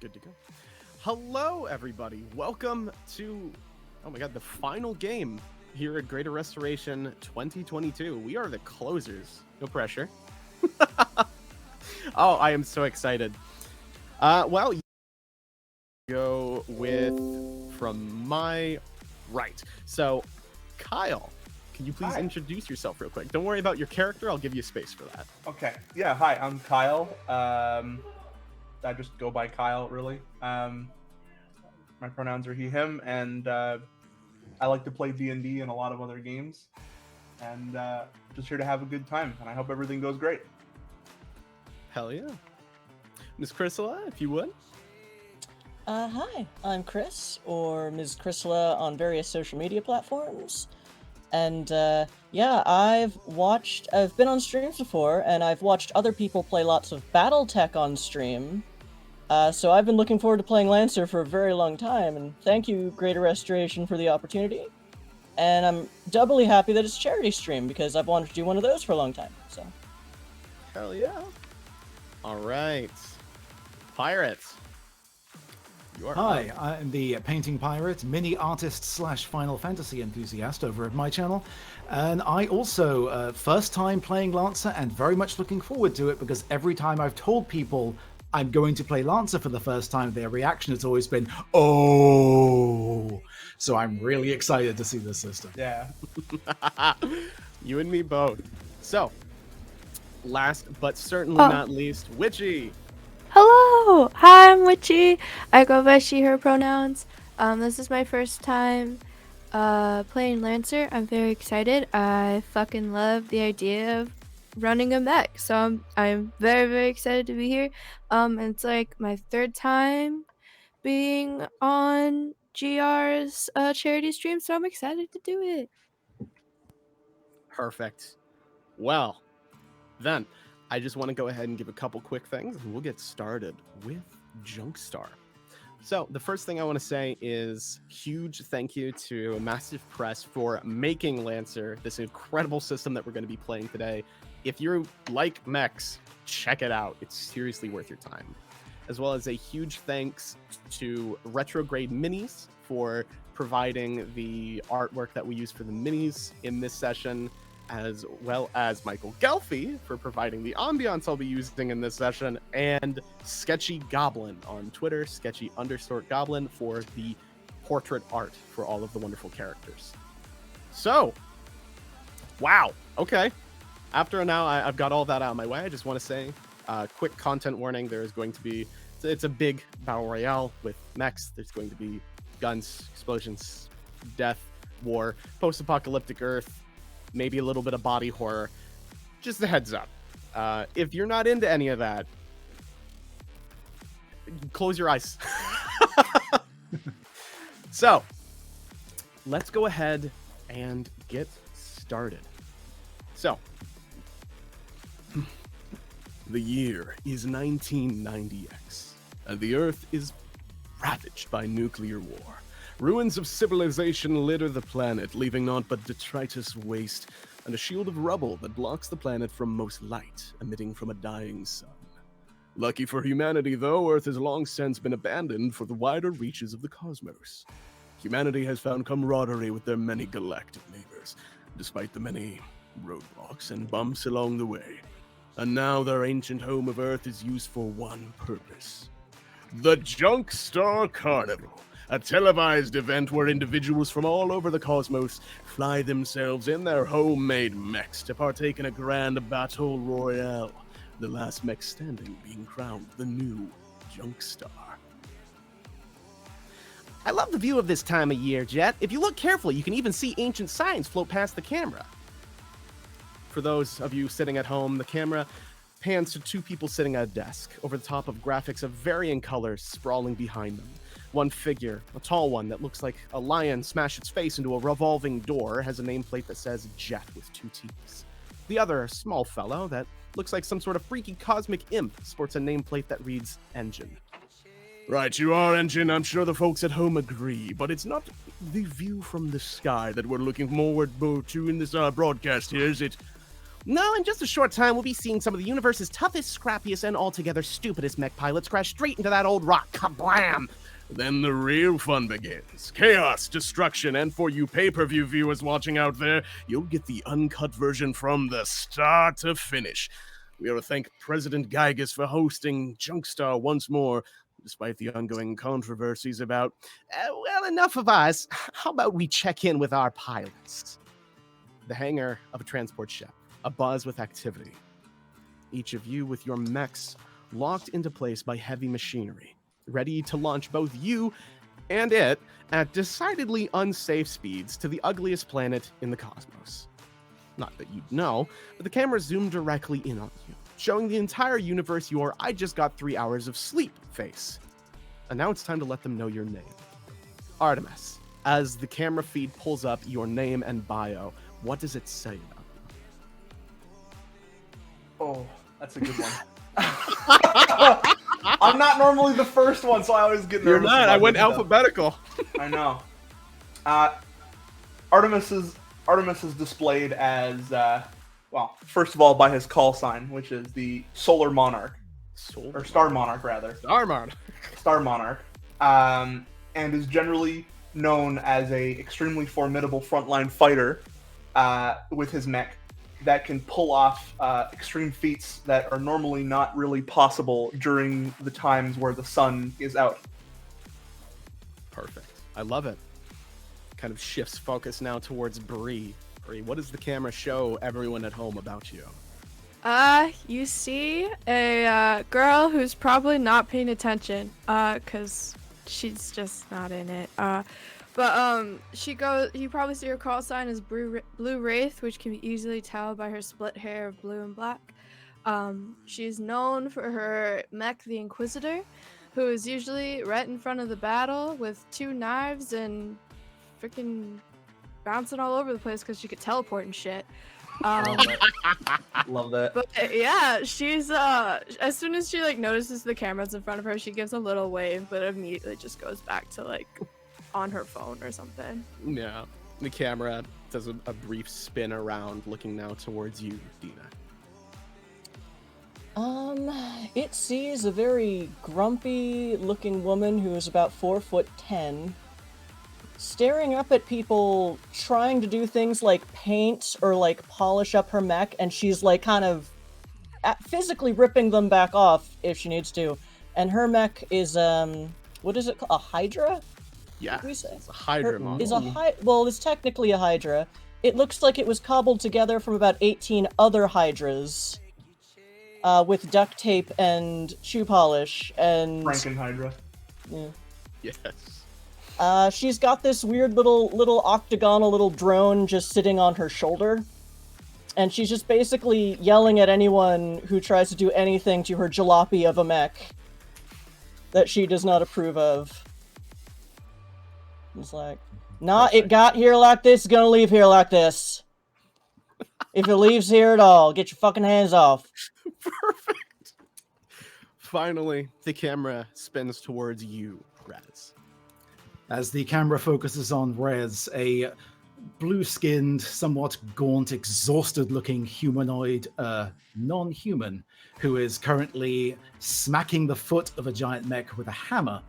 Good to go. Hello, everybody. Welcome to, oh my god, the final game here at Greater Restoration 2022. We are the closers. No pressure. Oh, I am so excited. Well, go with from my right. So, Kyle, can you please Hi. introduce yourself real quick? Don't worry about your character. I'll give you space for that. Okay. Yeah. Hi. I'm Kyle. I just go by Kyle, really. My pronouns are he/him, and I like to play D&D and a lot of other games, and just here to have a good time. And I hope everything goes great. Hell yeah. Miss Chrysala, if you would. Hi, I'm Chris, or Ms. Chrysala on various social media platforms. And, yeah, I've been on streams before, and I've watched other people play lots of Battletech on stream. So I've been looking forward to playing Lancer for a very long time, and thank you, Greater Restoration, for the opportunity. And I'm doubly happy that it's a charity stream, because I've wanted to do one of those for a long time, so. Hell yeah. All right. Pirates. Hi, I'm the Painting Pirate, mini artist / Final Fantasy enthusiast over at my channel. And I also, first time playing Lancer and very much looking forward to it because every time I've told people I'm going to play Lancer for the first time, their reaction has always been, oh! So I'm really excited to see this system. Yeah. You and me both. So, last but certainly not least, Witchy. Hello! Hi, I'm Witchy. I go by she, her pronouns. This is my first time playing Lancer. I'm very excited. I fucking love the idea of running a mech. So I'm very, very excited to be here. It's like my third time being on GR's charity stream, so I'm excited to do it. Perfect. Well, then, I just want to go ahead and give a couple quick things, and we'll get started with JUNKSTAR. So, the first thing I want to say is huge thank you to Massive Press for making Lancer, this incredible system that we're going to be playing today. If you like mechs, check it out. It's seriously worth your time. As well as a huge thanks to Retrograde Minis for providing the artwork that we use for the minis in this session, as well as Michael Gelfi for providing the ambiance I'll be using in this session, and Sketchy Goblin on Twitter, Sketchy_Goblin, for the portrait art for all of the wonderful characters. So, wow, okay. After now I've got all that out of my way, I just want to say, quick content warning, there is going to be, it's a big battle royale with mechs. There's going to be guns, explosions, death, war, post-apocalyptic Earth, maybe a little bit of body horror. Just a heads up. If you're not into any of that, close your eyes. So, let's go ahead and get started. So, the year is 1990X, and the Earth is ravaged by nuclear war. Ruins of civilization litter the planet, leaving naught but detritus waste, and a shield of rubble that blocks the planet from most light, emitting from a dying sun. Lucky for humanity, though, Earth has long since been abandoned for the wider reaches of the cosmos. Humanity has found camaraderie with their many galactic neighbors, despite the many roadblocks and bumps along the way. And now their ancient home of Earth is used for one purpose: the JUNKSTAR Carnival, a televised event where individuals from all over the cosmos fly themselves in their homemade mechs to partake in a grand battle royale, the last mech standing being crowned the new JUNKSTAR. I love the view of this time of year, Jet. If you look carefully, you can even see ancient signs float past the camera. For those of you sitting at home, the camera pans to two people sitting at a desk, over the top of graphics of varying colors sprawling behind them. One figure, a tall one that looks like a lion smashed its face into a revolving door, has a nameplate that says Jet with 2 T's. The other, a small fellow that looks like some sort of freaky cosmic imp, sports a nameplate that reads Engine. Right, you are Engine, I'm sure the folks at home agree, but it's not the view from the sky that we're looking forward to in this broadcast here, is it? Now, in just a short time, we'll be seeing some of the universe's toughest, scrappiest, and altogether stupidest mech pilots crash straight into that old rock. Kablam! Then the real fun begins. Chaos, destruction, and for you pay-per-view viewers watching out there, you'll get the uncut version from the start to finish. We ought to thank President Gygas for hosting JUNKSTAR once more, despite the ongoing controversies about, well, enough of us. How about we check in with our pilots? The hangar of a transport ship, a buzz with activity. Each of you with your mechs locked into place by heavy machinery, ready to launch both you and it at decidedly unsafe speeds to the ugliest planet in the cosmos. Not that you'd know, but the camera zoomed directly in on you, showing the entire universe your "I just got 3 hours of sleep" face. And now it's time to let them know your name. Artemis, as the camera feed pulls up your name and bio, what does it say about you? Oh, that's a good one. I'm not normally the first one, so I always get nervous. You're not. I went alphabetical. I know. Artemis is displayed as, well, first of all, by his call sign, which is the Solar Monarch. Or Star Monarch, rather. Star Monarch. Star Monarch. And is generally known as a extremely formidable frontline fighter with his mech that can pull off extreme feats that are normally not really possible during the times where the sun is out. Perfect. I love it. Kind of shifts focus now towards Bree. Bree, what does the camera show everyone at home about you? You see a girl who's probably not paying attention, cause she's just not in it. But you probably see her call sign as Blue Wraith, which can be easily tell by her split hair of blue and black. She's known for her mech, the Inquisitor, who is usually right in front of the battle with 2 knives and freaking bouncing all over the place because she could teleport and shit. Love that. But yeah, she's as soon as she notices the cameras in front of her, she gives a little wave, but immediately just goes back to on her phone or something. Yeah. The camera does a brief spin around, looking now towards you, Dina. It sees a very grumpy looking woman who is about 4'10", staring up at people trying to do things like paint or polish up her mech, and she's kind of physically ripping them back off if she needs to. And her mech is what is it called? A Hydra? Yeah, we say? it's a Hydra model. Well, it's technically a Hydra. It looks like it was cobbled together from about 18 other Hydras, with duct tape and shoe polish and Frankenhydra. Yeah. Yes. She's got this weird little octagonal little drone just sitting on her shoulder, and she's just basically yelling at anyone who tries to do anything to her jalopy of a mech that she does not approve of. It's like, nah, it got here like this, it's gonna leave here like this. If it leaves here at all, get your fucking hands off. Perfect. Finally, the camera spins towards you, Rez. As the camera focuses on Rez, a blue-skinned, somewhat gaunt, exhausted-looking humanoid non-human who is currently smacking the foot of a giant mech with a hammer.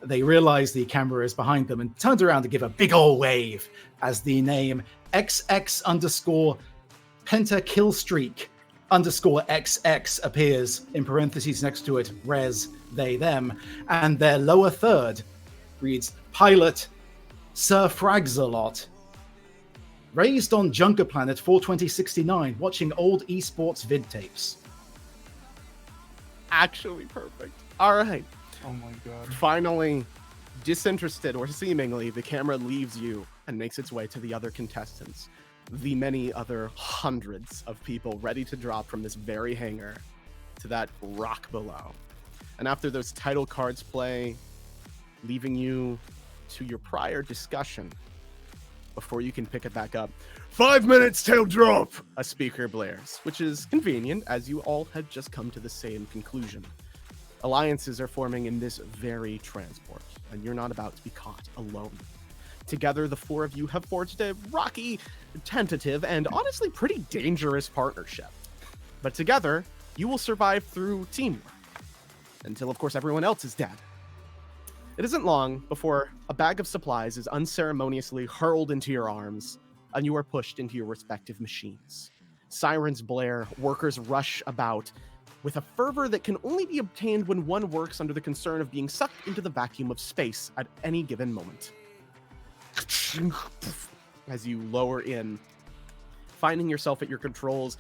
They realize the camera is behind them and turns around to give a big ol' wave as the name XX_pentakillstreak_XX appears in parentheses next to it, Rez, they, them, and their lower third reads Pilot Sir Fragzalot. Raised on Junker Planet 42069, watching old esports vid tapes. Actually perfect. All right. Oh my god. Finally, disinterested or seemingly, the camera leaves you and makes its way to the other contestants. The many other hundreds of people ready to drop from this very hangar to that rock below. And after those title cards play, leaving you to your prior discussion before you can pick it back up. 5 minutes till drop! A speaker blares, which is convenient as you all had just come to the same conclusion. Alliances are forming in this very transport, and you're not about to be caught alone. Together, the four of you have forged a rocky, tentative, and honestly pretty dangerous partnership. But together, you will survive through teamwork. Until, of course, everyone else is dead. It isn't long before a bag of supplies is unceremoniously hurled into your arms, and you are pushed into your respective machines. Sirens blare, workers rush about, with a fervor that can only be obtained when one works under the concern of being sucked into the vacuum of space at any given moment. As you lower in, finding yourself at your controls,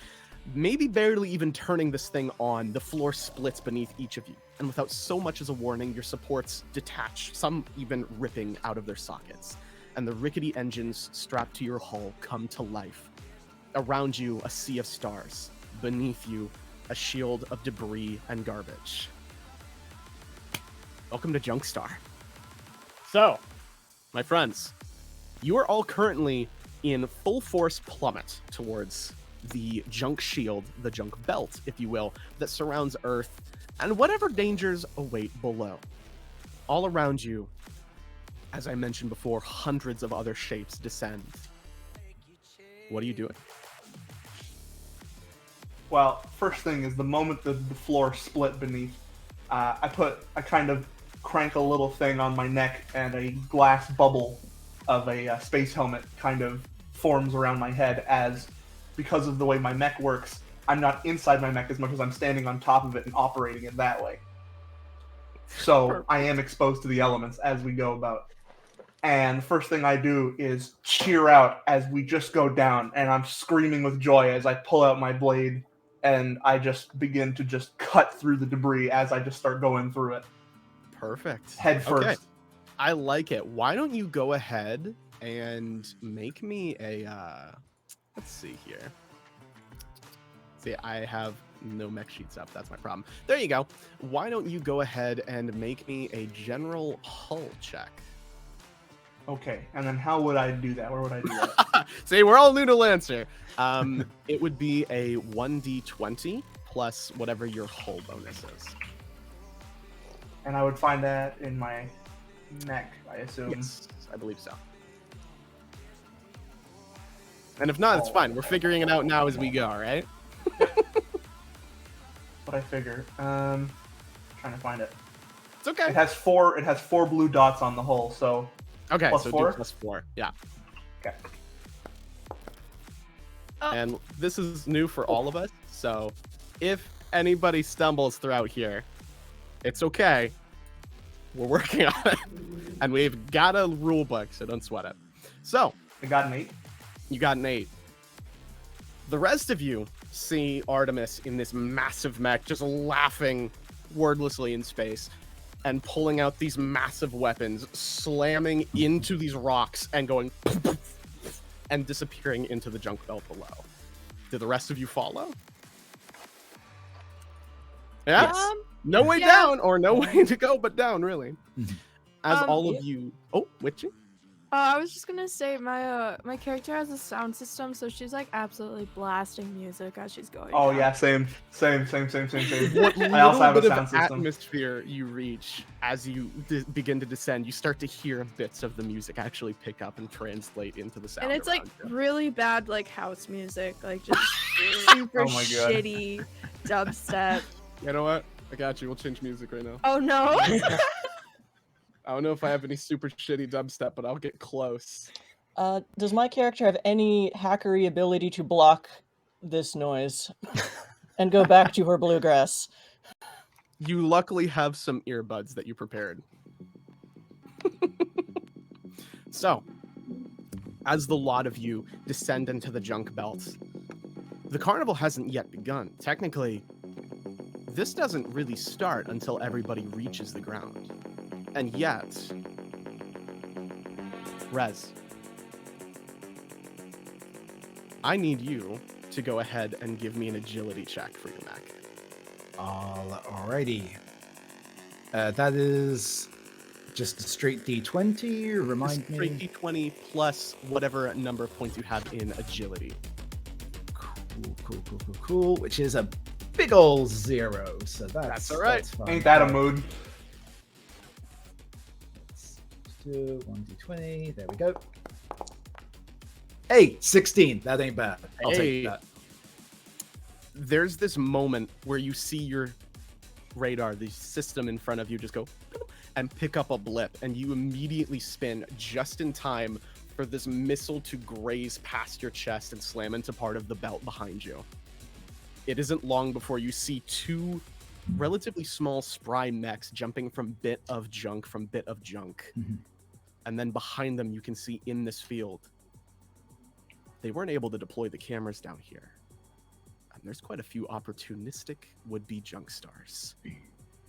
maybe barely even turning this thing on, the floor splits beneath each of you, and without so much as a warning, your supports detach, some even ripping out of their sockets, and the rickety engines strapped to your hull come to life. Around you, a sea of stars. Beneath you, a shield of debris and garbage. Welcome to JUNKSTAR. So, my friends, you are all currently in full force plummet towards the junk shield, the junk belt, if you will, that surrounds Earth and whatever dangers await below. All around you, as I mentioned before, hundreds of other shapes descend. What are you doing? Well, first thing is the moment the floor split beneath, I kind of crank a little thing on my neck, and a glass bubble of a space helmet kind of forms around my head, as because of the way my mech works, I'm not inside my mech as much as I'm standing on top of it and operating it that way. So Perfect. I am exposed to the elements as we go about. And the first thing I do is cheer out as we just go down, and I'm screaming with joy as I pull out my blade, and I just begin to just cut through the debris as I just start going through it. Perfect. Head first. Okay. I like it. Why don't you go ahead and make me a, let's see here. See, I have no mech sheets up. That's my problem. There you go. Why don't you go ahead and make me a general hull check? Okay, and then how would I do that? Where would I do that? See, we're all new to Lancer. It would be a 1d20 plus whatever your hull bonus is. And I would find that in my mech, I assume. Yes, I believe so. And if not, it's fine. We're figuring it out now as we go, right? What I figure. Trying to find it. It's okay. It has four blue dots on the hull, so Okay, plus so four? do plus 4. Yeah. okay. And this is new for all of us, so if anybody stumbles throughout here, it's okay. We're working on it. And we've got a rule book, so don't sweat it. So, I got an 8. you got an 8. The rest of you see Artemis in this massive mech just laughing wordlessly in space and pulling out these massive weapons, slamming into these rocks and going and disappearing into the junk belt below. Do the rest of you follow? Yeah? Yes. No way Yeah. down, or no way to go but down, really. As all of yeah. you... Oh, Witchy? I was just gonna say my character has a sound system, so she's like absolutely blasting music as she's going. Oh down. yeah, same. What I also have a little bit sound of system. atmosphere you reach as you begin to descend, you start to hear bits of the music actually pick up and translate into the sound. And it's like around you. really bad like house music, like just super Oh my God. shitty dubstep. You know what? I got you. We'll change music right now. Oh no. I don't know if I have any super shitty dubstep, but I'll get close. Does my character have any hackery ability to block this noise and go back to her bluegrass? You luckily have some earbuds that you prepared. So, as the lot of you descend into the junk belt, the carnival hasn't yet begun. Technically, this doesn't really start until everybody reaches the ground. And yet, Rez, I need you to go ahead and give me an agility check for your mech. Alrighty. That is just a straight D20. Remind me. Straight D20 plus whatever number of points you have in agility. Cool. Which is a big ol' 0. So That's all right. That's fine. Ain't that a mood? 1d20. There we go. Hey, 16. That ain't bad. I'll Hey. take that. There's this moment where you see your radar, the system in front of you, just go and pick up a blip, and you immediately spin just in time for this missile to graze past your chest and slam into part of the belt behind you. It isn't long before you see two relatively small spry mechs jumping from bit of junk from bit of junk. Mhm. And then behind them, you can see in this field, they weren't able to deploy the cameras down here. And there's quite a few opportunistic would-be JUNKSTARs.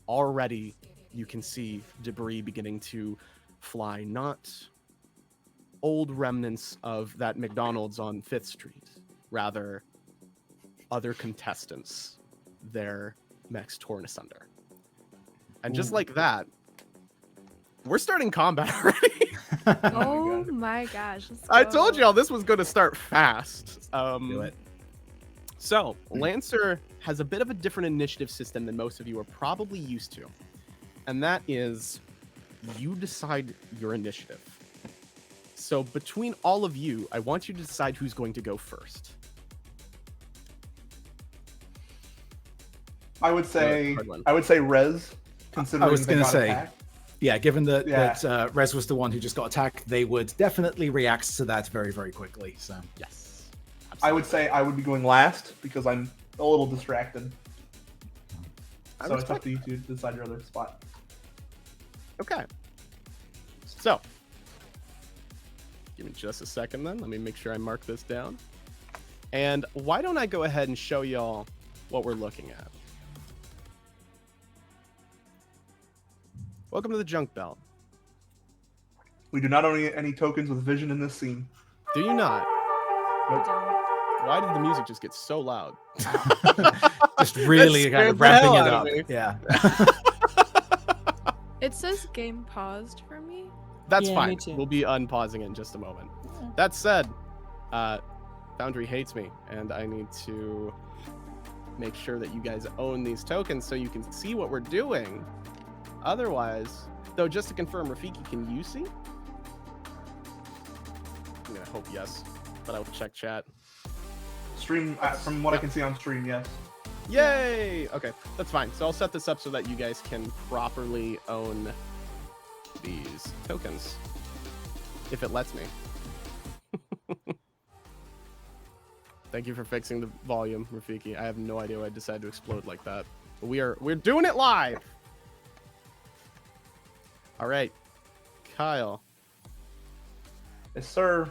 Already, you can see debris beginning to fly, not old remnants of that McDonald's on 5th Street, rather other contestants, their mechs torn asunder. And just like that, we're starting combat already. Oh my gosh. let's I go. told y'all this was going to start fast. Do it. So, Lancer has a bit of a different initiative system than most of you are probably used to. And that is, you decide your initiative. So, between all of you, I want you to decide who's going to go first. I would say Hard one. Rez. Considering I was they gonna got say, attacked. Yeah, given that, Yeah. that Rez was the one who just got attacked, they would definitely react to that very, very quickly. So Yes. I would say I would be going last because I'm a little distracted. I So it's up respect to you to decide your other spot. Okay. So, give me just a second then. Let me make sure I mark this down. And why don't I go ahead and show y'all what we're looking at? Welcome to the Junk Belt. We do not own any tokens with vision in this scene. Do you not? We don't. Why did the music just get so loud? just really kind scared of the ramping hell it out of up. me. Yeah. It says game paused for me. That's Yeah, fine. me too. We'll be unpausing it in just a moment. Yeah. That said, Foundry hates me, and I need to make sure that you guys own these tokens so you can see what we're doing. Otherwise, though, just to confirm, Rafiki, can you see? I'm gonna hope yes, but I will check chat. Stream, from what I can see on stream, yes. Yay! Okay, that's fine. So I'll set this up so that you guys can properly own these tokens, if it lets me. Thank you for fixing the volume, Rafiki. I have no idea why I decided to explode like that. But we're doing it live. All right, Kyle. Yes, sir.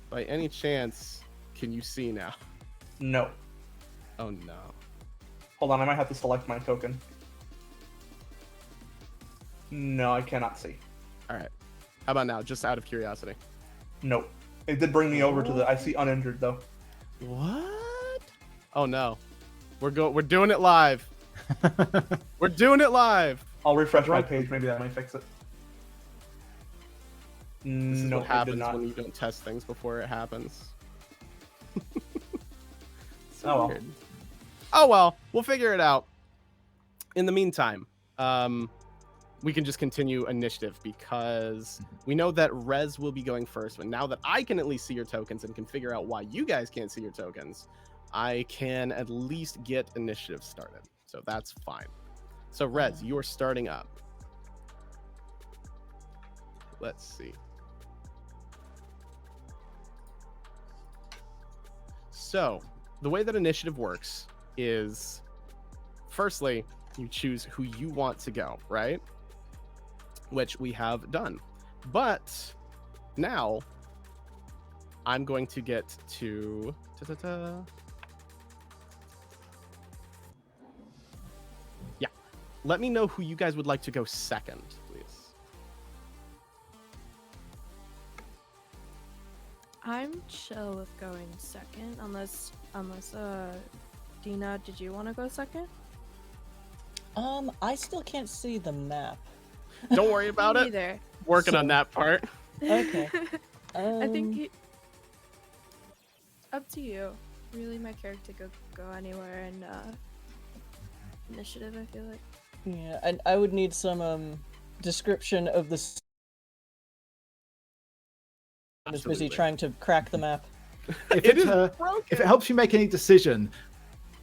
By any chance, can you see now? No. Oh no. Hold on, I might have to select my token. No, I cannot see. All right. How about now? Just out of curiosity. Nope. It did bring me over to the. I see uninjured though. What? Oh no. We're doing it live. We're doing it live. I'll refresh my page. Maybe that might fix it. This is No, what it did happens not. when you don't test things before it happens. So Oh well. weird. Oh well, we'll figure it out. In the meantime, we can just continue initiative because we know that Rez will be going first. But now that I can at least see your tokens and can figure out why you guys can't see your tokens, I can at least get initiative started. So that's fine. So Rez, you are starting up. Let's see. So the way that initiative works is, firstly, you choose who you want to go, right? Which we have done. But now I'm going to get to yeah. Let me know who you guys would like to go second, please. I'm chill with going second, unless Dina, did you want to go second? I still can't see the map. Don't worry about Me it. neither. Working on So- that part. Okay. I think up to you. Really, my character could go anywhere in initiative. I feel like. Yeah, I would need some description of the I'm just busy Absolutely. trying to crack the map. If It is if it helps you make any decision,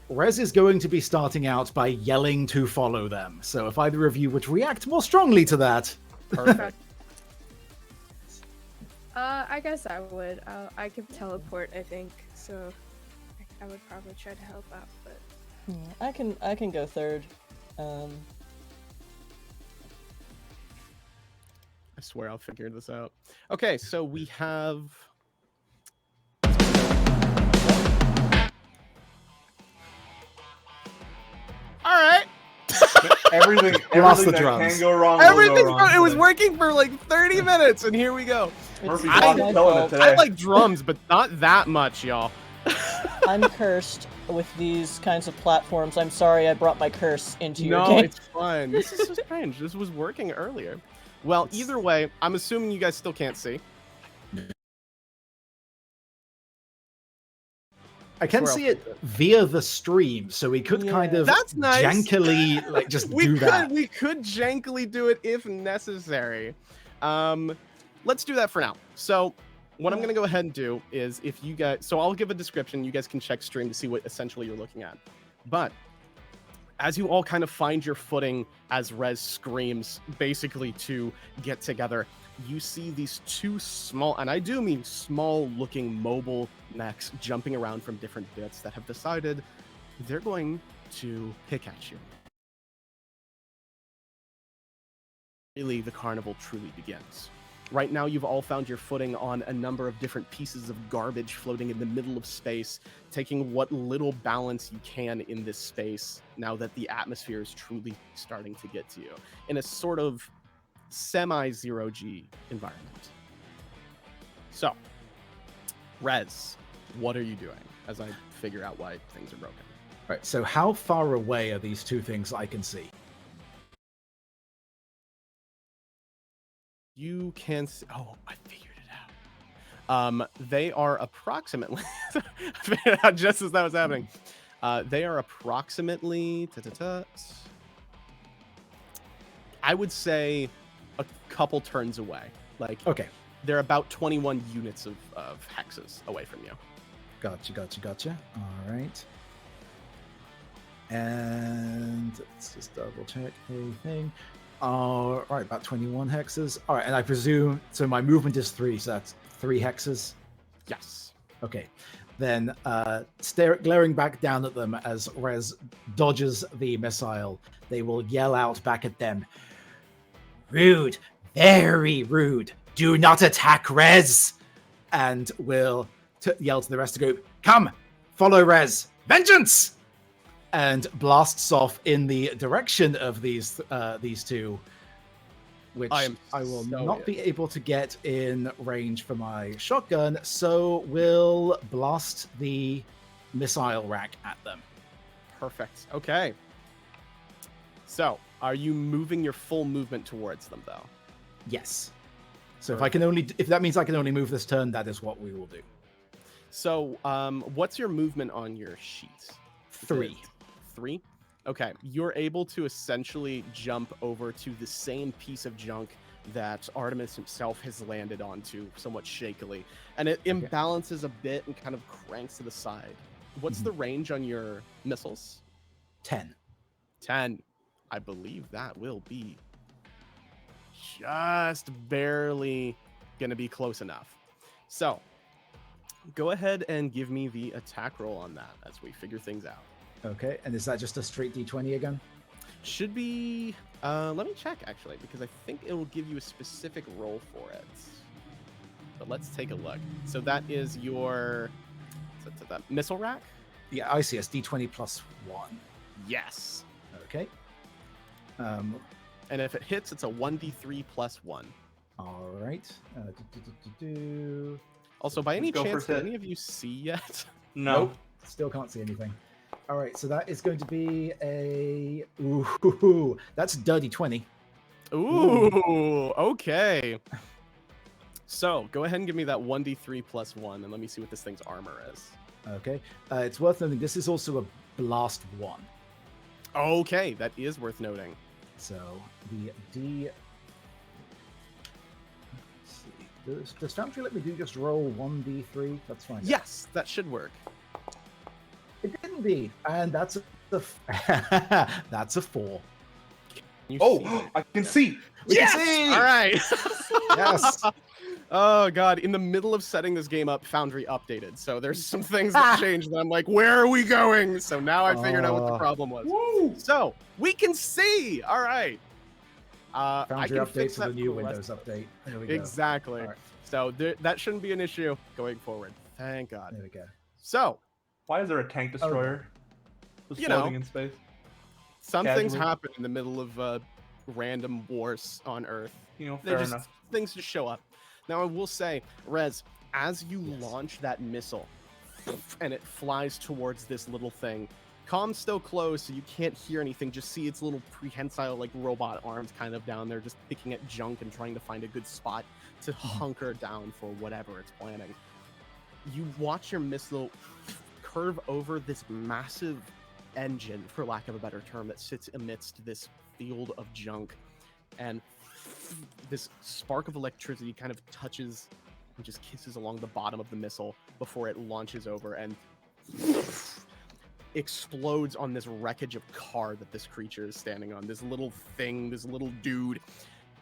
Rez is going to be starting out by yelling to follow them. So if either of you would react more strongly to that. Perfect. I guess I would. I could teleport, I think, so I would probably try to help out, but... Yeah, I can go third. I swear I'll figure this out. Okay, so we have... All right. Everything Lost the that drums. can go wrong. will go Everything's wrong it was today. working for like 30 minutes, and here we go. Murphy's It's I- Law is killing it today. I like drums, but not that much, y'all. I'm cursed with these kinds of platforms. I'm sorry I brought my curse into your No, game. it's fine. This is so strange. This was working earlier. Well, either way, I'm assuming you guys still can't see. I can Where see else? it via the stream, so we could kind Yeah. of That's nice. jankily like just do that. We could jankily do it if necessary. Let's do that for now. So what I'm going to go ahead and do is if you guys... So I'll give a description. You guys can check stream to see what essentially you're looking at. But as you all kind of find your footing as Rez screams basically to get together, you see these two small, and I do mean small looking mobile mechs jumping around from different bits that have decided they're going to pick at you. Really, the carnival truly begins. Right now, you've all found your footing on a number of different pieces of garbage floating in the middle of space, taking what little balance you can in this space now that the atmosphere is truly starting to get to you in a sort of semi-zero G environment. So, Rez, what are you doing as I figure out why things are broken? Right, so how far away are these two things I can see? You can see, oh, I figured it out. They are approximately, I figured it out just as that was happening. They are approximately, I would say a couple turns away. Like, Okay, they're about 21 units of hexes away from you. gotcha. All right. And let's just double check everything. All right, about 21 hexes. All right, and I presume, so my movement is 3, so that's 3 hexes. Yes. Okay, then glaring back down at them as Rez dodges the missile, they will yell out back at them. Rude, very rude. Do not attack Rez. And will yell to the rest of the group, come, follow Rez. Vengeance! And blasts off in the direction of these two, which I am I will so not be able to get in range for my shotgun, so will blast the missile rack at them. Perfect. Okay. So, are you moving your full movement towards them, though? Yes. So if that means I can only move this turn, that is what we will do. So, what's your movement on your sheet? 3. 3? Okay, you're able to essentially jump over to the same piece of junk that Artemis himself has landed onto somewhat shakily, and it imbalances a bit and kind of cranks to the side. What's the range on your missiles? 10. 10. I believe that will be just barely gonna be close enough. So, go ahead and give me the attack roll on that as we figure things out. Okay, and is that just a straight D20 again? Should be, let me check actually, because I think it will give you a specific roll for it. But let's take a look. So that is your that missile rack? Yeah, I see. It's D20 plus 1. Yes. Okay. And if it hits, it's a 1d3 plus 1. All right. Also, by any Let's go for chance, can hit. any of you see yet? No. Nope. Still can't see anything. All right, so that is going to be a... Ooh, that's dirty 20. Ooh, okay. So, go ahead and give me that 1d3 plus 1, and let me see what this thing's armor is. Okay. It's worth noting, this is also a blast 1. Okay, that is worth noting. So the Does Foundry let me do just roll 1d3? That's fine. Yes, that should work. It did indeed, and that's that's a 4. You see Oh, it. I can see. Yes! see! All right. Yes. Oh god, in the middle of setting this game up, Foundry updated. So there's some things that changed that I'm like, where are we going? So now I figured out what the problem was. Woo! So we can see. All right. I Foundry can update fix to that the new for the Windows rest- update. There we go. Exactly. All right. So that shouldn't be an issue going forward. Thank God. There we go. So Why is there a tank destroyer just You know. floating in space? some things Casually. happen in the middle of random wars on Earth. You know, They fair just enough. things just show up. Now I will say, Rez, as you launch that missile and it flies towards this little thing, comms still closed, so you can't hear anything. Just see its little prehensile like robot arms kind of down there, just picking at junk and trying to find a good spot to hunker down for whatever it's planning. You watch your missile curve over this massive engine, for lack of a better term, that sits amidst this field of junk, and this spark of electricity kind of touches and just kisses along the bottom of the missile before it launches over and explodes on this wreckage of car that this creature is standing on. This little thing, this little dude,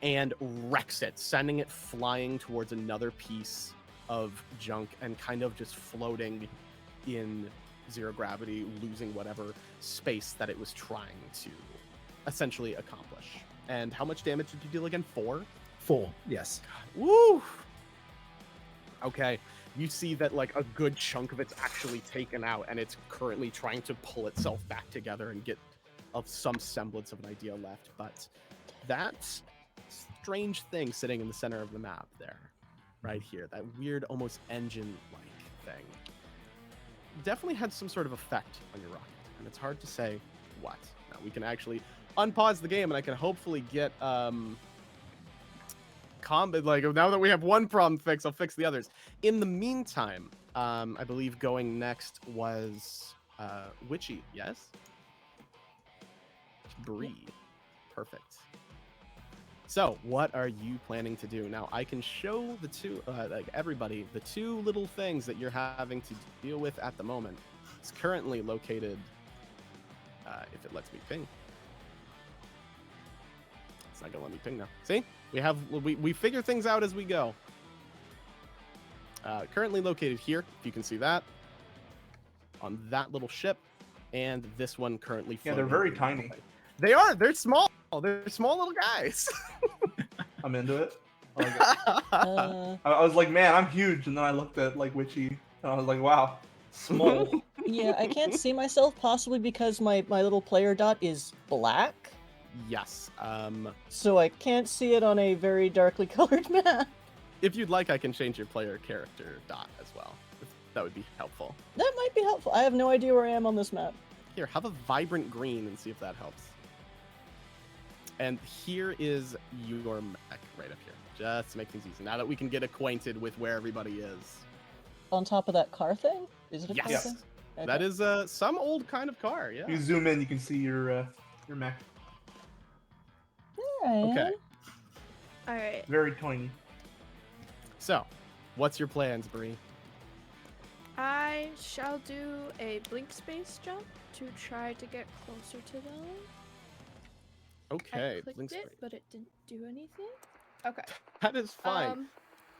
and wrecks it, sending it flying towards another piece of junk and kind of just floating in zero gravity, losing whatever space that it was trying to essentially accomplish. And how much damage did you deal again? 4? 4, yes. Woo! Okay, you see that like a good chunk of it's actually taken out, and it's currently trying to pull itself back together and get of some semblance of an idea left. But that strange thing sitting in the center of the map there, right here, that weird, almost engine-like thing, definitely had some sort of effect on your rocket, and it's hard to say what. Now we can actually unpause the game, and I can hopefully get combat, like now that we have one problem fixed, I'll fix the others. In the meantime, I believe going next was Witchy, yes? Bree. Perfect. So, what are you planning to do? Now, I can show the two, like everybody, the two little things that you're having to deal with at the moment. It's currently located, if it lets me ping. It's not gonna let me ping now. See? We figure things out as we go. Currently located here, if you can see that, on that little ship, and this one currently Yeah, they're floating very in tiny. flight. They are. They're small. They're small little guys. I'm into it. I like it. Uh, I was like, man, I'm huge, and then I looked at like Witchy, and I was like, wow, small. yeah, I can't see myself, possibly because my little player dot is black, Yes. so I can't see it on a very darkly colored map. If you'd like, I can change your player character dot as well. That would be helpful. That might be helpful. I have no idea where I am on this map. Here, have a vibrant green and see if that helps. And here is your mech right up here, just to make things easy. Now that we can get acquainted with where everybody is. On top of that car thing? Is it a car Yes. thing? That Okay. is some old kind of car, yeah. You zoom in, you can see your mech. Alright. Okay. All right. Very tiny. So, what's your plans, Bree? I shall do a blink space jump to try to get closer to them. Okay, I clicked Blink's it, great. but it didn't do anything. Okay. That is fine.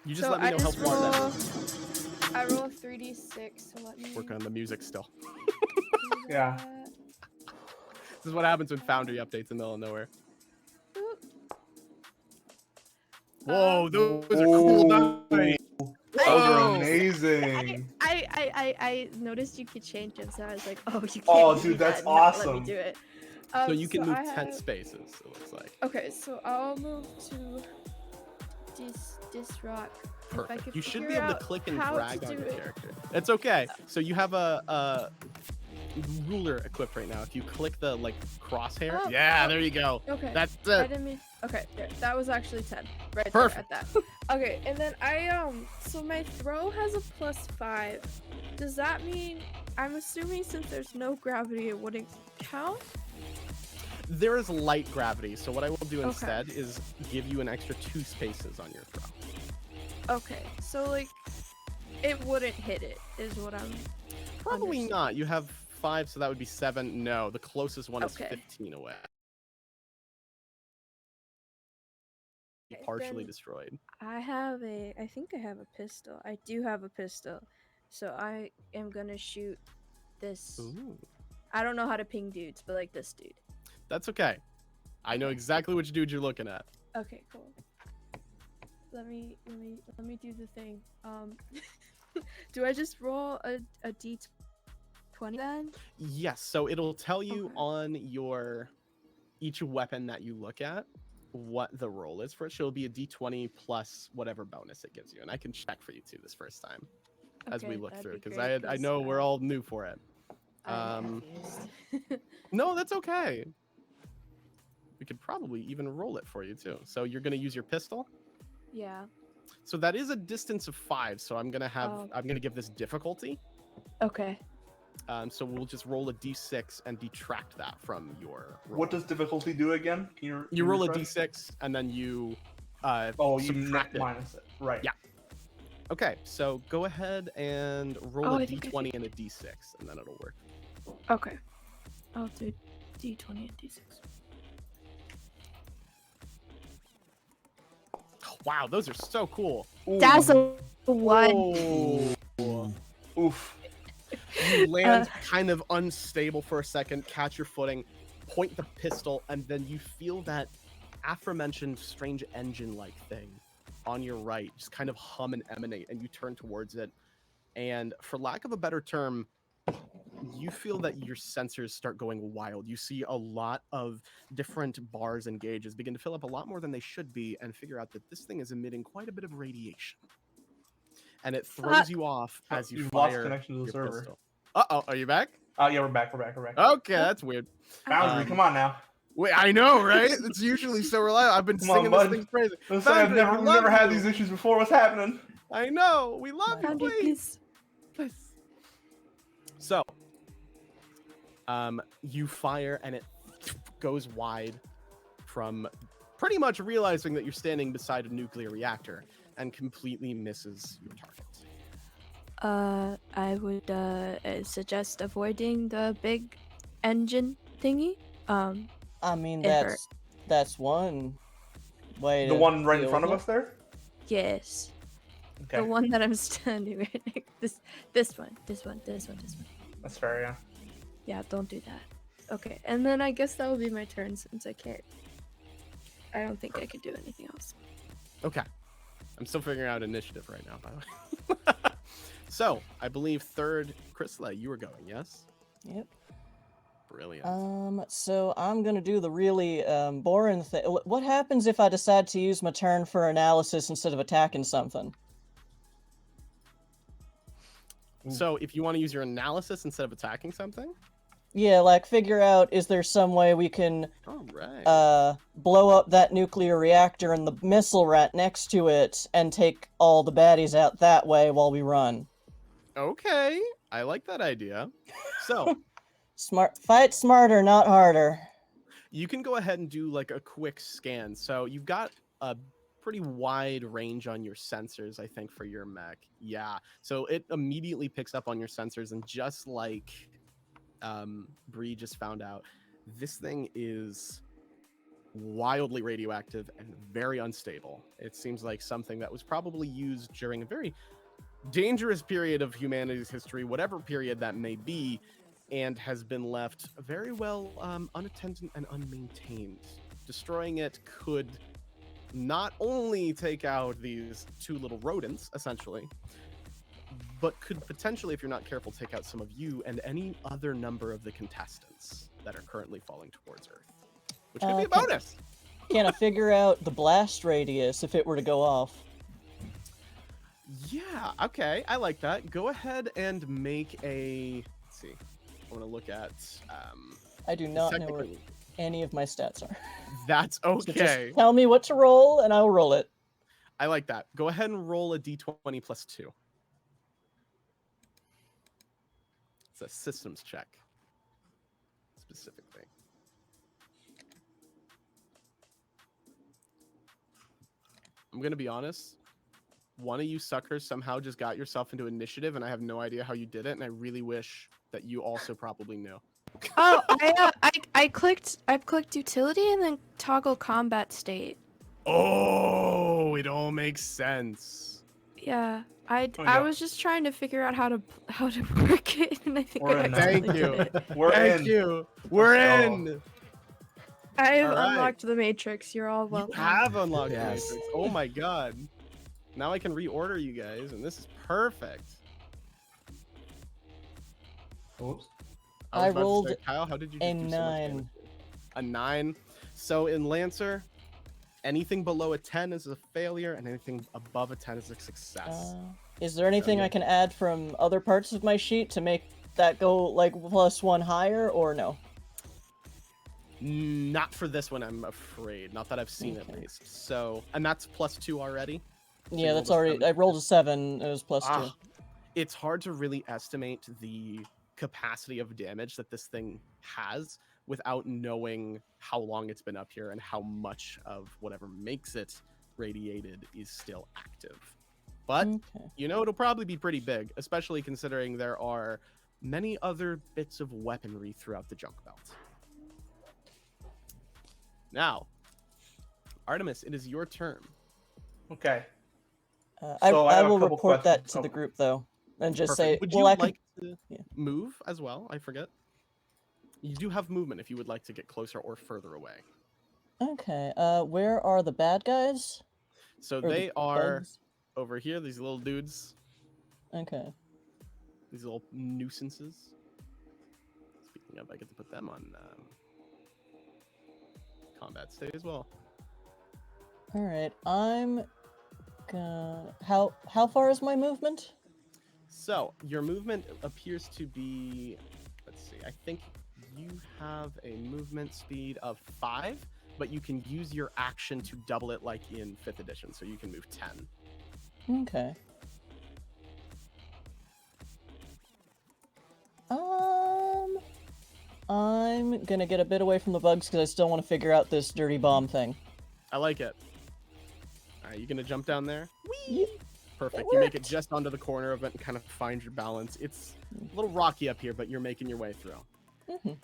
You just so let me I know how just far that roll- is. I roll 3d6, so let me Working on the music still. do Yeah. that. This is what happens when Foundry updates in the middle of nowhere. Boop. Whoa, those are cool dice. Those are Whoa. amazing. I noticed you could change them, so I was like, oh, you can't Oh, do dude, that's that, not Let awesome. me do it. So you can move I 10 have- spaces, it looks like. Okay, so I'll move to this rock. If I Perfect. could You should be figure able to out click and how drag to on do your it. character. It's okay. So you have a ruler equipped right now. If you click the like crosshair, Oh, yeah, oh. there you go. Okay. That's I it. didn't mean. Okay, there. That was actually 10. Right Perfect. there at that. Okay, and then so my throw has a +5. Does that mean I'm assuming since there's no gravity it wouldn't count? There is light gravity, so what I will do Okay. instead is give you an extra 2 spaces on your throw. Okay, so like, it wouldn't hit it, is what I'm. Probably understand- not. You have 5, so that would be 7. No, the closest one is Okay. 15 away. Okay, Partially then destroyed. I think I have a pistol. I do have a pistol, so I am gonna shoot this. Ooh. I don't know how to ping dudes, but like this dude. That's okay. I know Okay. exactly which dude you're looking at. Okay, cool. Let me do the thing. Do I just roll a d20 then? Yes, so it'll tell you Okay. on your each weapon that you look at what the roll is for it. So it'll be a d20 plus whatever bonus it gives you. And I can check for you too this first time as we Okay, look that'd through be because great, I know we're all new for it. I'm confused. No, that's okay. We could probably even roll it for you too. So you're going to use your pistol. Yeah. So that is a distance of 5. So I'm going to give this difficulty. Okay. So we'll just roll a d6 and detract that from your roll. What does difficulty do again? Can You roll a refresh? d6 and then you Oh, you subtract it. minus it. Right. Yeah. Okay, so go ahead and roll Oh, a I think I d20 and a d6, and then it'll work. Okay. I'll do d20 and d6. Oh, wow, those are so cool. That's a 1. Oh. Oof. You land kind of unstable for a second, catch your footing, point the pistol, and then you feel that aforementioned strange engine-like thing on your right just kind of hum and emanate, and you turn towards it. And for lack of a better term, you feel that your sensors start going wild. You see a lot of different bars and gauges begin to fill up a lot more than they should be, and figure out that this thing is emitting quite a bit of radiation. And it throws you off Oh, as you you've fire lost connection to the your server. pistol. Uh-oh, are you back? Oh yeah, we're back. We're back. Okay, that's weird. Foundry, Um, come on now. Wait, I know, right? It's usually so reliable. I've been Come on, singing this bud. thing's praise. Let's say I've Foundry, we never love had you. these issues before. What's happening? I know. We love you, Foundry, please. please. So, you fire and it goes wide from pretty much realizing that you're standing beside a nuclear reactor and completely misses your target. I would suggest avoiding the big engine thingy. I mean, It hurt. that's one way. The to one right in deal front of with us there. Yes. Okay, The one that I'm standing right next. This one. that's fair. Yeah. Yeah, don't do that. Okay, and then I guess that will be my turn since I can't. I don't think I could do anything else. Okay. I'm still figuring out initiative right now, by the way. So, I believe third, Chrysla, you were going, yes? Yep. Brilliant. So I'm gonna do the really boring thing. What happens if I decide to use my turn for analysis instead of attacking something? So, if you want to use your analysis instead of attacking something? Yeah, like figure out, is there some way we can All right. blow up that nuclear reactor and the missile rat next to it and take all the baddies out that way while we run? Okay. I like that idea. So, Fight smarter, not harder. you can go ahead and do like a quick scan. So, you've got a pretty wide range on your sensors, I think, for your mech. Yeah. So, it immediately picks up on your sensors, and just like Bree just found out, this thing is wildly radioactive and very unstable. It seems like something that was probably used during a very dangerous period of humanity's history, whatever period that may be, and has been left very well unattended and unmaintained. Destroying it could not only take out these two little rodents, essentially, but could potentially, if you're not careful, take out some of you and any other number of the contestants that are currently falling towards Earth, which could be a bonus. Can I figure out the blast radius if it were to go off? Yeah, okay, I like that. Go ahead and make a, let's see, I want to look at, I do not know what technically, any of my stats are. that's So okay. just tell me what to roll and I'll roll it. I like that. Go ahead and roll a d20 plus 2. It's a systems check, specifically. I'm going to be honest. one of you suckers somehow just got yourself into initiative, and I have no idea how you did it, and I really wish that you also probably knew. Oh, I clicked utility and then toggle combat state. Oh, it all makes sense. Yeah, Oh, I yeah. was just trying to figure out how to work it, and I think We're I in now. accidentally Thank you. did it. We're Thank in. you. We're Let's in. go. I've All right. unlocked the Matrix. You're all You welcome. have unlocked the Yes. Matrix. Oh my god. Now I can reorder you guys, and this is perfect. Oops. was I about to rolled say, Kyle, how did you a just do so much 9. damage? A 9. So in Lancer, anything below a 10 is a failure, and anything above a 10 is a success. Is there anything yeah. I can add from other parts of my sheet to make that go like +1 higher, or no? Not for this one, I'm afraid. Not that I've seen at Okay. least. So, and that's +2 already. So you Yeah, rolled that's a already. 7. I rolled a 7. It was +2. Ah, it's hard to really estimate the capacity of damage that this thing has without knowing how long it's been up here and how much of whatever makes it radiated is still active. But Okay. you know, it'll probably be pretty big, especially considering there are many other bits of weaponry throughout the junk belt. Now, Artemis, it is your turn. Okay. I So I have a will couple report that questions. to the Oh, group though, and just Perfect. say, Would well, you I could. like to yeah. move as well? I forget. You do have movement if you would like to get closer or further away. Okay. Where are the bad guys? So Or the they are bugs? over here, these little dudes, Okay. these little nuisances. Speaking of, I get to put them on combat state as well. All right. I'm gonna. How far is my movement? So your movement appears to be, let's see, I think you have a movement speed of 5, but you can use your action to double it like in 5th edition, so you can move 10. Okay. I'm gonna get a bit away from the bugs because I still want to figure out this dirty bomb thing. I like it. All right, you gonna jump down there? Yeah, Perfect. it You make it worked. just onto the corner of it and kind of find your balance. It's a little rocky up here, but you're making your way through. Mhm.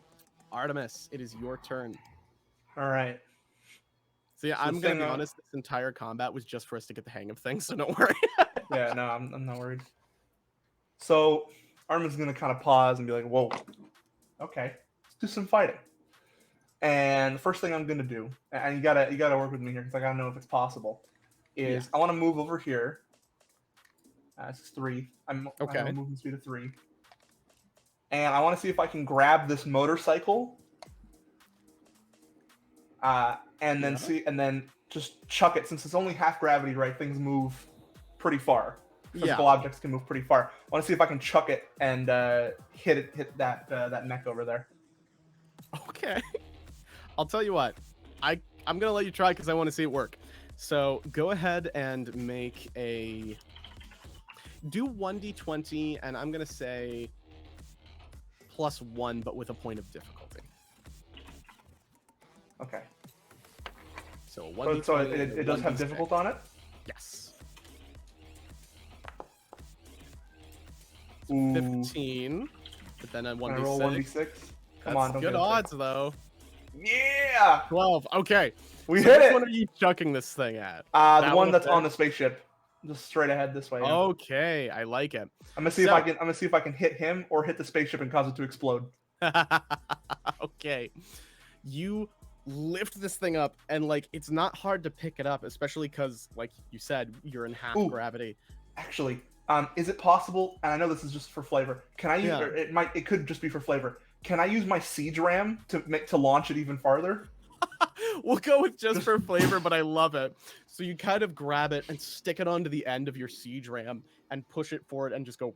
Artemis, it is your turn. all right. So yeah, So I'm the gonna thing, be honest. This entire combat was just for us to get the hang of things, so don't worry. Yeah, no, I'm not worried. So Armin's gonna kind of pause and be like, "Whoa, okay, let's do some fighting." And the first thing I'm gonna do, and you gotta work with me here because I gotta know if it's possible, is I want to move over here. This is 3. I have Okay. a movement speed of 3, and I want to see if I can grab this motorcycle, and then just chuck it. Since it's only half gravity, right? Things move pretty far. Physical objects can move pretty far. I want to see if I can chuck it and hit that neck over there. Okay. I'll tell you what. I'm gonna let you try because I want to see it work. So go ahead and make a do 1d20, and I'm gonna say +1, but with a point of difficulty. Okay. So 1d20. So it does have 1d6. difficult on it. Yes. Ooh. 15, but then a Can I roll 1d6. 1d6? Come That's on, don't good get a odds six. though. Yeah, 12. Okay. we So hit which it. one are you chucking this thing at? The That one up that's there? on the spaceship, just straight ahead this way. Yeah. Okay, I like it. I'm gonna see if I can. I'm gonna see if I can hit him or hit the spaceship and cause it to explode. Okay. You lift this thing up, and like it's not hard to pick it up, especially because, like you said, you're in half Ooh. gravity. Actually, is it possible? And I know this is just for flavor. Can I use? Yeah. Or it could just be for flavor. Can I use my siege ram to launch it even farther? We'll go with just for flavor, but I love it. So you kind of grab it and stick it onto the end of your siege ram and push it forward and just go,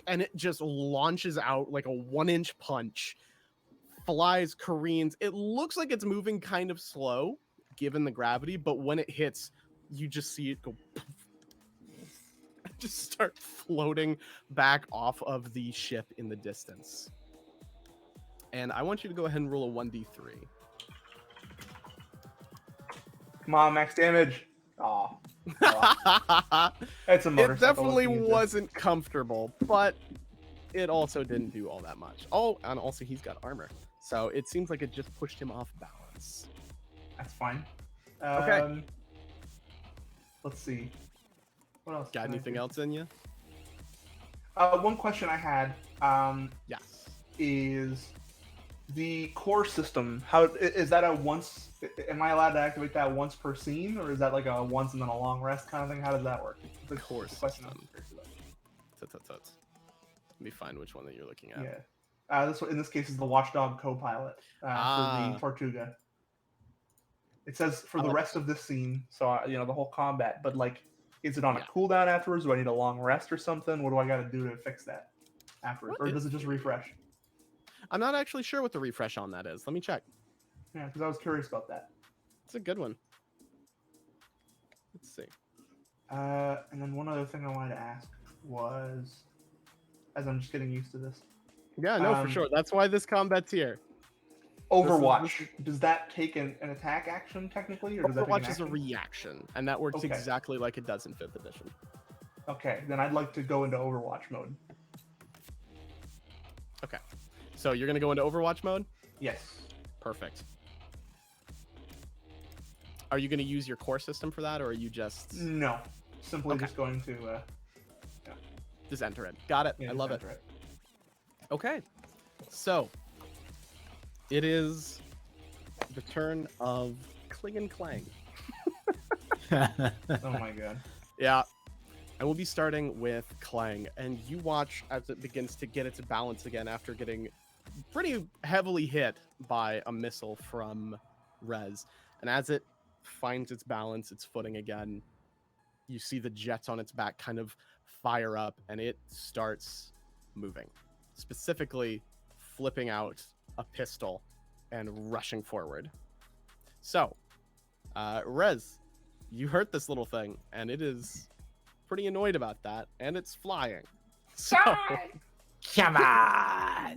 and it just launches out like a 1-inch punch, flies, careens. It looks like it's moving kind of slow given the gravity, but when it hits, you just see it go and just start floating back off of the ship in the distance. And I want you to go ahead and roll a 1d3. Come on, max damage. Aw. It's a motorcycle. It definitely What can you do? wasn't comfortable, but it also didn't do all that much. Oh, and also he's got armor. So it seems like it just pushed him off balance. That's fine. Okay. Let's see. What else? Got can I anything do? else in you? One question I had Yes. is the core system. How is that a once? Am I allowed to activate that once per scene, or is that like a once and then a long rest kind of thing? How does that work? The Core question I'm system. curious about. Tut. Let me find which one that you're looking at. Yeah. This one, in this case, is the Watchdog Copilot for the Tortuga. It says for the rest of this scene, so the whole combat. But like, is it on a cooldown afterwards? Do I need a long rest or something? What do I got to do to fix that afterwards, or does it just refresh? I'm not actually sure what the refresh on that is. Let me check. Yeah, because I was curious about that. It's a good one. Let's see. And then one other thing I wanted to ask was, as I'm just getting used to this. Yeah, no, for sure. That's why this combat's here. Overwatch, does that take an attack action technically, or does that take Overwatch is a reaction, and that works exactly like it does in 5th edition. Okay, then I'd like to go into Overwatch mode. Okay, so you're gonna go into Overwatch mode? Yes. Perfect. Are you gonna use your core system for that, or are you just... No, simply just going to just enter it. Got it. Yeah, I love it. it. Okay, so it is the turn of Kling and Clang. Oh my god. Yeah, and we'll be starting with Clang, and you watch as it begins to get its balance again after getting pretty heavily hit by a missile from Rez. And as it finds its balance, its footing again, you see the jets on its back kind of fire up, and it starts moving, specifically flipping out a pistol and rushing forward. So, Rez, you hurt this little thing, and it is pretty annoyed about that, and it's flying. So, Come on!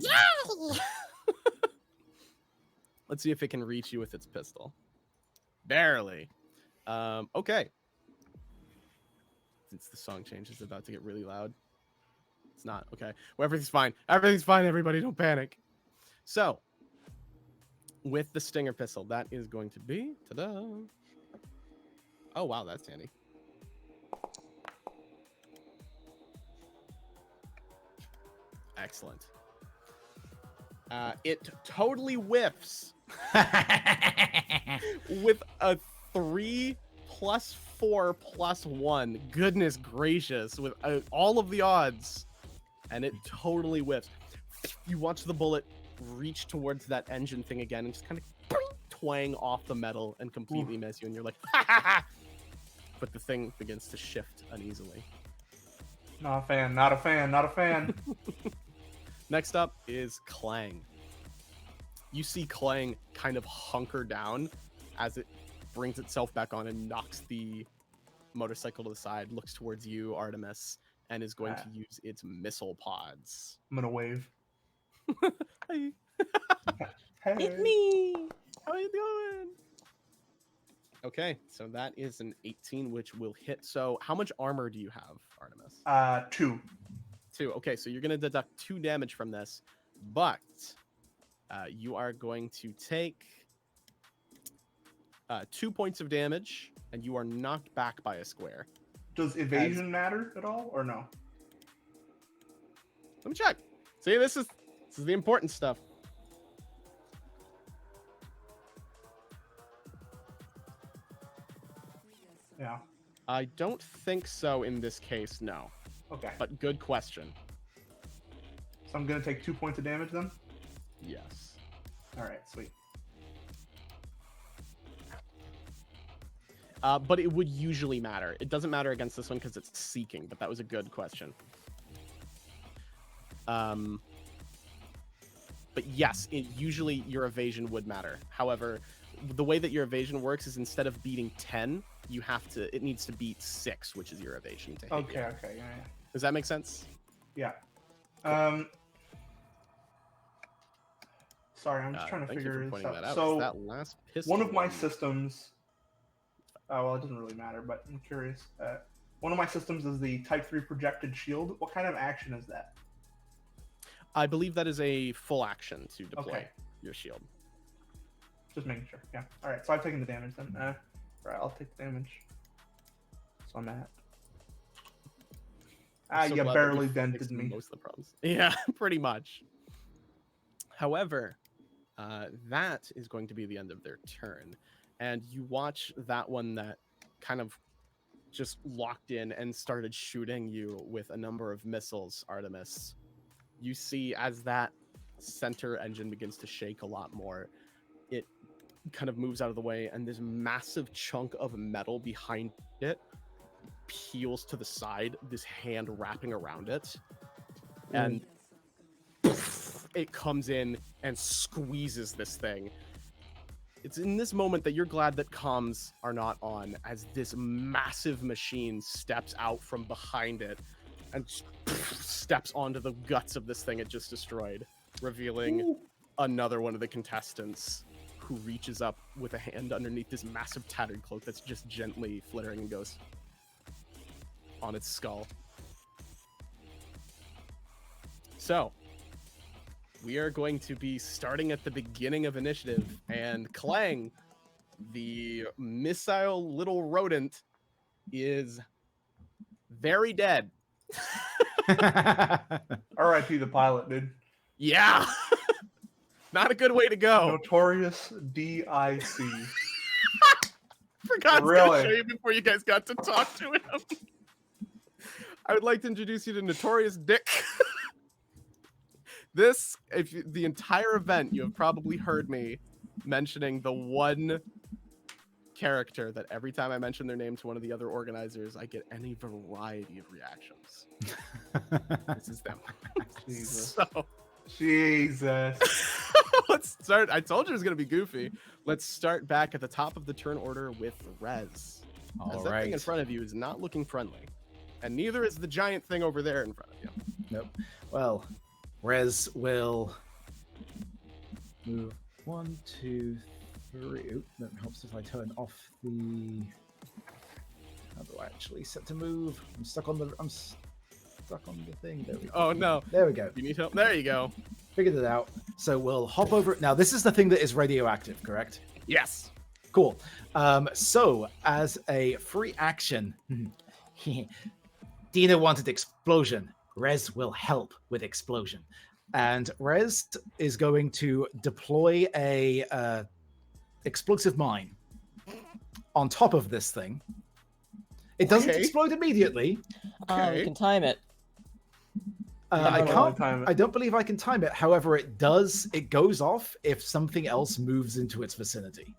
let's see if it can reach you with its pistol. Barely. Okay. Since the song change is about to get really loud. It's not. Okay. Well, everything's fine. Everything's fine, everybody. Don't panic. So, with the Stinger pistol, that is going to be... Ta-da! Oh, wow. That's handy. Excellent. It totally whiffs with a 3 + 4 + 1. Goodness gracious, with all of the odds, and it totally whiffs. You watch the bullet reach towards that engine thing again and just kind of twang off the metal and completely miss you, and you're like, ha ha ha! But the thing begins to shift uneasily. Not a fan, not a fan, not a fan. Next up is Clang. You see Clang kind of hunker down as it brings itself back on and knocks the motorcycle to the side, looks towards you, Artemis, and is going to use its missile pods. I'm gonna wave. Hey. Hey. It's me. How you doing? Okay, so that is an 18, which will hit. So how much armor do you have, Artemis? 2. 2. Okay, so you're going to deduct 2 damage from this, but you are going to take 2 points of damage, and you are knocked back by a square. Does evasion matter at all, or no? Let me check. See, this is the important stuff. Yeah. I don't think so in this case, no. Okay. But good question. So I'm gonna take 2 points of damage then? Yes. Alright, sweet. But it would usually matter. It doesn't matter against this one because it's seeking, but that was a good question. But yes, usually your evasion would matter. However, the way that your evasion works is instead of beating 10, it needs to beat 6, which is your evasion to hit you. Okay, yeah. Does that make sense? Yeah. Sorry, I'm just trying to thank you figure for this pointing out. that out. So that last pistol one of my systems Oh, well, it doesn't really matter, but I'm curious. One of my systems is the Type 3 projected shield. What kind of action is that? I believe that is a full action to deploy Okay. your shield. Just making sure. Yeah. All right. So I've taken the damage then. Right. I'll take the damage. So I'm at. So You glad that we barely fixed dented me. most of the problems. Yeah, pretty much. However, that is going to be the end of their turn. And you watch that one that kind of just locked in and started shooting you with a number of missiles, Artemis. You see as that center engine begins to shake a lot more, it kind of moves out of the way, and this massive chunk of metal behind it peels to the side, this hand wrapping around it, and it comes in and squeezes this thing. It's in this moment that you're glad that comms are not on, as this massive machine steps out from behind it and steps onto the guts of this thing it just destroyed, revealing another one of the contestants, who reaches up with a hand underneath this massive tattered cloak that's just gently flittering and goes on its skull. So, we are going to be starting at the beginning of initiative, and Clang, the missile little rodent, is very dead. R.I.P. the pilot, dude. Yeah! Not a good way to go. Notorious D.I.C. Forgot Really? to show you before you guys got to talk to him. I would like to introduce you to Notorious Dick. The entire event, you have probably heard me mentioning the one character that every time I mention their name to one of the other organizers, I get any variety of reactions. This is them. Jesus. So, Jesus. let's start. I told you it was going to be goofy. Let's start back at the top of the turn order with Rez. All that thing in right. front of you is not looking friendly. And neither is the giant thing over there in front of you. Nope. Well, Rez will move 1, 2, 3. Oop, that helps if I turn off the. How do I actually set to move? I'm stuck on the thing. There we go. Oh no. There we go. You need help? There you go. Figured it out. So we'll hop over. Now this is the thing that is radioactive, correct? Yes. Cool. So as a free action, Dina wanted explosion. Rez will help with explosion. And Rez is going to deploy a explosive mine on top of this thing. It doesn't Okay. explode immediately. We Okay. can time it. I don't know can't. the time. I don't believe I can time it. However, it does. It goes off if something else moves into its vicinity.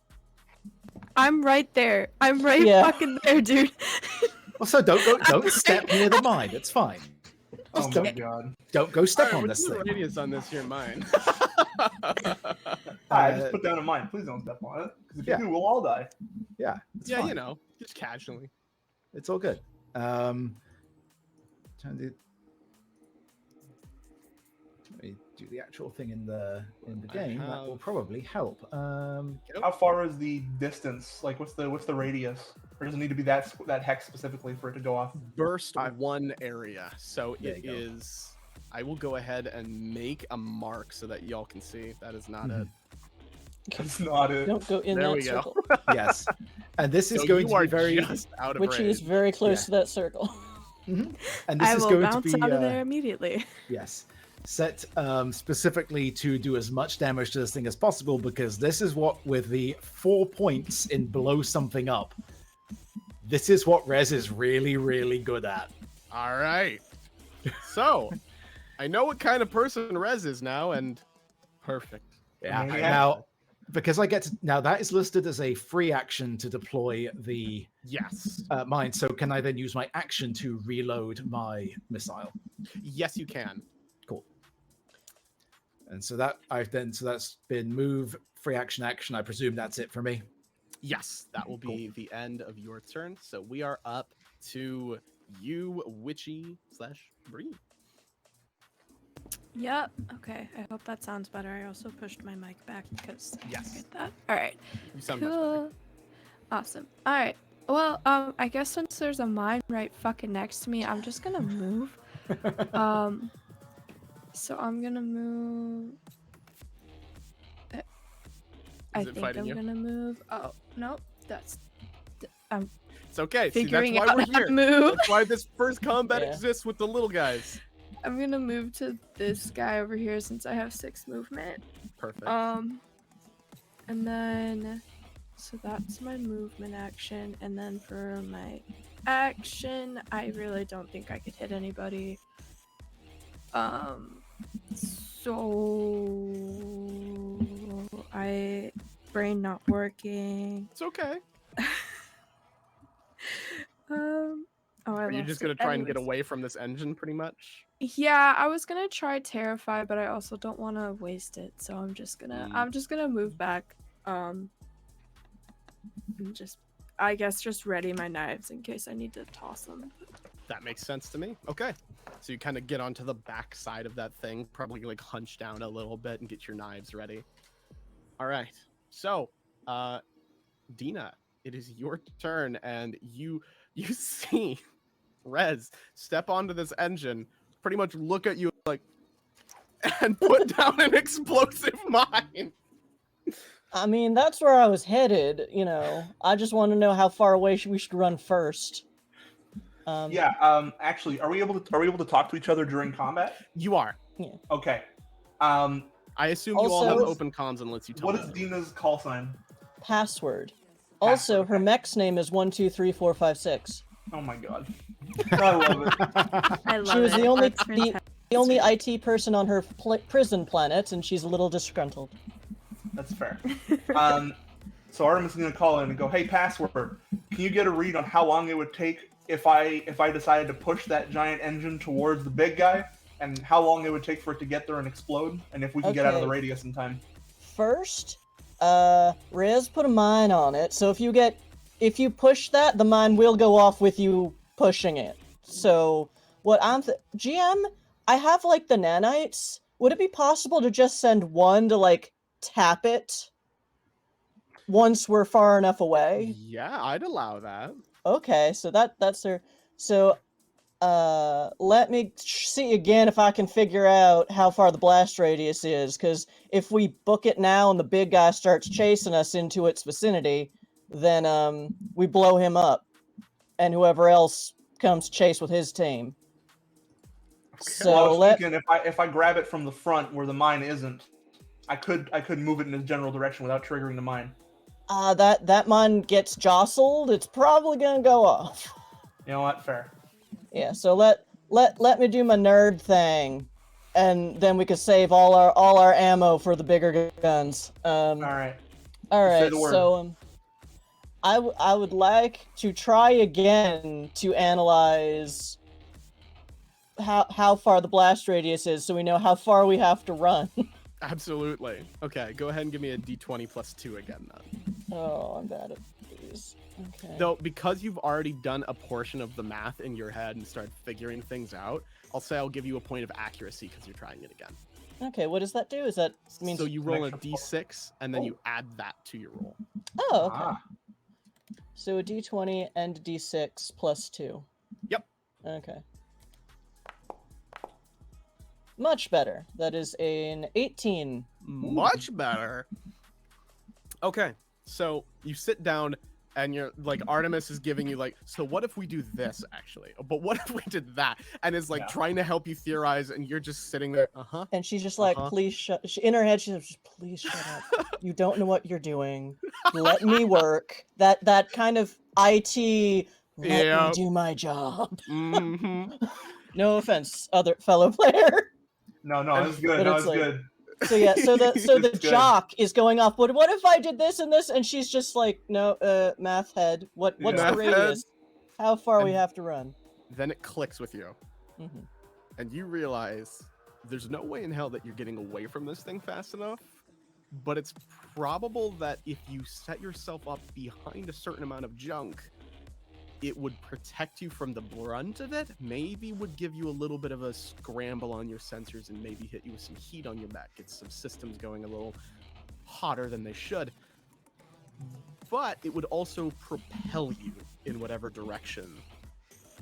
I'm right there. I'm right Yeah. fucking there, dude. Also, don't step near the mine. It's fine. Oh Just my god. Don't go step All right, on what's this the thing. radius on this here mine? I just put down a mine. Please don't step on it. Because if Yeah. you do, we'll all die. Yeah, it's Yeah, fine. you know, just casually. It's all good. Trying to let me do the actual thing in the game. That will have- probably help. How far is the distance? Like, what's the radius? Or does it need to be that hex specifically for it to go off? Burst one area. So There it you go. is. I will go ahead and make a mark so that y'all can see. That is not Mhm. it. That's not it. Don't go in There that we go. circle. Yes, and this is So going you to are be very. just out of Which range. is very close Yeah. to that circle. Mhm. And this I is will going to bounce be out of there immediately. yes, set specifically to do as much damage to this thing as possible, because this is what, with the 4 points in blow something up, this is what Rez is really, really good at. All right. So, I know what kind of person Rez is now, and perfect. Yeah. Maniac. Now, because I get to, now that is listed as a free action to deploy the Yes. mine. So can I then use my action to reload my missile? Yes, you can. Cool. And so that's been move, free action, action. I presume that's it for me. Yes, that will be the end of your turn. So we are up to you, Witchy / Bree. Yep. Okay. I hope that sounds better. I also pushed my mic back because I Yes. get that. All right. You sound much better. Cool. Awesome. All right. Well, I guess since there's a mine right fucking next to me, I'm just gonna move. So I'm gonna move. I Is it think fighting I'm you? gonna move. Oh no, I'm It's okay. See, that's figuring why out we're how here. to move. That's why this first combat Yeah. exists with the little guys. I'm gonna move to this guy over here since I have 6 movement. Perfect. And then, so that's my movement action, and then for my action, I really don't think I could hit anybody. So brain not working. It's okay. Oh, Are you just gonna try and get away from this engine, pretty much? Yeah, I was gonna try Terrify, but I also don't want to waste it, so I'm just gonna move back. And just, I guess, just ready my knives in case I need to toss them. That makes sense to me. Okay. So you kind of get onto the back side of that thing, probably like hunch down a little bit and get your knives ready. All right. So, Dina, it is your turn, and you see Rez step onto this engine, pretty much look at you like, and put down an explosive mine. I mean, that's where I was headed, you know. I just want to know how far away we should run first. Actually, are we able to talk to each other during combat? You are. Yeah. Okay. I assume you all Also- have open comms unless you tell What me. is Dina's call sign? Password. Also, Password, her okay. mech's name is 1234556. Oh my god. I love it. I love She was it. the only That's fantastic. the only IT person on her prison planet, and she's a little disgruntled. That's fair. So Artemis is gonna call in and go, "Hey, password, can you get a read on how long it would take if I decided to push that giant engine towards the big guy, and how long it would take for it to get there and explode, and if we can get out of the Okay. radius in time?" First, Riz put a mine on it, so if you push that, the mine will go off with you pushing it. So, what GM, I have, like, the nanites. Would it be possible to just send one to, like, tap it once we're far enough away? Yeah, I'd allow that. Okay, so that's her. So, let me see again if I can figure out how far the blast radius is, because if we book it now and the big guy starts chasing us into its vicinity, then, we blow him up, and whoever else comes chase with his team. So Well, I was thinking if I grab it from the front where the mine isn't, I could move it in a general direction without triggering the mine. that mine gets jostled, it's probably gonna go off. You know what? Fair. Yeah, so let me do my nerd thing, and then we could save all our ammo for the bigger guns. All right. All Say right. the word. So I would like to try again to analyze how far the blast radius is, so we know how far we have to run. Absolutely. Okay, go ahead and give me a d20 plus 2 again, then. Oh, I'm bad at these. Okay. Though, because you've already done a portion of the math in your head and started figuring things out, I'll say I'll give you a point of accuracy because you're trying it again. Okay, what does that do? Is that means? So you roll a extra d6, and then you add that to your roll. Oh, okay. Ah. So a d20 and a d6 plus 2. Yep. Okay. Much better. That is an 18. Much better. Okay, so you sit down, and you're like, Artemis is giving you like, so what if we do this actually? But what if we did that? And is like Yeah. trying to help you theorize, and you're just sitting there, And she's just like, please shut. In her head, she's just, please shut up. You don't know what you're doing. Let me work. That kind of IT. Let Yeah. me do my job. Mm-hmm. No offense, other fellow player. No, that's good. But No, it's it's like- good. So yeah, so the It's good. jock is going off. What if I did this and this? And she's just like, no, math head. What's Yeah. the Math head. radius? How far we And- have to run? Then it clicks with you, hmm and you realize there's no way in hell that you're getting away from this thing fast enough. But it's probable that if you set yourself up behind a certain amount of junk, it would protect you from the brunt of it, maybe would give you a little bit of a scramble on your sensors, and maybe hit you with some heat on your back, get some systems going a little hotter than they should. but it would also propel you in whatever direction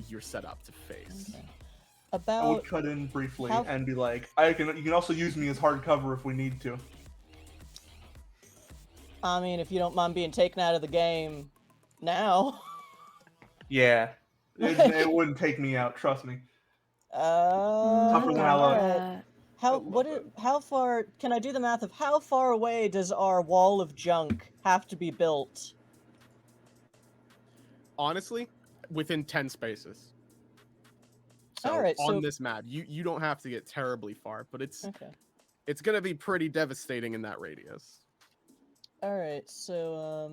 you're set up to face. Okay. I About would cut in briefly how- and be like, you can also use me as hard cover if we need to. I mean, if you don't mind being taken out of the game now. Yeah. It wouldn't take me out, trust me. Tougher than I love. Alright. How far can I do the math of how far away does our wall of junk have to be built? Honestly, within 10 spaces. So Alright, on so- this map, you don't have to get terribly far, but it's Okay. gonna be pretty devastating in that radius. Alright, so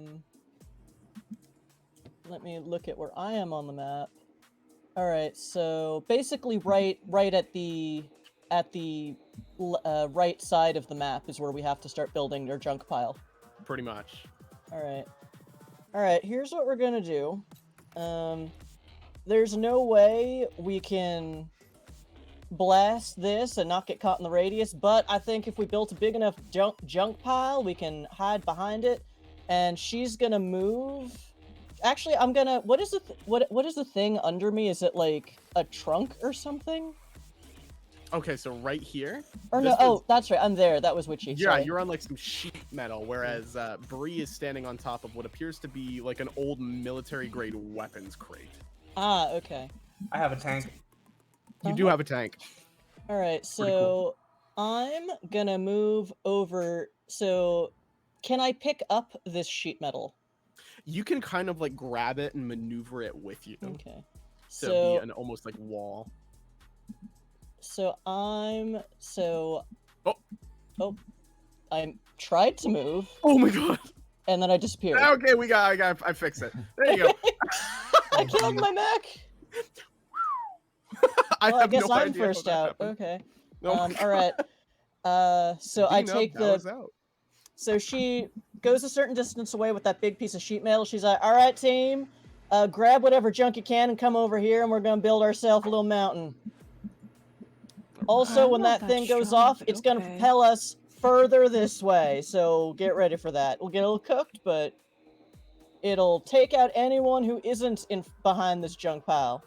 let me look at where I am on the map. Alright, so basically right at the right side of the map is where we have to start building our junk pile. Pretty much. Alright, here's what we're gonna do. There's no way we can blast this and not get caught in the radius, but I think if we built a big enough junk pile, we can hide behind it, and she's gonna move. Actually, I'm gonna. What is the thing under me? Is it like a trunk or something? Okay, so right here. Or no? this Oh, is- that's right. I'm there. That was Witchy. Yeah, Sorry. you're on like some sheet metal, whereas Bree is standing on top of what appears to be like an old military-grade weapons crate. Ah, okay. I have a tank. You do have a tank. All right, so cool. I'm gonna move over. So, can I pick up this sheet metal? You can kind of like grab it and maneuver it with you to Okay. be So, an almost like wall. I tried to move Oh my god. and then I disappeared. Okay, I fixed it. There you go. I killed my mech. I Well, I have guess no I'm idea how first that out. happened. Okay. Oh my All right. So I Dina, take that was the. out. So she goes a certain distance away with that big piece of sheet metal. She's like, "All right, team, grab whatever junk you can and come over here, and we're gonna build ourselves a little mountain." Also, I'm when not that that thing goes strong, off, but it's gonna okay. propel us further this way. So get ready for that. We'll get a little cooked, but it'll take out anyone who isn't in behind this junk pile.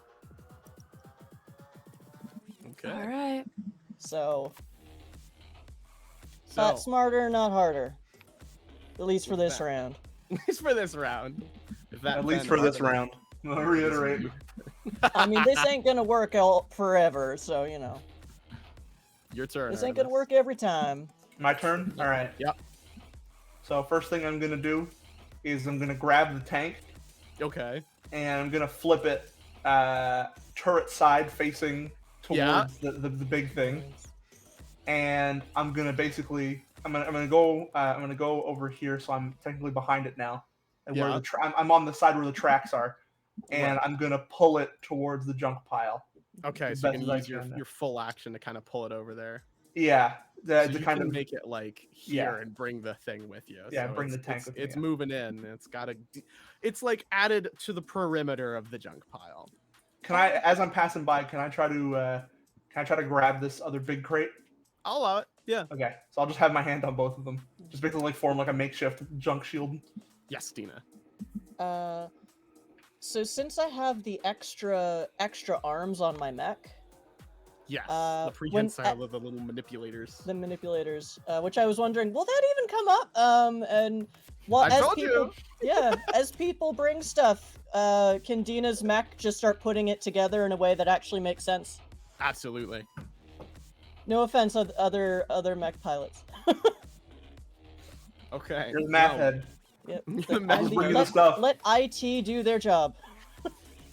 Okay. All right. So, So, not smarter, not harder. At least for this that- round. at least for this round. If that At least then for this Artemis- round. I'll reiterate. I mean, this ain't gonna work all forever, so you know. Your turn. This ain't gonna Artemis. work every time. My turn? Alright. Yep. So first thing I'm gonna do is I'm gonna grab the tank Okay. and I'm gonna flip it turret side facing towards Yeah. the big thing. And I'm gonna basically I'm gonna go over here, so I'm technically behind it now. And where Yeah. I'm on the side where the tracks are. And Right. I'm gonna pull it towards the junk pile. Okay, as so you best can as I use your, can. your full action to kind of pull it over there. Yeah. So To you kind can of make it like here Yeah. and bring the thing with you. Yeah, So bring the it's- tank It's, with me, it's yeah. moving in. It's got it's like added to the perimeter of the junk pile. Can I, as I'm passing by, can I try to grab this other big crate? I'll allow it. Yeah. Okay, so I'll just have my hand on both of them. Just basically like form like a makeshift junk shield. Yes, Dina. So since I have the extra arms on my mech, Yes. when- the prehensile with the little manipulators. the manipulators, which I was wondering, will that even come up? And well, I as told people, you. yeah, as people bring stuff, can Dina's mech just start putting it together in a way that actually makes sense? Absolutely. No offense, other mech pilots. Okay. You're the math well, head. Yep. the math Bring head. the stuff. Let IT do their job.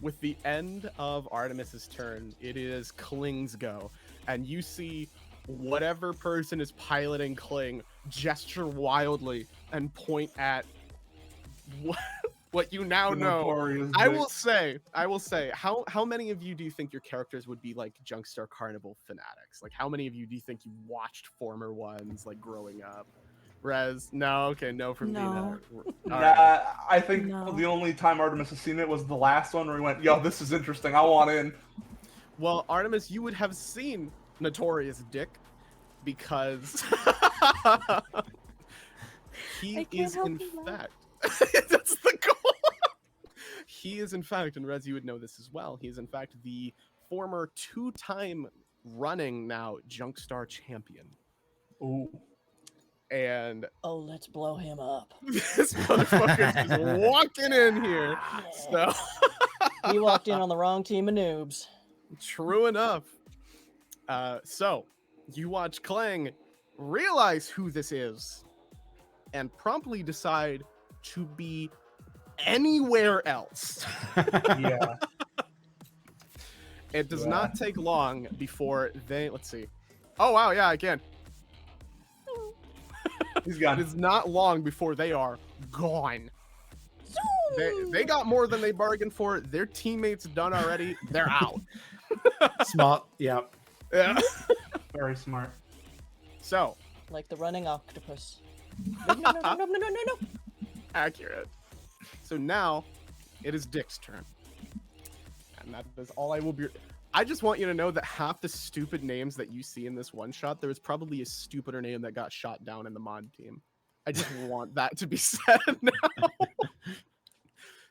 With the end of Artemis's turn, it is Kling's go, and you see whatever person is piloting Kling gesture wildly and point at what you now The know. notorious I dick. will say, how many of you do you think your characters would be like Junkstar Carnival fanatics? Like, how many of you do you think you watched former ones like growing up? Rez, no, okay, no from No. Dina. All Nah, right. I think No. the only time Artemis has seen it was the last one where he went, "Yo, this is interesting. I want in." Well, Artemis, you would have seen Notorious Dick because I he can't is help in but laugh. fact That's the goal. He is, in fact, and Rez, you would know this as well. He is, in fact, the former 2-time running now JUNKSTAR champion. Ooh. And Oh, let's blow him up. this motherfucker's just walking in here. So He walked in on the wrong team of noobs. true enough. So you watch Clang realize who this is and promptly decide to be anywhere else. Yeah. It does not take long before they, let's see. Oh, wow, yeah, I can. He's gone. It is not long before they are gone. They got more than they bargained for. Their teammates done already. They're out. Smart. Yeah. Yeah. Very smart. So, Like the running octopus. No. accurate. So now it is Dick's turn. And that is all I will be. I just want you to know that half the stupid names that you see in this one shot, there was probably a stupider name that got shot down in the mod team. I just want that to be said now.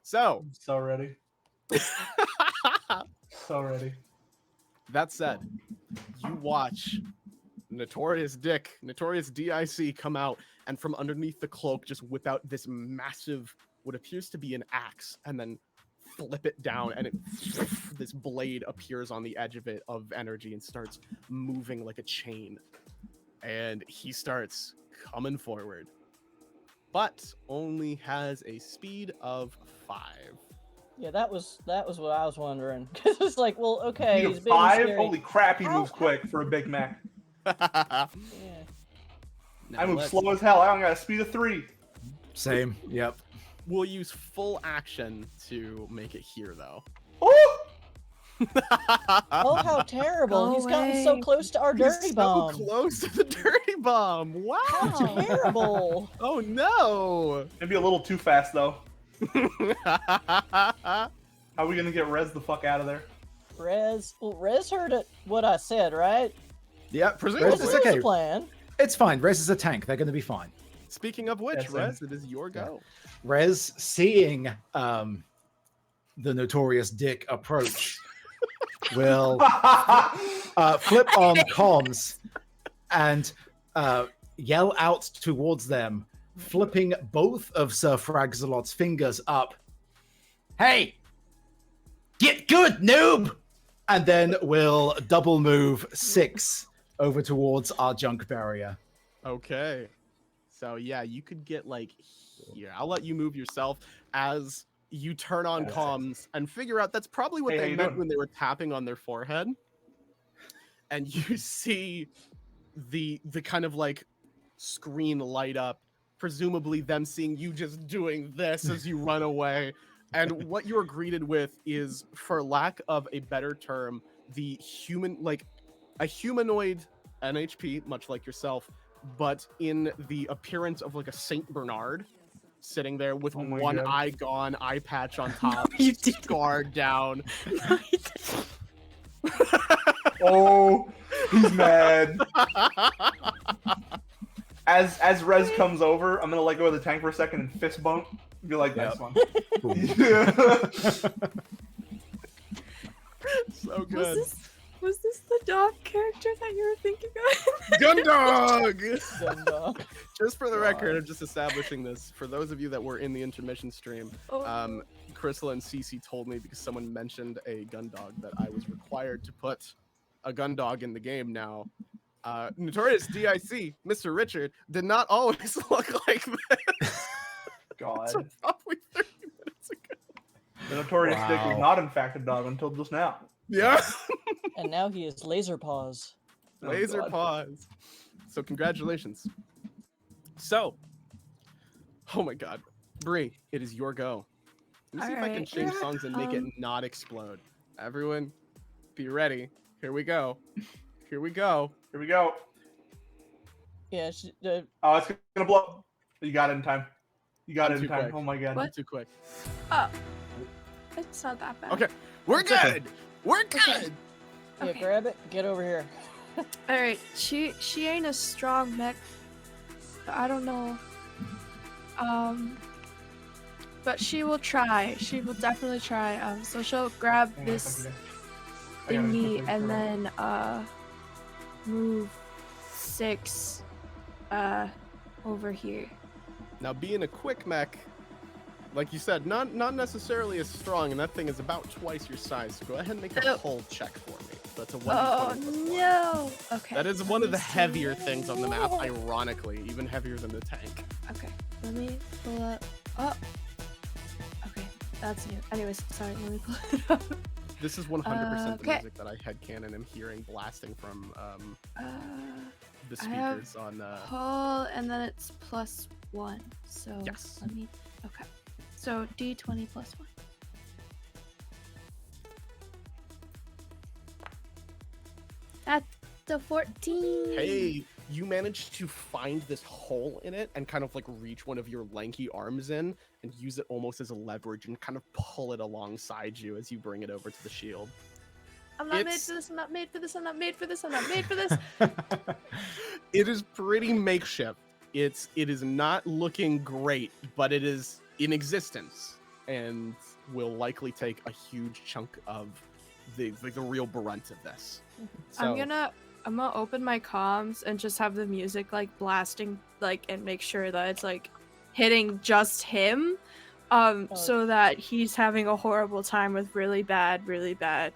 So, I'm so ready. So ready. that said, you watch Notorious Dick, Notorious DIC come out and from underneath the cloak just whip out this massive, what appears to be an axe, and then flip it down, and this blade appears on the edge of it of energy and starts moving like a chain. And he starts coming forward, but only has a speed of 5. Yeah, that was what I was wondering. Cause it's like, well, okay, Speed he's of big and 5? scary. Holy crap, he How- moves quick for a Big Mac. Yeah. Now I move let's- slow as hell. I don't got a speed of 3. Same. Yep. We'll use full action to make it here, though. Oh! Oh, how terrible! Go He's gotten so away. close to our He's dirty so bomb. close to the dirty bomb. Wow. How terrible! Oh no. Maybe a little too fast, though. How are we gonna get Rez the fuck out of there? Rez heard it. What I said, right? Yep. Presumably. Rez This is is okay. the plan. It's fine. Rez is a tank. They're going to be fine. Speaking of which, Yes, sir. Rez, it is your go. Rez, seeing the Notorious Dick approach, will flip on comms and yell out towards them, flipping both of Sir Fragzalot's fingers up. Hey! Get good, noob! And then will double move 6 over towards our junk barrier. Okay. So yeah, you could get like here. I'll let you move yourself as you turn on Okay. comms and figure out that's probably what Hey, how they you meant doing? when they were tapping on their forehead. And you see the kind of like screen light up, presumably them seeing you just doing this as you run away. And what you're greeted with is, for lack of a better term, the human, like a humanoid NHP, much like yourself, but in the appearance of like a Saint Bernard, sitting there with Oh my one God. eye gone, eye patch on top, you didn't. scarred down. No, you didn't. Oh, he's mad. As Rez comes over, I'm gonna let go of the tank for a second and fist bump. Be like, nice Yep. one. So good. Was this the dog character that you were thinking of? Gundog! Gun dog. Just for the record, I'm just establishing this. For those of you that were in the intermission stream, Oh, Crystal and Cece told me because someone mentioned a gun dog that I was required to put a gun dog in the game now. Notorious DIC, Mr. Richard, did not always look like this. God. So probably 30 minutes ago. The Notorious Dick was Wow. not in fact a dog until just now. Yeah. And now he is laser paws. Oh, Laser God. pause. So congratulations. So, oh my God, Bree, it is your go. Let me see if I can Alright. change songs and make it not explode. Everyone, be ready. Here we go. Here we go. Here we go. Yeah, Oh, it's gonna blow. You got it in time. You got I'm it in too time. quick. Oh my God. What? Too quick. oh. It's not that bad. Okay, we're It's okay. good. We're good. yeah, Okay. grab it. Get over here. Alright, she ain't a strong mech. But I don't know. but she will try. She will definitely try. So she'll grab Hang on a this second, guys. I gotta thingy quickly and turn then move 6 over here. Now, being a quick mech, like you said, not necessarily as strong, and that thing is about twice your size. So go ahead and make a Oh. pull check for me. That's a 1d20 Oh plus 1. no! Okay. That is let one of me the see. heavier things on the map, ironically, even heavier than the tank. Okay, let me pull up. Oh. Okay, that's new. Anyways, sorry, let me pull it up. This is 100% the okay. music that I headcanon am hearing blasting from the I have speakers on. pull, and then it's +1. So Yes. let me. Okay. So D20 +1. That's a 14. Hey, you managed to find this hole in it and kind of like reach one of your lanky arms in and use it almost as a leverage and kind of pull it alongside you as you bring it over to the shield. I'm not made It's- for this. I'm not made for this. I'm not made for this. I'm not made for this. It is pretty makeshift. It is not looking great, but it is in existence and will likely take a huge chunk of the real brunt of this. So, I'm gonna open my comms and just have the music like blasting like and make sure that it's like hitting just him so that he's having a horrible time with really bad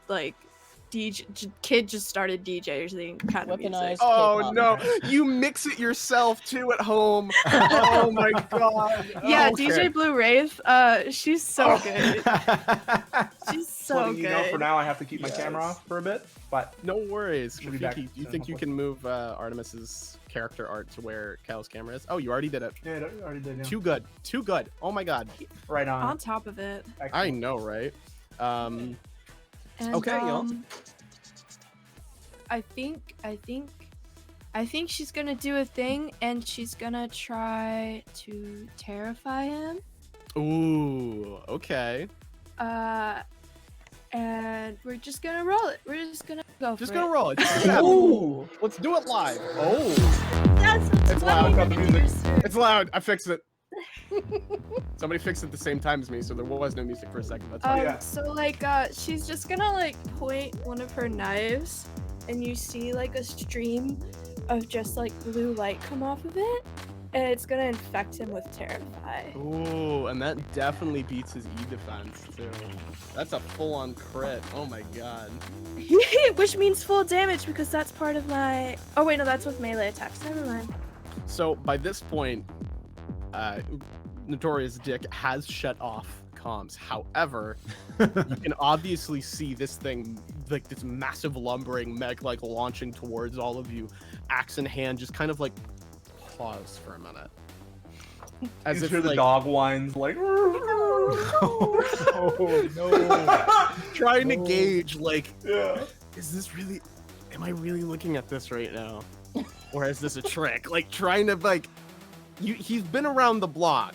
like kid just started DJing kind of music. Weaponized Oh K-pop. no, you mix it yourself too at home. Oh my god. Yeah, Okay. DJ Blue Wraith, she's so good. She's so letting good. you know for now I have to keep my camera off for a bit, but No worries. Should be back Rafiki, do you soon, think you can move Artemis's character art to where Cal's camera is? Oh, you already did it. yeah, I already did. Yeah. Too good. Too good. Oh my god. Right on. On top of it. I Excellent. know, right? And, Okay, y'all. I think she's gonna do a thing, and she's gonna try to terrify him. Ooh, okay. And we're just gonna roll it. We're just gonna go Just for gonna it. roll it. Yeah. Ooh. Let's do it live. Oh, That's It's what loud. I'm Got the gonna do, music. sir. it's loud. I fixed it. Somebody fixed it at the same time as me, so there was no music for a second. That's fine. Yeah. So like she's just gonna like point one of her knives, and you see like a stream of just like blue light come off of it, and it's gonna infect him with terrify. Ooh, and that definitely beats his E defense too. That's a full-on crit. Oh my god. Which means full damage because that's part of my. Oh wait, no, that's with melee attacks. Never mind. So by this point, Notorious Dick has shut off comms. However, you can obviously see this thing, like this massive lumbering mech, like launching towards all of you, axe in hand, just kind of like pause for a minute, as You if hear the like dog whines like. Oh no. trying to gauge, like, Yeah. is this really? Am I really looking at this right now, or is this a trick? Like trying to like, he's been around the block,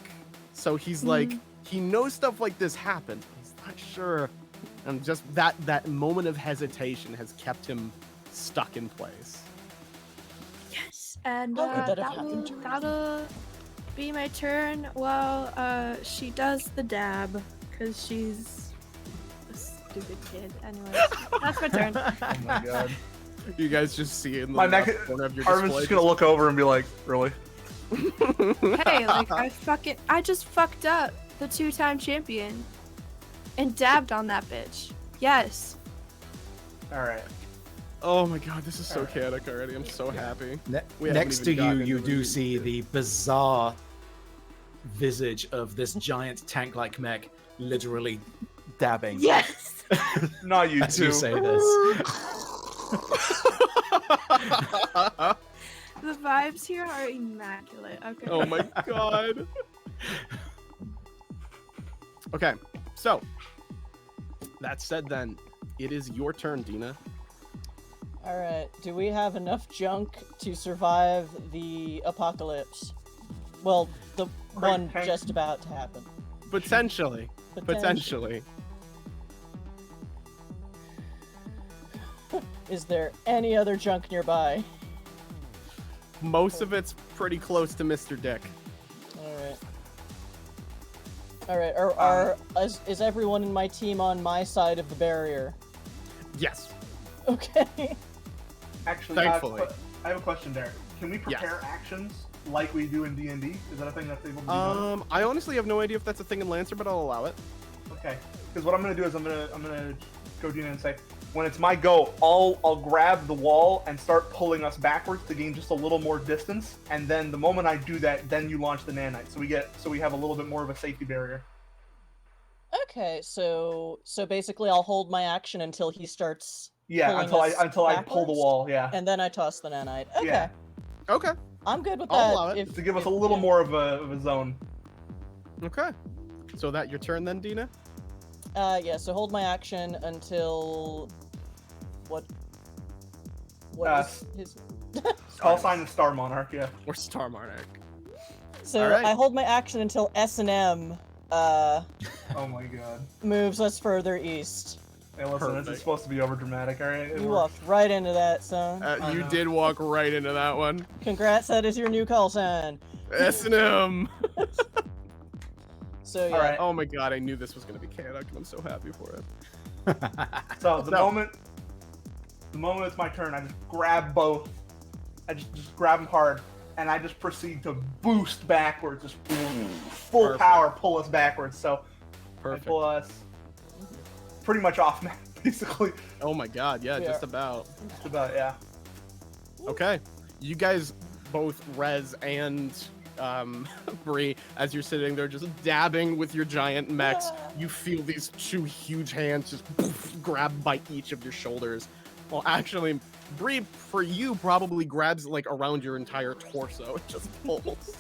so he's like he knows stuff like this happens. But he's not sure, and just that moment of hesitation has kept him stuck in place. Yes, and How could that have that'll, happened to her? that'll be my turn while she does the dab, because she's a stupid kid. Anyways, that's my turn. Oh my god. You guys just see in the My neck. left corner of your Armin's display. just gonna look over and be like, really? Hey, like I just fucked up the 2-time champion and dabbed on that bitch. Yes. All right. Oh my god, this is so chaotic already. I'm so happy. We haven't Next to even gotten you, you into do the see music. the bizarre visage of this giant tank-like mech literally dabbing. Yes. Not you As two. you say this. The vibes here are immaculate. Okay. Oh my god. Okay, so that said, then it is your turn, Dina. All right. Do we have enough junk to survive the apocalypse? Well, the one Hank. just about to happen. Potentially. Potentially. Is there any other junk nearby? Most of it's pretty close to Mr. Dick. All right. All right. Is everyone in my team on my side of the barrier? Yes. Okay. Actually, Thankfully. I have a question there. Can we prepare actions like we do in D&D? Is that a thing that's able to be done? I honestly have no idea if that's a thing in Lancer, but I'll allow it. Okay. Because what I'm gonna do is I'm gonna go Dina and say, when it's my go, I'll grab the wall and start pulling us backwards to gain just a little more distance, and then the moment I do that, then you launch the nanite. So we have a little bit more of a safety barrier. Okay. So basically, I'll hold my action until he starts. Yeah, until I pull the backwards, wall. Yeah. And then I toss the nanite. Okay. Yeah. Okay. I'm good with I'll that. allow it. To give us a little more of a zone. Okay. So that your turn then, Dina? Yeah. So hold my action until what is his? Call sign the Star Monarch. Yeah. Or Star Monarch. So All right. I hold my action until S&M Oh my god. moves us further east. Hey, listen, this Perfect. is supposed to be over dramatic, alright? You walked right into that, son. You know. did walk right into that one. Congrats, that is your new call sign. S&M. So yeah. Alright. Oh my god, I knew this was gonna be chaotic, and I'm so happy for it. So the So- moment it's my turn, I just grab both. I just grab them hard, and I just proceed to boost backwards, just full Perfect. power, pull us backwards. So Perfect. I pull us pretty much off map, basically. Oh my god, yeah, Yeah. just about. Just about, yeah. Okay. You guys both Rez and Bree, as you're sitting there just dabbing with your giant mechs, you feel these two huge hands just poof, grab by each of your shoulders. Well, actually, Bree, for you, probably grabs like around your entire torso. It just pulls.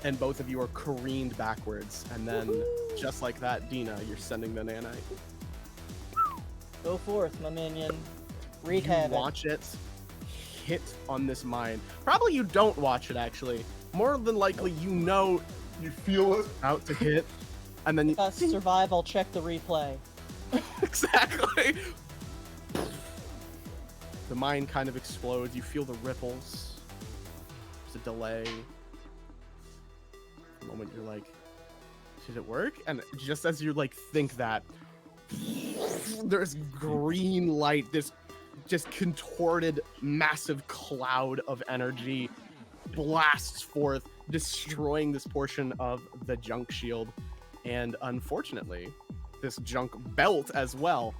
And both of you are careened backwards. And then, just like that, Dina, you're sending the nanite. Go forth, my minion. Wreak You havoc. watch it hit on this mine. Probably you don't watch it, actually. More than likely, you know You feel it. out to hit. And then you... If I survive, I'll check the replay. Exactly! The mine kind of explodes. You feel the ripples. There's a delay. For a moment, you're like, did it work? And just as you like think that, there's green light, this just contorted massive cloud of energy blasts forth, destroying this portion of the junk shield. And unfortunately, this junk belt as well,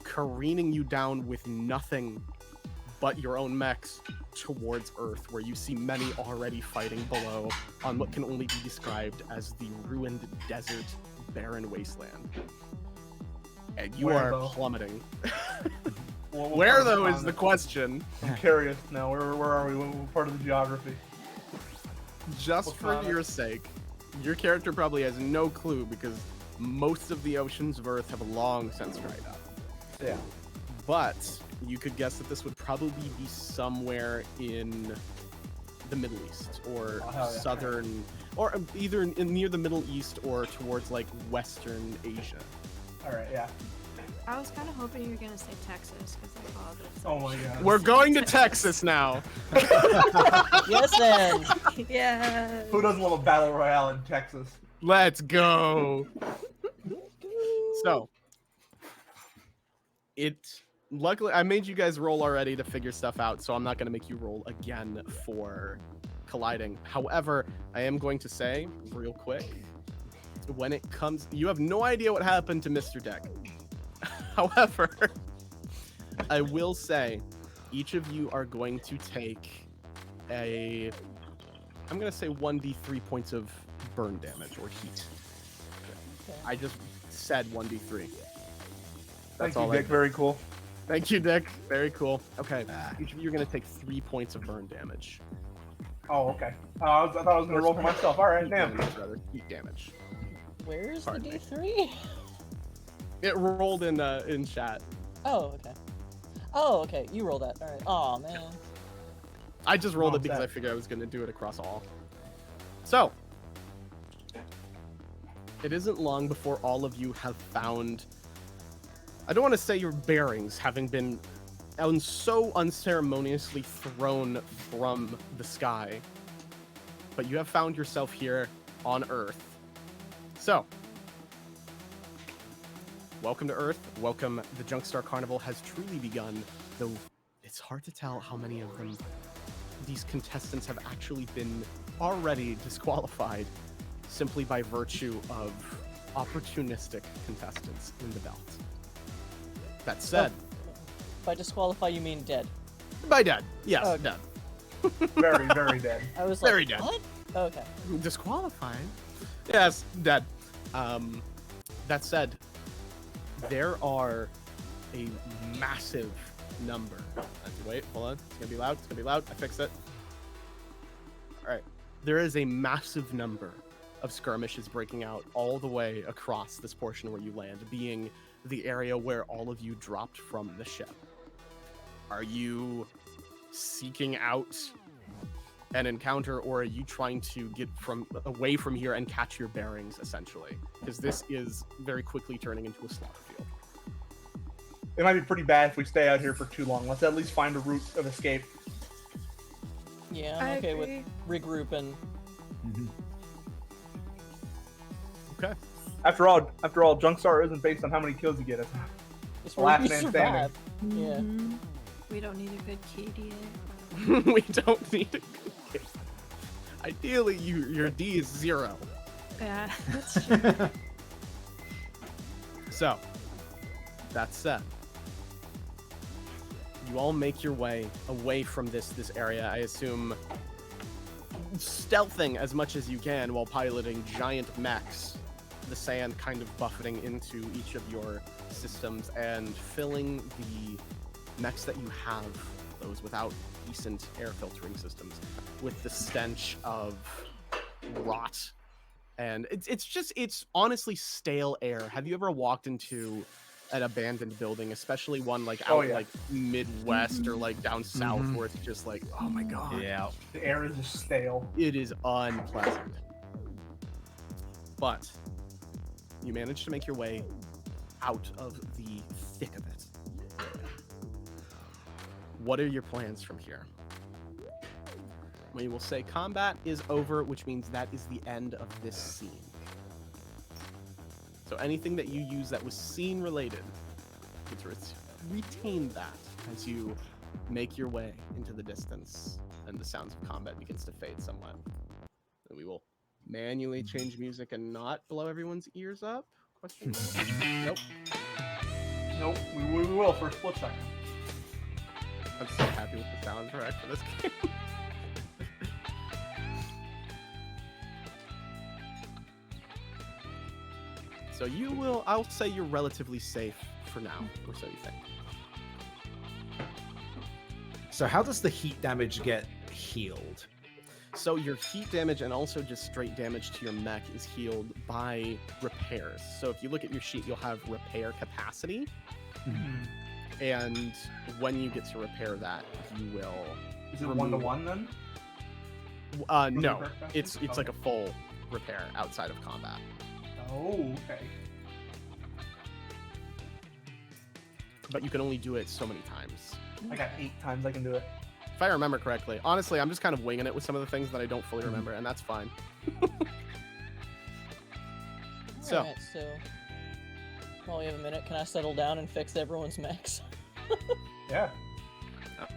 careening you down with nothing but your own mechs towards Earth, where you see many already fighting below on what can only be described as the ruined desert, barren wasteland. And you Where, are though? plummeting. What Where, part of though, the is the continent? question? I'm curious now. Where are we? What part of the geography? Just What for continent? your sake, your character probably has no clue because most of the oceans of Earth have long since dried up. Yeah. But you could guess that this would probably be somewhere in the Middle East or Oh, hell yeah. southern, or either near the Middle East or towards like Western Asia. All right. Yeah. I was kind of hoping you were gonna say Texas because I thought it's Oh my god. We're going to Texas now. Yes, then. yeah. Who doesn't love a battle royale in Texas? Let's go. So, luckily I made you guys roll already to figure stuff out, so I'm not going to make you roll again for colliding. However, I am going to say real quick, when it comes, you have no idea what happened to Mr. Deck. However, I will say each of you are going to take I'm going to say 1d3 points of burn damage or heat. I just said 1d3. Thank all you, I Dick. did. Very cool. Thank you, Dick. Very cool. Okay, each of you are going to take 3 points of burn damage. Oh, okay. I thought I was gonna roll for myself. All right, Heat damn. damage, rather. Heat damage. Where's Pardon the me. D3? It rolled in chat. Oh, okay. Oh, okay. You roll that. All right. Oh man. I just rolled Oh, it because that- I figured I was going to do it across all. So, it isn't long before all of you have found, I don't want to say your bearings, having been so unceremoniously thrown from the sky, but you have found yourself here on Earth, So, welcome to Earth. Welcome. The JUNKSTAR Carnival has truly begun, though it's hard to tell how many of them, these contestants, have actually been already disqualified simply by virtue of opportunistic contestants in the belt. That said, By disqualify, you mean dead. by dead. Yes, Oh, dead. Very, very dead. I was Very like, dead. what? Okay. Disqualified? Yes, dead. That said, there are a massive number. Wait, hold on. It's gonna be loud. It's gonna be loud. I fixed it. All right. There is a massive number of skirmishes breaking out all the way across this portion where you land, being the area where all of you dropped from the ship. Are you seeking out an encounter, or are you trying to get away from here and catch your bearings, essentially? Because this is very quickly turning into a slaughter field. It might be pretty bad if we stay out here for too long. Let's at least find a route of escape. Yeah, I I'm okay agree. with regrouping. Okay. After all, JUNKSTAR isn't based on how many kills you get. It's Last where you man survive. standing. Yeah. Mhm. We don't need a good KDA. We don't need a good game. Ideally, your D is 0. Yeah, that's true. So, that said, you all make your way away from this area, I assume, stealthing as much as you can while piloting giant mechs, the sand kind of buffeting into each of your systems and filling the mechs that you have, those without decent air filtering systems, with the stench of rot. And it's honestly stale air. Have you ever walked into an abandoned building, especially one like out like Midwest or like down south, where it's just like, oh my god, Yeah. The air is just stale. it is unpleasant. But you managed to make your way out of the thick of it. What are your plans from here? We will say combat is over, which means that is the end of this scene. So anything that you use that was scene related, retain that as you make your way into the distance and the sounds of combat begins to fade somewhat. And we will manually change music and not blow everyone's ears up? Question mark? Nope. Nope, we will for a split second. I'm so happy with the soundtrack for this game. So I'll say you're relatively safe for now, or so you think. So how does the heat damage get healed? So your heat damage and also just straight damage to your mech is healed by repairs. So if you look at your sheet, you'll have repair capacity. And when you get to repair that, you will... Is it remove- 1-to-1 then? No, repair it's capacity? like a full repair outside of combat. Oh, okay. But you can only do it so many times. I got 8 times I can do it. If I remember correctly. Honestly, I'm just kind of winging it with some of the things that I don't fully remember, and that's fine. So, Alright, so while we have a minute, can I settle down and fix everyone's mechs? Yeah.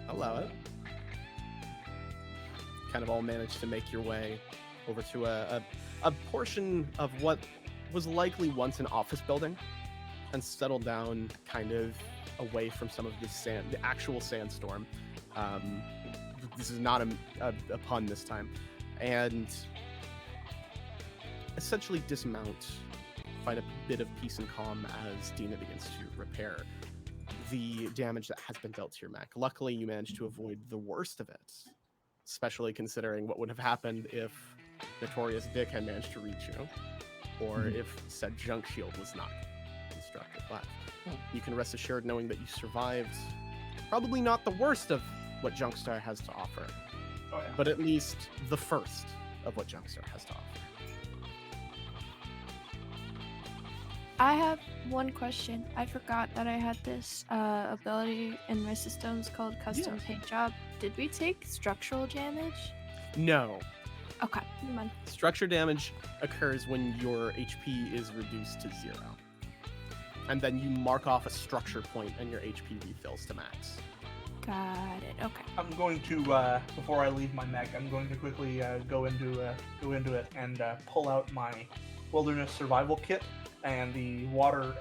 allow it. Kind of all managed to make your way over to a portion of what was likely once an office building, and settle down kind of away from some of the actual sandstorm. This is not a pun this time. And essentially dismount, find a bit of peace and calm as Dina begins to repair the damage that has been dealt to your mech. Luckily, you managed to avoid the worst of it, especially considering what would have happened if Notorious Dick had managed to reach you, or if said junk shield was not constructed. But you can rest assured knowing that you survived probably not the worst of what JUNKSTAR has to offer, Oh, yeah. but at least the first of what JUNKSTAR has to offer. I have one question. I forgot that I had this ability in my systems called Custom Yes. Paint Job. Did we take structural damage? No. Okay, never mind. Structure damage occurs when your HP is reduced to 0. And then you mark off a structure point and your HP refills to max. Got it. Okay. I'm going to before I leave my mech, I'm going to quickly go into it and pull out my wilderness survival kit and the water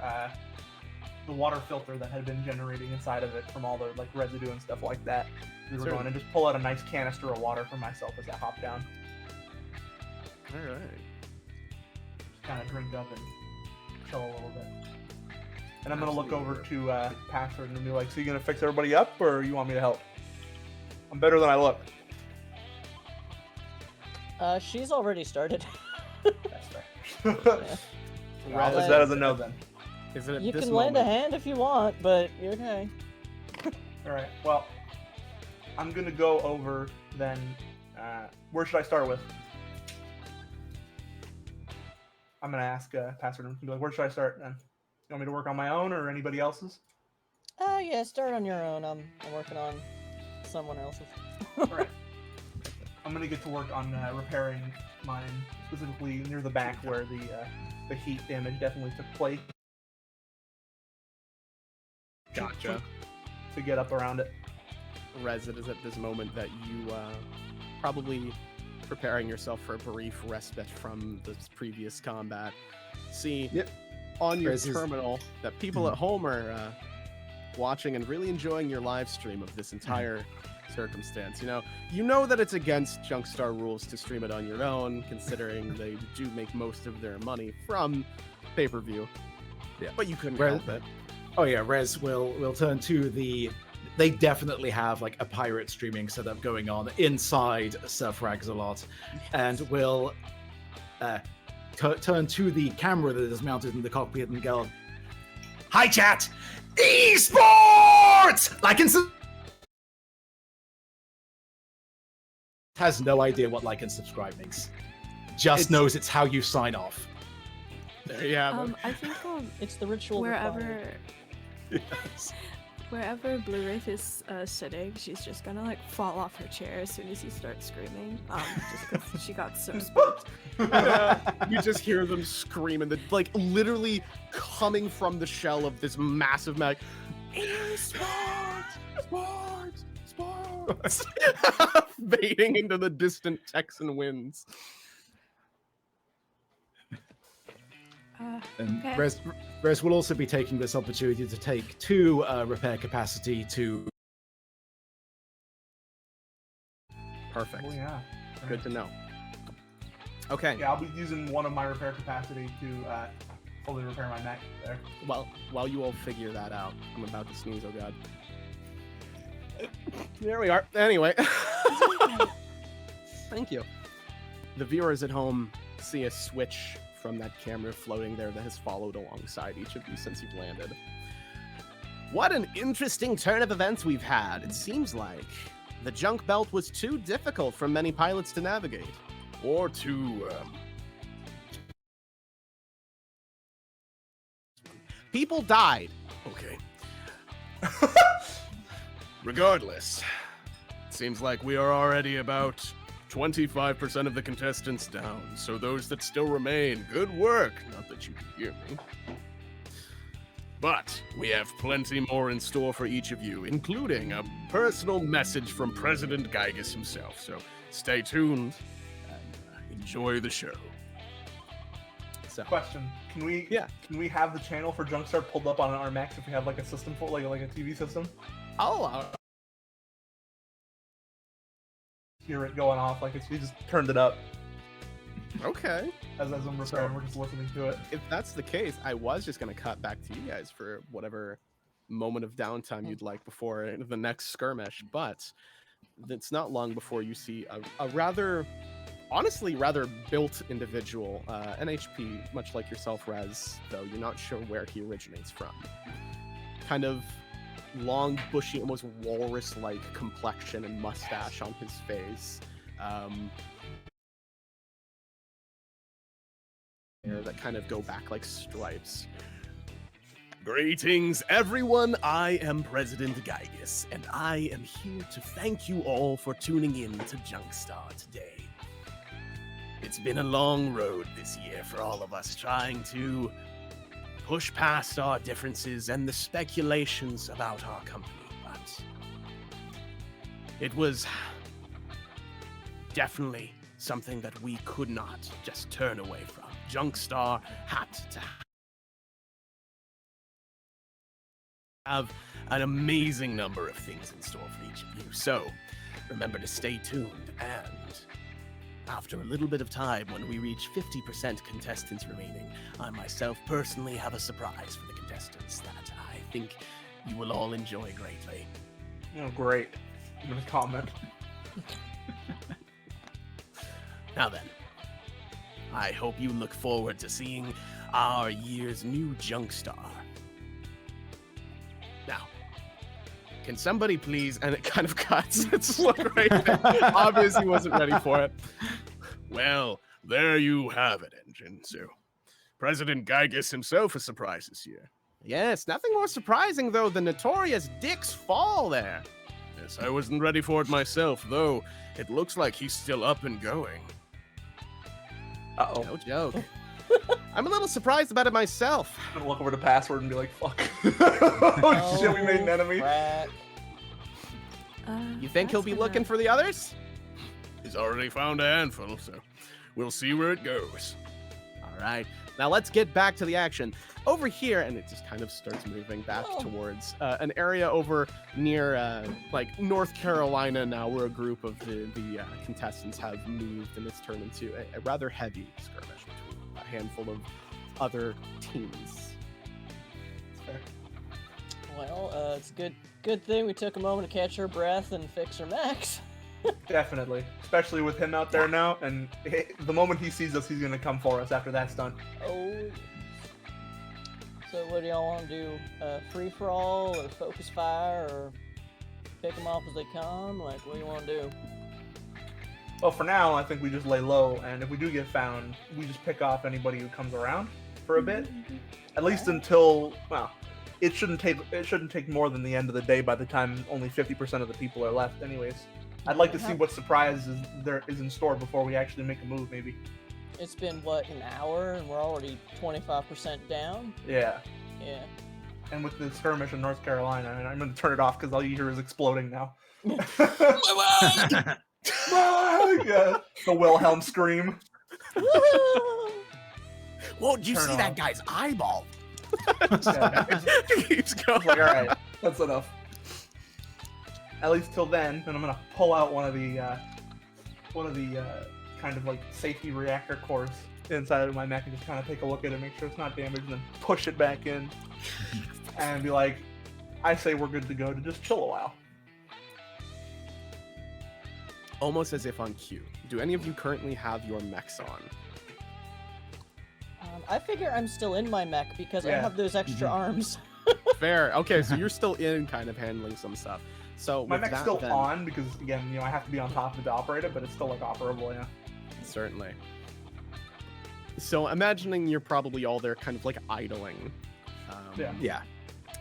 filter that had been generating inside of it from all the like residue and stuff like that. We were going to just pull out a nice canister of water for myself as I hop down. All right. Kind of drink up and chill a little bit. And I'm going to look over to Password and be like, so you going to fix everybody up or you want me to help? I'm better than I look. She's already started. That's fair. Yeah. I'll put that as a no then. Is it at You this can lend a moment? hand if you want, but you're okay. Alright, well, I'm going to go over then. Where should I start with? I'm going to ask Password and be like, where should I start then? You want me to work on my own or anybody else's? Yeah, start on your own. I'm working on someone else's. Alright. I'm going to get to work on repairing mine, specifically near the back where the heat damage definitely took place. Gotcha. To get up around it. Rez, it is at this moment that you probably preparing yourself for a brief respite from this previous combat. See on your Rez is- terminal that people at home are watching and really enjoying your live stream of this entire circumstance. You know that it's against JUNKSTAR rules to stream it on your own, considering they do make most of their money from pay-per-view. Yeah. But you couldn't Rez- help it. Oh yeah, Rez will turn to the. They definitely have like a pirate streaming setup going on inside Surf Rags-a-Lot, and will turn to the camera that is mounted in the cockpit and go, "Hi chat, esports!" Like has no idea what like and subscribe means. Just knows it's how you sign off. There you have it. I think It's the ritual. wherever required. Yes. wherever Blue Wraith is sitting, she's just gonna like fall off her chair as soon as he starts screaming. Just because she got so spooked. You just hear them scream and like literally coming from the shell of this massive mag. Sports, fading into the distant Texan winds. And Okay. Rez will also be taking this opportunity to take 2 repair capacity to. Perfect. Oh yeah. Good to know. Okay. Yeah, I'll be using one of my repair capacity to fully repair my mech there. Well, while you all figure that out, I'm about to sneeze. Oh god. There we are. Anyway. Thank you. The viewers at home see a switch from that camera floating there that has followed alongside each of you since you've landed. What an interesting turn of events we've had. It seems like the junk belt was too difficult for many pilots to navigate. Or too, people died. Okay. Regardless, it seems like we are already about 25% of the contestants down, so those that still remain, good work. Not that you can hear me. But we have plenty more in store for each of you, including a personal message from President Gygas himself, so stay tuned and enjoy the show. So, Question: Can we have the channel for JUNKSTAR pulled up on our mechs if we have like a system for like a TV system? I'll allow Hear it going off like he just turned it up Okay. as I'm repairing. We're just listening to it. If that's the case, I was just going to cut back to you guys for whatever moment of downtime you'd like before the next skirmish, but it's not long before you see a rather, honestly, rather built individual, NHP, much like yourself, Rez, though you're not sure where he originates from. Kind of long, bushy, almost walrus-like complexion and mustache on his face. Hair that kind of go back like stripes. Greetings, everyone. I am President Gygas, and I am here to thank you all for tuning in to JUNKSTAR today. It's been a long road this year for all of us, trying to push past our differences and the speculations about our company, but it was definitely something that we could not just turn away from. JUNKSTAR had to have an amazing number of things in store for each of you, so remember to stay tuned, and after a little bit of time, when we reach 50% contestants remaining, I myself personally have a surprise for the contestants that I think you will all enjoy greatly. Oh, great. I'm gonna comment. Now then, I hope you look forward to seeing our year's new JUNKSTAR. Now, can somebody please, and it kind of cuts, it's like right there. Obviously wasn't ready for it. Well, there you have it, Engine. So, President Gygas himself a surprise this year. Yes, nothing more surprising, though, than notorious Dick's fall there. Yes, I wasn't ready for it myself, though it looks like he's still up and going. Uh-oh. No joke. I'm a little surprised about it myself. I'm gonna look over the password and be like, fuck. Oh shit, we made an enemy. Crap. You think he'll be looking for the others? He's already found a handful, so we'll see where it goes. All right, now let's get back to the action. Over here, and it just kind of starts moving back towards an area over near like North Carolina now, where a group of the contestants have moved, and it's turned into a rather heavy skirmish between a handful of other teams. Fair. Well, it's a good thing we took a moment to catch our breath and fix our mechs. Definitely. Especially with him out there now, and the moment he sees us, he's gonna come for us after that's done. Oh. So what do y'all want to do? Free-for-all, or focus fire, or pick them off as they come? Like, what do you want to do? Well, for now, I think we just lay low, and if we do get found, we just pick off anybody who comes around for a bit. At least until, well, it shouldn't take more than the end of the day by the time only 50% of the people are left anyways. I'd like to see what surprises there is in store before we actually make a move, maybe. It's been, what, an hour, and we're already 25% down? Yeah. Yeah. And with the skirmish in North Carolina, and I'm going to turn it off because all you hear is exploding now. Yeah, the Wilhelm scream. Whoa, did you Turn see off. that guy's eyeball? Yeah. He keeps going. Like, all right, that's enough. At least till then, and I'm gonna pull out one of the kind of like safety reactor cores inside of my mech and just kind of take a look at it, make sure it's not damaged, and then push it back in, and be like, I say we're good to go to just chill a while. Almost as if on cue. Do any of you currently have your mechs on? I figure I'm still in my mech because I Yeah. have those extra arms. Fair. Okay, so you're still in, kind of handling some stuff. So My with mech's that, still then, on because again, I have to be on top of it to operate it, but it's still like operable, yeah. Certainly. So imagining you're probably all there, kind of like idling. Yeah.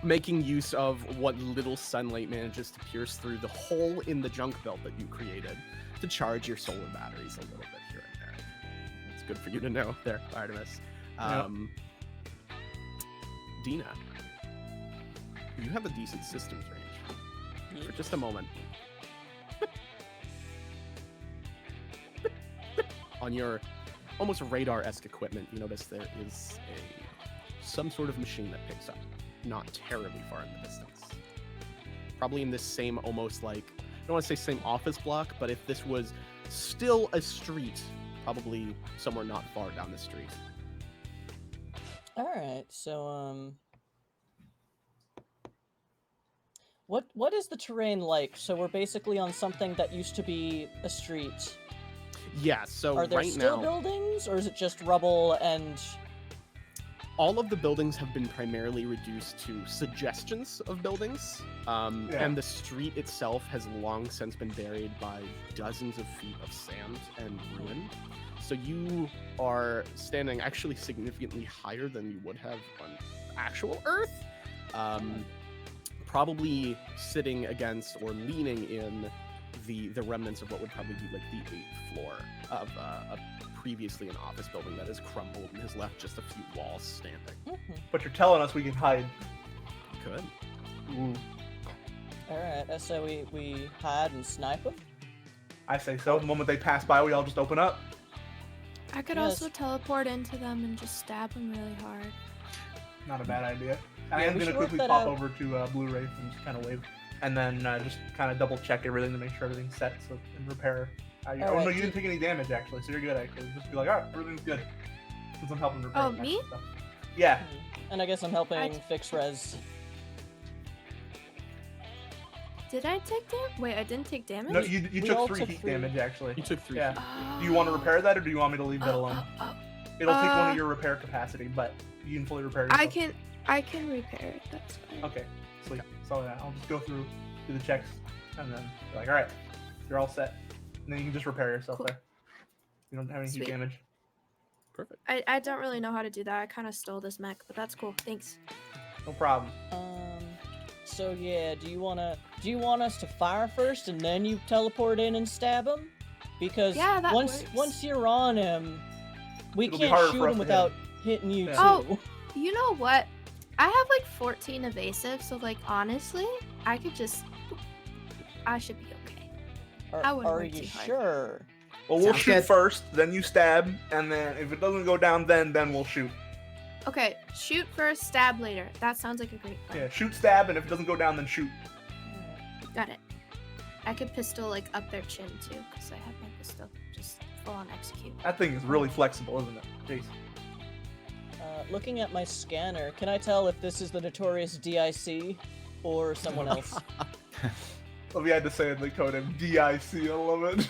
Making use of what little sunlight manages to pierce through the hole in the junk belt that you created to charge your solar batteries a little bit here and there. It's good for you to know there, Artemis. Dina, you have a decent systems range. For just a moment. On your almost radar-esque equipment, you notice there is some sort of machine that picks up, not terribly far in the distance. Probably in this same almost like, I don't want to say same office block, but if this was still a street, probably somewhere not far down the street. Alright, so, What is the terrain like? So we're basically on something that used to be a street. Yeah, so Are there right still now, buildings, or is it just rubble and... all of the buildings have been primarily reduced to suggestions of buildings, and the street itself has long since been buried by dozens of feet of sand and ruin. So you are standing actually significantly higher than you would have on actual Earth, probably sitting against or leaning in the remnants of what would probably be like the 8th floor of a previously an office building that has crumbled and has left just a few walls standing. But you're telling us we can hide. Could. Ooh. Alright, so we hide and snipe them? I say so. The moment they pass by, we all just open up. I could Yes. also teleport into them and just stab them really hard. Not a bad idea. I Yeah, am we gonna should work quickly that pop out. over to Blu-ray and just kind of wave, and then just kind of double check everything to make sure everything's set and repair. Oh no, Alright. you didn't take any damage actually, so you're good actually. Just be like, alright, everything's good. Since I'm helping repair. Oh, the me? stuff. Yeah. And I guess I'm helping I- fix res. Did I take damage? Wait, I didn't take damage? No, you We took all 3 took heat 3. damage actually. You took 3 Yeah. heat. Do you want to repair that, or do you want me to leave that Oh, alone? oh, oh. It'll take one Uh, of your repair capacity, but you can fully repair yourself. I can repair it. That's fine. Okay, sweet. So yeah, I'll just go through, do the checks, and then be like, all right, you're all set. And then you can just repair yourself Cool. there. You don't have any heat Sweet. damage. Perfect. I don't really know how to do that. I kind of stole this mech, but that's cool. Thanks. No problem. So yeah, do you want us to fire first and then you teleport in and stab him? Because Yeah, that once works. you're on him, we It'll be can't harder shoot for us him to hit without him. hitting you Yeah. too. Oh. You know what? I have like 14 evasive, so like honestly, I should be okay. I wouldn't Are work you too hard. sure? Well, we'll Sounds shoot good. first, then you stab, and then if it doesn't go down, then we'll shoot. Okay, shoot first, stab later. That sounds like a great plan. Yeah, shoot, stab, and if it doesn't go down, then shoot. Got it. I could pistol like up their chin too, because I have my pistol. Just full on execute. That thing is really flexible, isn't it? Jeez. Looking at my scanner, can I tell if this is the notorious DIC or someone else? Well, we had to say it in the code of DIC. I love it.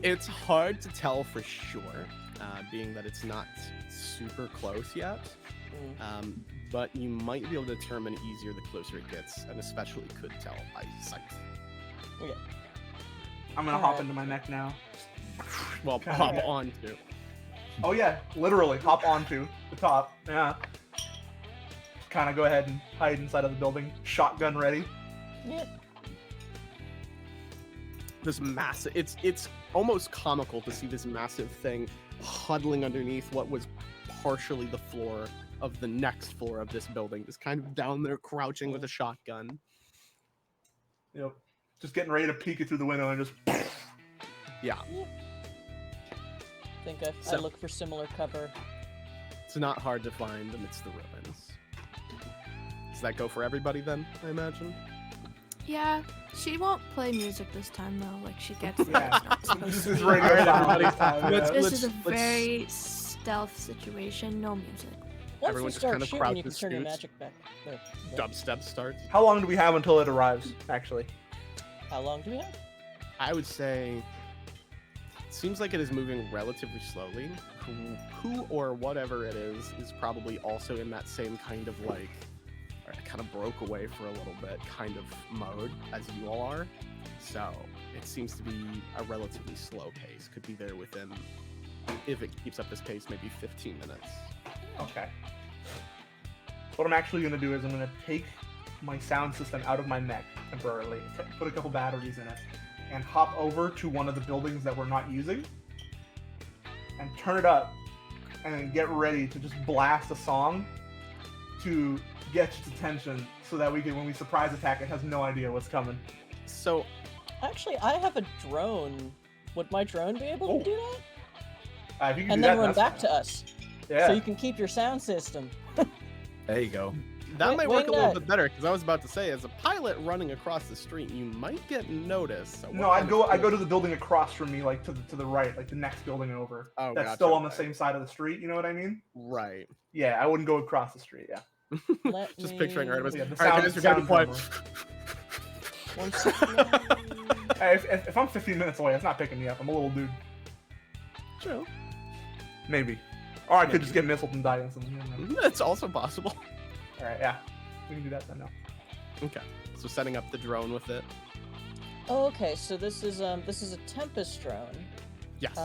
It's hard to tell for sure, being that it's not super close yet. But you might be able to determine easier the closer it gets, and especially could tell by sight. Okay. I'm gonna hop into my mech now. Well, Kinda. hop on to. Oh yeah, literally hop onto the top. Yeah. Kind of go ahead and hide inside of the building. Shotgun ready. Yeah. This massive, it's almost comical to see this massive thing huddling underneath what was partially the floor of the next floor of this building, just kind of down there crouching with a shotgun. Yep. Just getting ready to peek it through the window and just. Yeah, I think I So- look for similar cover. it's not hard to find amidst the ruins. Does that go for everybody then, I imagine? Yeah, she won't play music this time though. Like she gets Yeah. it's not supposed This to is be. radio Alright, silence everybody. this time, Let's- yeah. This let's- is a let's- very stealth situation. No music. Once Everyone you just start kinda shooting, you can crouches, turn your scoots. magic back. Dubstep starts. How long do we have until it arrives, actually? How long do we have? I would say it seems like it is moving relatively slowly. Who or whatever it is probably also in that same kind of like, or kind of broke away for a little bit kind of mode as you all are. So it seems to be a relatively slow pace. Could be there within, if it keeps up this pace, maybe 15 minutes. Okay. What I'm actually going to do is I'm going to take my sound system out of my mech temporarily, put a couple batteries in it, and hop over to one of the buildings that we're not using, and turn it up, and then get ready to just blast a song to get its attention, so that we can, when we surprise attack, it has no idea what's coming. So Actually, I have a drone. Would my drone be able Oh. to do that? If you can And do then that, run that's back fine. to us, Yeah. so you can keep your sound system. There you go. that Wait, might work a wait, little no. bit better because I was about to say, as a pilot running across the street, you might get noticed. So what No, I kind of go feel- to the building across from me, like to the right, like the next building over. Oh, That's gotcha, still on the okay. same side of the street. You know what I mean? Right. Yeah, I wouldn't go across the street. Yeah. Let Just me... picturing Artemis. Yeah, the All right, sound- guys, we're gonna be quiet. One second. Hey, if I'm 15 minutes away, it's not picking me up. I'm a little dude. True. Maybe. Or I could just get missiled and die instantly. It's also possible. All right, yeah. We can do that then now. Okay. So setting up the drone with it. Oh, okay, so this is a Tempest drone. Yes.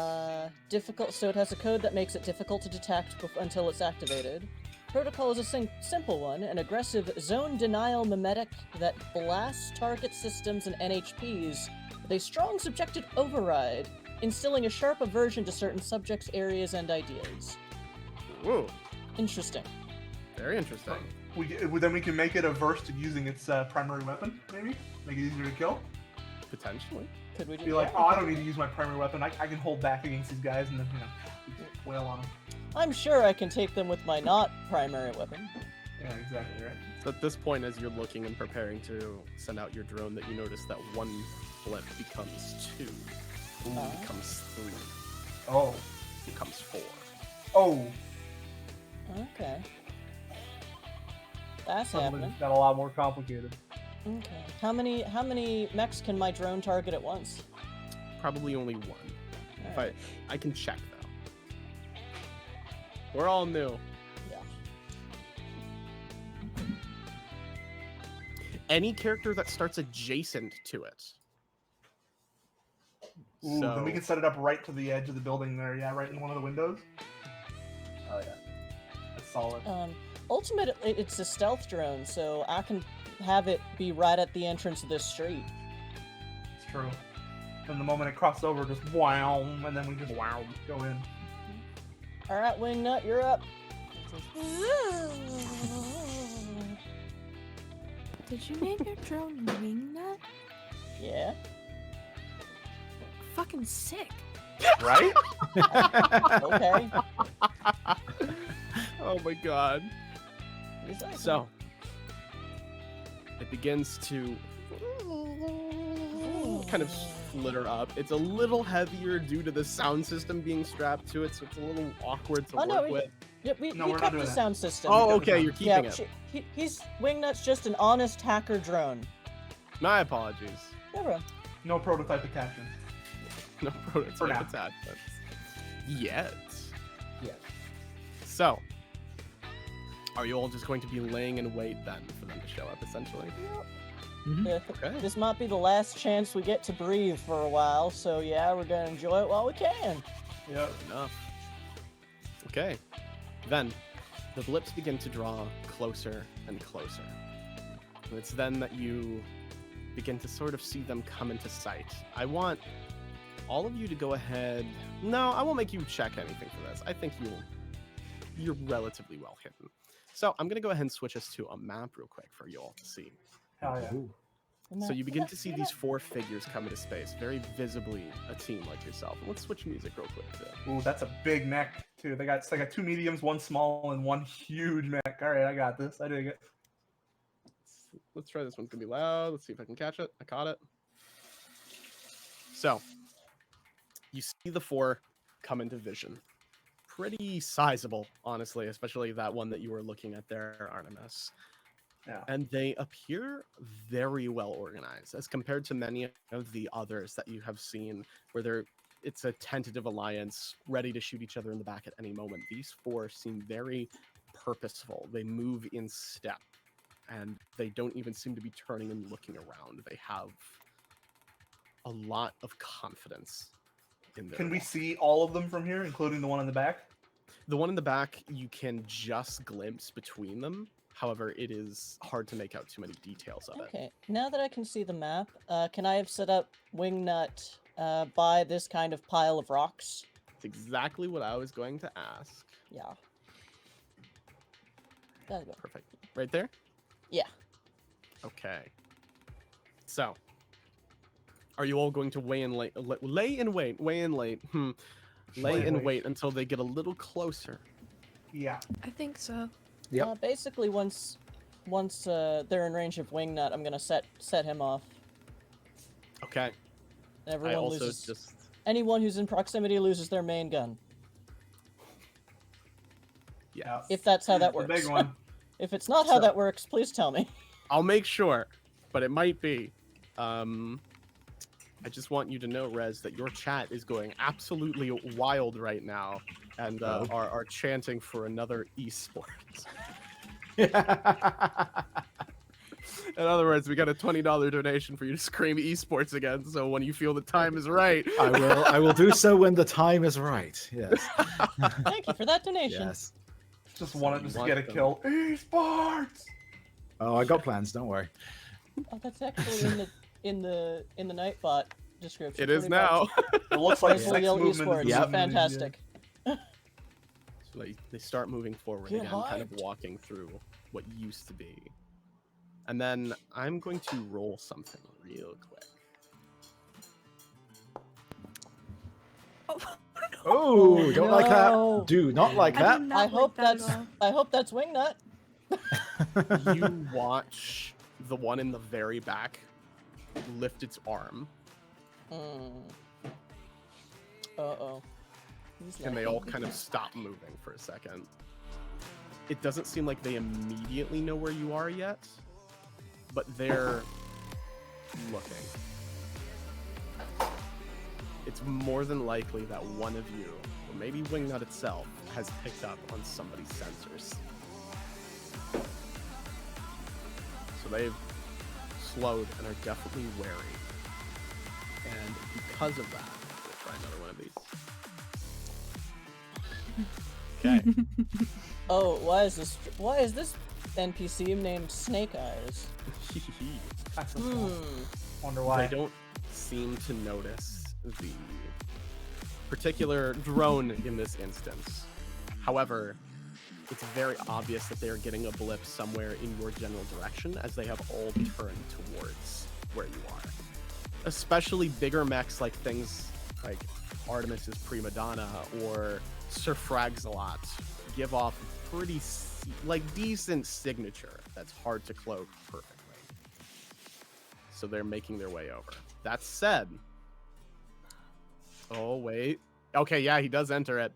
Difficult. So it has a code that makes it difficult to detect until it's activated. Protocol is a simple one, an aggressive zone denial mimetic that blasts target systems and NHPs with a strong subjective override, instilling a sharp aversion to certain subjects, areas, and ideas. Ooh, Interesting. very interesting. Then we can make it averse to using its primary weapon, maybe? Make it easier to kill? Potentially. Could we do Be like, oh, I don't need to use my primary weapon. I can hold back against these guys and then, wail on them. I'm sure I can take them with my not primary weapon. Yeah, exactly, right. So at this point, as you're looking and preparing to send out your drone, that you notice that one blip becomes 2. Becomes 3. Oh. Becomes 4. Oh. Okay. That's happening. Got a lot more complicated. Okay. How many mechs can my drone target at once? Probably only 1. Alright. I can check though. We're all new. Yeah. Any character that starts adjacent to it. Ooh, So then we can set it up right to the edge of the building there, yeah, right in one of the windows. Oh yeah. That's solid. Ultimately, it's a stealth drone, so I can have it be right at the entrance of this street. It's true. And the moment it crosses over, just wow, and then we just go in. All right, Wingnut, you're up. Did you name your drone Wingnut? Yeah. Fucking sick. Right? Okay. Oh my god. Exactly. So it begins to kind of flitter up. It's a little heavier due to the sound system being strapped to it, so it's a little awkward to work with. We No, we're not kept doing the that. sound system. Oh, okay, you're keeping it. He's Wingnut's just an honest hacker drone. My apologies. Never. No prototype attachment. No For prototype now. attachments. Yet. Yes. So, are you all just going to be laying in wait then for them to show up, essentially? Okay. This might be the last chance we get to breathe for a while, so yeah, we're gonna enjoy it while we can. Yep. Enough. Okay. Then, the blips begin to draw closer and closer. And it's then that you begin to sort of see them come into sight. I want all of you to go ahead. No, I won't make you check anything for this. I think you're relatively well hidden. So I'm gonna go ahead and switch us to a map real quick for you all to see. Hell yeah. Ooh. So you begin to see these 4 figures come into space, very visibly a team like yourself. And let's switch music real quick too. Ooh, that's a big mech too. They got 2 mediums, 1 small, and 1 huge mech. All right, I got this. I dig it. Let's try this one's gonna be loud. Let's see if I can catch it. I caught it. So you see the 4 come into vision. Pretty sizable, honestly, especially that one that you were looking at there, Artemis. Yeah. And they appear very well organized as compared to many of the others that you have seen where it's a tentative alliance ready to shoot each other in the back at any moment. These 4 seem very purposeful. They move in step and they don't even seem to be turning and looking around. They have a lot of confidence in their Can we walk. see all of them from here, including the one in the back? The one in the back, you can just glimpse between them. However, it is hard to make out too many details of it. Okay, now that I can see the map, can I have set up Wingnut by this kind of pile of rocks? It's exactly what I was going to ask. Yeah. Gotta go. Perfect. Right there? Yeah. Okay. So, are you all going to lay in wait until they get a little closer? Yeah. I think so. Yep. Basically, once they're in range of Wingnut, I'm gonna set him off. Okay. Everyone I also loses. just... Anyone who's in proximity loses their main gun. Yeah. If that's how that The works. big one. If it's not how So- that works, please tell me. I'll make sure, but it might be. I just want you to know, Rez, that your chat is going absolutely wild right now and are chanting for another esport. In other words, we got a $20 donation for you to scream esports again. So when you feel the time is right, I will do so when the time is right. Yes. Thank you for that donation. Yes. Just So want you to just want get a them- kill. Esports. Oh, I got plans. Don't worry. Oh, that's actually in the Nightbot description. It is pretty now. much. It looks like Playful sex Yell movement is Esports. the Yep. movement, yeah. Fantastic. So they start moving forward Get again, kind of hyped. walking through what used to be. And then I'm going to roll something real quick. Oh, don't like no. that. Do not like I that. do I not hope like that that's at all. I hope that's Wingnut. You watch the one in the very back lift its arm, Uh-oh. and they all kind of stop moving for a second. It doesn't seem like they immediately know where you are yet, but they're looking. It's more than likely that one of you, or maybe Wingnut itself, has picked up on somebody's sensors. So they've slowed and are definitely wary. And because of that, we'll try another one of these. Okay. Oh, why is this NPC named Snake Eyes? That's so Hmm. cool. Wonder why. They don't seem to notice the particular drone in this instance. However, it's very obvious that they are getting a blip somewhere in your general direction as they have all turned towards where you are. Especially bigger mechs like things like Artemis's Prima Donna or Sir Fragzalot give off a pretty decent signature that's hard to cloak perfectly. So they're making their way over. That said, oh wait, okay, yeah, he does enter it.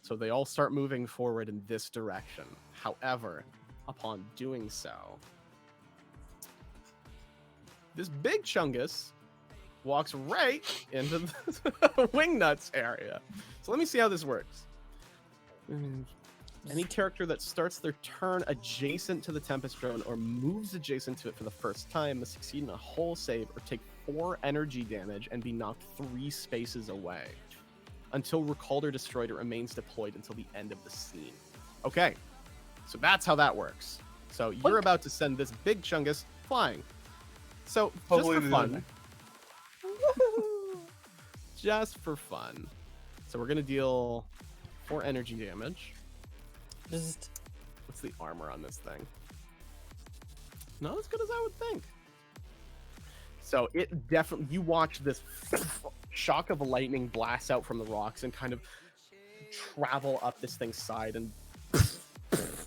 So they all start moving forward in this direction. However, upon doing so, this big Chungus walks right into the Wingnuts area. So let me see how this works. Any character that starts their turn adjacent to the Tempest drone or moves adjacent to it for the first time must succeed in a hull save or take 4 energy damage and be knocked 3 spaces away. Until recalled or destroyed, it remains deployed until the end of the scene. Okay, so that's how that works. So you're about to send this big Chungus flying. So Hopefully just for they fun, Woohoo! just for fun. So we're gonna deal 4 energy damage. Just What's the armor on this thing? Not as good as I would think. So it definitely, you watch this shock of lightning blast out from the rocks and kind of travel up this thing's side, and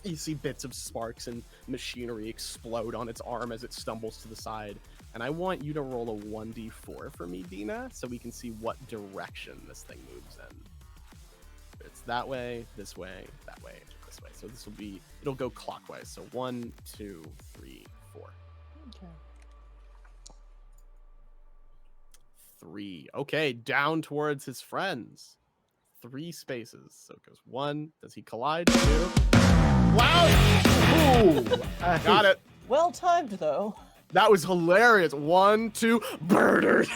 you see bits of sparks and machinery explode on its arm as it stumbles to the side. And I want you to roll a 1d4 for me, Dina, so we can see what direction this thing moves in. It's that way, this way, that way, this way. So this will be, it'll go clockwise. So 1, 2, 3, 4. okay. 3. Okay, down towards his friends. 3 spaces. So it goes 1. Does he collide? 2. Wow! Ooh, Got it. Well timed though. That was hilarious. 1, 2, murdered.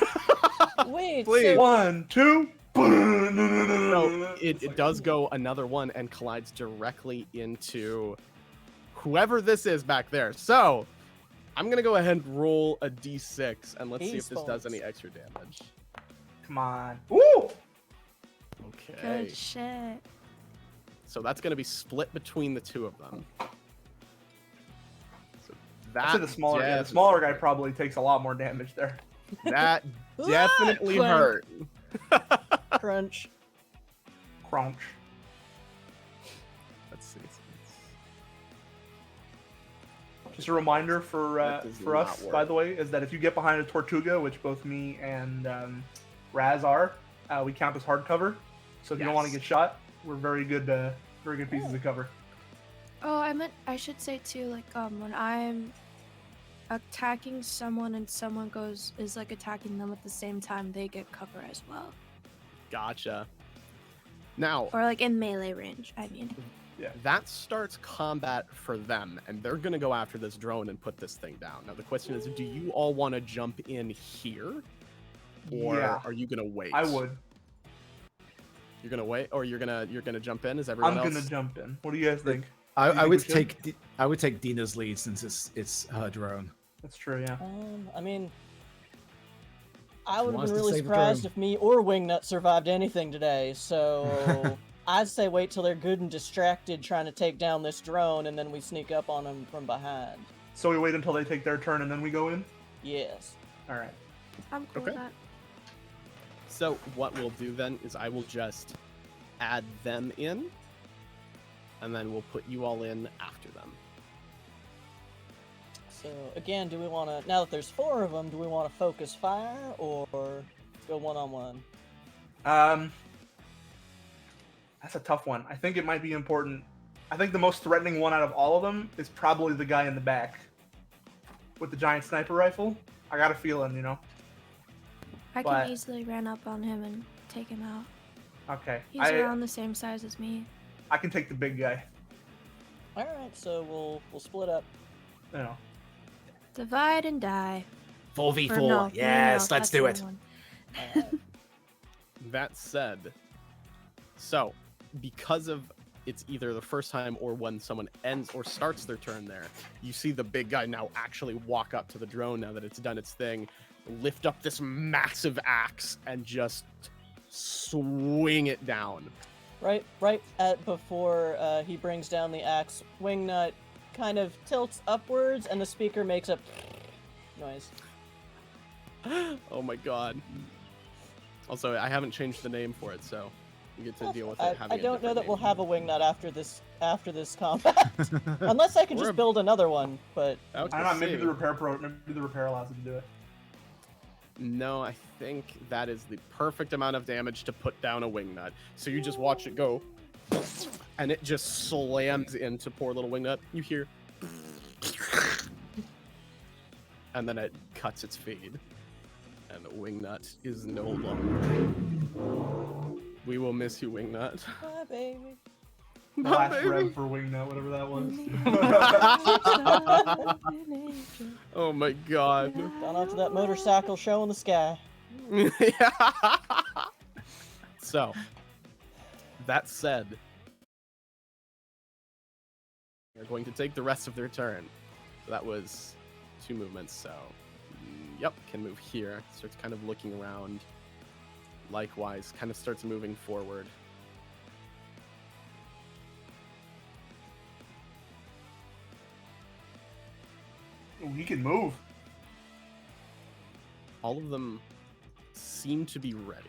Wait, Please. so 1, 2. No, it does go another one and collides directly into whoever this is back there. So I'm gonna go ahead and roll a d6 and let's see if this does any extra damage. Come on. Ooh! Okay. Good shit. So that's gonna be split between the 2 of them. So I'd say the smaller guy probably takes a lot more damage there. That definitely Clank. hurt. crunch. Crunch. Let's see. Just a reminder for That does for not us, work. by the way, is that if you get behind a Tortuga, which both me and Raz are, we count as hard cover. So if you don't want to Yes. get shot, we're very good pieces of cover. Oh, I should say too, like, when I'm attacking someone and someone is like attacking them at the same time, they get cover as well. Gotcha. Now, Or like in melee range, I mean. that starts combat for them, and they're going to go after this drone and put this thing down. Now, the question is, do you all want to jump in here? Or Yeah, are you going to wait? I would. You're gonna wait, or you're gonna jump in? Is everyone I'm else? gonna jump in. What do you guys think? I think would we should? I would take Dina's lead since it's her drone. That's true, yeah. I mean, I would have wants been to really save the surprised drone. if me or Wingnut survived anything today. So I'd say wait till they're good and distracted trying to take down this drone, and then we sneak up on them from behind. So we wait until they take their turn and then we go in? Yes. Alright. I'm cool Okay. with that. So what we'll do then is I will just add them in, and then we'll put you all in after them. So again, do we want to, now that there's 4 of them, do we want to focus fire or go one-on-one? That's a tough one. I think it might be important. I think the most threatening one out of all of them is probably the guy in the back with the giant sniper rifle. I got a feeling, you know. I But- can easily run up on him and take him out. Okay. He's I around the same size as me. can take the big guy. All right, so we'll split up. You know. Divide and die. 4v4. Or no, no, Yes, no, let's that's do the it. one. That said, so because of it's either the first time or when someone ends or starts their turn there, you see the big guy now actually walk up to the drone now that it's done its thing, lift up this massive axe and just swing it down. Right at before he brings down the axe, Wingnut kind of tilts upwards, and the speaker makes a noise. Oh my god. Also, I haven't changed the name for it, so you get to deal with it I having a don't know different that we'll name. have a Wingnut after this combat, unless I can Or just a- build another one. But I don't know, maybe the repair allows him to do it. No, I think that is the perfect amount of damage to put down a wingnut. So you just watch it go, and it just slams into poor little wingnut. You hear, and then it cuts its feed, and the wingnut is no longer. We will miss you, wingnut. bye, baby. The Bye, last baby. rev for Wingnut, whatever that was. Oh my god. Gone out to that motorcycle show in the sky. So, that said, they're going to take the rest of their turn. So that was 2 movements. So, yep, can move here. Starts kind of looking around. Likewise, kind of starts moving forward. Ooh, he can move. All of them seem to be ready.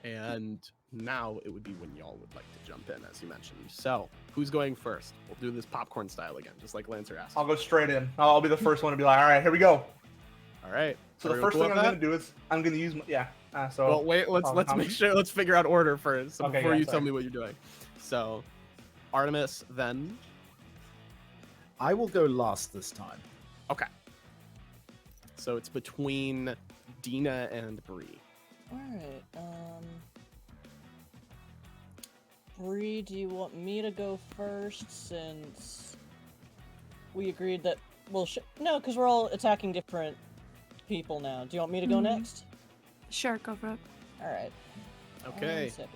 And now it would be when y'all would like to jump in, as you mentioned. So, who's going first? We'll do this popcorn style again, just like Lancer asked. I'll go straight in. I'll be the first one to be like, all right, here we go. All right. So the Everyone first cool thing with I'm that? going to do is I'm going to use my, so Well, wait. Let's how make many? sure. Let's figure out order first so Okay, before yeah, you tell sorry. me what you're doing. So, Artemis, then. I will go last this time. Okay. So it's between Dina and Bree. Alright, Bree, do you want me to go first since we agreed that, well, no, because we're all attacking different people now. Do you want me to go Mhm. next? Sure, go for it. Alright. Okay. 1 second.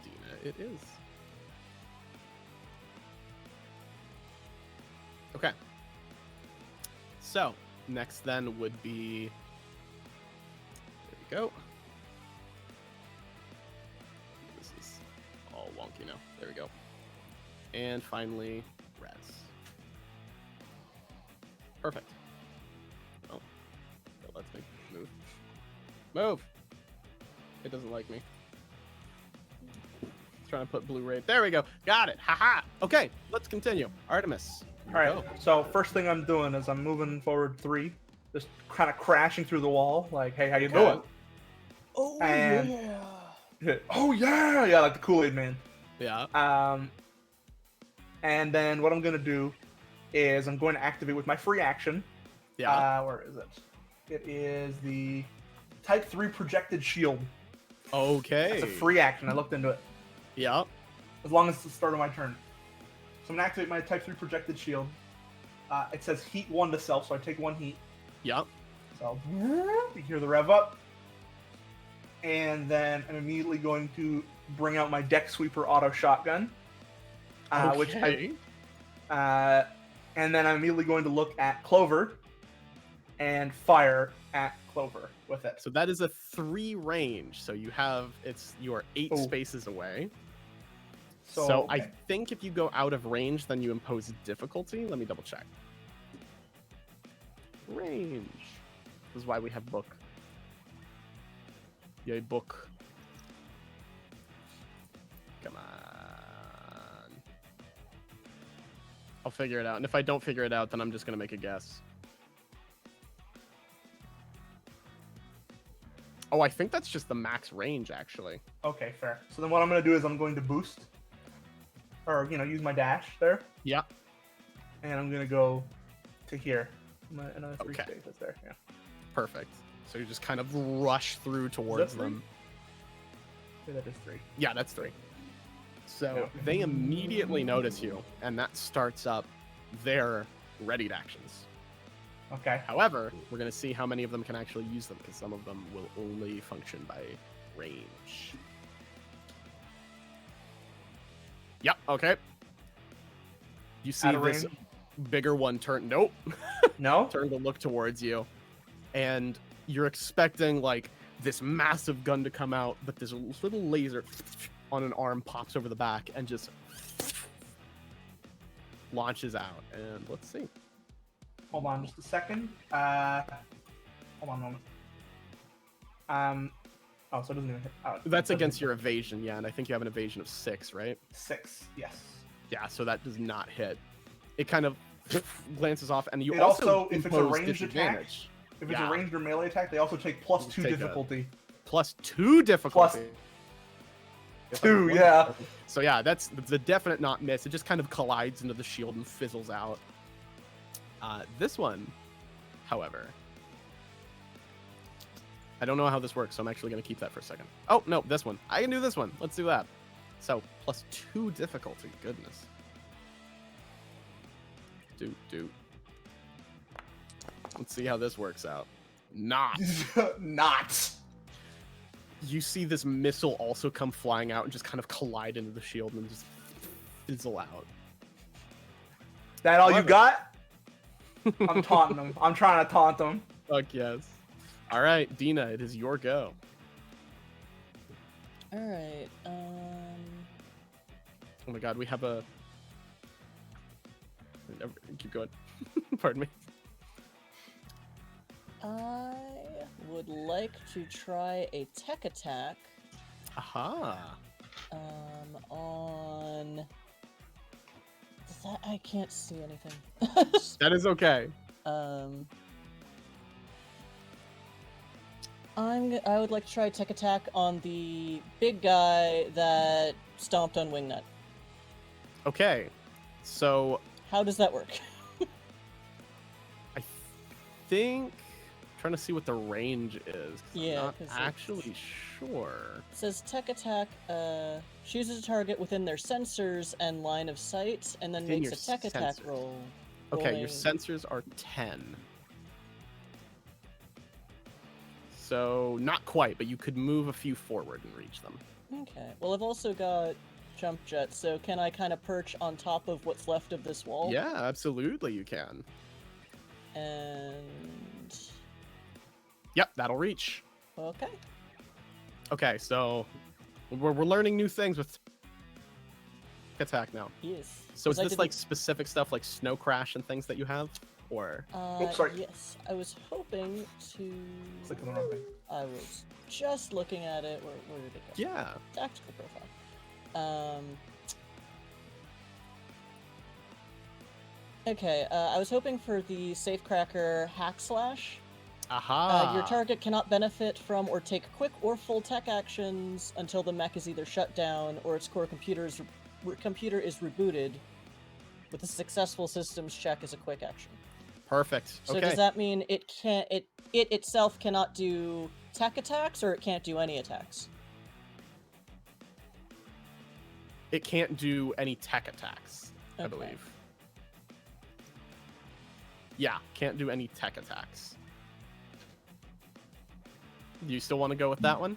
Dina, it is. Okay. So next then would be. There we go. This is all wonky now. There we go. And finally, Raz. Perfect. Oh, that lets me move. Move! It doesn't like me. Trying to put blue ray. There we go. Got it. Haha. Okay, let's continue. Artemis. all right. So first thing I'm doing is I'm moving forward 3, just kind of crashing through the wall, like, hey, how you Okay. doing? Oh, And- yeah! Oh yeah, like the Kool-Aid man. Yeah. And then what I'm gonna do is I'm going to activate with my free action. Yeah. Where is it? It is the Type 3 projected shield. Okay. It's a free action. I looked into it. Yeah. As long as it's the start of my turn. So I'm gonna activate my Type 3 projected shield. It says heat 1 to self, so I take 1 heat. Yeah. So you hear the rev up. and then I'm immediately going to bring out my deck sweeper auto shotgun, which Okay. and then I'm immediately going to look at Clover and fire at Clover with it. So that is a 3 range. So you are 8 Oh. spaces away. So, So I okay. think if you go out of range, then you impose difficulty. Let me double check. Range. This is why we have book. Yay, book. Come on. I'll figure it out. And if I don't figure it out, then I'm just going to make a guess. Oh, I think that's just the max range, actually. Okay, fair. So then what I'm going to do is I'm going to boost, or use my dash there, Yeah. and I'm going to go to here. Another 3 Okay. spaces there. Yeah. Perfect. So you just kind of rush through towards three? them. Okay, that is 3. Yeah, that's 3. So Yeah. they immediately notice you, and that starts up their readied actions. Okay. However, we're going to see how many of them can actually use them, because some of them will only function by range. Yep, okay. You see Out of this range? bigger one turn. Nope. No? Turn to look towards you, and you're expecting like this massive gun to come out, but this little laser on an arm pops over the back and just launches out. And let's see. Hold on just a second. Hold on a moment. Oh, so it doesn't even hit. Oh, That's it against doesn't your evasion, yeah, and I think you have an evasion of 6, right? hit. 6, yes. Yeah, so that does not hit. It kind of glances off, and you It also also, if it's a impose ranged attack, disadvantage. if it's Yeah. a ranged or melee attack, they also take plus You 2 take a- difficulty. Plus 2 difficulty. 2, yeah. So yeah, that's a definite not miss. It just kind of collides into the shield and fizzles out. This one, however, I don't know how this works, so I'm actually going to keep that for a second. Oh, no, this one. I can do this one. Let's do that. So, plus 2 difficulty. Goodness. Do. Let's see how this works out. Not. Not. You see this missile also come flying out and just kind of collide into the shield and just fizzle out. That all you However- got? I'm taunting them. I'm trying to taunt them. Fuck yes. All right, Dina, it is your go. All right. Oh my god, we have a... Keep going. Pardon me. I would like to try a tech attack Aha. on that. I can't see anything. That is okay. I would like to try a tech attack on the big guy that stomped on Wingnut. Okay. So, How does that work? I think... trying to see what the range is. 'Cause Yeah, I'm not 'cause it's- actually sure. It says tech attack chooses a target within their sensors and line of sight, and then Within makes a your tech attack sensors. roll. Okay, your rolling- sensors are 10. So, not quite, but you could move a few forward and reach them. Okay. Well, I've also got jump jet, so can I kind of perch on top of what's left of this wall? Yeah, absolutely you can. And Yep, that'll reach. okay. Okay, so we're learning new things with attack now. Yes. So is 'Cause I this didn't- like specific stuff like snow crash and things that you have? Or sorry. Yes, I was hoping to. Click on the wrong thing. I was just looking at it. Where did it go? yeah. Tactical profile. Okay, I was hoping for the Safecracker Hack Slash. Aha. Your target cannot benefit from or take quick or full tech actions until the mech is either shut down or its core computer is rebooted, with a successful systems check as a quick action. Perfect. So Okay. does that mean it itself cannot do tech attacks, or it can't do any attacks? It can't do any tech attacks, I Okay. believe. Yeah, can't do any tech attacks. Do you still want to go with that one?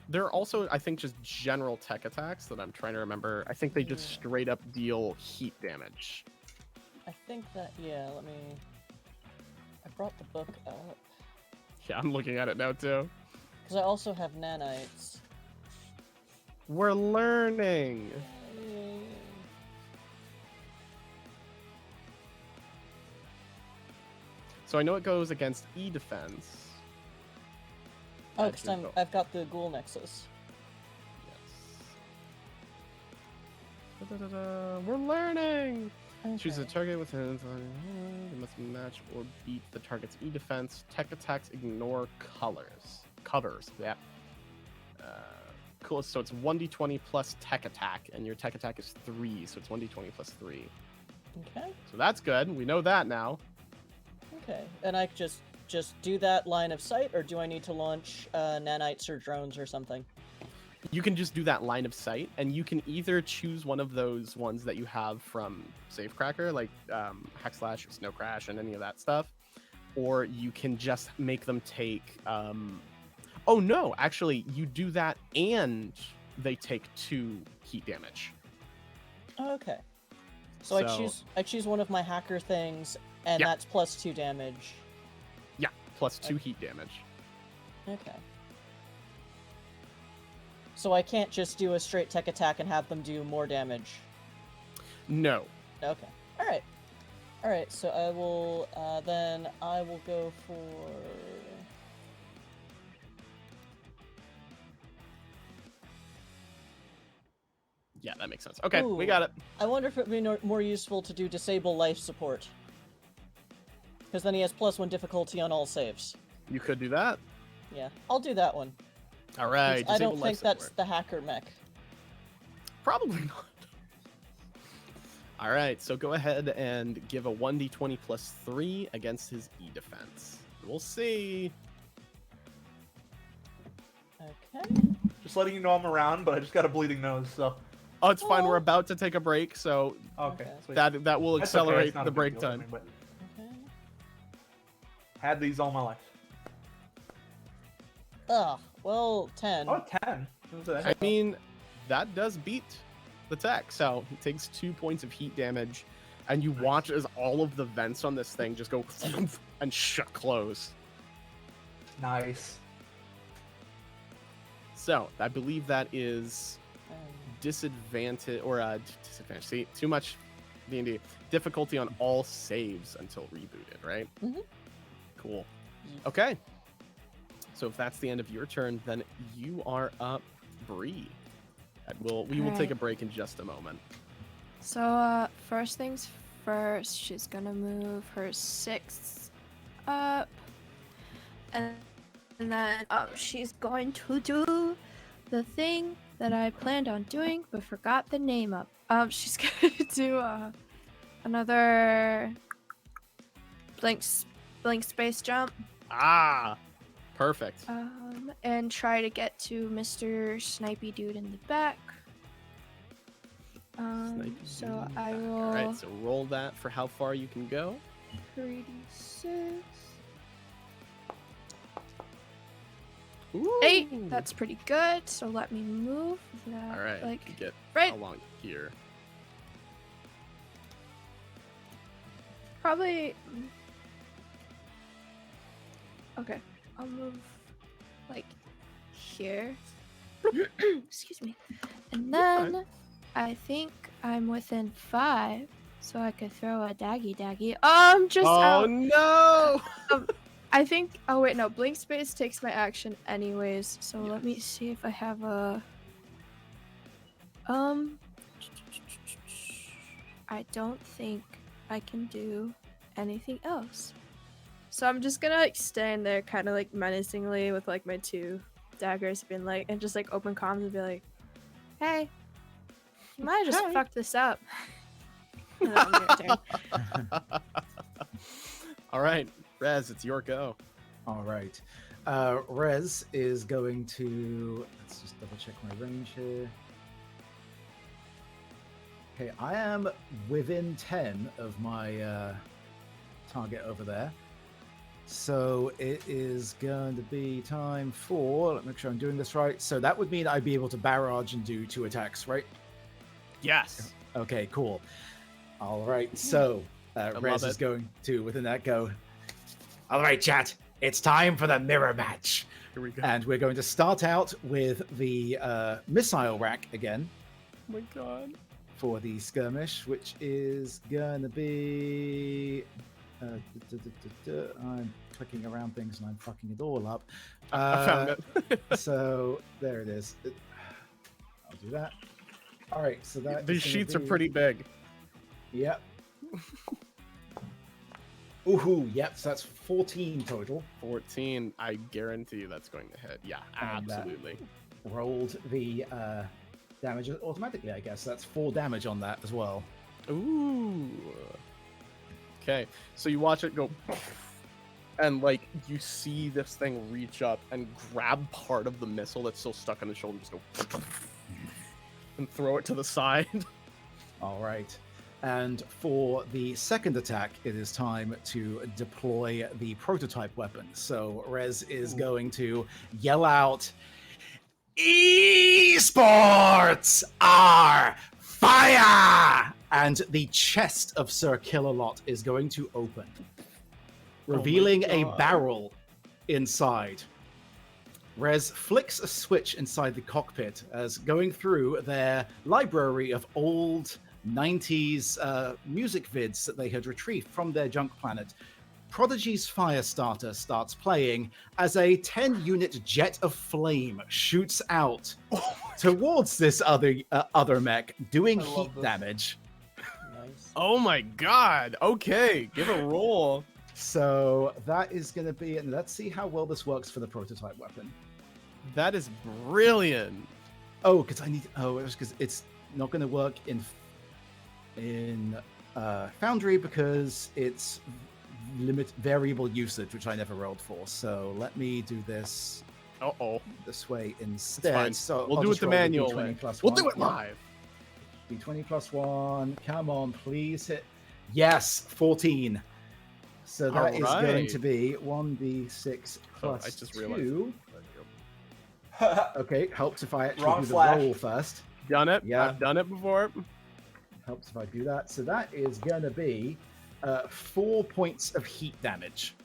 There are also, I think, just general tech attacks that I'm trying to remember. I think they just Yeah. straight up deal heat damage. I think that, yeah, let me... I brought the book up. Yeah, I'm looking at it now too. Because I also have nanites. We're learning. So I know it goes against E defense. Oh, That's because your I've got the ghoul nexus. Yes. Da-da-da-da. We're learning. Choose a Okay. target within. You must match or beat the target's E defense. Tech attacks ignore covers. Yeah. Cool. So it's 1d20 plus tech attack, and your tech attack is 3, so it's 1d20 plus 3. Okay. So that's good. We know that now. Okay. And I just do that line of sight, or do I need to launch nanites or drones or something? You can just do that line of sight, and you can either choose one of those ones that you have from Safecracker, like Hack Slash or Snow Crash and any of that stuff, or you can just make them take. Oh no, actually, you do that, and they take 2 heat damage. Okay. So I choose one of my hacker things, and Yeah. that's plus 2 damage. Yeah, plus 2 heat damage. Okay. So I can't just do a straight tech attack and have them do more damage. No. Okay. Alright. Alright, so I will, then I will go for... Yeah, that makes sense. Okay, we Ooh. got it. I wonder if it would be more useful to do disable life support. Because then he has +1 difficulty on all saves. You could do that. Yeah, I'll do that one. All right. I don't disable life think that's support. the hacker mech. Probably not. All right, so go ahead and give a 1d20 plus 3 against his E defense. We'll see. Okay. Just letting you know I'm around, but I just got a bleeding nose, so. Oh, it's fine. Oh. We're about to take a break, so Okay. Okay. Sweet. that will That's okay, accelerate it's not the a big break deal for time. me, but Okay. had these all my life. Ugh, well, 10. Oh, 10. I mean, that does beat the tech. So he takes 2 points of heat damage, and you watch as all of the vents on this thing just go and shut close. Nice. So I believe that is disadvantage or disadvantage. See, too much D&D difficulty on all saves until rebooted, right? Mhm. Cool. Okay. So if that's the end of your turn, then you are up, Bree. We will take Alright. a break in just a moment. So, first things first, she's gonna move her 6 up. And then she's going to do the thing that I planned on doing but forgot the name of. She's gonna do another blank space jump. Ah, perfect. And try to get to Mr. Snipey dude in the back. Snipey So dude I back. will. All right, so roll that for how far you can go. 3d6. Ooh. 8. That's pretty good. So let me move that. All right. Like you get right. along here. Probably. Okay. I'll move like here. Excuse me. And fine. then I think I'm within 5, so I could throw a daggy. Just Oh out. no! I think. Oh wait, no. Blink space takes my action anyways. So let me Yes. see if I have a. I don't think I can do anything else. So I'm just gonna like stand there, kind of like menacingly with like my 2 daggers, being like, and just like open comms and be like, "Hey, you might have just Hey." fucked this up." And then I'm gonna turn. All right, Rez, it's your go. All right. Rez is going to. Let's just double check my range here. Okay, I am within 10 of my target over there. So it is going to be time for, let me make sure I'm doing this right. So that would mean I'd be able to barrage and do 2 attacks, right? Yes. Okay, cool. All right, so Rez love is it. going to, within that, go, all right, chat, it's time for the mirror match. Here we go. And we're going to start out with the missile rack again Oh my god. for the skirmish, which is going to be... I'm clicking around things and I'm fucking it all up. I found it. So there it is. I'll do that. All right, so that These sheets are pretty big. Yep. Ooh, yep. So that's 14 total. 14. I guarantee you that's going to hit. Yeah, And, absolutely. Rolled the damage automatically, I guess. That's 4 damage on that as well. Ooh. Okay, so you watch it go, and like you see this thing reach up and grab part of the missile that's still stuck on his shoulder, just go, and throw it to the side. All right. And for the second attack, it is time to deploy the prototype weapon. So Rez is going to yell out, "Esports are fire!" And the chest of Sir Killalot is going to open, revealing a God. barrel inside. Rez flicks a switch inside the cockpit as going through their library of old 90s music vids that they had retrieved from their junk planet. Prodigy's Firestarter starts playing as a 10-unit jet of flame shoots out towards this other mech, doing I love heat this. damage. Nice. Oh my god. Okay, give a roll. So that is going to be, and let's see how well this works for the prototype weapon. That is brilliant. Oh, because I need. Oh, it's because it's not going to work in Foundry because it's variable usage, which I never rolled for. So let me do this this way instead. fine. So We'll I'll do it just the roll the manual D20 way. plus We'll 1. do it Yeah. live. D20 plus 1. Come on, please hit. Yes, 14. So that is going Alright. to be 1d6 plus I just realized. 2. Okay, helps if I actually Wrong do the flash. roll first. Done it. Yeah. I've done it before. Helps if I do that. So that is going to be 4 points of heat damage.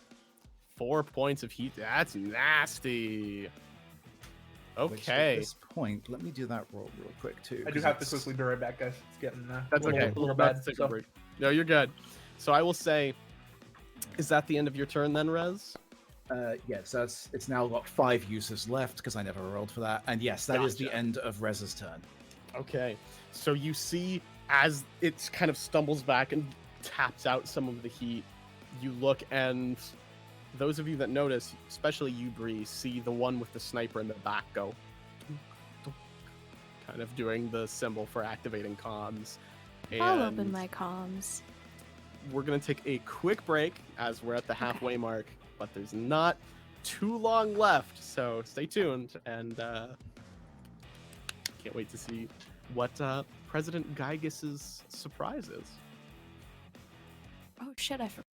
4 points of heat. That's nasty. Which at Okay. this point, let me do that roll real quick too. I do 'cause have to it's- quickly be right back, guys. It's getting That's a little, okay. a little We're about bad. to take so- a break. No, you're good. So I will say, is that the end of your turn then, Rez? Yeah, so it's now got 5 uses left because I never rolled for that. And yes, that is the Gotcha. end of Rez's turn. Okay. So you see as it kind of stumbles back and taps out some of the heat, you look, and those of you that notice, especially you, Bree, see the one with the sniper in the back go, kind of doing the symbol for activating comms. I'll open And my comms. we're going to take a quick break as we're at the halfway mark, but there's not too long left, so stay tuned, and can't wait to see what President Gygas's surprise is. Oh shit, I forgot.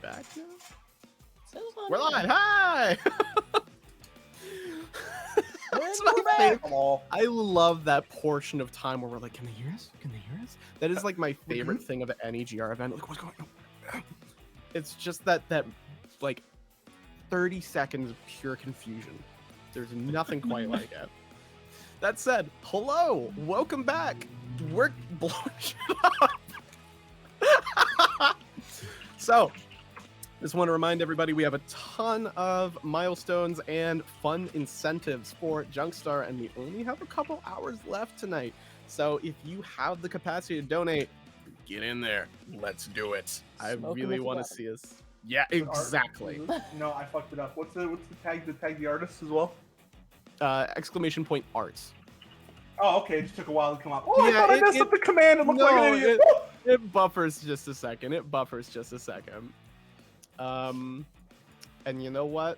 back now? Says on We're here. live. Hi. That's my We're back. favorite. Oh, I love that portion of time where we're like, can they hear us? Can they hear us? That is like my favorite thing of any GR event. Like, what's going on? It's just that like 30 seconds of pure confusion. There's nothing quite like it. That said, hello, welcome back. We're blowing shit up. So, just want to remind everybody we have a ton of milestones and fun incentives for JUNKSTAR, and we only have a couple hours left tonight. So if you have the capacity to donate, get in there. Let's do it. I Smoke 'em really if you want to got 'em. see us. Yeah, Is it art? exactly. no, I fucked it up. What's the tag? The tag the artist as well? Exclamation point arts. Oh, okay. It just took a while to come up. Oh, Yeah, I thought I it- messed it- up the command and looked like no, an idiot. It buffers just a second. And you know what?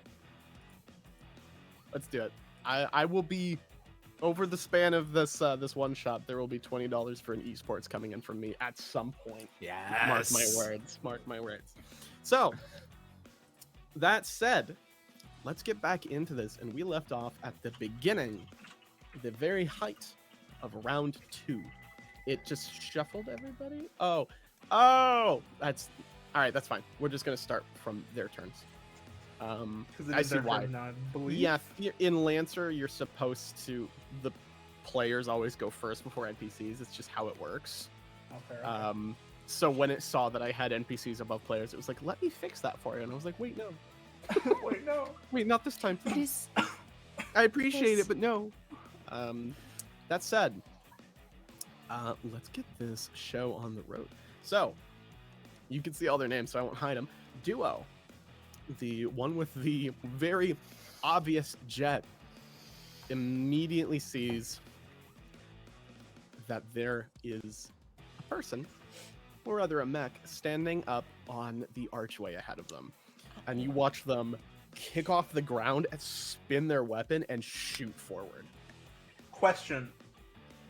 Let's do it. I will be over the span of this this one shot. There will be $20 for an esports coming in from me at some point. Yes. Mark my words. Mark my words. So that said, let's get back into this. And we left off at the beginning, the very height of round 2. It just shuffled everybody. Oh, that's all right. That's fine. We're just gonna start from their turns. Because I see why. I believe. Yeah, in Lancer, you're supposed to. The players always go first before NPCs. It's just how it works. Oh, fair enough. So when it saw that I had NPCs above players, it was like, "Let me fix that for you." And I was like, "Wait, no, Wait, no. wait, not this time, please. Please. I appreciate Yes. it, but no." That said, let's get this show on the road. So you can see all their names, so I won't hide them. Duo, the one with the very obvious jet, immediately sees that there is a person, or rather a mech, standing up on the archway ahead of them. And you watch them kick off the ground and spin their weapon and shoot forward. Question: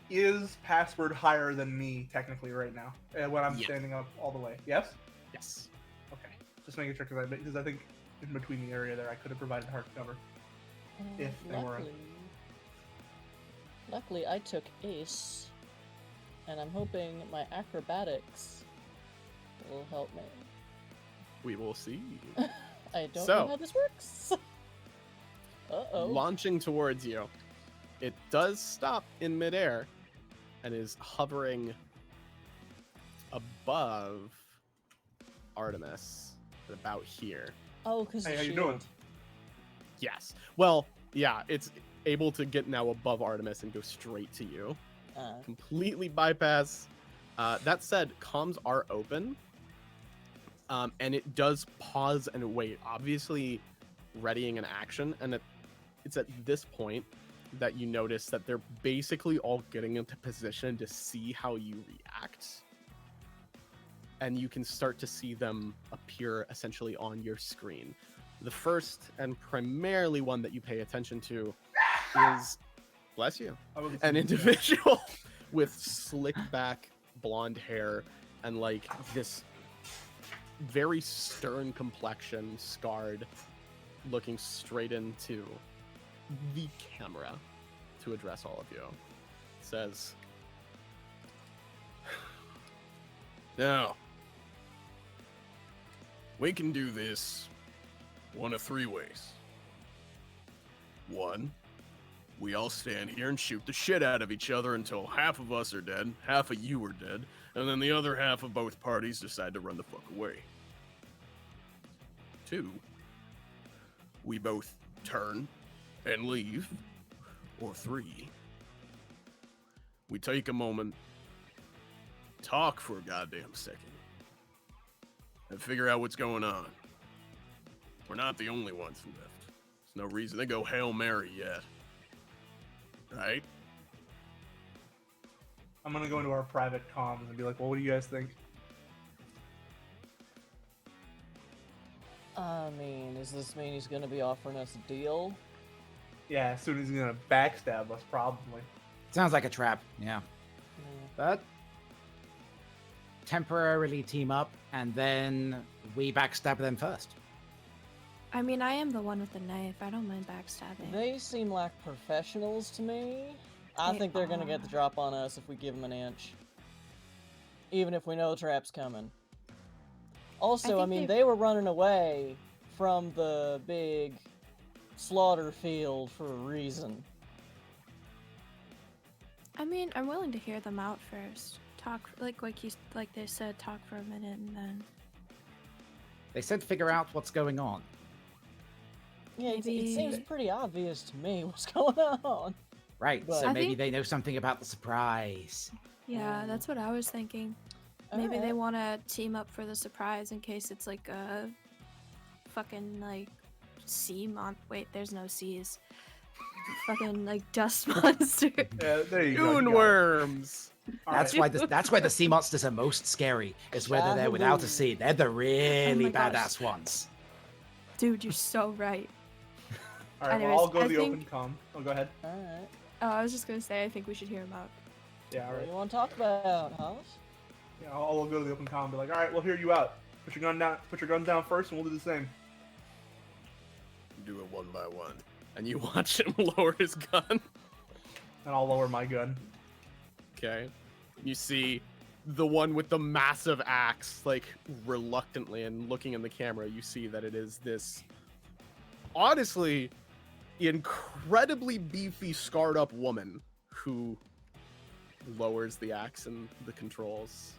is password higher than me technically right now when I'm Yeah. standing up all the way? Yes. Yes. Okay. Just making sure because I think in between the area there I could have provided hard cover. If they were- Luckily, I took Ace, and I'm hoping my acrobatics will help me. We will see. I don't So- know how this works. Uh-oh. Launching towards you. It does stop in midair and is hovering above Artemis at about here. Oh, because Hey, the how you shield. doing? Yes. Well, yeah, it's able to get now above Artemis and go straight to you. Completely bypass. That said, comms are open. And it does pause and wait, obviously readying an action. And it's at this point that you notice that they're basically all getting into position to see how you react. And you can start to see them appear essentially on your screen. The first and primarily one that you pay attention to is, bless you, I wasn't an thinking- individual with slick back blonde hair and like this very stern complexion, scarred, looking straight into the camera to address all of you. Says, "Now, we can do this one of 3 ways. 1, we all stand here and shoot the shit out of each other until half of us are dead, half of you are dead, and then the other half of both parties decide to run the fuck away. 2, we both turn and leave. Or 3, we take a moment, talk for a goddamn second, and figure out what's going on. We're not the only ones left. There's no reason to go Hail Mary yet. Right? I'm gonna go into our private comms and be like, well, what do you guys think? I mean, does this mean he's gonna be offering us a deal? Yeah, as soon as he's gonna backstab us, probably. Sounds like a trap. Yeah. Mm, That temporarily team up, and then we backstab them first. I mean, I am the one with the knife. I don't mind backstabbing. They seem like professionals to me. I They think they're gonna get the are. drop on us if we give them an inch. Even if we know the trap's coming. Also, I think mean, they- they were running away from the big slaughter field for a reason. I mean, I'm willing to hear them out first. Talk like they said, talk for a minute and then They said figure out what's going on. Yeah, it Maybe- seems pretty obvious to me what's going on. Right, But- so I maybe think- they know something about the surprise. yeah, that's what I was thinking. Maybe they Alright. want to team up for the surprise in case it's like a fucking like wait, there's no seas. Fucking like dust monster. Yeah, there you go. Dune you got it. worms. All That's right. that's why the sea monsters are most scary. Is whether they're without a Shahaloo. sea. They're the really my gosh. badass ones. Dude, you're so right. All right, Anyways, well, I'll go I to the think- open com. Oh, go ahead. Alright. Oh, I was just gonna say, I think we should hear him out. Yeah, all What do right. you want to talk about, Hollis? Yeah, I'll go to the open com and be like, all right, we'll hear you out. Put your gun down. Put your gun down first, and we'll do the same. Do it one by one. And you watch him lower his gun. And I'll lower my gun. Okay. You see the one with the massive axe, like reluctantly and looking in the camera, you see that it is this honestly incredibly beefy, scarred up woman who lowers the axe and the controls.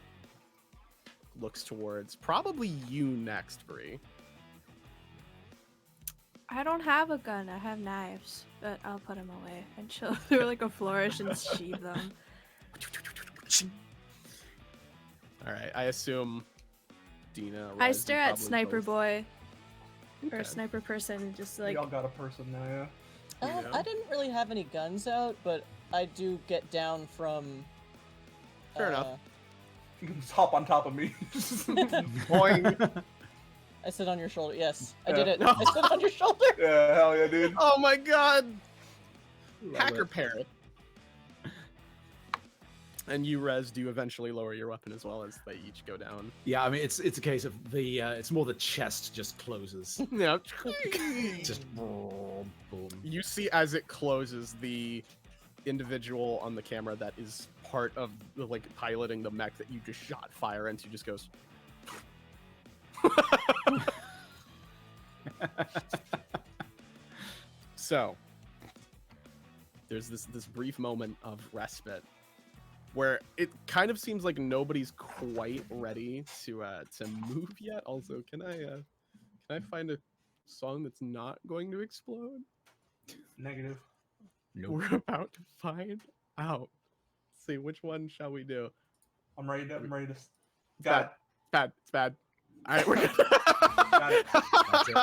Looks towards probably you next, Bree. I don't have a gun. I have knives, but I'll put them away. And she'll do like a flourish and sheathe them. All right, I assume Dina. I Rez, you stare at probably Sniper both- Boy or Okay. Sniper Person and just like we all got a person now, yeah. Yeah. I didn't really have any guns out, but I do get down from. Fair enough. You can just hop on top of me. Boing. I sit on your shoulder. Yes, I Yeah. did it. I sit on your shoulder. Yeah, hell yeah, dude. Oh my god! Love Hacker it. parrot. And you, Rez, do eventually lower your weapon as well as they each go down. Yeah, I mean it's a case of the it's more the chest just closes. Yeah. Just boom, boom. You see as it closes, the individual on the camera that is part of the, like, piloting the mech that you just shot fire into just goes. So there's this brief moment of respite where it kind of seems like nobody's quite ready to move yet. Also, can I find a song that's not going to explode? Negative. Nope. We're about to find out. Let's see, which one shall we do? I'm ready to. It's Got it. bad. It's bad. All right, we're good. Got it. That's it.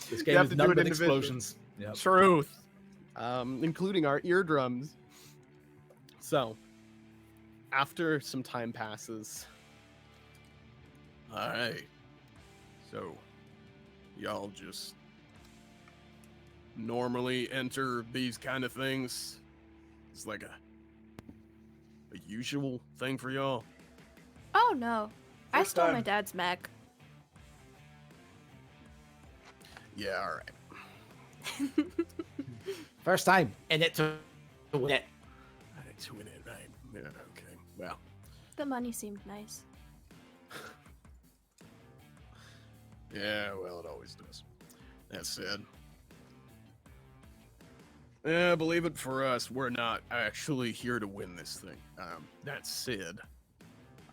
This You game have is to do none it but individually. explosions. Yep. Truth. Including our eardrums. So, after some time passes. Alright. So, y'all just normally enter these kind of things? It's like a usual thing for y'all? oh no, I First stole my time. dad's mech. Yeah, alright. First time in it to win it. Alright, to win it, right. Yeah, okay. Well. The money seemed nice. Yeah, well, it always does. That said, yeah, believe it for us, we're not actually here to win this thing. That said,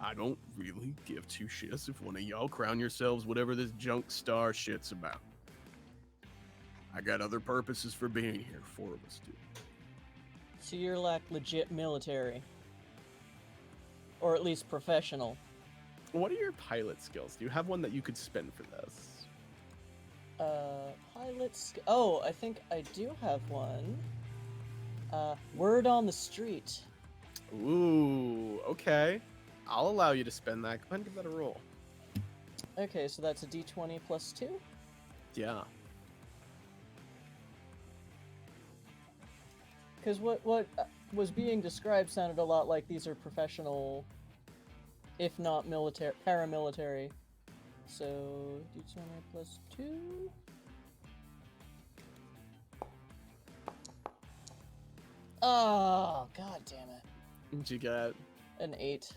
I don't really give two shits if one of y'all crown yourselves whatever this JUNKSTAR shit's about. I got other purposes for being here, 4 of us do. So you're like legit military, or at least professional. What are your pilot skills? Do you have one that you could spin for this? Pilots. Oh, I think I do have one. Word on the street. Ooh, okay. I'll allow you to spin that. Go ahead and give that a roll. Okay, so that's a d20 plus 2? Yeah. Because what was being described sounded a lot like these are professional if not military, paramilitary. So D20 +2. Oh, god damn it! What'd you get? An 8.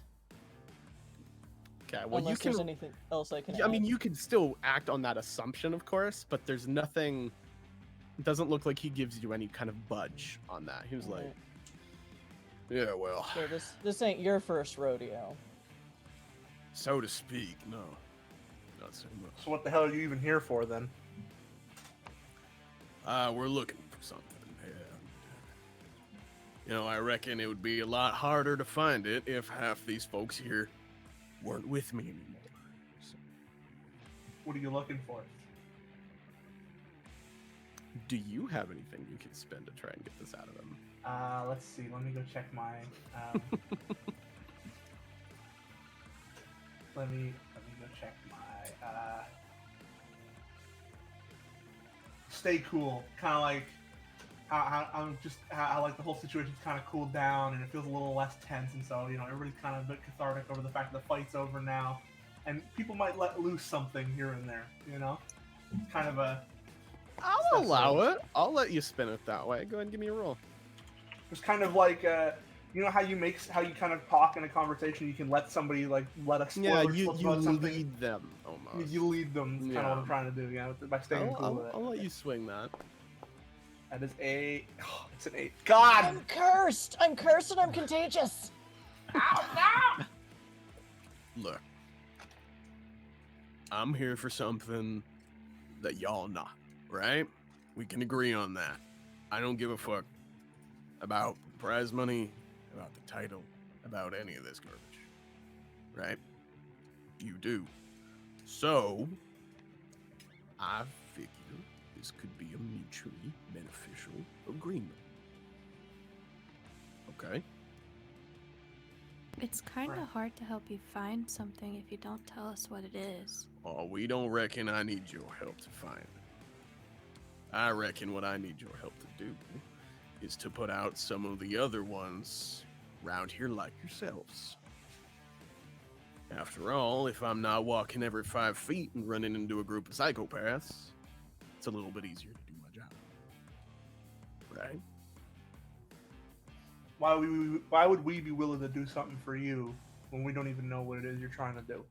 Okay, well Unless you can. there's anything else I can. Yeah, I mean, add. you can still act on that assumption, of course, but there's nothing. It doesn't look like he gives you any kind of budge on that. He was like, Right. "Yeah, well, So this ain't your first rodeo. so to speak, no, not so much. So what the hell are you even here for then? We're looking for something. And, I reckon it would be a lot harder to find it if half these folks here weren't with me anymore. So, What are you looking for? do you have anything you can spend to try and get this out of them? Let's see. Let me go check my. Let me go check my. Stay cool. Kind of like how like the whole situation's kind of cooled down and it feels a little less tense, and so everybody's kind of a bit cathartic over the fact that the fight's over now, and people might let loose something here and there. It's kind of a. I'll That's allow it. I'll let you spin it that way. Go ahead and give me a roll. It's kind of like how you kind of talk in a conversation. You can let somebody let a Yeah, spoiler you slip about something. lead them almost. You lead them. Is kind of what Yeah. I'm trying to do. By staying cool with it. I'll let you swing that. That is it's an 8. God. I'm cursed. I'm cursed and I'm contagious. Look, I'm here for something that y'all not, right? We can agree on that. I don't give a fuck about prize money, about the title, about any of this garbage. Right? You do. So, I figure this could be a mutually beneficial agreement. Okay? It's kind of Right. hard to help you find something if you don't tell us what it is. Oh, we don't reckon I need your help to find it. I reckon what I need your help to do is to put out some of the other ones round here like yourselves. After all, if I'm not walking every 5 feet and running into a group of psychopaths, it's a little bit easier to do my job. Right? Why would we be willing to do something for you when we don't even know what it is you're trying to do?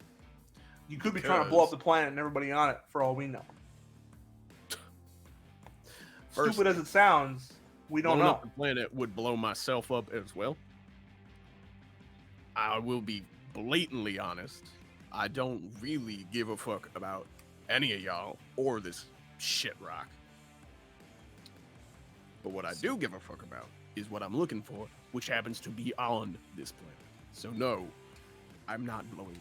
You could be trying to blow up the planet and everybody on it, for all we know. Stupid as it sounds, we don't blowing know. up the planet would blow myself up as well. I will be blatantly honest. I don't really give a fuck about any of y'all or this shit rock. But what I do give a fuck about is what I'm looking for, which happens to be on this planet. So no, I'm not blowing up.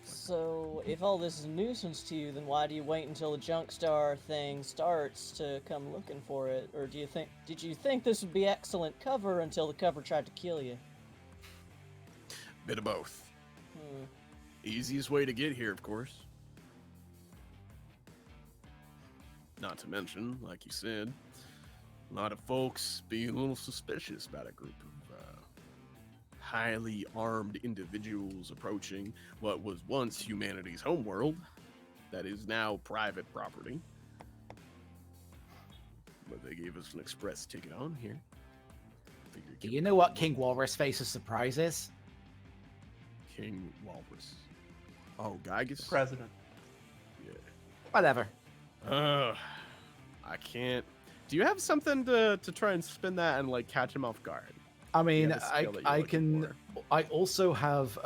So, if all this is a nuisance to you, then why do you wait until the JUNKSTAR thing starts to come looking for it? Or did you think this would be excellent cover until the cover tried to kill you? Bit of both. Hmm. Easiest way to get here, of course. Not to mention, like you said, a lot of folks being a little suspicious about a group of highly armed individuals approaching what was once humanity's homeworld, that is now private property. But they gave us an express ticket on here. Do you know what King Walrus Face's surprise is? King Walrus. Oh, Gygus? President. Yeah. Whatever. I can't. Do you have something to try and spin that and like catch him off guard? I mean, Yeah, the skill that you're I looking can. I also have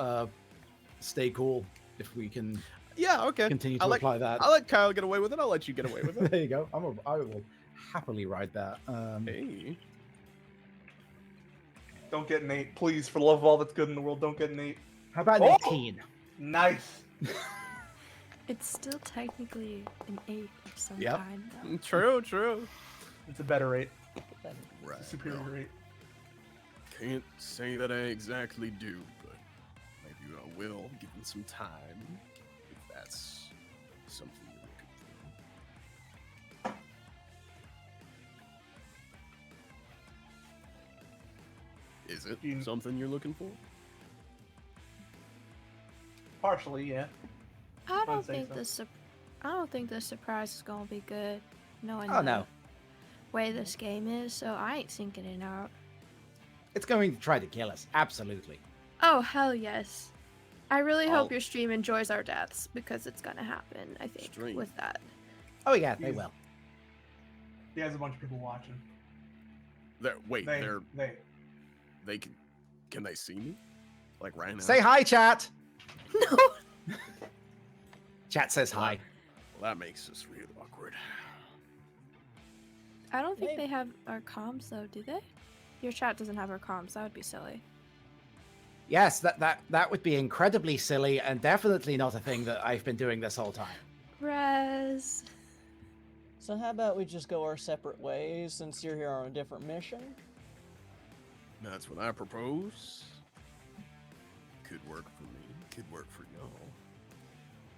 stay cool if we can Yeah, okay. continue to I'll apply that. I'll let Kyle get away with it. I'll let you get away with it. There you go. I will happily ride that. Hey. Don't get an 8, please. For the love of all that's good in the world, don't get an 8. How about Oh! 18? Nice. It's still technically an 8 of some Yep. kind, though. True. It's a better 8. Right. It's a superior 8. Can't say that I exactly do, but maybe I will, given some time, if that's something you're looking for. Is it You- something you're looking for? Partially, yeah. I I'd don't say think so. I don't think the surprise is gonna be good, knowing Oh, the no. way this game is. So I ain't sinking it out. It's going to try to kill us. Absolutely. Oh hell yes! I really I'll- hope your stream enjoys our deaths because it's gonna happen. I think Stream. with that. Oh, yeah, they He's- will. He has a bunch of people watching. Wait, They, they can they see me? Like right now? Say hi, chat. No. Chat says hi. Well, that makes this real awkward. I don't think Maybe. they have our comms though, do they? Your chat doesn't have our comms. That would be silly. Yes, that would be incredibly silly and definitely not a thing that I've been doing this whole time. Res. So how about we just go our separate ways since you're here on a different mission? That's what I propose. Could work for me. Could work for y'all.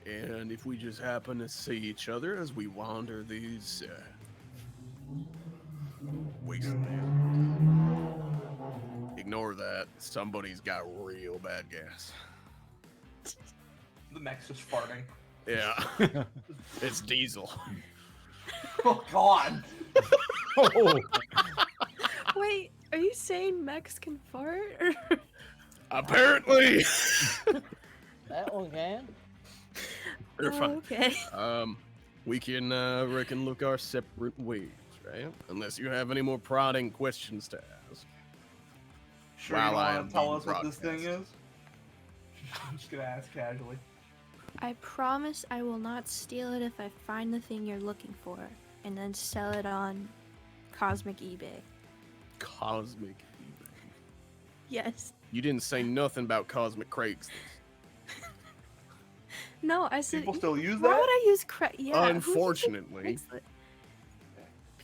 And if we just happen to see each other as we wander these wastelands, ignore that. Somebody's got real bad gas. the mech's just farting. Yeah, it's Diesel. Oh God. Oh, Wait, are you saying mechs can fart? Or... Apparently. That one can. You're fine. Okay. We can reckon look our separate ways, right? Unless you have any more prodding questions to ask. Sure, While you I don't am want to tell being us what this thing broadcast. is? I'm just gonna ask casually. I promise I will not steal it if I find the thing you're looking for, and then sell it on Cosmic eBay. Cosmic eBay. Yes. You didn't say nothing about Cosmic Craigslist. No, I said. People still use Why that? would I use Yeah. who uses Unfortunately. Craigslist?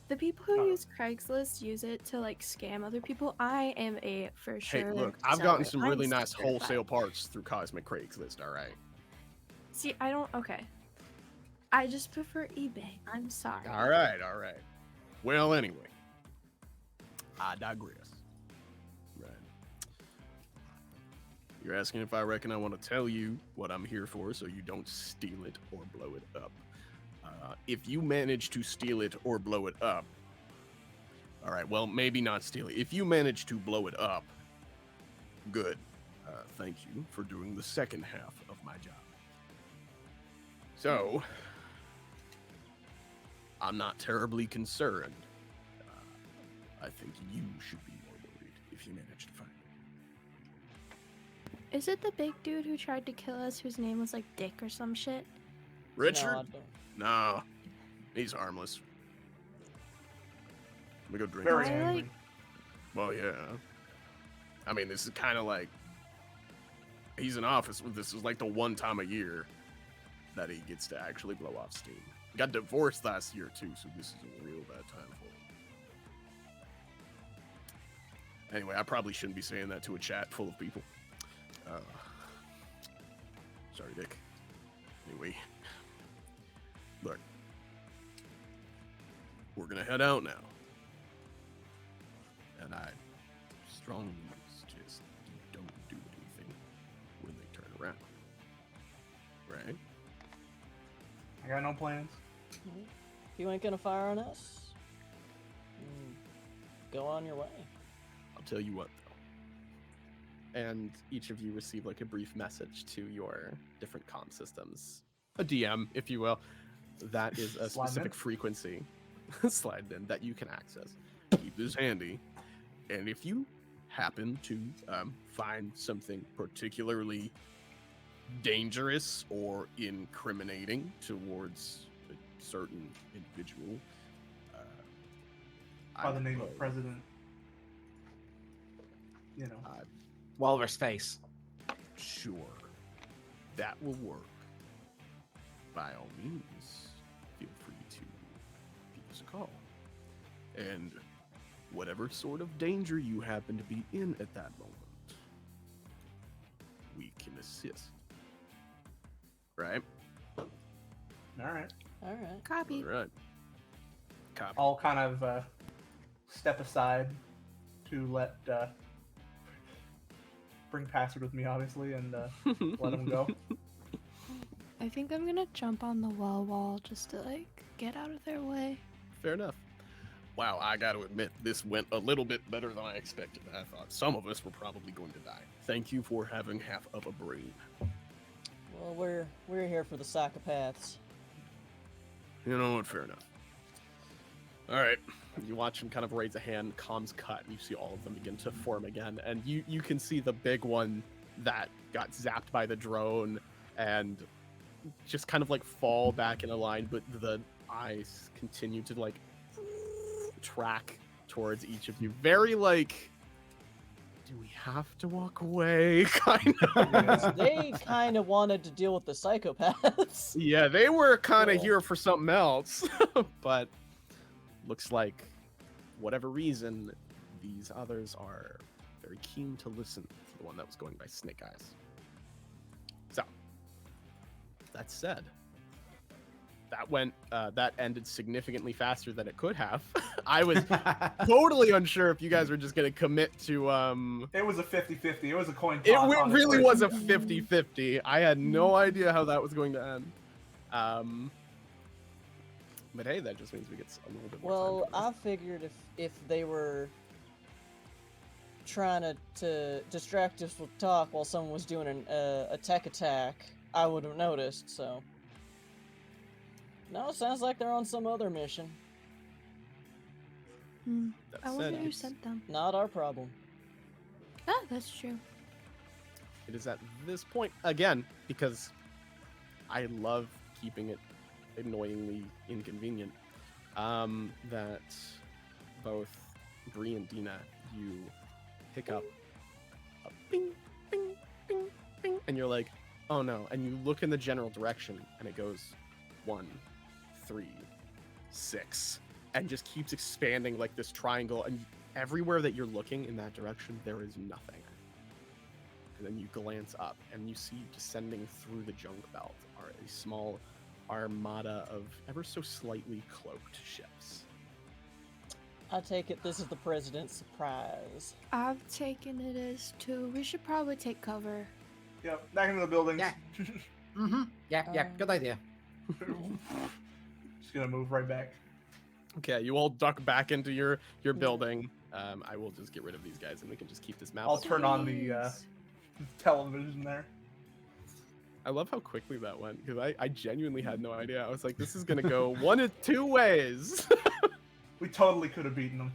The people who No. use Craigslist use it to like scam other people. I am a for sure. Hey, look, I've gotten seller. some really I'm nice certified. wholesale parts through Cosmic Craigslist, alright? See, I don't. Okay. I just prefer eBay. I'm sorry. Alright. Well, anyway. I digress. Right. You're asking if I reckon I want to tell you what I'm here for so you don't steal it or blow it up. If you manage to steal it or blow it up, alright, well, maybe not steal it. If you manage to blow it up, good. Thank you for doing the second half of my job. So, I'm not terribly concerned. I think you should be more worried if you manage to find it. Is it the big dude who tried to kill us, whose name was like Dick or some shit? Richard? No, I don't. Nah, he's harmless. Let me go drink. Very I angry. like- Well, yeah. I mean, this is kind of like he's in office. This is like the one time a year that he gets to actually blow off steam. He got divorced last year too, so this is a real bad time for him. Anyway, I probably shouldn't be saying that to a chat full of people. Sorry, Dick. Anyway, look, we're gonna head out now, and I strongly suggest you don't do anything when they turn around. Right? I got no plans. You ain't gonna fire on us? Go on your way. I'll tell you what, though. And each of you receive like a brief message to your different comm systems, a DM, if you will. That is a Slide specific in. frequency slide in that you can access. Keep this handy, and if you happen to find something particularly dangerous or incriminating towards a certain individual, By the name of would- President. You know. walrus face. Sure, that will work. By all means, feel free to give us a call. And whatever sort of danger you happen to be in at that moment, we can assist. Right? All right. All right. Copy. All right. Copy. I'll kind of step aside to let bring Password with me, obviously, and let him go. I think I'm gonna jump on the wall just to like get out of their way. Fair enough. Wow, I got to admit, this went a little bit better than I expected. I thought some of us were probably going to die. Thank you for having half of a brain. Well, we're here for the psychopaths. You know what? Fair enough. All right. You watch him kind of raise a hand, comms cut, and you see all of them begin to form again. And you can see the big one that got zapped by the drone and just kind of like fall back in a line, but the eyes continue to like track towards each of you. Very like, do we have to walk away? Kind of. They kind of wanted to deal with the psychopaths. Yeah, they were kind of Cool. here for something else. But looks like, whatever reason, these others are very keen to listen to the one that was going by Snake Eyes. So, that said, that ended significantly faster than it could have. I was totally unsure if you guys were just going to commit to It was a 50-50. It was a coin toss. it really honestly. was a 50-50. I had no idea how that was going to end. But hey, that just means we get a little bit more Well, time. I figured if they were trying to distract us with talk while someone was doing a tech attack, I would have noticed, so... No, it sounds like they're on some other mission. That I wonder said, who it's- sent them. Not our problem. Ah, that's true. It is at this point, again, because I love keeping it annoyingly inconvenient, that both Bree and Dina, you pick up a bing, bing, bing, bing, and you're like, oh no, and you look in the general direction, and it goes 1, 3, 6, and just keeps expanding like this triangle, and everywhere that you're looking in that direction, there is nothing. And then you glance up, and you see descending through the junk belt are a small armada of ever so slightly cloaked ships. I take it this is the president's surprise. I've taken it as two. We should probably take cover. Yep, back into the buildings. Yeah. Mm-hmm. Yeah, good idea. Just gonna move right back. Okay, you all duck back into your building. I will just get rid of these guys, and we can just keep this map. I'll up. turn on the television there. I love how quickly that went, because I genuinely had no idea. I was like, this is gonna go one of two ways. We totally could have beaten them.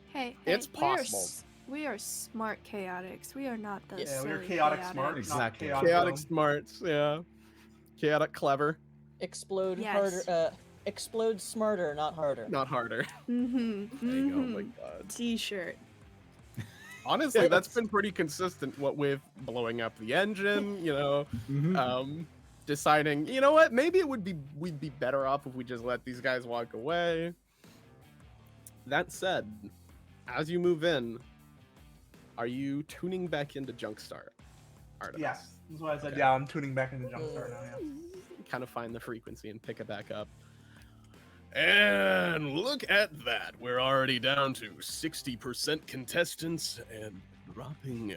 Hey, It's we are possible. we are smart chaotix. We are not the Yeah, silly we're chaotic smart, chaotics. Exactly. not Chaotic dumb. smarts, yeah. Chaotic clever, Explode Yes. harder. Explode smarter, not harder. not harder. Mm-hmm. There you go, oh my god. T-shirt. Honestly, that's been pretty consistent. What with blowing up the engine, deciding, you know what, maybe we'd be better off if we just let these guys walk away. That said, as you move in, are you tuning back into JUNKSTAR? Artemis? Yes, that's why I said, Okay. yeah, I'm tuning back into JUNKSTAR now, yeah. Kind of find the frequency and pick it back up. And look at that. We're already down to 60% contestants and dropping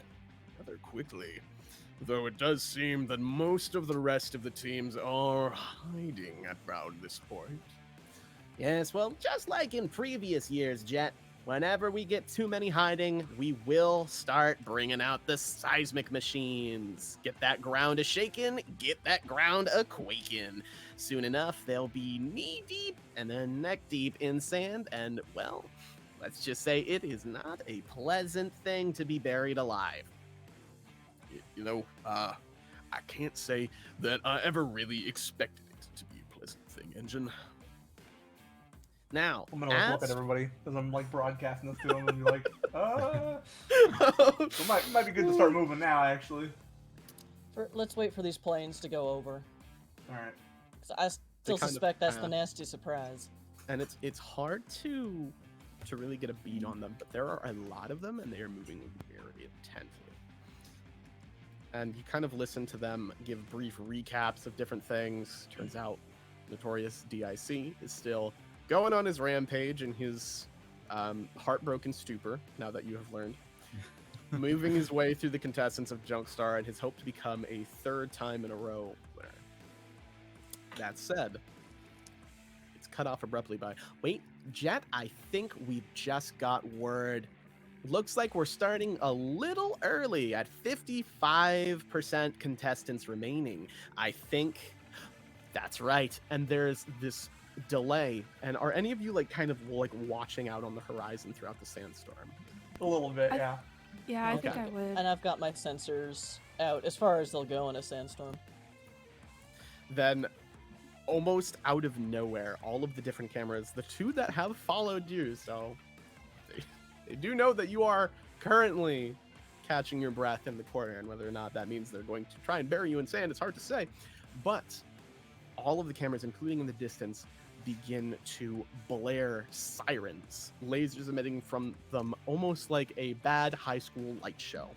rather quickly. Though it does seem that most of the rest of the teams are hiding at around this point. Yes, well, just like in previous years, Jet, whenever we get too many hiding, we will start bringing out the seismic machines. Get that ground a-shaking, get that ground a-quaking. Soon enough, they'll be knee-deep and then neck-deep in sand, and, well, let's just say it is not a pleasant thing to be buried alive. I can't say that I ever really expected it to be a pleasant thing, Engine. Now, I'm gonna like, look at everybody because I'm like broadcasting this to them and be like, it might be good to start moving now, actually. Let's wait for these planes to go over. All right. 'Cause I still kind of- suspect that's the nasty surprise. and it's hard to really get a beat on them, but there are a lot of them, and they are moving very intensely. And you kind of listen to them give brief recaps of different things. Turns out, Notorious DIC is still going on his rampage in his heartbroken stupor. Now that you have learned, moving his way through the contestants of JUNKSTAR and his hope to become a third time in a row winner. That said, it's cut off abruptly by, wait, Jet, I think we just got word. Looks like we're starting a little early at 55% contestants remaining. I think that's right. And there's this delay. And are any of you like kind of like watching out on the horizon throughout the sandstorm? A little bit, yeah. Yeah, I think Okay. I would. And I've got my sensors out as far as they'll go in a sandstorm. Then almost out of nowhere, all of the different cameras, the two that have followed you, so they do know that you are currently catching your breath in the corner, and whether or not that means they're going to try and bury you in sand, it's hard to say. But all of the cameras, including in the distance, begin to blare sirens, lasers emitting from them almost like a bad high school light show.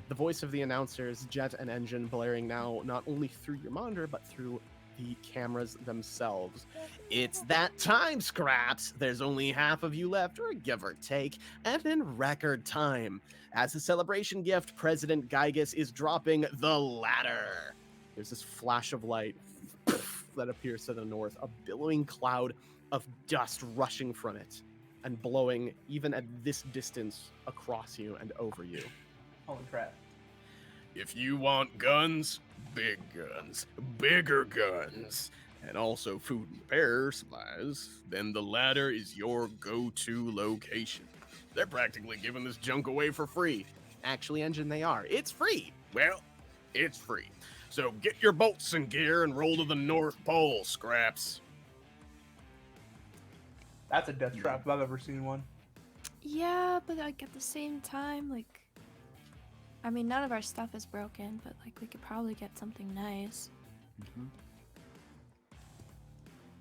The voice of the announcers, jet and engine, blaring now not only through your monitor, but through the cameras themselves. It's that time, Scraps! There's only half of you left, or give or take, and in record time. As a celebration gift, President Gygas is dropping the ladder. There's this flash of light that appears to the north, a billowing cloud of dust rushing from it and blowing even at this distance across you and over you. Holy crap. If you want guns, big guns, bigger guns, and also food and repair supplies, then the ladder is your go-to location. They're practically giving this junk away for free. Actually, Engine, they are. It's free. Well, it's free. So get your bolts and gear and roll to the North Pole, Scraps. That's a death trap if I've ever seen one. Yeah, but like at the same time, like, I mean, none of our stuff is broken, but like we could probably get something nice.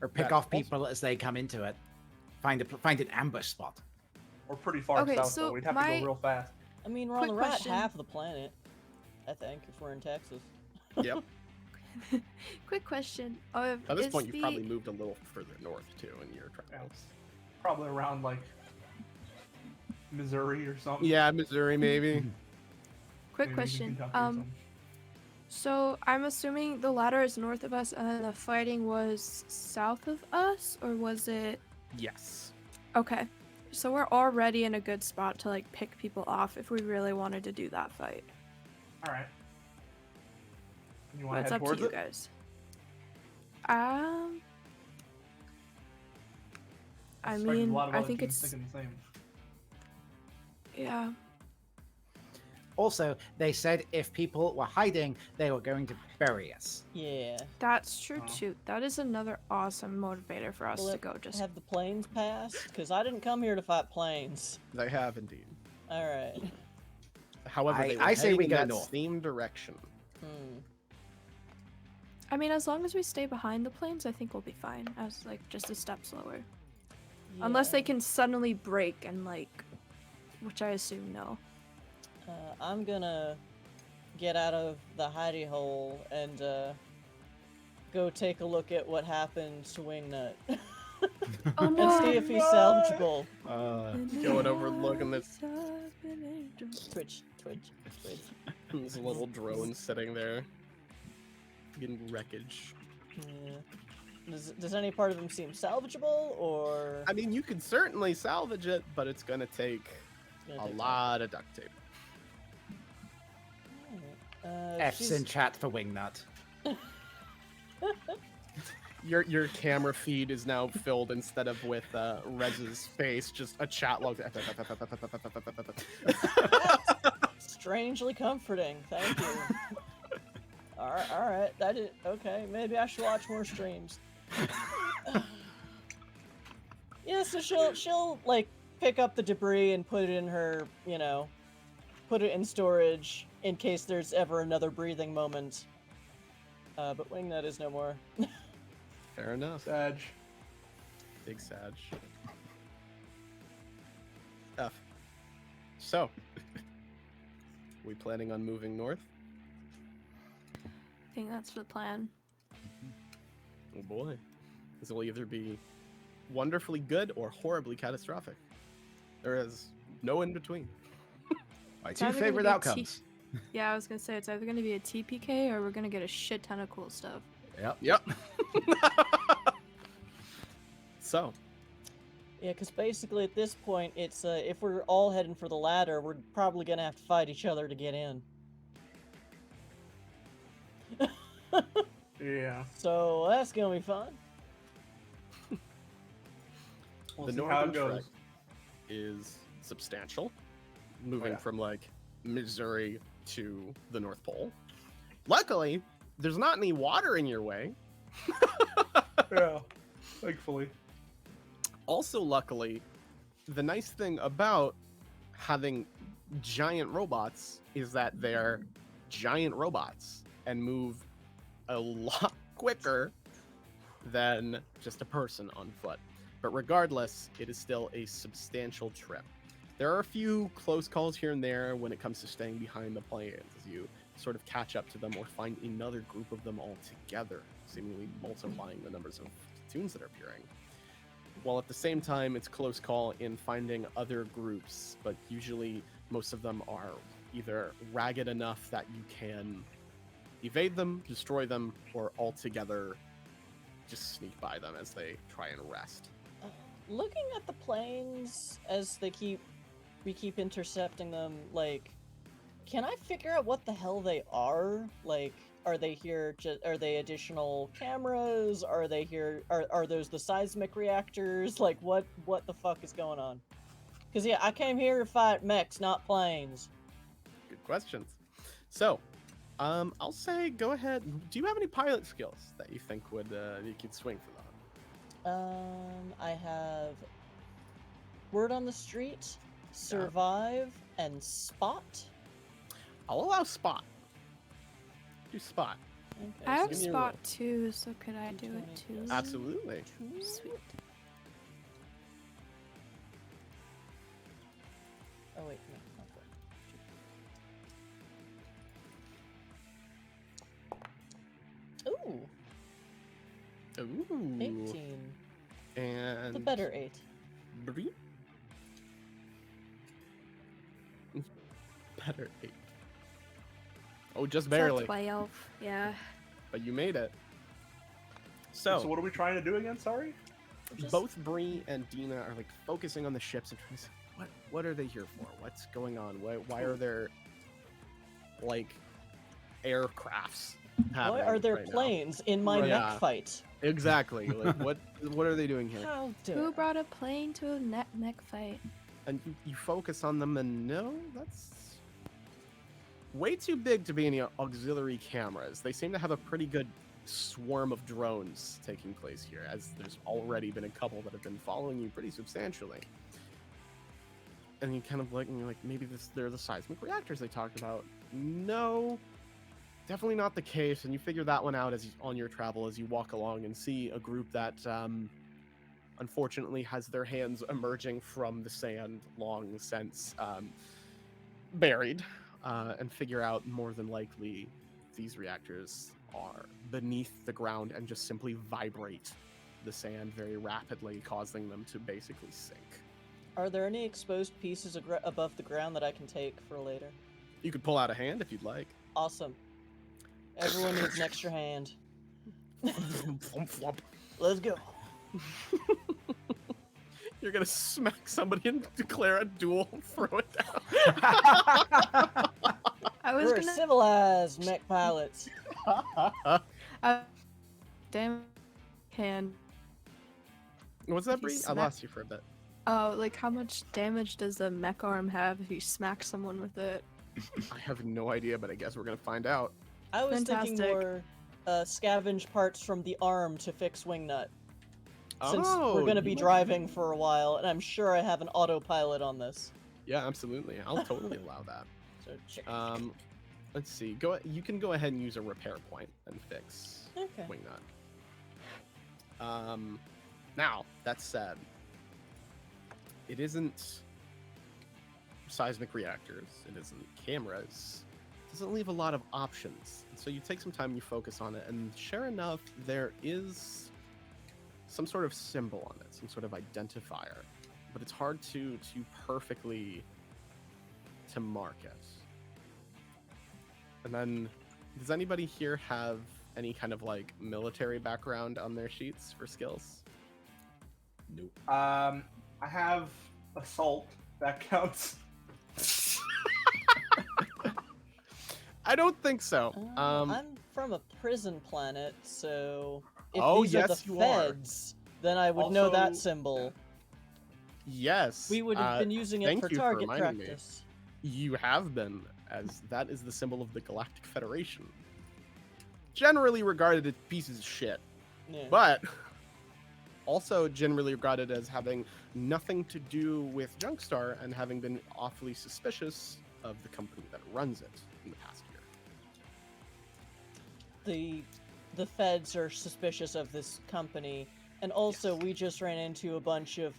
Or pick off people as they come into it. Find an ambush spot. We're pretty far Okay, south, so though. We'd have to my- go real fast. I mean, we're on Quick the right question. half of the planet, I think, if we're in Texas. Yep. Quick question. At this is point, you've the- probably moved a little further north, too, in your travels. Probably around, like, Missouri or something. Yeah, Missouri, maybe. Quick Maybe even question. Kentucky or something. So I'm assuming the ladder is north of us, and then the fighting was south of us, or was it? Yes. Okay. So we're already in a good spot to like pick people off if we really wanted to do that fight. All right. You But want it's to head up to towards you it? guys. I suspect there's mean, a lot of I other think teams it's thinking the same. yeah. Also, they said if people were hiding, they were going to bury us. Yeah. That's true Oh. too. That is another awesome motivator for us Will to it go. Just have the planes passed? Because I didn't come here to fight planes. They have indeed. All right. However, they were I say heading we in go that north. same direction. I mean, as long as we stay behind the planes, I think we'll be fine. As like just a step slower, unless they Yeah. can suddenly break and like, which I assume no. I'm gonna get out of the hidey hole and go take a look at what happened to Wingnut Oh and no! see if he's salvageable. Going over looking at Twitch. this little drone sitting there. Getting wreckage. Yeah. Does any part of him seem salvageable, or I mean, you could certainly salvage it, but it's gonna take it's gonna a take lot of duct tape. time? F's She's- in chat for Wingnut. Your camera feed is now filled instead of with Rez's face, just a chat log. strangely comforting. Thank you. all right. That is okay. Maybe I should watch more streams. Yeah, so she'll like pick up the debris and put it in her, put it in storage in case there's ever another breathing moment. But Wingnut is no more. Fair enough. Sag. Big Sag. F. So, we planning on moving north? I think that's the plan. Oh boy. This will either be wonderfully good or horribly catastrophic. There is no in between. My It's two either gonna favorite be outcomes. Yeah, I was gonna say it's either gonna be a TPK or we're gonna get a shit ton of cool stuff. Yep. Yep. So, Yeah, because basically at this point, it's if we're all heading for the ladder, we're probably gonna have to fight each other to get in. Yeah. So that's gonna be fun. We'll the see how northern it goes. trek is substantial, moving yeah. from like Missouri to the North Pole. Luckily, there's not any water in your way. Yeah. Thankfully. Also, luckily, the nice thing about having giant robots is that they're giant robots and move a lot quicker than just a person on foot. But regardless, it is still a substantial trip. There are a few close calls here and there when it comes to staying behind the planes as you sort of catch up to them or find another group of them all together, seemingly multiplying the numbers of platoons that are appearing. While at the same time, it's close call in finding other groups, but usually most of them are either ragged enough that you can evade them, destroy them, or altogether just sneak by them as they try and rest. Looking at the planes as we keep intercepting them, like, can I figure out what the hell they are? Like, are they here? Are they additional cameras? Are they here? Are those the seismic reactors? Like, what the fuck is going on? Because yeah, I came here to fight mechs, not planes. Good questions. So, I'll say go ahead. Do you have any pilot skills that you think would you could swing for that? I have word on the street, survive, and spot. I'll allow spot. Do spot. Okay, I so have give me a spot roll. too, so could I do it too? Absolutely. Sweet. Oh wait, no, not that. Ooh, Ooh. 18. And The better 8. Beep. Better 8. Oh, just barely. 12. Yeah. But you made it. So So, what are we trying to do again? Sorry. both Bree and Dina are like focusing on the ships and trying to say, what are they here for? What's going on? Why are there like aircrafts Why happening are there right now? planes in my Right. mech Yeah. fight? Exactly. Like what are they doing here? How dare? Who brought a plane to a mech fight? And you focus on them and no, that's way too big to be any auxiliary cameras. They seem to have a pretty good swarm of drones taking place here, as there's already been a couple that have been following you pretty substantially. And you kind of look and you're like, maybe they're the seismic reactors they talked about. No, definitely not the case. And you figure that one out on your travel as you walk along and see a group that unfortunately has their hands emerging from the sand long since buried, and figure out more than likely these reactors are beneath the ground and just simply vibrate the sand very rapidly, causing them to basically sink. Are there any exposed pieces above the ground that I can take for later? You could pull out a hand if you'd like. Awesome. Everyone needs an extra hand. Flump, flump. Let's go. You're gonna smack somebody and declare a duel and throw it down. I was We're gonna. civilized mech pilots. Damn. Hand. What's that, If you Bree? I smack- lost you for a bit. Oh, like how much damage does the mech arm have if you smack someone with it? I have no idea, but I guess we're gonna find out. I was thinking Fantastic. more scavenge parts from the arm to fix Wingnut. Since Oh, we're going to you be might- driving for a while, and I'm sure I have an autopilot on this. Yeah, absolutely. I'll totally allow that. So check. Let's see. You can go ahead and use a repair point and fix Okay. Wingnut. Now that said, it isn't seismic reactors. It isn't cameras. It doesn't leave a lot of options. So you take some time, you focus on it, and sure enough, there is some sort of symbol on it, some sort of identifier, but it's hard to perfectly mark it. And then, does anybody here have any kind of like military background on their sheets for skills? Nope. I have assault. That counts. I don't think so. I'm from a prison planet, so if Oh, these yes, are the you are. feds, then I would know that Also- symbol. Yes. We would have been using it thank for you for target reminding me. practice. You have been, as that is the symbol of the Galactic Federation. Generally regarded as pieces of shit, Yeah. but also generally regarded as having nothing to do with JUNKSTAR and having been awfully suspicious of the company that runs it in the past year. The feds are suspicious of this company, and also we just ran into a bunch of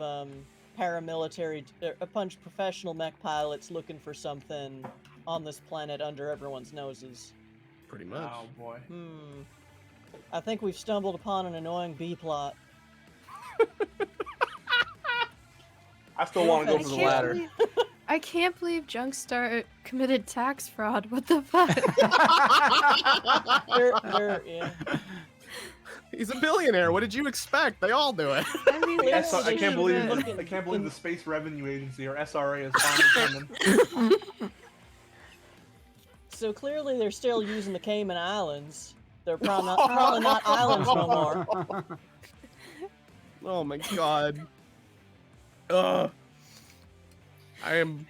paramilitary, a bunch of professional mech pilots looking for something on this planet under everyone's noses. Pretty much. Oh boy. I think we've stumbled upon an annoying B plot. I still want to go I for the can't ladder. I can't believe JUNKSTAR committed tax fraud. What the fuck? Yeah. He's a billionaire. What did you expect? They all do it. I mean, Yeah, that's so I they can't should've believe been looking I can't believe in- the Space Revenue Agency or SRA is finally coming. So clearly they're still using the Cayman Islands. They're probably not islands no more. Oh my god. Ugh. I am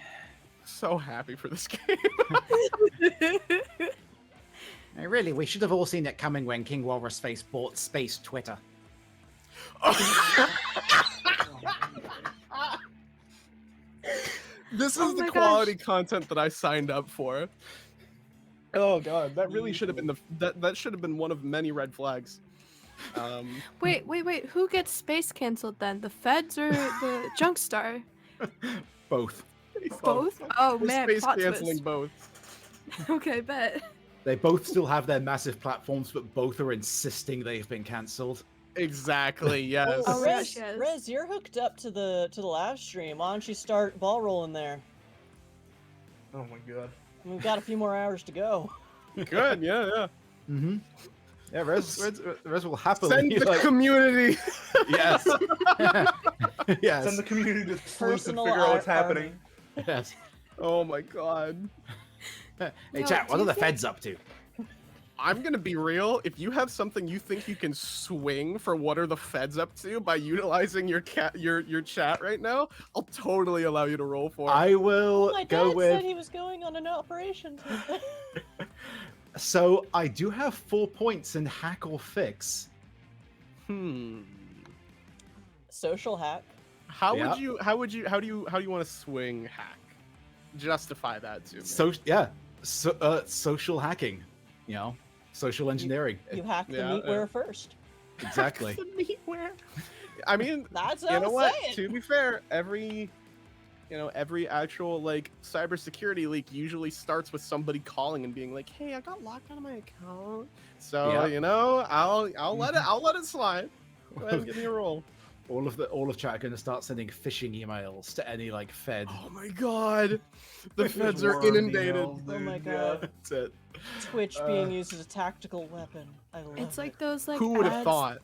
so happy for this game. Really, we should have all seen it coming when King Walrus Face bought Space Twitter. This Oh is the my quality content that I signed up for. Oh god, that really should have been that should have been one of many red flags. wait. Who gets space canceled then? The feds or the JUNKSTAR? Both. Both? Oh We're man, space plot canceling twist. both. Okay, bet. They both still have their massive platforms, but both are insisting they've been cancelled. Exactly. Yes. Oh, Rez, yes. Rez, you're hooked up to the live stream. Why don't you start ball rolling there? Oh my god. We've got a few more hours to go. Good. Yeah. Mm-hmm. Yeah, Rez will happily Send the like, community. yes, yes, Send the community to sleuth and Personal figure out what's army. happening. yes. Oh my god. Hey, No, chat, do what you are the think- feds up to? I'm gonna be real. If you have something you think you can swing for what are the feds up to by utilizing your chat right now, I'll totally allow you to roll for it. I will My go dad with. said he was going on an operation. So I do have 4 points in hack or fix. Social hack. How Yeah. do you want to swing hack? Justify that to me. Social hacking. You know, social engineering. You hack the Yeah, meatware first. Exactly. The meatware. I mean, That's what you I'm know what? saying. To be fair, every actual like cybersecurity leak usually starts with somebody calling and being like, "Hey, I got locked out of my account." So Yeah. you know, I'll let it slide. Go ahead and give me a roll. all of chat are going to start sending phishing emails to any like Fed. Oh my god, the feds are Worm inundated. emails, Oh my dude, god. That's it. Twitch being used as a tactical weapon. I love It's like it. those like Who would have ads, thought?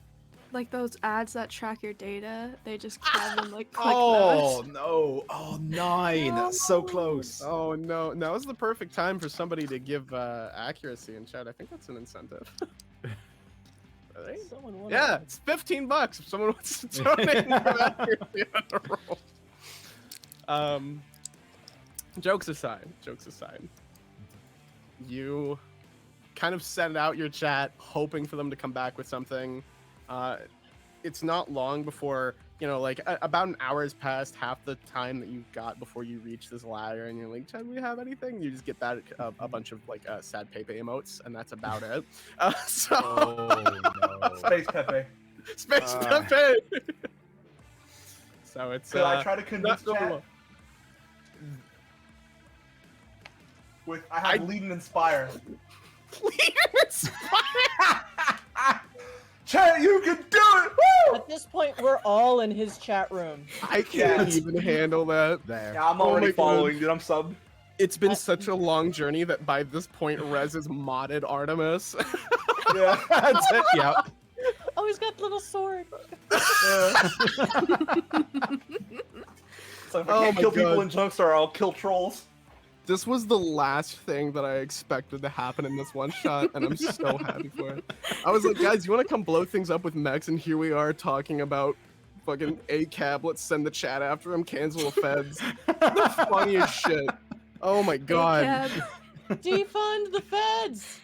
like those ads that track your data. They just have them like click Oh those. no! Oh 9! That's so close. Oh no, now's the perfect time for somebody to give accuracy in chat. I think that's an incentive. Right? Someone wanna- Yeah, it's $15 if someone wants to donate for accuracy on a roll. Jokes aside, you kind of send out your chat hoping for them to come back with something. It's not long before, you know, like about an hour has passed, half the time that you got before you reach this ladder, and you're like, "Do we have anything?" You just get back a bunch of like sad Pepe emotes, and that's about it. So Oh no! Space Pepe. Space Pepe. So it's Could I try to convince not chat? well. I have lead and inspire. Chat, you can do it! Woo! At this point, we're all in his chat room. I can't Yes. even handle that. There. Yeah, I'm Oh already my God. following, dude. I'm subbed. It's been such a long journey that by this point, Rez is modded Artemis. Yeah. That's it. Yeah. Oh, he's got the little sword. So if I Oh can't my kill people God. in Junkstar, I'll kill trolls. This was the last thing that I expected to happen in this one shot, and I'm so happy for it. I was like, guys, you want to come blow things up with mechs? And here we are talking about fucking A-Cab. Let's send the chat after him. Cancel the feds. The funniest shit. Oh my god. Cab. Defund the feds.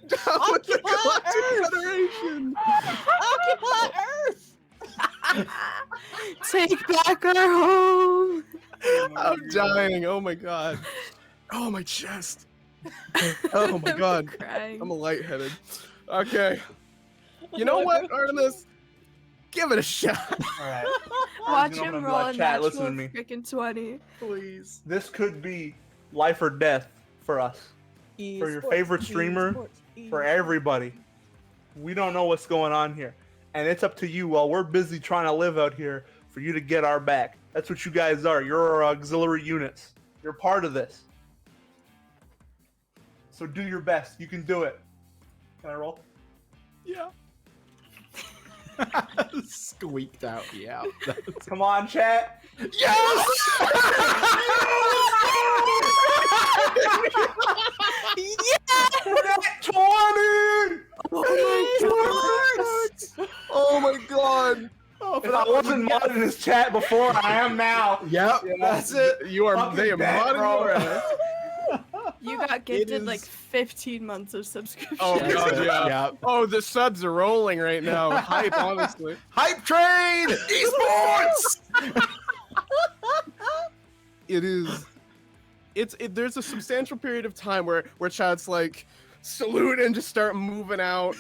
Down with the Occupy Galactic Earth! Federation. Occupy Earth. Take back our home. I'm dying. Oh my god. Oh my chest. Oh my god. Crying. I'm a lightheaded. Okay. You know what, Artemis? Give it a shot. Alright. Watch You know what him I'm roll like, a chat, natural listen to me. freaking 20. Please. This could be life or death for us. For your favorite streamer, for everybody. We don't know what's going on here. And it's up to you while we're busy trying to live out here for you to get our back. That's what you guys are. You're our auxiliary units. You're part of this. So do your best. You can do it. Can I roll? Yeah. Squeaked out. Yeah. Come on, chat. Yes! Net 20! Oh my god. If I wasn't modding this chat before, I am now. Yep. That's it. You are Fucking they are bet, modding bro. your ass. You got gifted is- like 15 months of subscription. Oh god, yeah. Yeah. Oh, the subs are rolling right now. Hype, honestly. Hype train. Esports. It is. There's a substantial period of time where chat's like salute and just start moving out.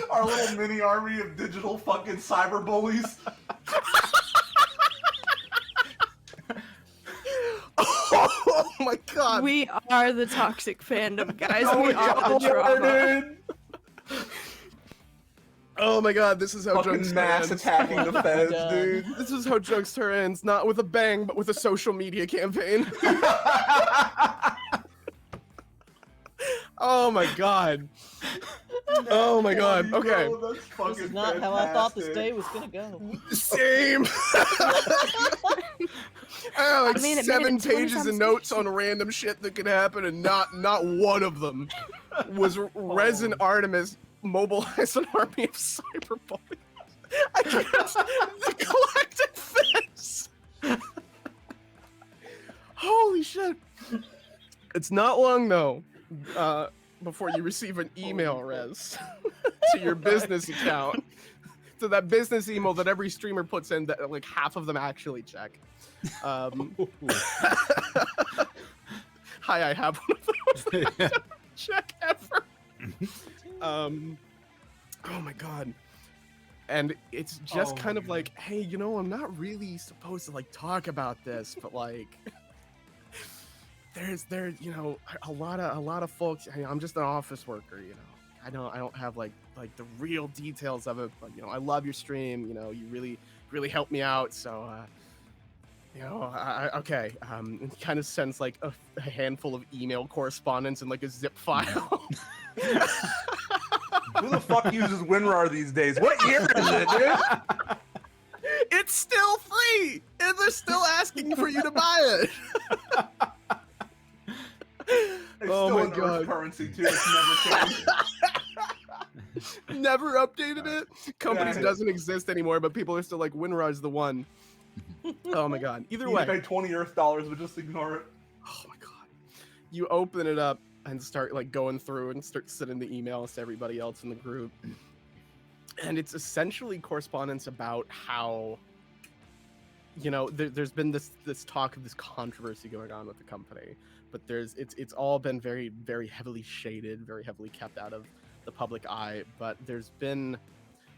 Our little mini army of digital fucking cyber bullies. Oh my god. We are the toxic fandom, guys. No, We are the drama. dude. Oh my god, this is how Fucking JUNKSTAR mass ends. attacking the feds, God. dude. This is how JUNKSTAR ends, not with a bang, but with a social media campaign. Oh my god. Oh my god. Okay. Yo, that's This fucking is not how I thought this fantastic. day was gonna go. Same. I have like I mean, it made it 7 20 pages of times notes faster. on random shit that could happen, and not one of them was Resin Artemis mobilize an army of cyberbullies against the Galactic Fence. Holy shit! It's not long though before you receive an email, Rez, to your business account. To that business email that every streamer puts in that like half of them actually check. Hi, I have one of those that I never check ever. Oh my god. And it's just Oh kind my of like, hey, you know, I'm not really supposed to like talk about this, but like there's you know, a lot of folks, hey, I'm just an office worker, you know. I don't have like the real details of it, but you know, I love your stream, you know, you really helped me out, so you know, okay. It kind of sends like a handful of email correspondence in like a zip file. Who the fuck uses WinRAR these days? What year is it, dude? It's still free, and they're still asking for you to buy it. It's Oh still my an God. Earth currency too. It's never changed. Never updated it. Companies Yeah. doesn't exist anymore, but people are still like, WinRAR's the one. Oh my god. Either You need to way. pay 20 Earth dollars, but just ignore it. Oh my god. You open it up and start like going through and start sending the emails to everybody else in the group. And it's essentially correspondence about how, you know, there's been this talk of this controversy going on with the company, but it's all been very, very heavily shaded, very heavily kept out of the public eye. But there's been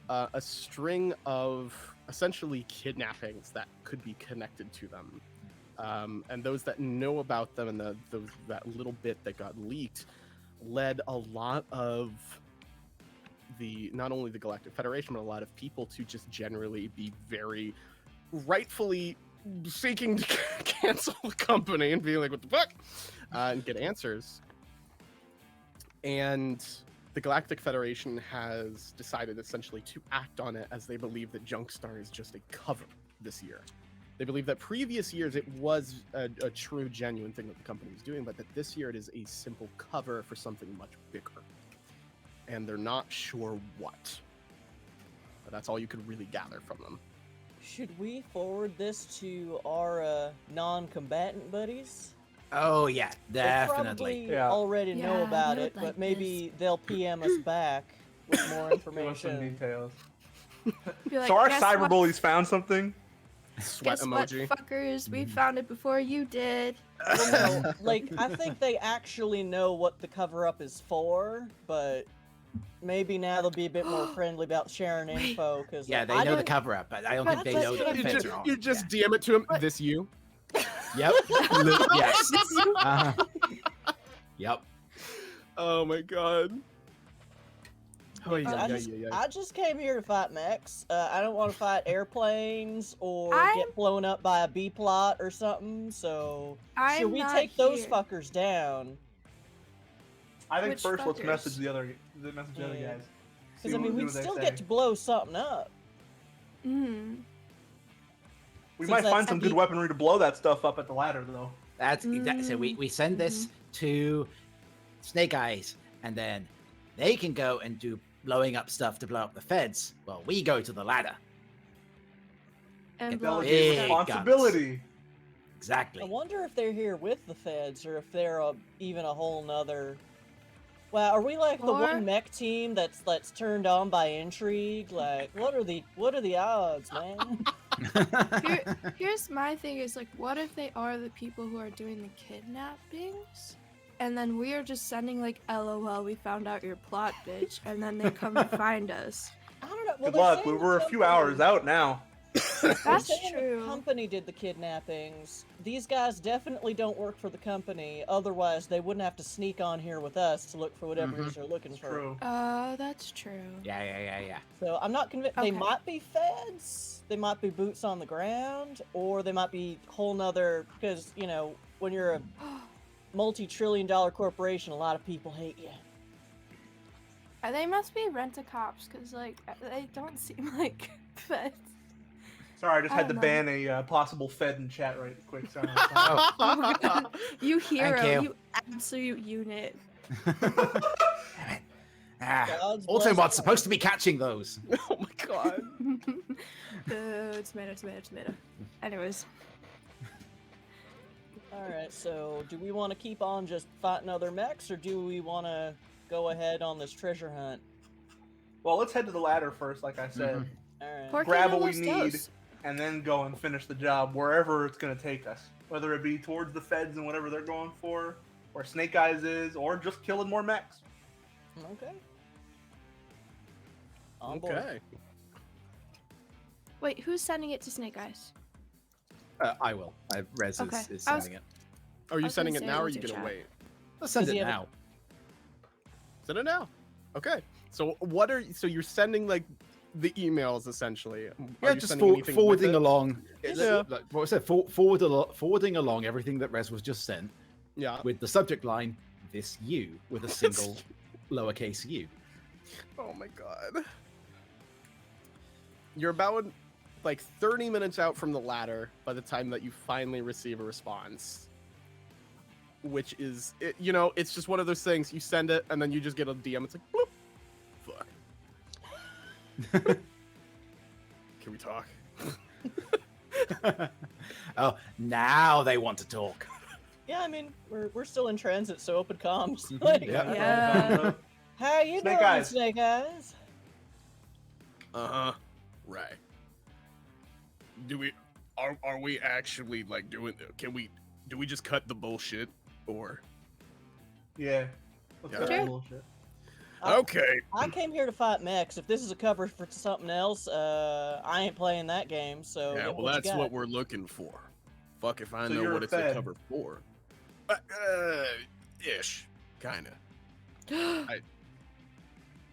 a string of essentially kidnappings that could be connected to them. And those that know about them and that little bit that got leaked led a lot of not only the Galactic Federation, but a lot of people to just generally be very rightfully seeking to cancel the company and being like, what the fuck? And get answers. And the Galactic Federation has decided essentially to act on it, as they believe that JUNKSTAR is just a cover this year. They believe that previous years it was a true, genuine thing that the company was doing, but that this year it is a simple cover for something much bigger. And they're not sure what. But that's all you could really gather from them. Should we forward this to our non-combatant buddies? Oh yeah, They definitely. probably already know Yeah, about they it, would but like maybe they'll PM us back with more Give us some information. details. Be like, So our "Guess what? cyberbullies found something. Sweat Guess emoji. what, fuckers? We found it before you did." Well, no, like, I think they actually know what the cover-up is for, but maybe now they'll be a bit more friendly about sharing info, because Yeah, they I know the don't- cover up, but I don't think they That's know that what the You I'm feds just, are on. you just DM it to him. This you? Yep. Yes. Uh-huh. Yep. Oh my god. Oh, yeah, I yeah, just, yeah, yeah. I just came here to fight mechs. I don't want to fight airplanes or I'm- get blown up by a B plot or something. So I'm should we not take those here. fuckers down? I think Which first let's fuckers? message the other Yeah. guys. See Because I mean, what we'd they still say. get to blow something up. Mm. We Since might that's find some good the- weaponry to blow that stuff up at the ladder, though. That's exactly. So we send this to Snake Eyes, and then they can go and do blowing up stuff to blow up the feds. Well, we go to the ladder. And Get blow up big Delegate stuff. guns. responsibility. Exactly. I wonder if they're here with the feds or if they're even a whole nother. Wow, are we like the Or- one mech team that's turned on by intrigue? Like, what are the odds, man? Here's my thing: is like, what if they are the people who are doing the kidnappings, and then we are just sending like, "LOL, we found out your plot, bitch," and then they come and find us. I don't know. Well, Good they're luck. saying We the were a few company- hours out now. they're That's saying true. The company did the kidnappings. These guys definitely don't work for the company. Otherwise, they wouldn't have to sneak on here with us to look for whatever it is they're looking It's for. true. That's true. Yeah. So I'm not convinced. They Okay. might be feds. They might be boots on the ground, or they might be whole nother. Because you know, when you're a multi-trillion-dollar corporation, a lot of people hate you. They must be rent-a-cops, because like they don't seem like feds. Sorry, I just I had to don't ban a possible Fed in chat right quick. Sorry. Oh, Oh my god, you hero, you. you absolute unit. God's Autobot's blessing. supposed to be catching those. Oh my god. Tomato. Anyways, All right. So, do we want to keep on just fighting other mechs, or do we want to go ahead on this treasure hunt? Well, let's head to the ladder first, like I said. Mm-hmm. All right. Por qué Grab no what we los need, dos? and then go and finish the job wherever it's going to take us. Whether it be towards the feds and whatever they're going for, or Snake Eyes is, or just killing more mechs. Okay. On board. Okay. Wait, who's sending it to Snake Eyes? I will. Rez Okay. is I was- sending it. Are you was sending gonna it say, now, or are what's you your gonna chat? wait? Let's send Does it he have a- now. Send it now. Okay. So what are so you're sending like the emails essentially? Are Yeah, you just sending anything with forwarding it? along. Yeah. Like, what was it? Forwarding along everything that Rez was just sent Yeah. with the subject line "This you" with a single lowercase u. Oh my god. You're about like 30 minutes out from the ladder by the time that you finally receive a response. Which is, it's just one of those things. You send it, and then you just get a DM. It's like, bloop. Fuck. Can we talk? Oh, now they want to talk. Yeah, I mean, we're still in transit, so open comms. Like, Yeah. Yeah. how you Snake doing, Eyes. Snake Eyes? Uh-huh. Right. Are we actually like doing, do we just cut the bullshit, or? Yeah. Let's Yeah. cut Sure. that bullshit. Okay. I came here to fight mechs. If this is a cover for something else, I ain't playing that game. So Yeah, get well, what you that's got. what we're looking for. Fuck if I So know you're what a it's a Fed. cover for. Ish. Kinda.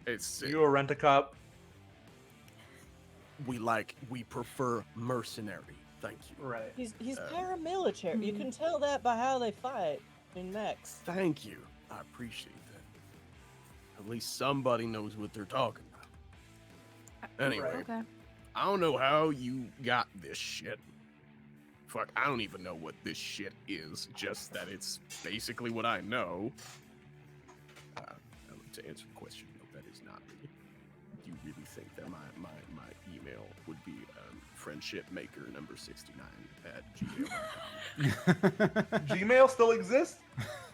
It's You a rent-a-cop? we prefer mercenary. Thank you. Right. He's paramilitary. You can tell that by how they fight in mechs. Thank you. I appreciate that. at least somebody knows what they're talking about. Anyway, Okay. I don't know how you got this shit. Fuck, I don't even know what this shit is. Just that it's basically what I know. To answer the question, no, that is not me. Do you really think that my email would be friendshipmaker number 69@gmail.com? Gmail still exists?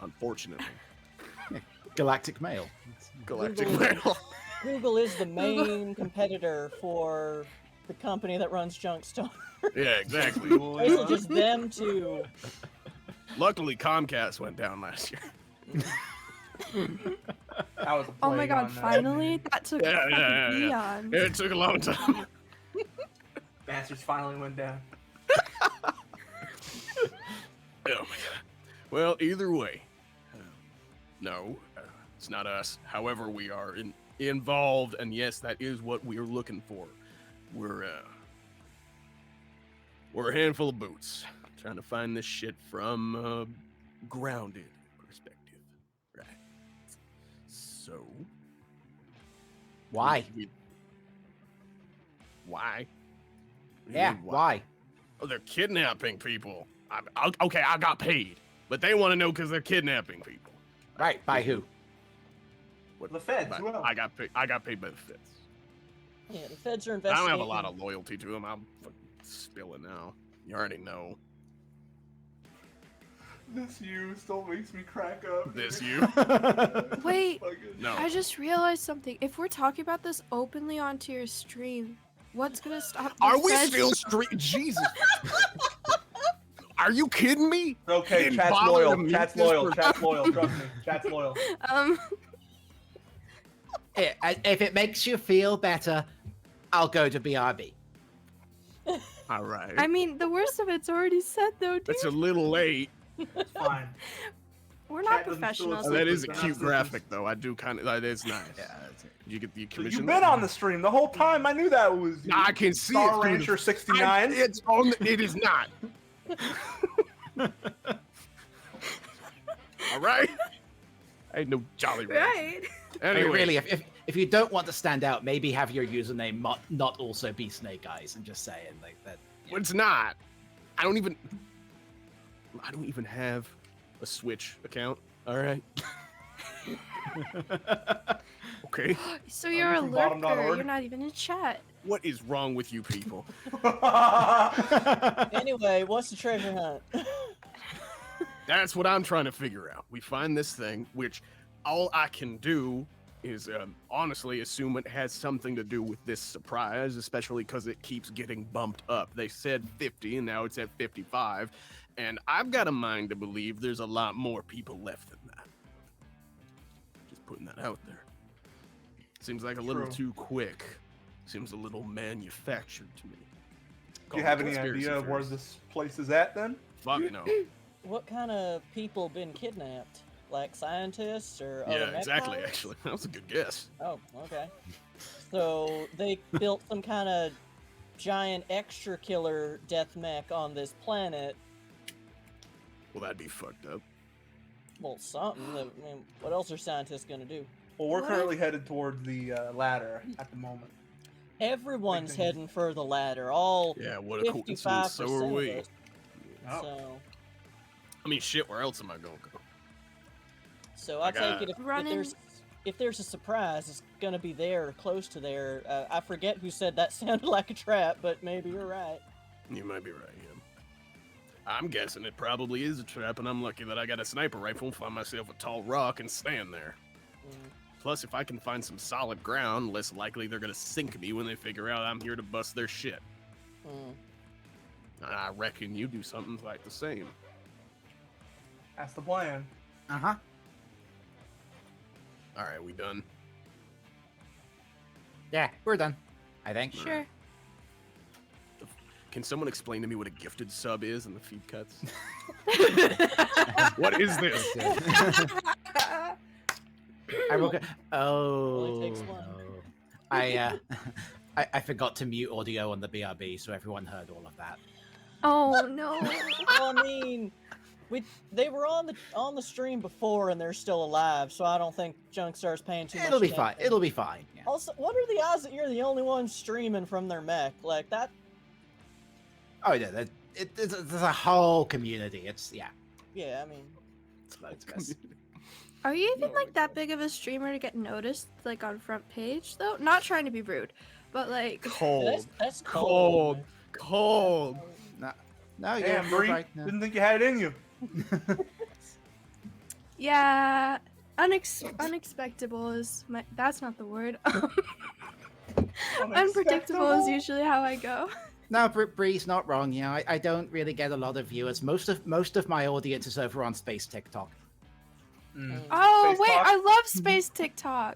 Unfortunately. Galactic Mail. Galactic Google- Mail. Google is the main competitor for the company that runs JUNKSTAR. Yeah, exactly. It's just them two. Luckily, Comcast went down last year. That was a Oh my plague god, on that. finally? That took Yeah, fucking yeah. eons. It took a long time. Bastards finally went down. Oh my god. Well, either way, no, it's not us. However, we are involved, and yes, that is what we are looking for. We're a handful of boots trying to find this shit from a grounded perspective, right? So, Why? Why? What do you Yeah, mean, why? Oh, they're kidnapping people. Okay, I got paid, but they want to know because they're kidnapping people. Right, by who? The feds, But who else? I got paid by the feds. Yeah, the feds are I investigating. don't have a lot of loyalty to them. I'm fucking spilling now. You already know. This you still makes me crack up. This you? Wait, Fucking- No. I just realized something. If we're talking about this openly onto your stream, what's gonna stop the Are we feds- still Jesus? Are you kidding me? Okay, Didn't chat's bother to loyal. mute Chat's this loyal. for- Chat's loyal. Trust me. Chat's loyal. If it makes you feel better, I'll go to BRB. All right. I mean, the worst of it's already said, though, dude. It's a little late. It's fine. We're not Chat doesn't still professionals. Oh, that is a They're not cute sisters. graphic, though. I do kind of. That is nice. Did you get the commission? You've been on the stream the whole time. I knew that was you. Nah, I can see Star it. through the- Rancher 69. It's on. It is not. All right. Ain't no Jolly Rancher. Right. I mean, Anyway, really, if you don't want to stand out, maybe have your username not also be Snake Eyes and just say it like that. well, it's not. I don't even have a Switch account. All right. Okay. So you're a you from bottom.org? lurker. You're not even in chat. What is wrong with you people? Anyway, what's the treasure hunt? That's what I'm trying to figure out. We find this thing, which all I can do is honestly assume it has something to do with this surprise, especially because it keeps getting bumped up. They said 50 and now it's at 55. And I've got a mind to believe there's a lot more people left than that. Just putting that out there. Seems like a little True. too quick. Seems a little manufactured to me. Do you have any idea of where this place is at then? Fuck no. What kind of people been kidnapped? Like scientists or other Yeah, mech exactly, pilots? actually. That was a good guess. Oh, okay. So they built some kind of giant extra killer death mech on this planet. Well, that'd be fucked up. Well, something. I mean, what else are scientists gonna do? Well, we're What? currently headed towards the ladder at the moment. Everyone's Big things. heading for the ladder. All Yeah, what a coincidence. So 55% are of we. us. Oh. So, I mean, shit, where else am I going to go? so I take it Running- if there's a surprise, it's gonna be there or close to there. I forget who said that sounded like a trap, but maybe you're right. You might be right, yeah. I'm guessing it probably is a trap, and I'm lucky that I got a sniper rifle and find myself a tall rock and stand there. Mm. Plus, if I can find some solid ground, less likely they're going to sink me when they figure out I'm here to bust their shit. Mm. I reckon you do something like the same. That's the plan. Uh-huh. All right, we done? Yeah, we're done. I think. Sure. Can someone explain to me what a gifted sub is in the feed cuts? What is this? I will go. Oh. Only takes one. no. I forgot to mute audio on the BRB, so everyone heard all of that. Oh no. Well, I mean, They were on the stream before, and they're still alive, so I don't think Junkstar's paying too much It'll be attention. fine. It'll be fine. Yeah. Also, what are the odds that you're the only one streaming from their mech? Like that? Oh yeah, there's a whole community. It's yeah. Yeah, I mean, It's loads of us. Are you even Oh my like that big of a streamer to get noticed like on front page though? Not trying to be rude, but like Cold. that's Cold. man. Cold. No, yeah, Damn, you're Bree, right. No. didn't think you had it in you. yeah, unexpectable is that's not the word. Unpredictable is usually how I go. No, Bree's not wrong. Yeah, I don't really get a lot of viewers. Most of my audience is over on Space TikTok. Oh Space wait, Talk? I love Space TikTok.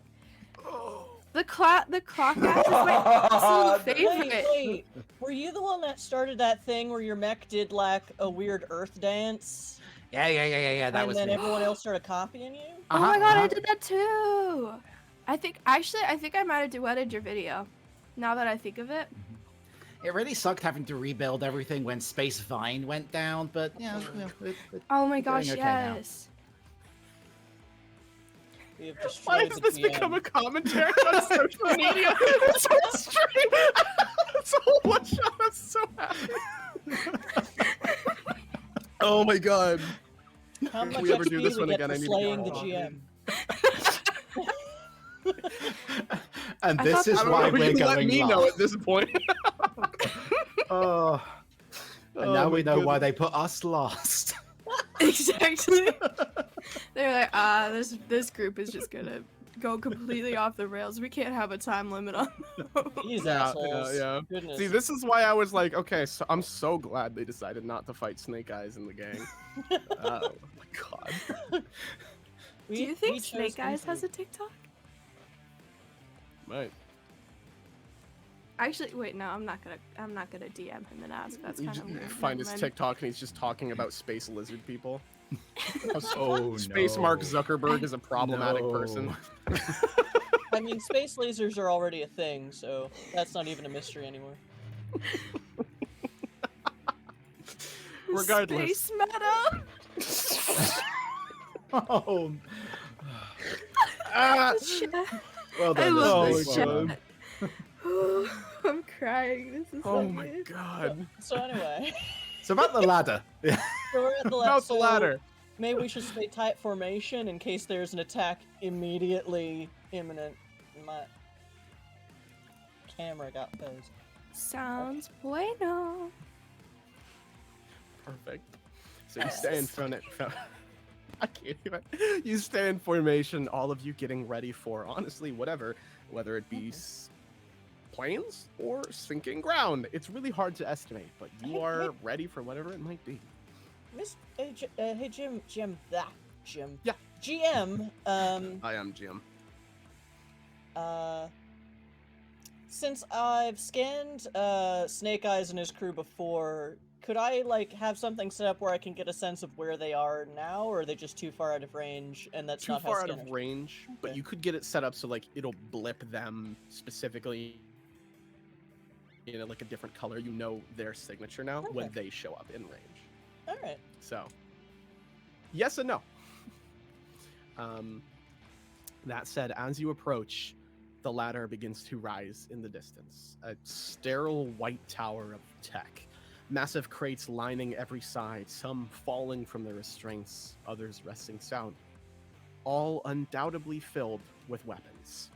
The clock app is my absolute favorite. Wait, were you the one that started that thing where your mech did like a weird Earth dance? Yeah. That and was then me. everyone else started copying you? Oh my god, I Uh-huh. did that too. I think I might have duetted your video. Now that I think of it. It really sucked having to rebuild everything when Space Vine went down, but yeah. Oh my We're gosh, doing okay now. yes. We have Why destroyed does the this GM. become a commentary on social media? It's on stream. It's a whole one shot. I'm so happy. Oh my god. How If much we ever do XP this we one get again, for I need to slaying go the on. GM? And I this thought is I don't why know. we're You let going me know live. at this point. Oh. And Oh now my we know why goodness. they put us last. Exactly. They're like, this group is just gonna go completely off the rails. We can't have a time limit on those. These Yeah, assholes. yeah. Goodness. See, this is why I was like, okay, so I'm so glad they decided not to fight Snake Eyes in the gang. Oh my god. Do you think Snake Eyes has a TikTok? Right. Actually, wait, no, I'm not gonna DM him and ask. That's You kind just of weird. find his Never mind. TikTok and he's just talking about space lizard people. Oh, Space no. Mark Zuckerberg is a problematic No. person. I mean, space lasers are already a thing, so that's not even a mystery anymore. Regardless. Space meta. Oh. Ah! Well I done. love this this well chat. I'm crying. This is Oh so my good. god. So anyway, So about the ladder. Yeah. so we're at the About the so ladder. Maybe we should stay tight formation in case there's an attack immediately imminent. My camera got posed. Sounds bueno. Perfect. So you stay in front of I can't even. You stay in formation, all of you getting ready for honestly whatever, whether it be planes or sinking ground. It's really hard to estimate, but you Hey, are ready for whatever it might be. Hey Jim, Jim. Yeah. GM. I am Jim. Since I've scanned Snake Eyes and his crew before, could I like have something set up where I can get a sense of where they are now, or are they just too far out of range and that's Too not far how out of scanners- range, but Okay. you could get it set up so like it'll blip them specifically in like a different color. You know their signature now when Okay. they show up in range. All right. So, yes and no. That said, as you approach, the ladder begins to rise in the distance. A sterile white tower of tech. Massive crates lining every side, some falling from their restraints, others resting sound. All undoubtedly filled with weapons.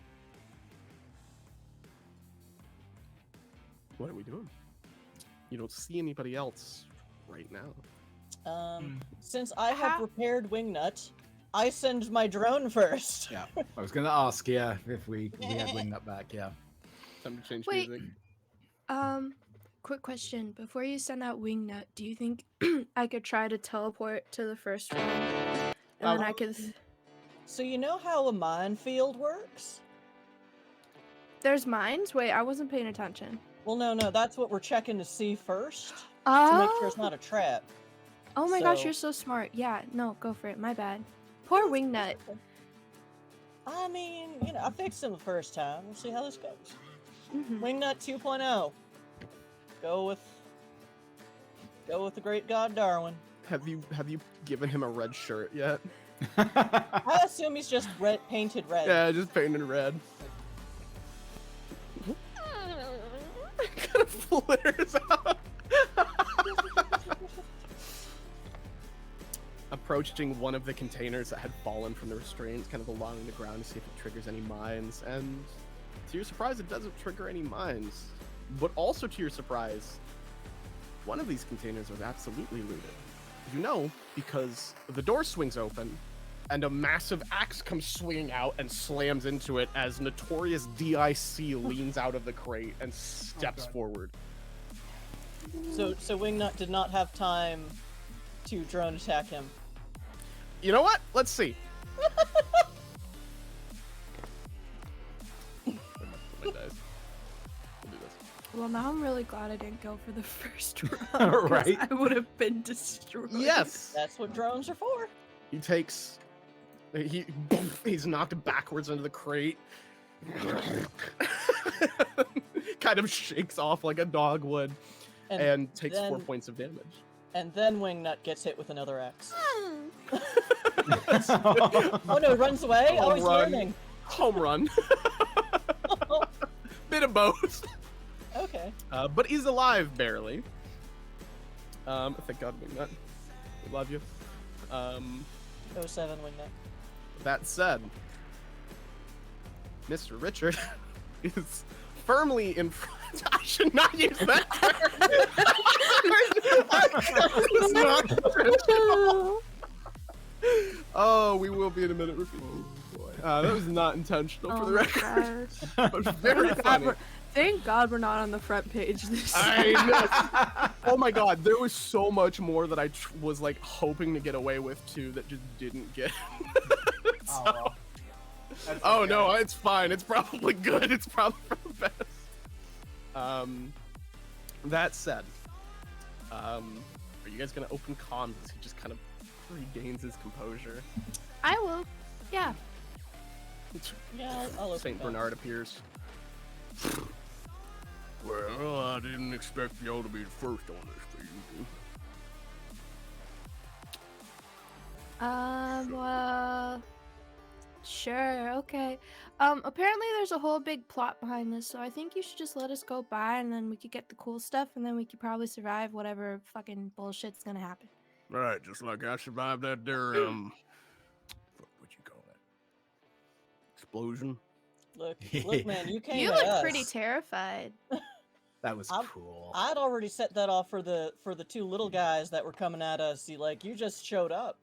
What are we doing? You don't see anybody else right now. Since I have How- repaired Wingnut, I send my drone first. Yeah, I was going to ask, yeah, if we had Wingnut back, yeah. Time to change Wait. music. Quick question. Before you send out Wingnut, do you think I could try to teleport to the first room? And then I could... So you know how a minefield works? There's mines? Wait, I wasn't paying attention. Well, no, that's what we're checking to see first, to Oh! make sure it's not a trap. Oh my gosh, So- you're so smart. Yeah, no, go for it. My bad. Poor Wingnut. I mean, I fixed him the first time. We'll see how this goes. Mhm. Wingnut 2.0. Go with the great god Darwin. Have you given him a red shirt yet? I assume he's just painted red. Yeah, just painted red. Kind of flares out. Approaching one of the containers that had fallen from the restraints, kind of along the ground to see if it triggers any mines, and to your surprise, it doesn't trigger any mines. But also to your surprise, one of these containers was absolutely looted. You know, because the door swings open, and a massive axe comes swinging out and slams into it as Notorious DIC leans out of the crate and steps forward. So Wingnut did not have time to drone attack him. You know what? Let's see. Well, now I'm really glad I didn't go for the first round. Right. I would have been destroyed. Yes. That's what drones are for. He takes. He's knocked backwards into the crate. Kind of shakes off like a dog would, and takes 4 points of damage. And then Wingnut gets hit with another axe. Oh no, runs away? Oh, he's learning. Home run. Bit of both. Okay. But he's alive, barely. Thank God, Wingnut. We love you. 07 Wingnut. That said, Mr. Richard is firmly in front. I should not use that term. Oh, we will be in a minute. That was not intentional for the record. But very funny. Thank God we're not on the front page this I know. Oh my God, there was so much more that I was like hoping to get away with too that just didn't get. Oh no, it's fine. It's probably good. It's probably for the best. That said, are you guys gonna open comms as he just kind of regains his composure? I will. Yeah. Yeah, I'll open Saint comms. Bernard appears. Well, I didn't expect y'all to be the first on this thing. Well, sure, okay. Apparently there's a whole big plot behind this, so I think you should just let us go by and then we could get the cool stuff and then we could probably survive whatever fucking bullshit's gonna happen. Right, just like I survived that there, what you call that? Explosion? Look, man, you came You at look us. pretty terrified. That was cool. I'd already set that off for the two little guys that were coming at us. See, like, you just showed up.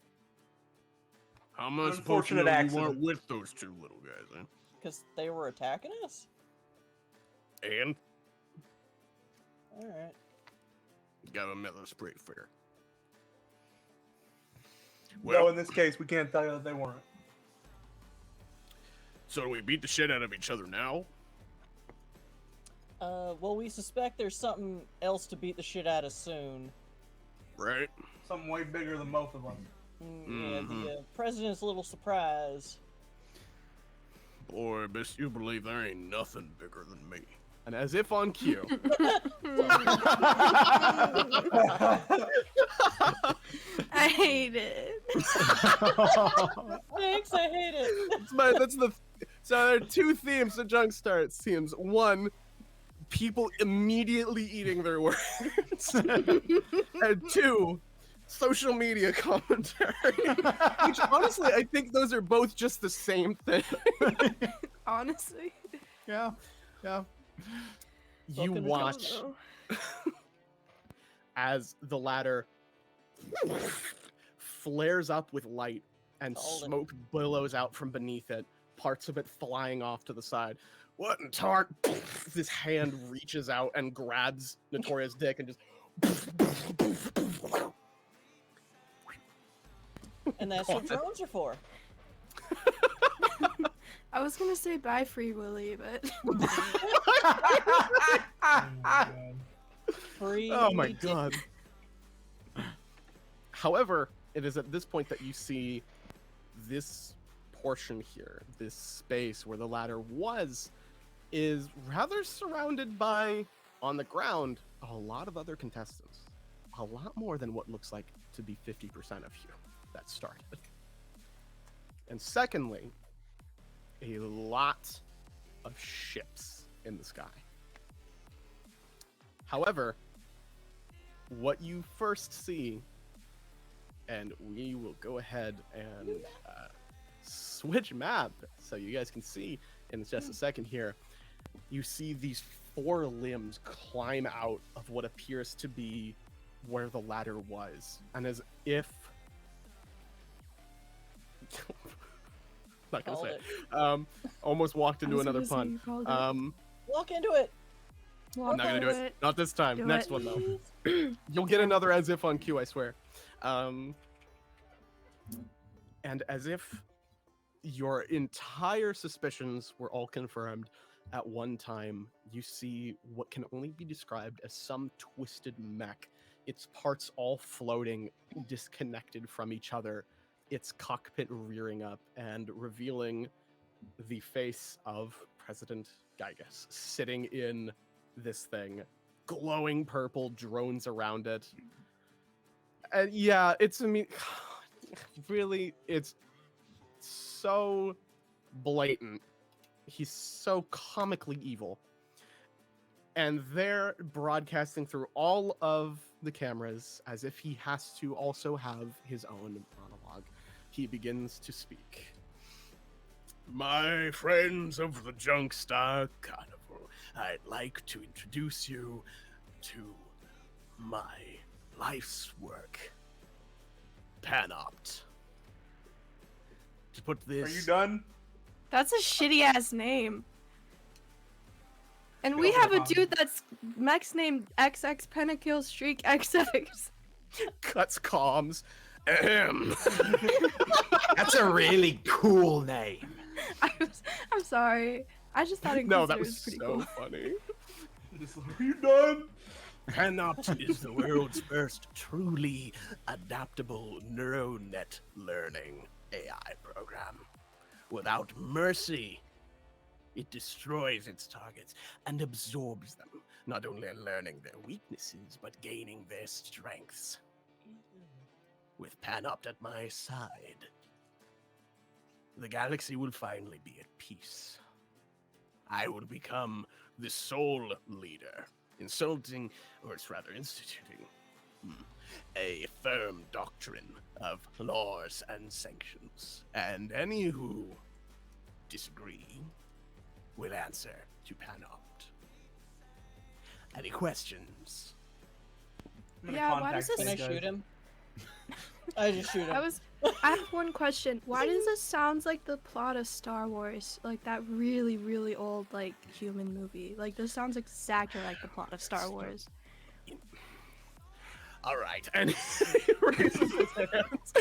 How am I supposed to know you weren't with those two little guys, eh? Because they were attacking us? And? Alright. Gotta admit, that's pretty fair. Well, in this case, we can't tell you that they weren't. So do we beat the shit out of each other now? Well, we suspect there's something else to beat the shit out of soon. Right? Something way bigger than both of us. Yeah, the president's a little surprised. Boy, best you believe there ain't nothing bigger than me. And as if on cue. I hate it. Thanks, I hate it. So there are two themes to JUNKSTAR, it seems. One, people immediately eating their words. And two, social media commentary. Which honestly, I think those are both just the same thing. Honestly. Yeah. You watch as the ladder flares up with light and smoke billows out from beneath it, parts of it flying off to the side. What in tar? This hand reaches out and grabs Notorious dick and just. And that's what drones are for. I was gonna say bye, Free Willy, but Free. Oh my God. However, it is at this point that you see this portion here, this space where the ladder was, is rather surrounded by, on the ground, a lot of other contestants. a lot more than what looks like to be 50% of you that started. And secondly, a lot of ships in the sky. However, what you first see, and we will go ahead and switch map so you guys can see in just a second here, you see these 4 limbs climb out of what appears to be where the ladder was. And as if... not gonna Called say it. almost walked into I was another gonna say pun. you called it. Walk into it. Walk Not gonna do into it. Not this time. Do Next it. one though. You'll get another as if on cue, I swear. And as if your entire suspicions were all confirmed at one time, you see what can only be described as some twisted mech. Its parts all floating, disconnected from each other. Its cockpit rearing up and revealing the face of President Gygas sitting in this thing, glowing purple drones around it. And yeah, really, it's so blatant. He's so comically evil. And they're broadcasting through all of the cameras as if he has to also have his own monologue. He begins to speak. My friends of the JUNKSTAR Carnival, I'd like to introduce you to my life's work, Panopt. To put this... Are you done? That's a shitty ass name. And we Go have a on. dude that's mech's named XX Pentakill Streak XX. cuts comms. Ahem. That's a really cool name. I'm sorry. I just thought it No, that was was pretty so cool. funny. Just like, are you done? Panopt is the world's first truly adaptable neural net learning AI program. Without mercy, it destroys its targets and absorbs them, not only learning their weaknesses, but gaining their strengths. With Panopt at my side, the galaxy will finally be at peace. I will become the sole leader, instituting a firm doctrine of laws and sanctions. And any who disagree will answer to Panopt. Any questions? I'm gonna Yeah, why contact does this- Can I these guys. shoot him? I just shoot him. I have one question. Why does this sound like the plot of Star Wars? Like that really, really old, like, human movie. Like, this sounds exactly like the plot of Star Wars. All right, and he raises his hands,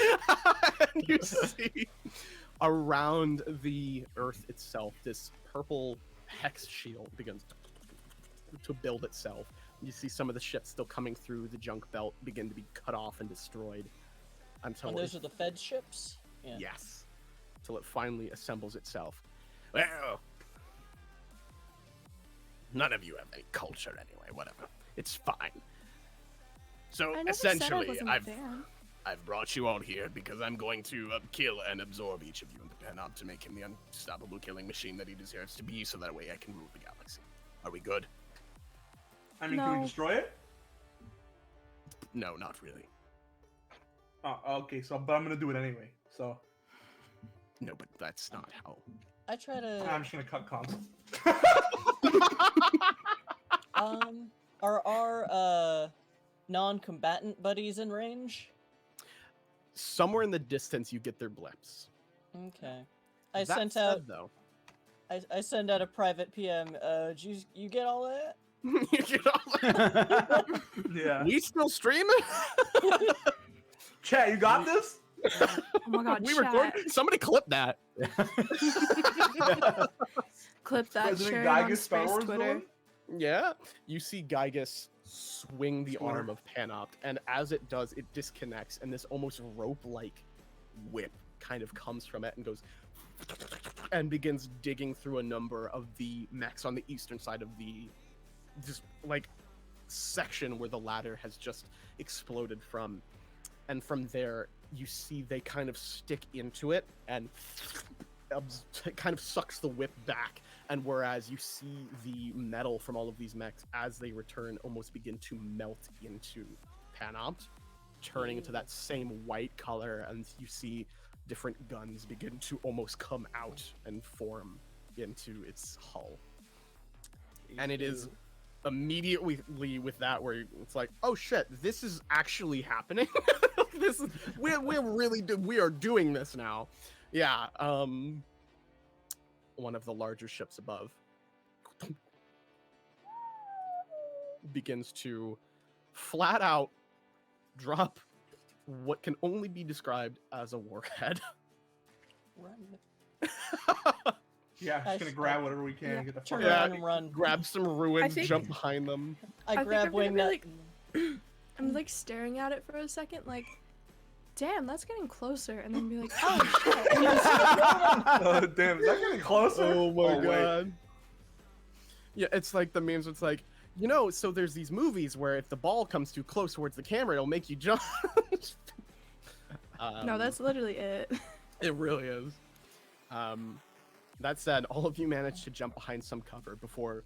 and you see around the Earth itself, this purple hex shield begins to build itself. You see some of the ships still coming through the junk belt begin to be cut off and destroyed until And those are the Fed ships? Yeah. yes, until it finally assembles itself. Well, none of you have any culture anyway. Whatever, it's fine. So I never said I essentially, wasn't a fan. I've brought you all here because I'm going to kill and absorb each of you into Panopt to make him the unstoppable killing machine that he deserves to be, so that way I can rule the galaxy. Are we good? I mean, can we No. destroy it? No, not really. Oh, okay, so but I'm gonna do it anyway. So No, but that's not how. I try to. I'm just gonna cut comms. Are our non-combatant buddies in range? Somewhere in the distance, you get their blips. Okay. I That sent said, out. though. I send out a private PM. Did you get all that? You get all Yeah. we still streaming? Chat, you got this? Oh my god, We chat. record. Somebody clip that. Clip that, President share it on Gygas Star Space Wars Twitter. villain? Yeah. You see Gygas swing the Sure. arm of Panopt, and as it does, it disconnects, and this almost rope-like whip kind of comes from it and goes and begins digging through a number of the mechs on the eastern side of the just like section where the ladder has just exploded from. And from there, you see they kind of stick into it and it kind of sucks the whip back. And whereas you see the metal from all of these mechs as they return almost begin to melt into Panopt, turning into that same white color, and you see different guns begin to almost come out and form into its hull. And it is immediately with that where it's like, oh shit, this is actually happening. This is we are doing this now. Yeah. One of the larger ships above begins to flat out drop what can only be described as a warhead. Run. Yeah, just gonna grab whatever we can and get the fuck Turn out. around and run. Grab some ruins, think- jump behind them. I think grab I'm gonna be Wingnut. I'm like staring at it for a second, like, damn, that's getting closer, and then be like, oh shit. Oh damn, is that getting closer? Oh my wait. god. Yeah, it's like the memes. It's like, you know, so there's these movies where if the ball comes too close towards the camera, it'll make you jump. No, that's literally it. It really is. That said, all of you managed to jump behind some cover before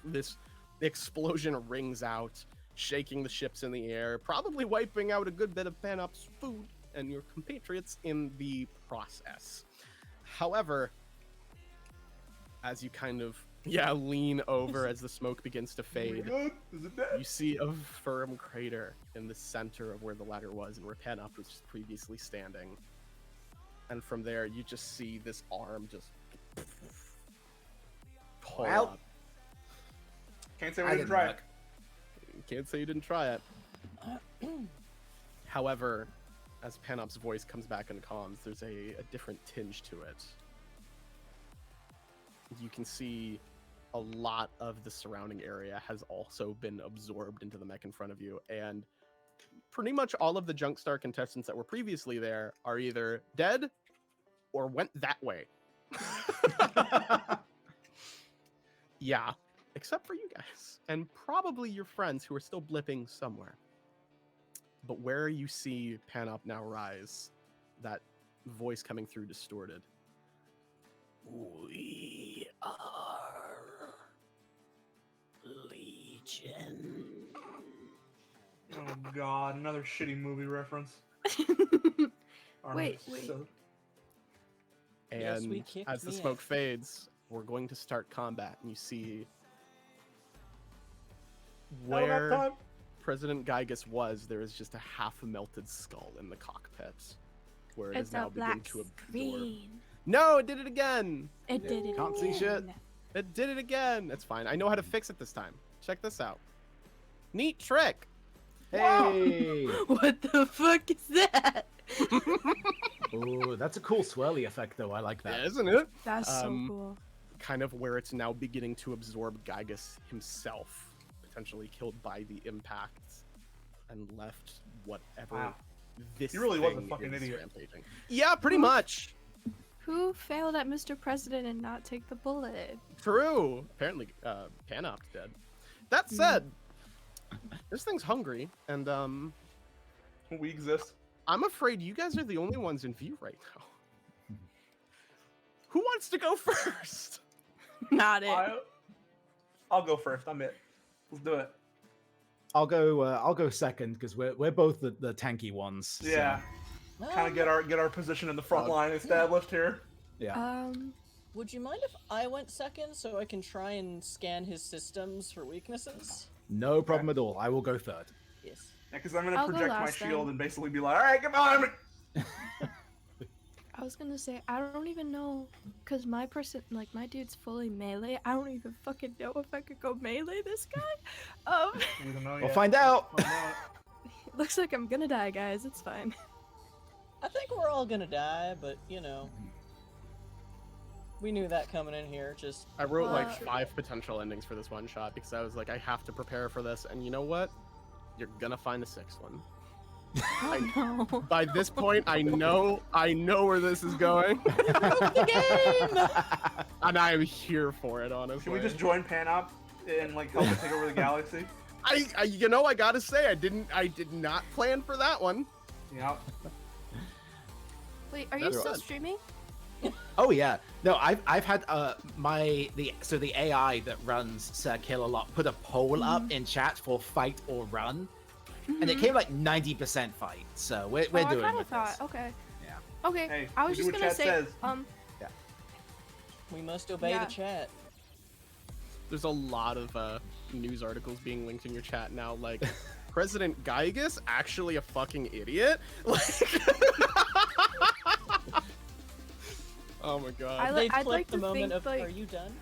this explosion rings out, shaking the ships in the air, probably wiping out a good bit of Panop's food and your compatriots in the process. However, as you kind of lean over as the smoke begins to fade, Good? Is it dead? you see a firm crater in the center of where the ladder was and where Panop was previously standing. And from there, you just see this arm just pull Well, up. Can't say we I didn't didn't try look. it. Can't say you didn't try it. However, as Panop's voice comes back in comms, there's a different tinge to it. You can see a lot of the surrounding area has also been absorbed into the mech in front of you, and pretty much all of the JUNKSTAR contestants that were previously there are either dead or went that way. Yeah, except for you guys, and probably your friends who are still blipping somewhere. But where you see Panop now rise, that voice coming through distorted. We are Legion. Oh god, another shitty movie reference. Wait. And Yes, we kicked as the the smoke ass. fades, we're going to start combat, and you see Not enough where time. President Gygas was. There is just a half-melted skull in the cockpit, where it It's is now a beginning black to absorb. screen. No, it did it again. It did it. Can't see shit. again. It did it again. It's fine. I know how to fix it this time. Check this out. Neat trick. Hey! What the fuck is that? Oh, that's a cool swirly effect, though. I like that. Yeah, isn't it? That's so Um, cool. Kind of where it's now beginning to absorb Gygas himself, potentially killed by the impact, and left whatever Wow. this He really was a thing fucking is idiot. rampaging. Yeah, pretty much. Who failed at Mr. President and not take the bullet? True. Apparently, Panop's dead. That said, this thing's hungry, and We exist. I'm afraid you guys are the only ones in view right now. Who wants to go first? Not it. I'll go first. I'm it. Let's do it. I'll go second because we're both the tanky ones. so, Yeah. Kind of get our position in the front line established here. yeah. Would you mind if I went second so I can try and scan his systems for weaknesses? No problem at all. I will go third. Yes. Yeah, because I'm gonna I'll go project my last shield then. and basically be like, all right, come on. I was gonna say, I don't even know, because my dude's fully melee. I don't even fucking know if I could go melee this guy. We don't know We'll yet. find out. Find out. Looks like I'm gonna die, guys. It's fine. I think we're all gonna die, but you know. We knew that coming in here, just I wrote like Uh, 5 potential endings for this one shot because I was like, I have to prepare for this, and you know what? You're gonna find a 6th one. Oh no. By this point, I know where this is going, the game! and I am here for it. Honestly, Can we just join Panop and like help it take over the galaxy. You know, I gotta say, I did not plan for that one. Yeah. Wait, are you That's still good. streaming? Oh yeah. No, I've had the AI that runs Sir Kill a Lot put a poll up in chat for fight or run, and it came like 90% fight. So we're doing I kind with of thought. this. Okay. Yeah. Okay. Hey, I was we just do gonna what say. chat says. We must obey Yeah. the chat. There's a lot of news articles being linked in your chat now, like President Geigus actually a fucking idiot. Like, oh my god. They've I'd clipped like the to moment think, of, like- are you done?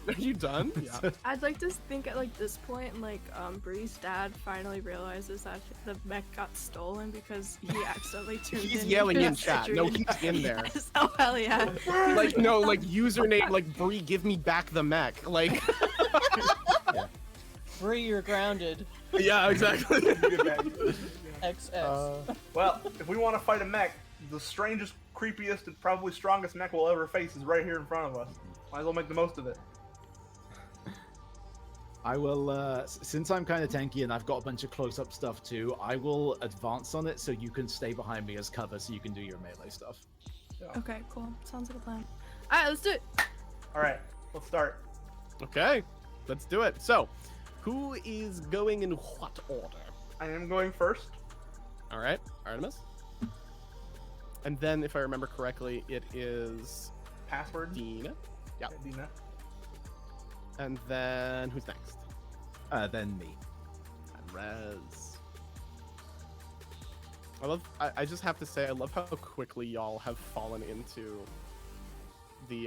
Are you done? Yeah. I'd like to think at like this point, like Bree's dad finally realizes that the mech got stolen because he accidentally tuned in. He's yelling in the chat. No, stream. he's in there. Yes. Oh hell yeah! Like, no, like username, like Bree, give me back the mech. Like, Bree, you're grounded. yeah, exactly. XX. Well, if we want to fight a mech, the strangest, creepiest, and probably strongest mech we'll ever face is right here in front of us. Might as well make the most of it. I will, since I'm kind of tanky and I've got a bunch of close-up stuff too, I will advance on it so you can stay behind me as cover so you can do your melee stuff. Okay, cool. Sounds like a plan. All right, let's do it. All right, let's start. Okay, let's do it. So, who is going in what order? I am going first. All right, Artemis. And then, if I remember correctly, it is Password. Dina. Yep. Okay, Dina. And then, who's next? Then me. And Rez. I just have to say, I love how quickly y'all have fallen into the,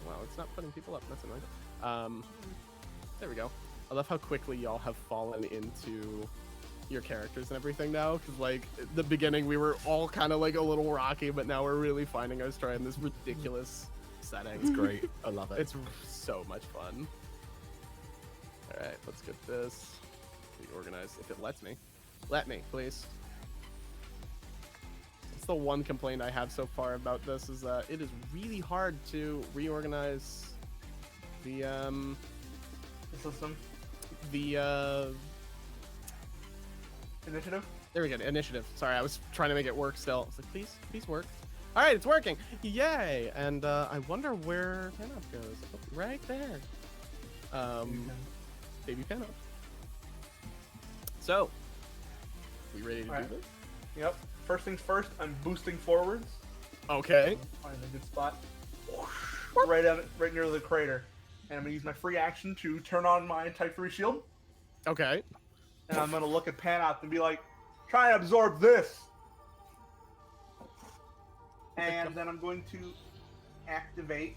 well, it's not putting people up, that's annoying. There we go. I love how quickly y'all have fallen into your characters and everything now, because, like, at the beginning we were all kind of, like, a little rocky, but now we're really finding our stride in this ridiculous setting. It's great. I love it. It's so much fun. Alright, let's get this reorganized. If it lets me. Let me, please. That's the one complaint I have so far about this, is that it is really hard to reorganize the, The system. the, Initiative. there we go, initiative. Sorry, I was trying to make it work still. I was like, please work. Alright, it's working! Yay! And, I wonder where Panoff goes. Oh, right there. Baby Panoff. So, we ready to Alright. do this? Yep. First things first, I'm boosting forwards. Okay. Find a good spot. Right near the crater. And I'm gonna use my free action to turn on my Type 3 shield. Okay. And I'm gonna look at Panoff and be like, try and absorb this! And then I'm going to activate.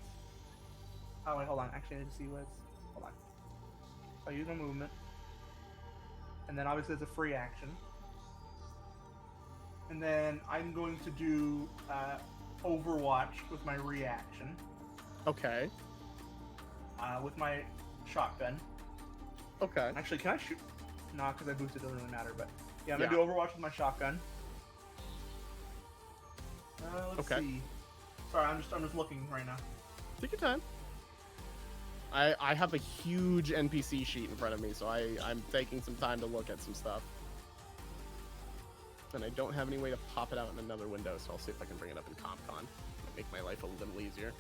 Oh wait, hold on. Actually, I need to see what's. Hold on. So I use my movement, and then obviously it's a free action. And then I'm going to do Overwatch with my reaction, Okay. with my shotgun. Okay. Actually, can I shoot? No, because I boosted, it doesn't really matter. But yeah, I'm gonna Yeah. do Overwatch with my shotgun. Let's Okay. see. Sorry, I'm just looking right now. Take your time. I have a huge NPC sheet in front of me, so I'm taking some time to look at some stuff. And I don't have any way to pop it out in another window, so I'll see if I can bring it up in CompCon. Make my life a little easier.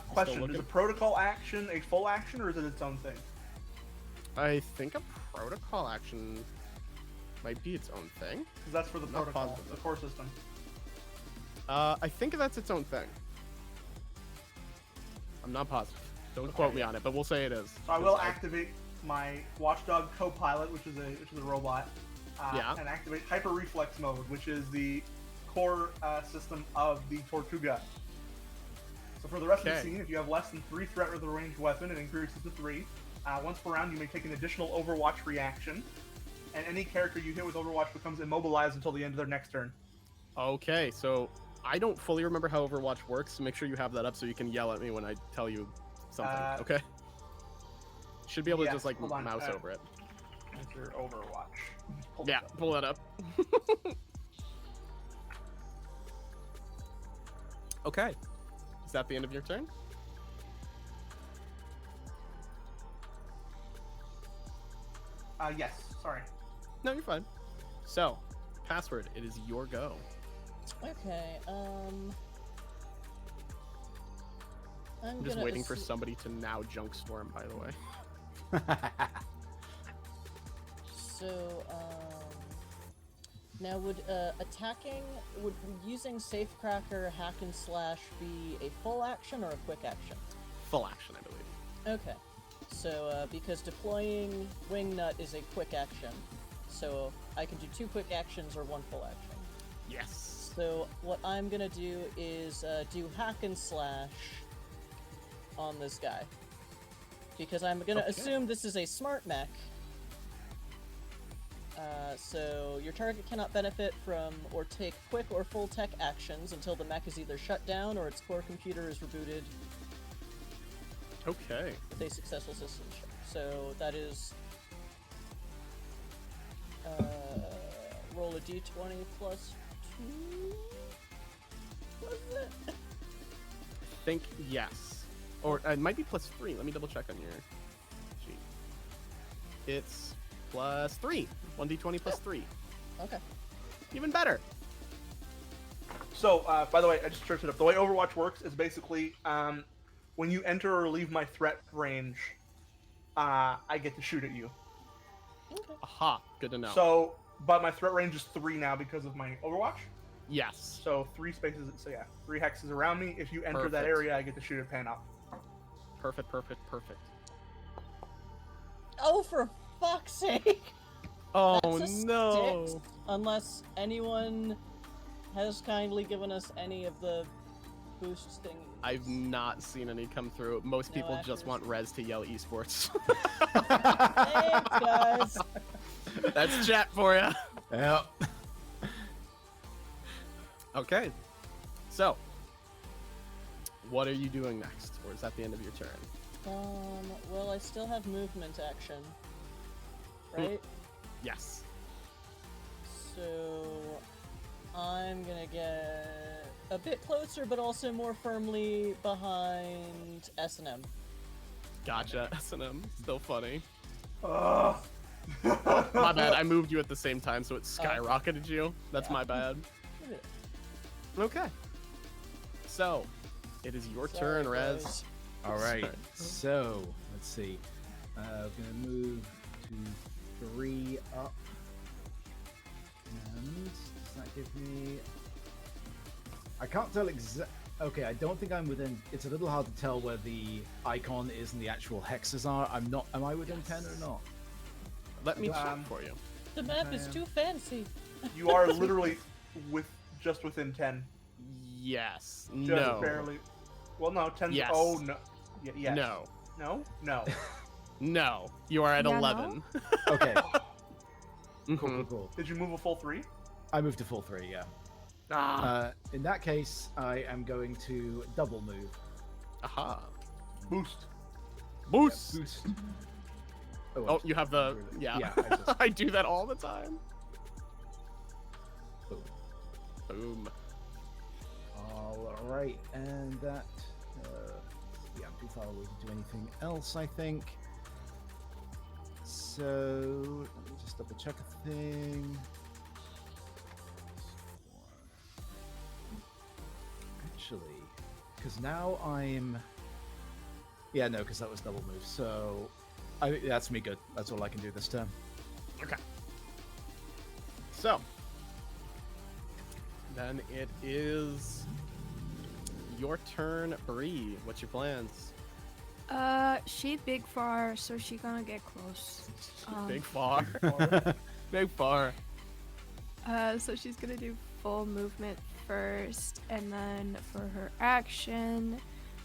Question: looking. Is a protocol action a full action, or is it its own thing? I think a protocol action might be its own thing. Because that's for the Not protocol, positive. the core system. I think that's its own thing. I'm not positive. Don't Okay. quote me on it, but we'll say it is. So I will 'cause activate my Watchdog co-pilot, which is a robot, Yeah. and activate Hyper Reflex mode, which is the core system of the Tortuga. So for the rest of Okay. the scene, if you have less than 3 threat with a ranged weapon, it increases to 3. Once per round, you may take an additional Overwatch reaction, and any character you hit with Overwatch becomes immobilized until the end of their next turn. Okay, so I don't fully remember how Overwatch works, so make sure you have that up so you can yell at me when I tell you something, okay? Should be able to yeah, just, like, hold on, mouse over it. Enter Overwatch. Pull Yeah, this up. pull that up. Okay. Is that the end of your turn? Yes. Sorry. No, you're fine. So, password, it is your go. Okay, I'm just waiting for somebody to now junk storm, by the way. So, now would would using Safecracker hack and slash be a full action or a quick action? Full action, I believe. Okay, so because deploying Wingnut is a quick action, so I can do 2 quick actions or 1 full action. Yes. So what I'm gonna do is do hack and slash on this guy, because I'm gonna assume this is a smart mech. So your target cannot benefit from or take quick or full tech actions until the mech is either shut down or its core computer is rebooted Okay. with a successful system check. So that is roll a d20 plus 2. Was it? I think yes. Or it might be +3. Let me double check on your sheet. It's +3. 1d20 +3. Okay. Even better. So, by the way, I just searched it up. The way Overwatch works is basically when you enter or leave my threat range, I get to shoot at you. Okay. Aha. Good to know. So, but my threat range is 3 now because of my Overwatch. yes. So 3 spaces. So yeah, 3 hexes around me. If you enter that Perfect. area, I get to shoot at pan up. Perfect, perfect, perfect. Oh, for fuck's sake! Oh That's a no. 6, unless anyone has kindly given us any of the boost things. I've not seen any come through. Most No people just accuracy. want Rez to yell esports. Thanks, guys! That's chat for you. Yep. Okay. So, what are you doing next? Or is that the end of your turn? Well, I still have movement action, right? Yes. So, I'm gonna get a bit closer, but also more firmly behind S&M. Gotcha. S&M. Still funny. Ugh. My bad. I moved you at the same time, so it skyrocketed you. That's Yeah. my bad. Okay. So, it is your Sorry, turn, Rez. boys. All right. Sorry. So let's see. We're gonna move to 3 up, and does that give me? I can't tell exact. Okay, I don't think I'm within. It's a little hard to tell where the icon is and the actual hexes are. I'm not. Am I within 10 or not? Let me check Um, for you. The map is too fancy. You are literally just within 10. Yes. Just No. barely. Well, no, 10. Yes. Oh no. Yes. No. No. No. No. You are at Yeah, no? 11. Okay. Mhm. Cool. Cool. Did you move a full 3? I moved to full 3. Yeah. Ah. In that case, I am going to double move. Aha. Boost. Boost. Boost. Oh, you have the. Yeah. Yeah. I just, I do that all the time. boom. Boom. All right, and that. Yeah, I'm too far away to do anything else, I think. So let me just double check a thing. Actually, because now I'm. Yeah, no, because that was double move. So that's me good. That's all I can do this turn. Okay. So. Then it is your turn, Bree. What's your plans? She big far, so she gonna get close. Big far. Big far. So she's gonna do full movement first, and then for her action,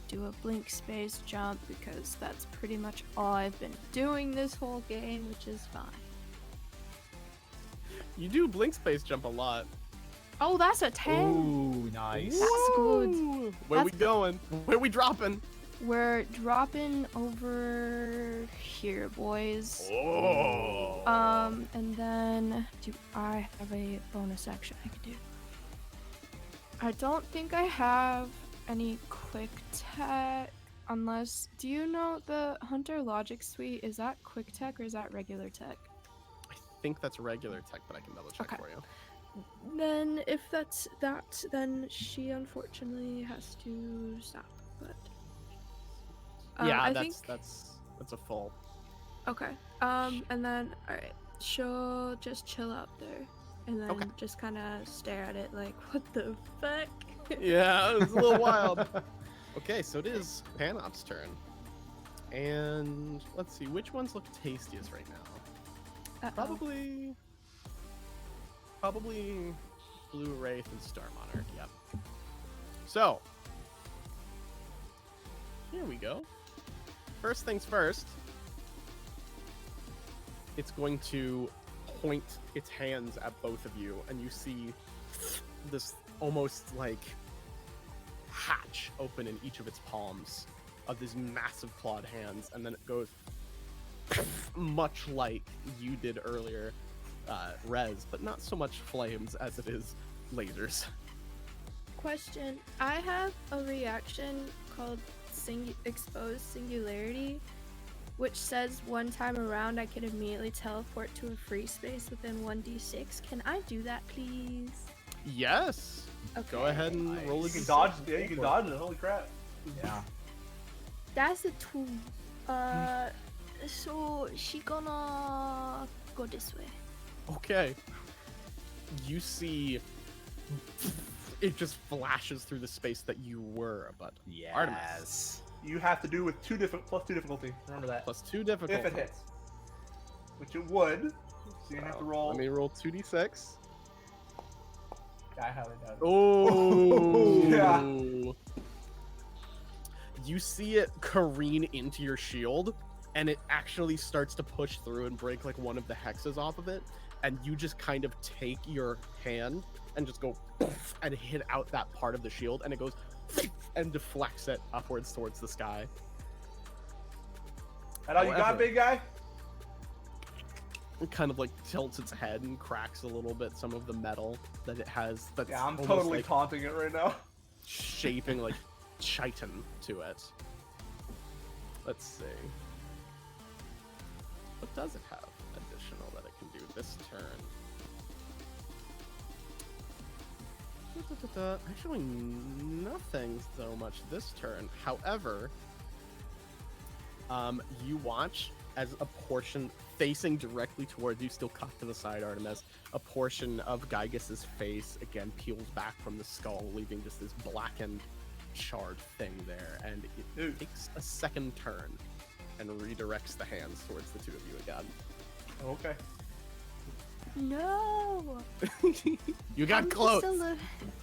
do a blink space jump, because that's pretty much all I've been doing this whole game, which is fine. You do blink space jump a lot. Oh, that's a 10! Ooh, nice. That's good. Woo! Where we That's- going? Where we dropping? We're dropping over here, boys. Oh. And then do I have a bonus action I can do? I don't think I have any quick tech. Unless, do you know the Hunter Logic Suite? Is that quick tech or is that regular tech? I think that's regular tech, but I can double check Okay. for you. Then if that's that, then she unfortunately has to stop. But Yeah, I that's think that's a full. okay. And then all right, she'll just chill out there, and then Okay. just kind of stare at it like, what the fuck? Yeah, it was a little wild. Okay, so it is Panop's turn. And let's see, which ones look tastiest right now? Uh-oh. Probably Blue Wraith and Star Monarch, yep. So, here we go. First things first, it's going to point its hands at both of you, and you see this almost like hatch open in each of its palms of these massive clawed hands, and then it goes much like you did earlier, Rez, but not so much flames as it is lasers. Question: I have a reaction called Exposed Singularity, which says one time around I can immediately teleport to a free space within 1d6. Can I do that, please? Yes. Okay. Go ahead and roll a You can d6. dodge. Yeah, you can dodge it. Holy crap! Yeah. That's a 2. So she gonna go this way. Okay. You see it just flashes through the space that you were, but Artemis. You have to do with plus 2 difficulty. Remember that. Plus 2 difficulty. If it hits, which it would. So you have to roll. Let me roll 2d6. I highly doubt it. Oh. Yeah. You see it careen into your shield, and it actually starts to push through and break like one of the hexes off of it, and you just kind of take your hand and just go and hit out that part of the shield, and it goes and deflects it upwards towards the sky. That all you got, However- big guy? It kind of like tilts its head and cracks a little bit some of the metal that it has. That's Yeah, I'm almost totally like taunting it right now. shaping like chitin to it. Let's see. What does it have additional that it can do this turn? Actually, nothing so much this turn. However, you watch as a portion facing directly towards you, still cut to the side, Artemis, a portion of Gygas's face again peels back from the skull, leaving just this blackened, charred thing there, and it takes a second turn and redirects the hands towards the two of you again. Okay. No. You got close.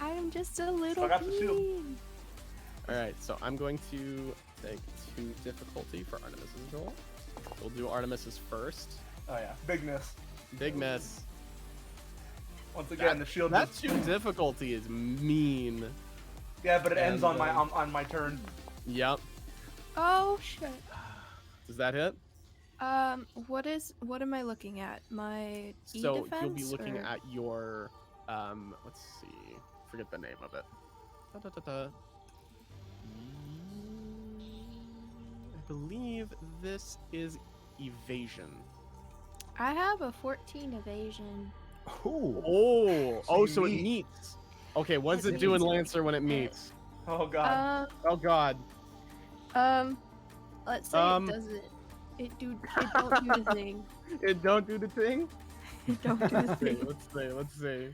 I am just a little I got the shield. bean. All right, so I'm going to take 2 difficulty for Artemis's roll. We'll do Artemis's first. Oh yeah, big miss. Big miss. Once again, the shield. That just- 2 difficulty is mean. Yeah, but it ends And, on my turn. Yep. Oh shit. Does that hit? What am I looking at? My So E-defense, you'll be looking or- at your let's see, forget the name of it. I believe this is evasion. I have a 14 evasion. Oh, so it meet. meets. Okay, what's It it do in meets. Lancer when it meets? Oh god. Oh god. Let's say Um, it doesn't. It don't do the thing. It don't do the thing? It don't do the Let's see, thing. let's see.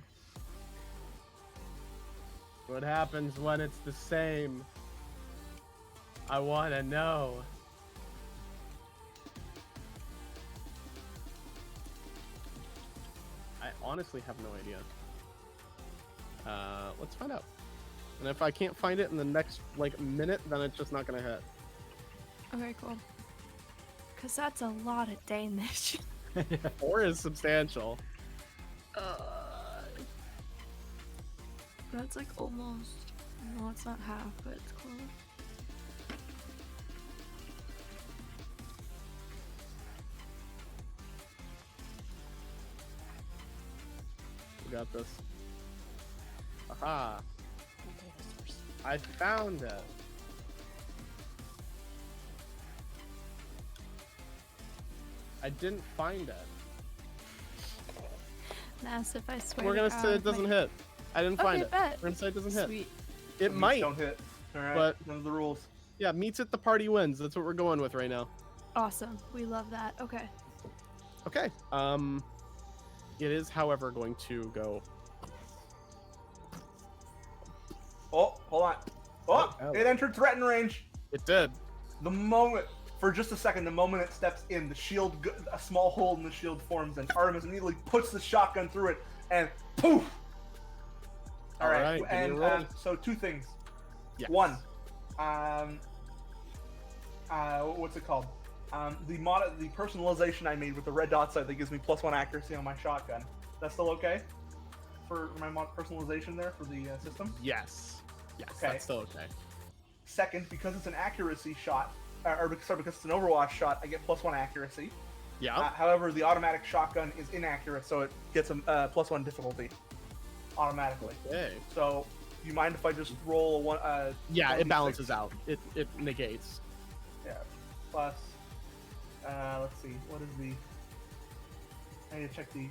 What happens when it's the same? I wanna know. I honestly have no idea. Let's find out. And if I can't find it in the next minute, then it's just not gonna hit. Okay, cool. Cause that's a lot of damage. 4 is substantial. That's like almost. No, it's not half, but it's close. We got this. Aha! I found it. I didn't find it. Massive, I swear. We're gonna say it doesn't hit. I didn't find it. Bet. We're gonna say it doesn't hit. Sweet. It might. Don't hit. All right. But- those are the rules. Yeah, meets it, the party wins. That's what we're going with right now. Awesome. We love that. Okay. Okay. It is, however, going to go. Oh, hold on. Oh, Oh. it entered threatened range. It did. The moment, for just a second, the moment it steps in, the shield, a small hole in the shield forms, and Artemis immediately puts the shotgun through it, and poof. All right. give me a And roll. so two things. Yes. One, what's it called? The personalization I made with the red dot side that gives me +1 accuracy on my shotgun. That's still okay for my personalization there for the system. Yes. Yes, Okay. that's still okay. Second, because it's an accuracy shot, because it's an Overwatch shot, I get +1 accuracy. Yeah. However, the automatic shotgun is inaccurate, so it gets a +1 difficulty automatically. Okay. So, do you mind if I just roll a one? Yeah, 1d6? it balances out. It negates. Yeah. Plus, let's see. What is the? I need to check the.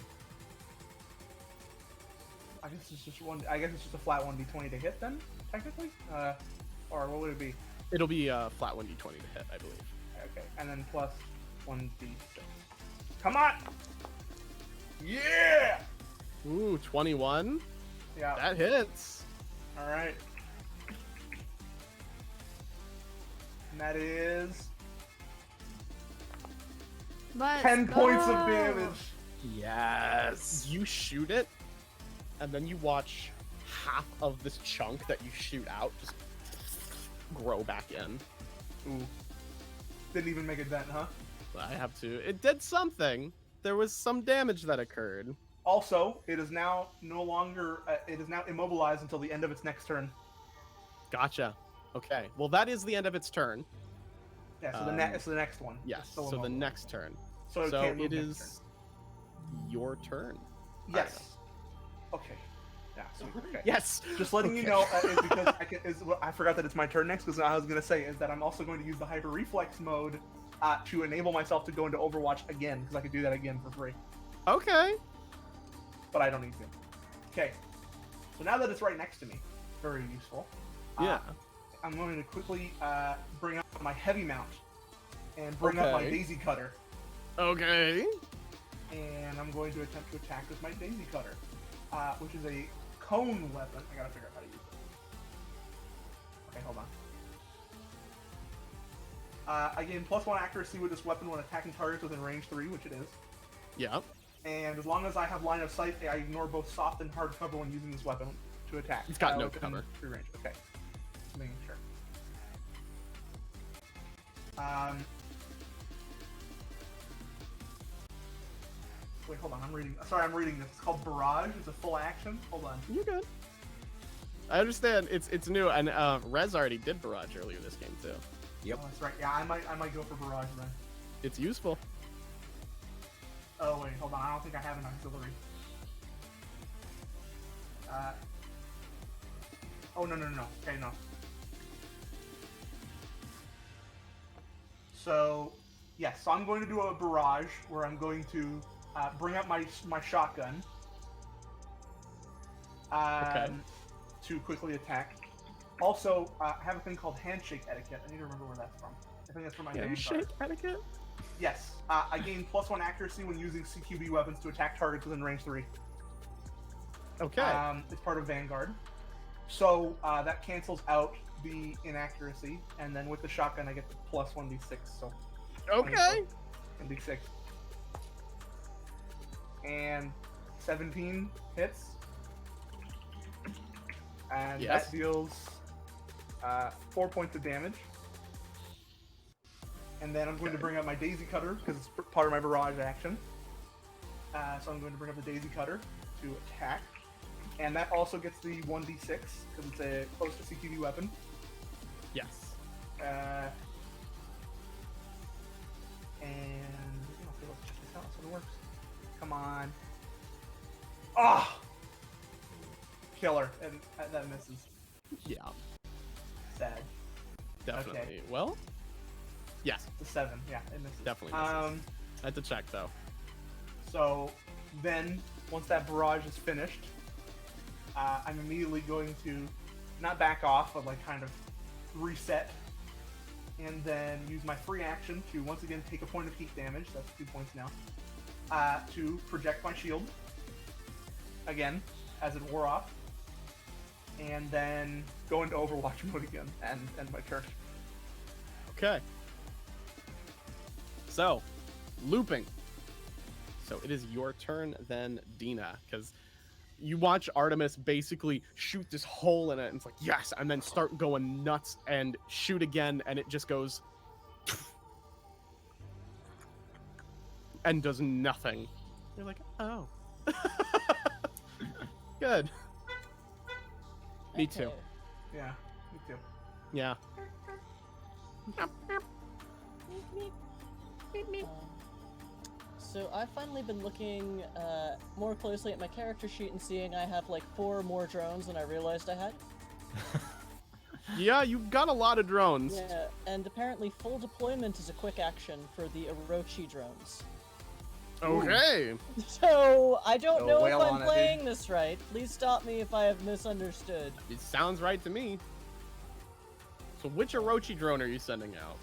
I guess it's just one. I guess it's just a flat 1d20 to hit then, technically. Or what would it be? It'll be a flat 1d20 to hit, I believe. Okay, and then plus 1d6. Come on! Yeah! Ooh, 21. Yeah. That hits. All right. And that is Let's 10 points of go. damage. Yes. You shoot it, and then you watch half of this chunk that you shoot out just grow back in. Ooh. Didn't even make a dent, huh? I have to. It did something. There was some damage that occurred. Also, it is now no longer. It is now immobilized until the end of its next turn. Gotcha. Okay. Well, that is the end of its turn. Yeah. So it's the next one. Yes. It's still So the immobilized. next turn. So it So can't move it next is your turn. turn. Yes. Okay. Yeah. Sweet. Okay. Yes. Just letting you Okay. know, is because I forgot that it's my turn next. Because I was gonna say is that I'm also going to use the hyper reflex mode to enable myself to go into Overwatch again, because I could do that again for free. Okay. But I don't need to. Okay. So now that it's right next to me, very useful. Yeah. I'm going to quickly bring up my heavy mount and bring up my Okay. daisy cutter, Okay. and I'm going to attempt to attack with my daisy cutter, which is a cone weapon. I gotta figure out how to use it. Okay, hold on. I gain +1 accuracy with this weapon when attacking targets within range 3, which it is. Yeah. And as long as I have line of sight, I ignore both soft and hard cover when using this weapon to attack. It's got no within cover. Free range. Okay. Just making sure. Wait, hold on. I'm reading. Sorry, I'm reading this. It's called Barrage. It's a full action. Hold on. You're good. I understand. It's new, and Rez already did barrage earlier this game too. Yep. Oh, that's right. Yeah, I might go for Barrage then. It's useful. Oh wait, hold on. I don't think I have an auxiliary. Oh no. Okay, no. So, yes. So I'm going to do a barrage where I'm going to bring up my shotgun. Okay. To quickly attack. Also, I have a thing called handshake etiquette. I need to remember where that's from. I think that's from my Handshake etiquette. Yes. I gain +1 accuracy when using CQB weapons to attack targets within range 3. Okay. It's part of Vanguard. So that cancels out the inaccuracy, and then with the shotgun I get the +1d6. So Okay. 1d6. And 17 hits. And Yes. that deals 4 points of damage. And then I'm going to bring up my Daisy Cutter, because it's part of my barrage action. So I'm going to bring up the Daisy Cutter to attack. And that also gets the 1d6, because it's a close to CQB weapon. Yes. And let's check this out, so it works. Come on. Ah! Killer, and that misses. Yeah. Definitely. Okay. Well, yes, It's a 7. Yeah, it misses. definitely misses. I had to check though. So then, once that barrage is finished, I'm immediately going to not back off, but like kind of reset, and then use my free action to once again take a point of heat damage. That's 2 points now. To project my shield again as it wore off, and then go into Overwatch mode again and end my turn. Okay. So, looping. So it is your turn then, Dina, because you watch Artemis basically shoot this hole in it, and it's like, yes, and then start going nuts and shoot again, and it just goes and does nothing. You're like, oh. Good. Me too. Okay. Yeah, me too. Yeah. So I've finally been looking more closely at my character sheet and seeing I have like 4 more drones than I realized I had. Yeah, you've got a lot of drones. Yeah, and apparently full deployment is a quick action for the Orochi drones. Okay. So I don't Go know if whale I'm on it, playing dude. this right. Please stop me if I have misunderstood. It sounds right to me. So which Orochi drone are you sending out?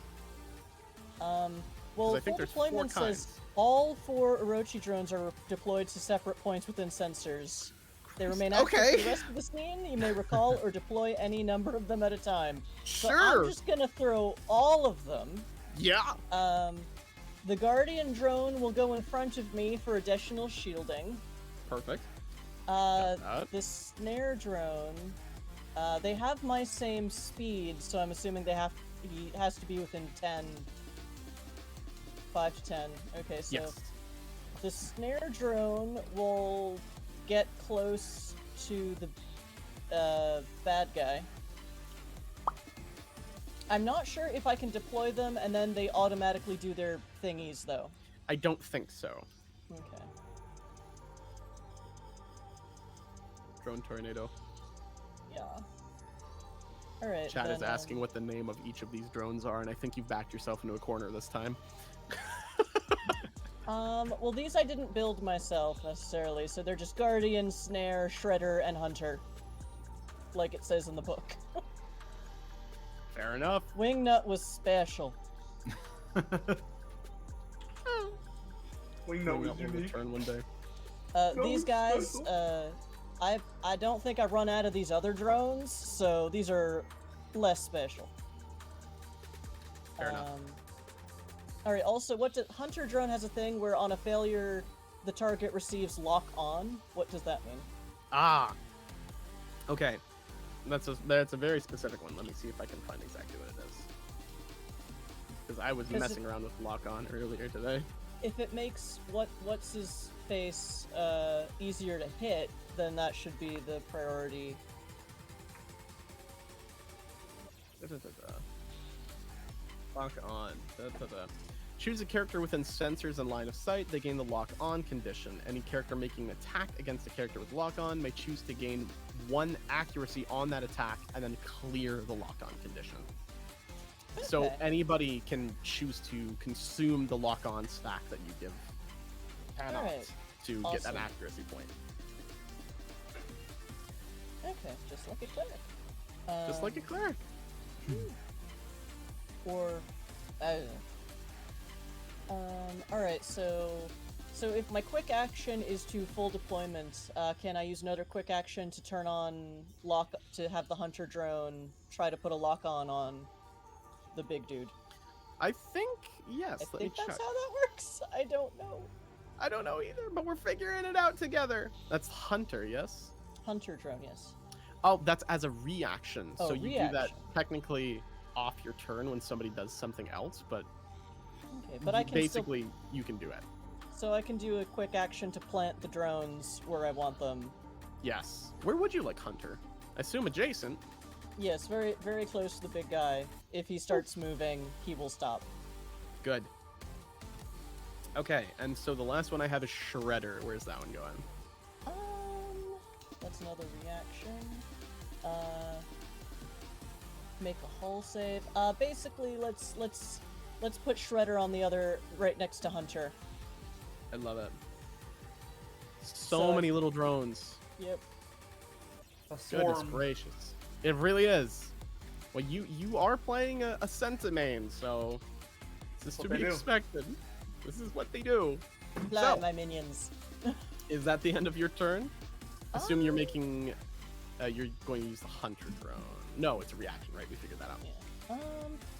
Well, I think full there's 4 deployment says kinds. all 4 Orochi drones are deployed to separate points within sensors. They remain active for Okay. the rest of the scene. You may recall or deploy any number of them at a time. So Sure. I'm just gonna throw all of them. Yeah. The Guardian drone will go in front of me for additional shielding. Perfect. The Snare drone, they have my same speed, so I'm assuming he has to be within 10. 5 to 10. Okay, so Yes. the Snare drone will get close to the bad guy. I'm not sure if I can deploy them and then they automatically do their thingies, though. I don't think so. Okay. Drone tornado. Yeah. Alright. Chat is then, asking what the name of each of these drones are, and I think you've backed yourself into a corner this time. Well, these I didn't build myself necessarily, so they're just Guardian, Snare, Shredder, and Hunter. Like it says in the book. Fair enough. Wingnut was special. Wingnut Maybe was that will unique. return one day. These it's guys, special. I don't think I run out of these other drones, so these are less special. Fair enough. Alright, also, Hunter drone has a thing where on a failure, the target receives lock on. What does that mean? Ah. Okay. That's a very specific one. Let me see if I can find exactly what it is. Because I was 'Cause messing around with lock on earlier today. If it makes what's his face easier to hit, then that should be the priority. Lock on. Choose a character within sensors and line of sight. They gain the lock on condition. Any character making an attack against a character with lock on may choose to gain 1 accuracy on that attack and then clear the lock on condition. So Okay. anybody can choose to consume the lock on stack that you give cannot Alright. to get Awesome. an accuracy point. Okay, just like a cleric. Just like a cleric. Or, I don't know. Alright, so if my quick action is to full deployment, can I use another quick action to turn on to have the Hunter drone try to put a lock on the big dude? I think yes. I Let think me that's check. how that works. I don't know. I don't know either, but we're figuring it out together. That's Hunter, yes? Hunter drone, yes. Oh, that's as a reaction. Oh, so you do that reaction. technically off your turn when somebody does something else, but Okay, but I can basically you can do it. so I can do a quick action to plant the drones where I want them. Yes. Where would you like Hunter? I assume adjacent. Yes, very, very close to the big guy. If he starts moving, he will stop. Good. Okay, and so the last one I have is Shredder. Where's that one going? That's another reaction. make a hull save. Basically, let's put Shredder on the other, right next to Hunter. I love it. So many little drones. Yep. A Goodness swarm. gracious. It really is. Well, you are playing a Sentimane, so this is to What be they do. expected. This is what they do. Fly, So- my minions. Is that the end of your turn? Assume you're Um, making. You're going to use the Hunter drone. No, it's a reaction, right? We figured that out. Yeah.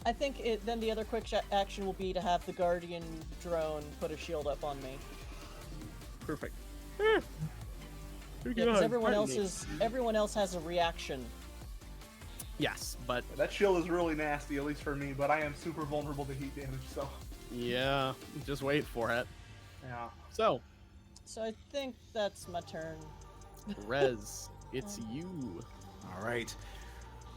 I think then the other quick action will be to have the Guardian drone put a shield up on me. Perfect. Yeah, because everyone else has a reaction. Yes, but That shield is really nasty, at least for me, but I am super vulnerable to heat damage, so yeah, just wait for it. yeah. So, So I think that's my turn. Rez, it's you. All right.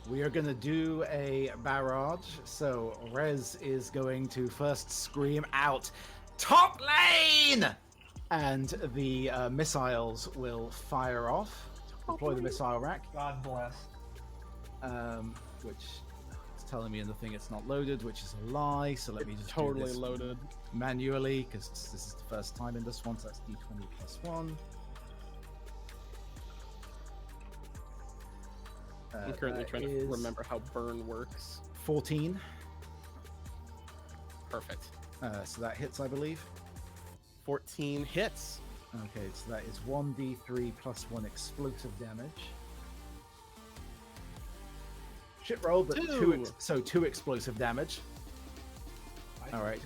We are going to do a barrage. So Rez is going to first scream out, "Top lane!" And the missiles will fire off. Deploy the missile rack, God bless. which is telling me in the thing it's not loaded, which is a lie. So let me just do Totally this loaded. manually, because this is the first time in this one, so that's d20 plus 1. I'm currently That trying to is remember how burn works. 14. Perfect. So that hits, I believe. 14 hits. Okay, so that is 1d3 plus 1 explosive damage. Shit roll, but Two. two explosive damage. All right.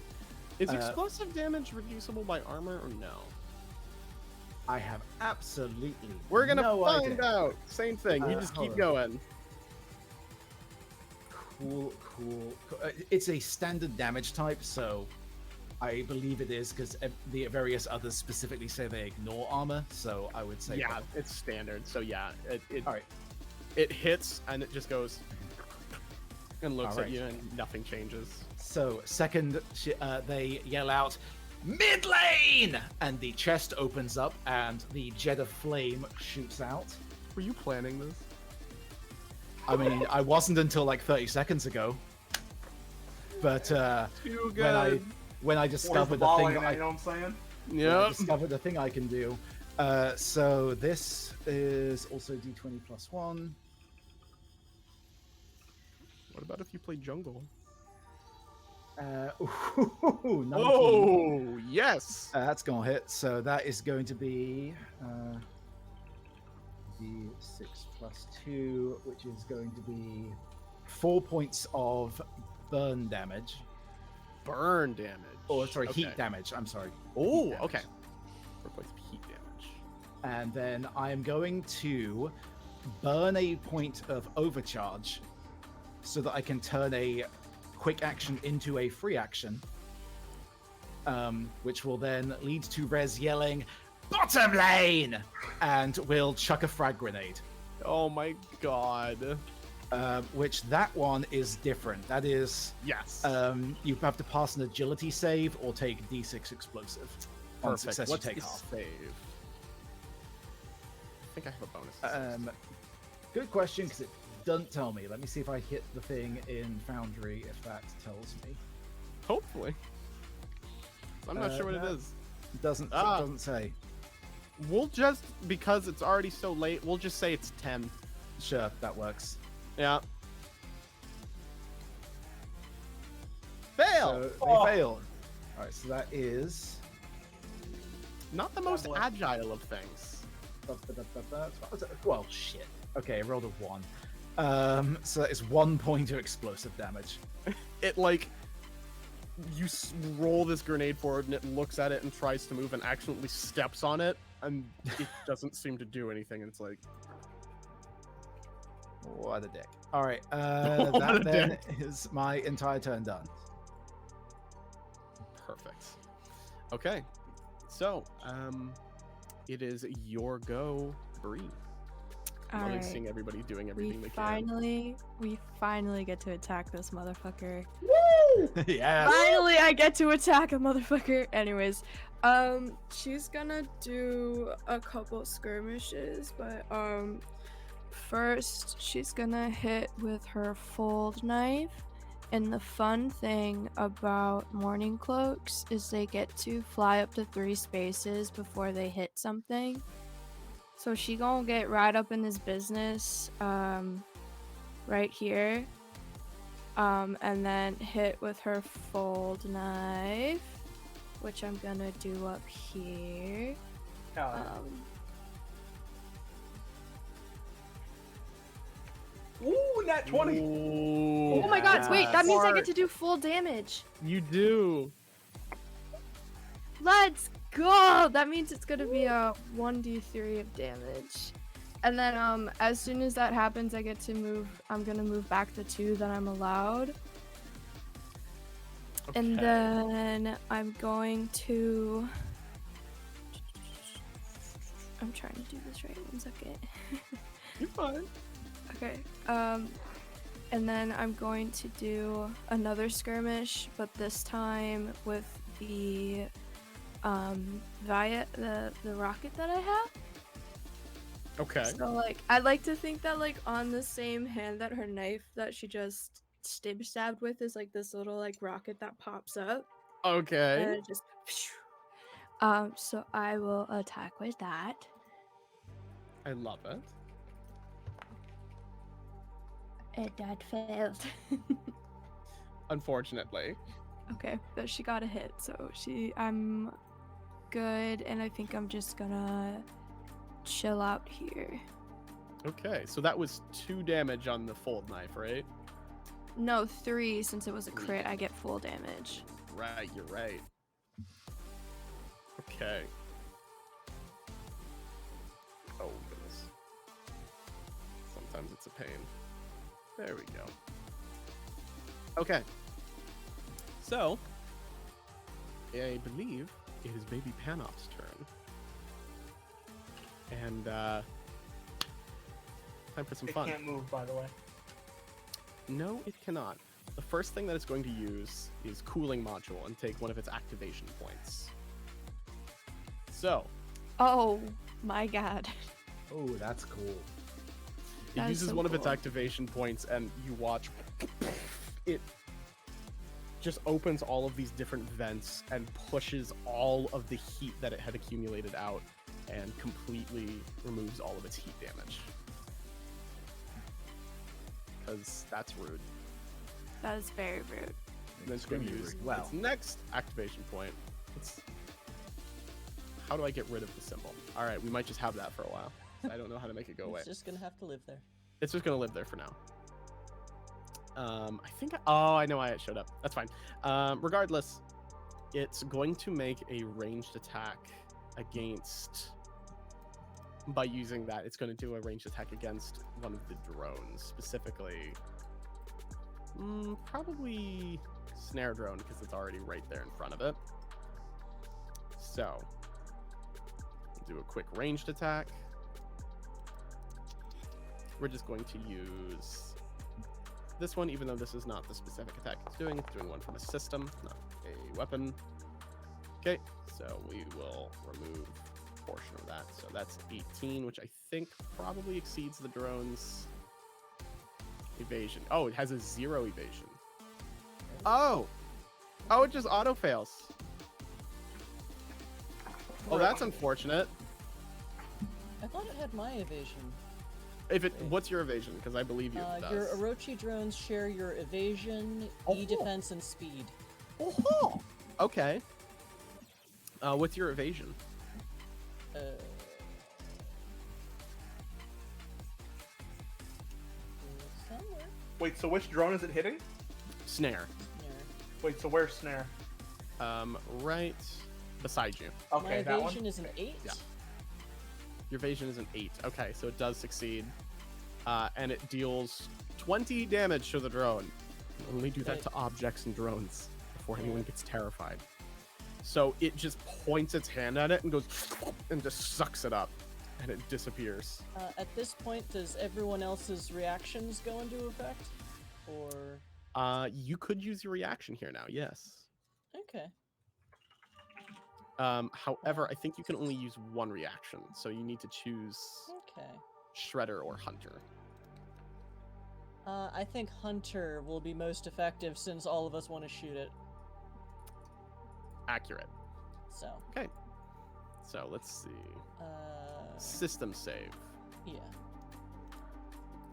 Is Uh, explosive damage reducible by armor or no? I have absolutely We're gonna no find idea. out. Same thing. You just hold keep on. going. Cool. It's a standard damage type, so I believe it is, because the various others specifically say they ignore armor. So I would say Yeah, it's standard. So yeah, it All right. it hits and it just goes and looks Alright. at you and nothing changes. So second, they yell out, "Mid lane!" And the chest opens up and the jet of flame shoots out. Were you planning this? I mean, I wasn't until like 30 seconds ago. But Too when I Where's discovered the the ball thing, in it, I you know what I'm saying? when I Yep. discovered the thing I can do. So this is also d20 plus 1. What about if you play jungle? Ooh, 19. Oh yes. That's gonna hit. So that is going to be d6 plus 2, which is going to be 4 points of burn damage. Burn damage. Or sorry, Okay. heat damage. I'm sorry. Oh, damage. okay. 4 points of heat damage. And then I'm going to burn a point of overcharge so that I can turn a quick action into a free action, which will then lead to Rez yelling, "Bottom lane!" and will chuck a frag grenade. Oh my god. Which that one is different. That is, Yes. you have to pass an agility save or take d6 explosive. On Perfect. success, What's you take the half. save? I think I have a bonus. to save. Good question, because it doesn't tell me. Let me see if I hit the thing in Foundry, if that tells me. Hopefully. I'm not sure what no. it is. It doesn't, Ah. it doesn't say. We'll just, because it's already so late, we'll just say it's 10. Sure, that works. Yeah. Fail! So they Oh. fail. Alright, so that is... Not the most bless. agile of things. Well, shit. Okay, I rolled a 1. So that is 1 point of explosive damage. It, like, you roll this grenade forward and it looks at it and tries to move and accidentally steps on it, and it doesn't seem to do anything, and it's like, What a dick. Alright, What that a then is my entire turn done. perfect. Okay. So, it is your go, Bree. Loving Alright. seeing everybody doing everything We they can. finally get to attack this motherfucker. Yeah. Finally, I get to attack a motherfucker. Anyways, she's gonna do a couple skirmishes, but First, she's gonna hit with her fold knife. And the fun thing about morning cloaks is they get to fly up to 3 spaces before they hit something. So she gonna get right up in this business, right here. And then hit with her fold knife, which I'm gonna do up here. Ooh, nat 20. Oh my god, wait, that means I get to do full damage. You do. Let's go! That means it's gonna be a 1d3 of damage. And then as soon as that happens, I get to move. I'm gonna move back to 2 that I'm allowed. Okay. And then I'm going to... I'm trying to do this right, 1 second. You're fine. Okay, and then I'm going to do another skirmish, but this time with the the rocket that I have. Okay. So like, I'd like to think that like on the same hand that her knife that she just stabbed with is like this little like rocket that pops up. Okay. And it just. So I will attack with that. I love it. And that failed. Unfortunately. Okay, but she got a hit, so I'm good, and I think I'm just gonna chill out here. Okay, so that was 2 damage on the fold knife, right? No, 3, since it was a crit, I get full damage. Right, you're right. Okay. Oh, goodness. Sometimes it's a pain. There we go. Okay. So, I believe it is Baby Panop's turn. And, time for some It fun. can't move, by the way. No, it cannot. The first thing that it's going to use is Cooling Module and take one of its activation points. So, Oh my god. Oh, that's cool. it That is uses so one of its cool. activation points, and you watch it just opens all of these different vents and pushes all of the heat that it had accumulated out and completely removes all of its heat damage. Because that's rude. That is very rude. And then it's going to Extremely use rude. Wow. its next activation point. How do I get rid of the symbol? All right, we might just have that for a while. I don't know how to make it go away. It's just gonna have to live there. It's just gonna live there for now. I think. Oh, I know why it showed up. That's fine. Regardless, it's going to make a ranged attack against. By using that, it's going to do a ranged attack against one of the drones, specifically. Probably snare drone because it's already right there in front of it. So, do a quick ranged attack. We're just going to use this one, even though this is not the specific attack it's doing. It's doing one from a system, not a weapon. Okay, so we will remove a portion of that. So that's 18, which I think probably exceeds the drone's evasion. Oh, it has a 0 evasion. Oh! Oh, it just auto fails. Oh, that's unfortunate. I thought it had my evasion. If it, what's your evasion? Because I believe you. It does. Your Orochi drones share your evasion, E-defense, and speed. Oh, okay. What's your evasion? Somewhere. Wait, so which drone is it hitting? Snare. Wait, so where's snare? Right beside you. Okay, My that one. evasion is an 8. Yeah. Your evasion is an 8. Okay, so it does succeed. And it deals 20 damage to the drone. Only do that Right. to objects and drones before anyone gets terrified. So it just points its hand at it and goes and just sucks it up, and it disappears. At this point, does everyone else's reactions go into effect? Or... You could use your reaction here now, yes. Okay. However, I think you can only use one reaction, so you need to choose. Okay. Shredder or Hunter? I think Hunter will be most effective since all of us want to shoot it. Accurate. So. Okay. So let's see. System save. Yeah.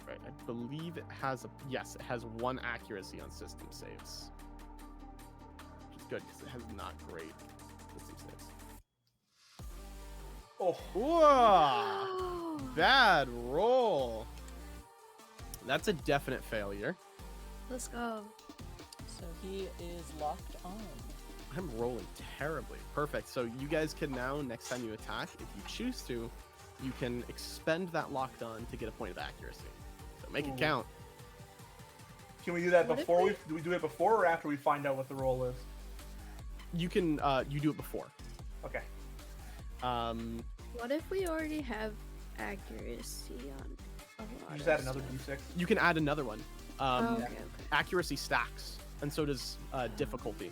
Right. I believe it has a yes. It has 1 accuracy on system saves, which is good because it has not great system saves. Oh, Whoa! Bad roll. That's a definite failure. Let's go. So he is locked on. I'm rolling terribly. Perfect. So you guys can now, next time you attack, if you choose to, you can expend that locked on to get a point of accuracy. So make it count. can we do that What if before do we do it before or after we find out what the roll is? You can you do it before. Okay. What if we already have accuracy on a lot You just of add another stuff? d6. You can add another one. Okay. Accuracy stacks, and so does difficulty.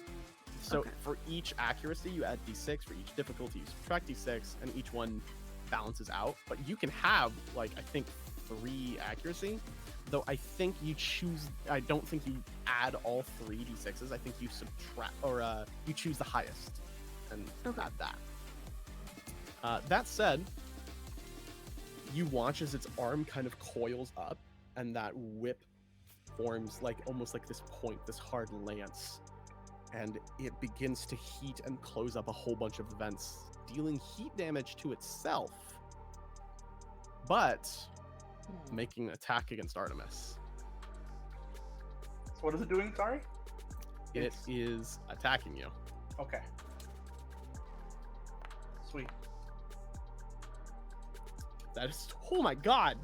So Okay. for each accuracy, you add d6. For each difficulty, you subtract d6, and each one balances out. But you can have, like, I think 3 accuracy, though I think you choose. I don't think you add all 3 d6s. I think you subtract, or you choose the highest and Okay. add that. That said, you watch as its arm kind of coils up, and that whip forms like almost like this point, this hard lance, and it begins to heat and close up a whole bunch of vents, dealing heat damage to itself, but making an attack against Artemis. So what is it doing? Sorry. It is attacking you. Okay. Sweet. That is, oh my god.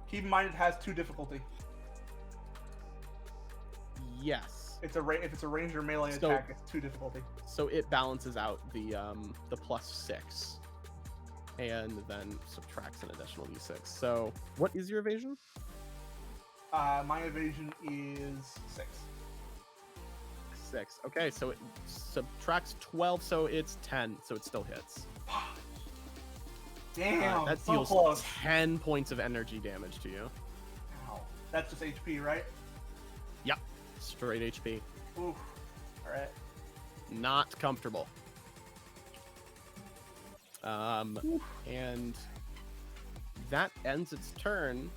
Keep in mind it has 2 difficulty. Yes. It's if it's a ranged or melee So- attack, it's 2 difficulty. So it balances out the +6, and then subtracts an additional d6. So what is your evasion? My evasion is 6. 6. Okay, so it subtracts 12, so it's 10. So it still hits. Damn, that so deals close. 10 points of energy damage to you. Ow. That's just HP, right? Yep, straight HP. Oof. All right. Not comfortable. And that ends its turn,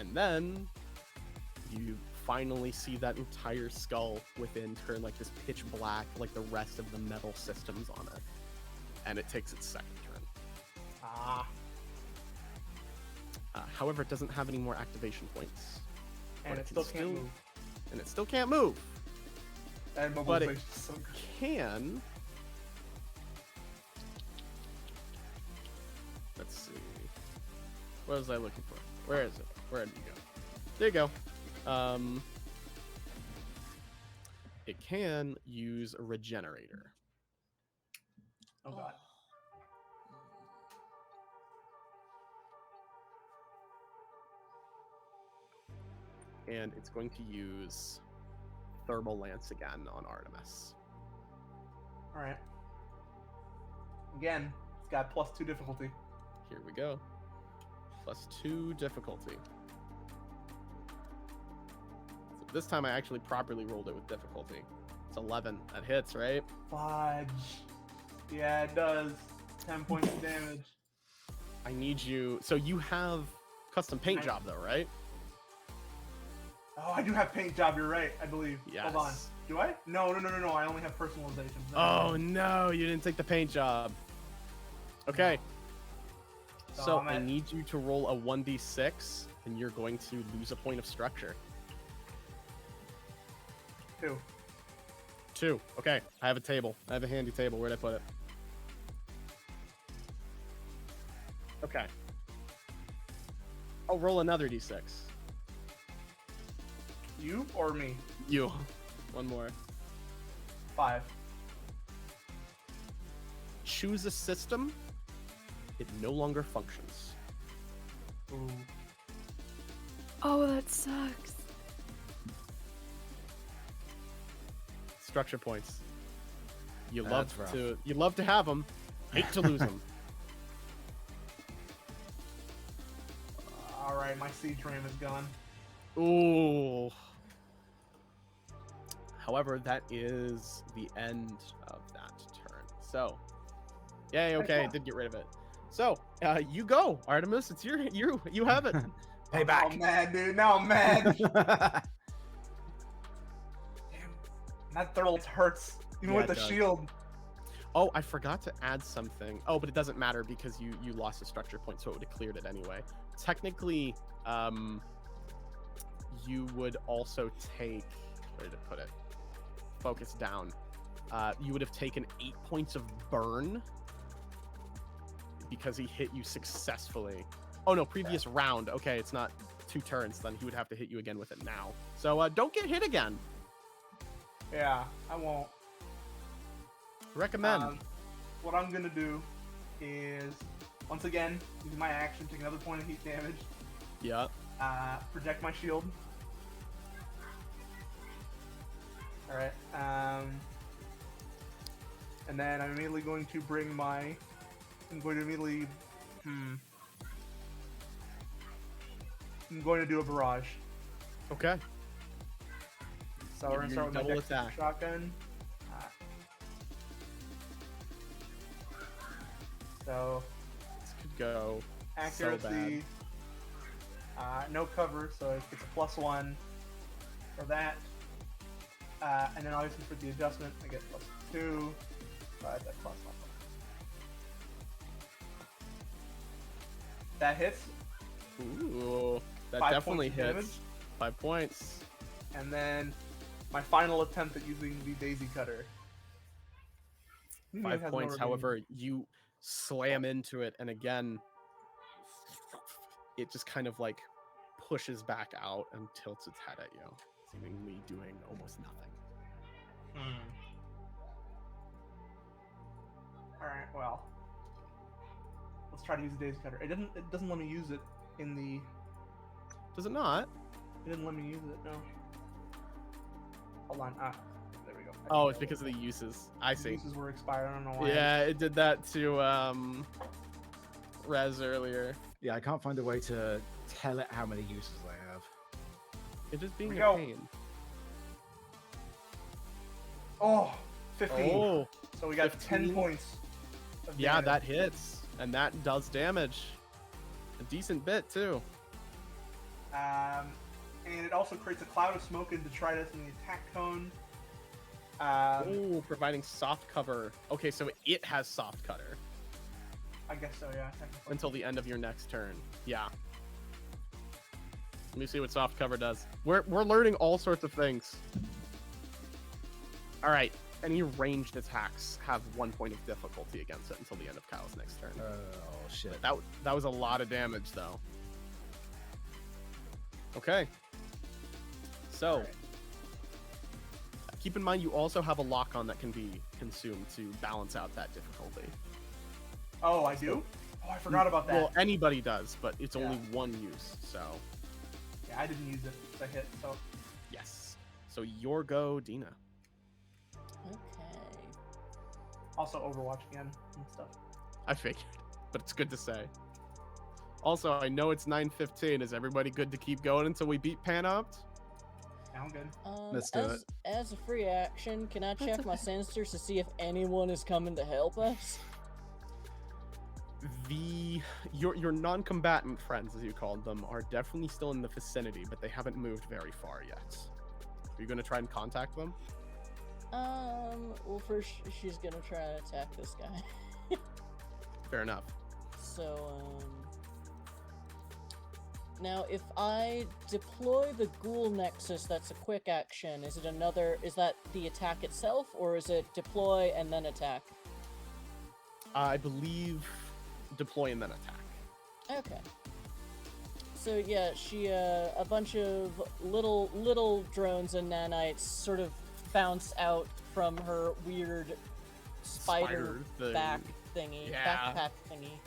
and then you finally see that entire skull within turn like this pitch black, like the rest of the metal systems on it, and it takes its second turn. Ah. However, it doesn't have any more activation points, And But it can still can't move. and it still can't move. And But it mobilization is so good. can. Let's see. What was I looking for? Where is it? Where did you go? There you go. It can use a regenerator. Oh god. And it's going to use Thermal Lance again on Artemis. All right. Again, it's got +2 difficulty. Here we go. +2 difficulty. So this time I actually properly rolled it with difficulty. It's 11. That hits, right? Fudge. Yeah, it does. 10 points of damage. I need you. So you have custom paint job though, right? Oh, I do have paint job. You're right. I believe. Hold on. Yes. Do I? No. I only have personalization. Oh no, you didn't take the paint job. Okay. So Damn I it. need you to roll a 1d6, and you're going to lose a point of structure. 2. 2. Okay. I have a table. I have a handy table. Where'd I put it? Okay. I'll roll another d6. You or me? You. One more. 5. Choose a system. It no longer functions. Ooh. Oh, that sucks. Structure points. You That's love rough. you love to have them. Hate to lose them. right, my siege ram is gone. Ooh. However, that is the end of that turn. So, yay, okay, did get rid of it. So, you go, Artemis. It's you have it. Payback. I'm mad, dude. Now I'm mad. Damn. That throw hurts. Even Yeah, with the it does. shield. Oh, I forgot to add something. Oh, but it doesn't matter because you lost a structure point, so it would have cleared it anyway. Technically, you would also take, where did it put it? Focus down. You would have taken 8 points of burn because he hit you successfully. Oh no, previous round. Okay, it's not 2 turns. Then he would have to hit you again with it now. So don't get hit again. Yeah, I won't. Recommend. What I'm gonna do is, once again, using my action, take another point of heat damage. Yeah. Project my shield. Alright, and then I'm immediately going to bring my... I'm going to immediately... I'm going to do a barrage. Okay. So we're going to start with my double dexterous attack. shotgun. So, This could go accuracy, no cover, so it gets a +1 for that. And then obviously for the adjustment, I get +2, but that +1. That hits, Ooh, that 5 definitely points of hits. damage. 5 points. And then my final attempt at using the daisy cutter. 5 points. However, you slam into it, and again, it just kind of like pushes back out and tilts its head at you, seemingly doing almost nothing. Alright, well. Let's try to use the daisy cutter. It doesn't let me use it in the... Does it not? It didn't let me use it, no. Hold on. There we go. Oh, it's because of the uses. I The see. uses were expired. I don't know why. Yeah, it did that to Rez earlier. Yeah, I can't find a way to tell it how many uses I have. It just being we a go. pain. Oh, 15. Oh, So we got 10 15. points. Of yeah, damage. that hits, and that does damage. A decent bit too. And it also creates a cloud of smoke and detritus in the attack cone. Oh, providing soft cover. Okay, so it has soft cutter I guess so, yeah. Technically. until the end of your next turn. Yeah. Let me see what soft cover does. We're learning all sorts of things. All right. Any ranged attacks have 1 point of difficulty against it until the end of Kyle's next turn. Oh, shit. That was a lot of damage, though. Okay. So, Right. keep in mind you also have a lock-on that can be consumed to balance out that difficulty. Oh, I do? Oh, I forgot about that. Well, anybody does, but it's only Yeah. one use, so Yeah, I didn't use it. I hit, so... yes. So your go, Dina. Okay. Also Overwatch again and stuff. I figured, but it's good to say. Also, I know it's 9:15. Is everybody good to keep going until we beat Panopt? Yeah, I'm good. Let's do it. As a free action, can I check my sensors to see if anyone is coming to help us? Your non-combatant friends, as you called them, are definitely still in the vicinity, but they haven't moved very far yet. Are you going to try and contact them? Well, first she's gonna try to attack this guy. Fair enough. So, now if I deploy the Ghoul Nexus, that's a quick action. Is that the attack itself, or is it deploy and then attack? I believe deploy and then attack. Okay. So yeah, she a bunch of little drones and nanites sort of bounce out from her weird spider thing. back thingy, Yeah. backpack thingy,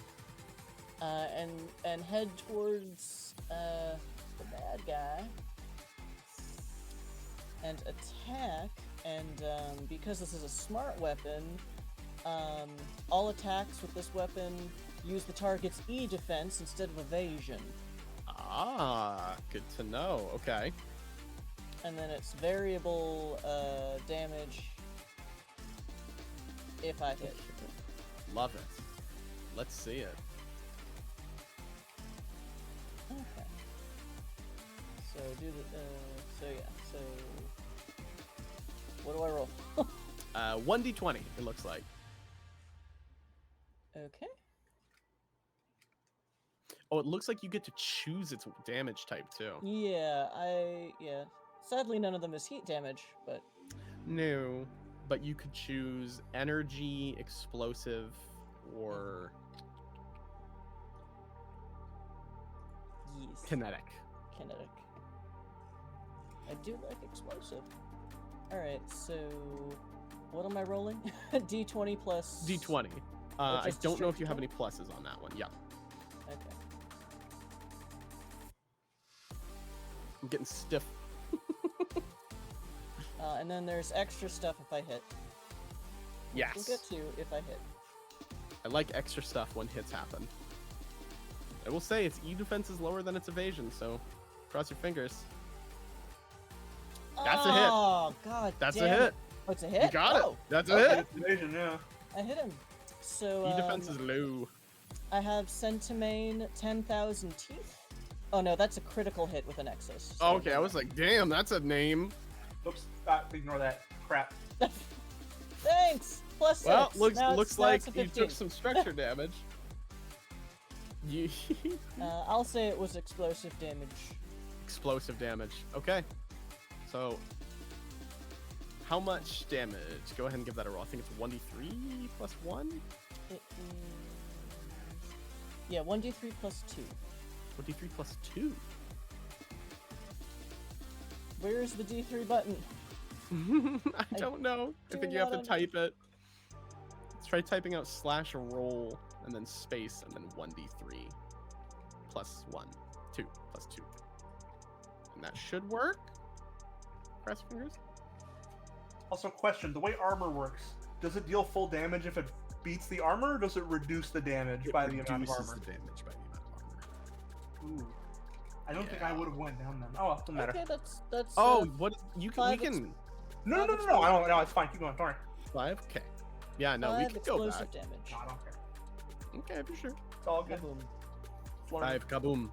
and head towards the bad guy and attack. And because this is a smart weapon, all attacks with this weapon use the target's E defense instead of evasion. Ah, good to know. Okay. And then it's variable damage if I hit. Love it. Let's see it. Okay. So do the so what do I roll? 1d20, it looks like. Okay. Oh, it looks like you get to choose its damage type too. Yeah. Sadly, none of them is heat damage, but No, but you could choose energy, explosive, or yes. kinetic. Kinetic. I do like explosive. Alright, so what am I rolling? D20 plus D20. I just don't know if straight you have D20? any pluses on that one. Yeah. Okay. I'm getting stiff. And then there's extra stuff if I hit. Yes. We'll get to if I hit. I like extra stuff when hits happen. I will say its E defense is lower than its evasion, so cross your fingers. That's a hit. Oh god. That's a damn hit. it. Oh, it's a hit? You got Oh, it. That's a okay. hit. Invasion, yeah. I hit him. So E defense is low. I have Centimane 10,000 teeth. Oh no, that's a critical hit with a Nexus. So Okay, I was like, damn, that's a name. Oops, ignore that crap. Thanks. Plus Well, 6. looks Now like it's a you 15. took some structure damage. You I'll say it was explosive damage. explosive damage. Okay. So how much damage? Go ahead and give that a roll. I think it's 1d3 plus 1? It is... Yeah, 1d3 plus 2. 1d3 plus 2. Where's the D3 button? I don't know. I do think you have to not type it. Let's try typing out /roll and then space and then 1d3 plus 1. 2 plus 2. And that should work. Cross your fingers. Also, question: the way armor works, does it deal full damage if it beats the armor, or does it reduce the damage by the amount of Reduces armor? the damage by the amount of armor. Ooh. I don't think I would have went down then. Oh, well, doesn't matter. Okay, that's Oh, what you can? We 5 can No, I don't. No, it's fine. Keep going. Don't worry. 5. Okay. Yeah, no, we 5 could go explosive back. damage. No, I don't care. Okay, for sure. It's all good. Kaboom. Floor. 5 kaboom.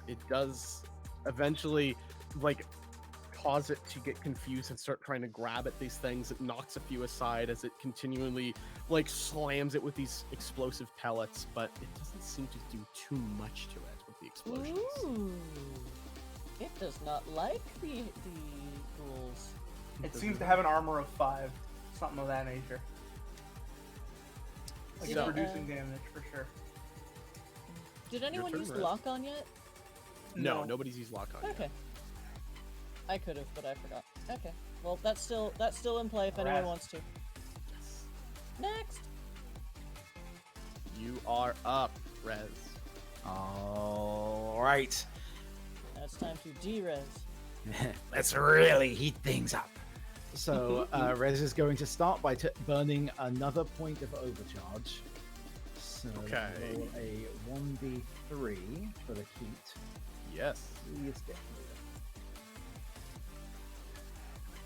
It does eventually like cause it to get confused and start trying to grab at these things. It knocks a few aside as it continually like slams it with these explosive pellets, but it doesn't seem to do too much to it with the explosions. Ooh. It does not like the ghouls. It seems to have an armor of 5, something of that nature. Like it's So- reducing damage for sure. Did anyone turn, use Red. lock on yet? No, nobody's used lock on. Okay. I could have, but I forgot. Okay. Well, that's still in play if anyone Alright. wants to. Yes. Next. You are up, Rez. All right. Now it's time to de-res. Let's really heat things up. So, Rez is going to start by burning another point of overcharge. So, Okay. roll a 1d3 for the heat. Yes. Please get me there.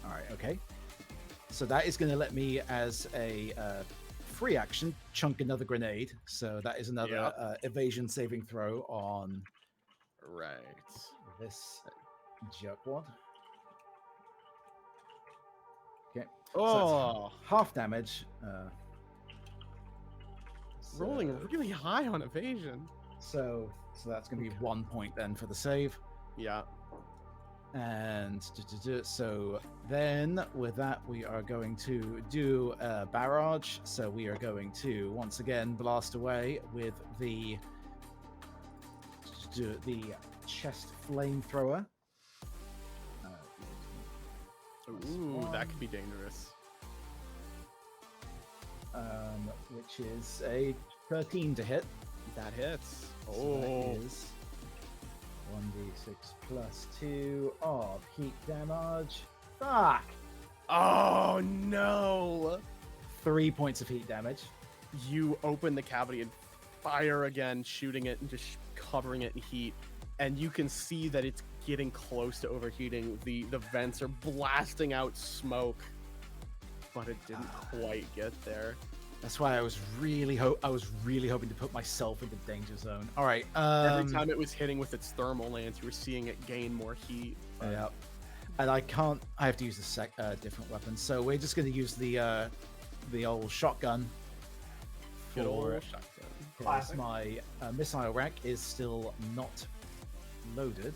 Alright, okay. So that is going to let me, as a free action, chunk another grenade. So that is another evasion saving throw on Right. this jerkwad. Okay. Oh, Half damage. rolling really high on evasion. So that's going to be 1 point then for the save. Yeah. And so then with that, we are going to do a barrage. So we are going to once again blast away with the chest flamethrower. Ooh, that could be dangerous. Which is a 13 to hit. That hits. So Oh. that is 1d6 plus 2 of heat damage. Fuck! Oh no! 3 points of heat damage. You open the cavity and fire again, shooting it and just covering it in heat. And you can see that it's getting close to overheating. The vents are blasting out smoke, but it didn't quite get there. That's why I was really hoping to put myself in the danger zone. All right. Every time it was hitting with its thermal lance, you were seeing it gain more heat. But... Yeah. And I have to use a different weapon. So we're just going to use the old shotgun. Good old For shotgun. yes, my missile rack is still not loaded.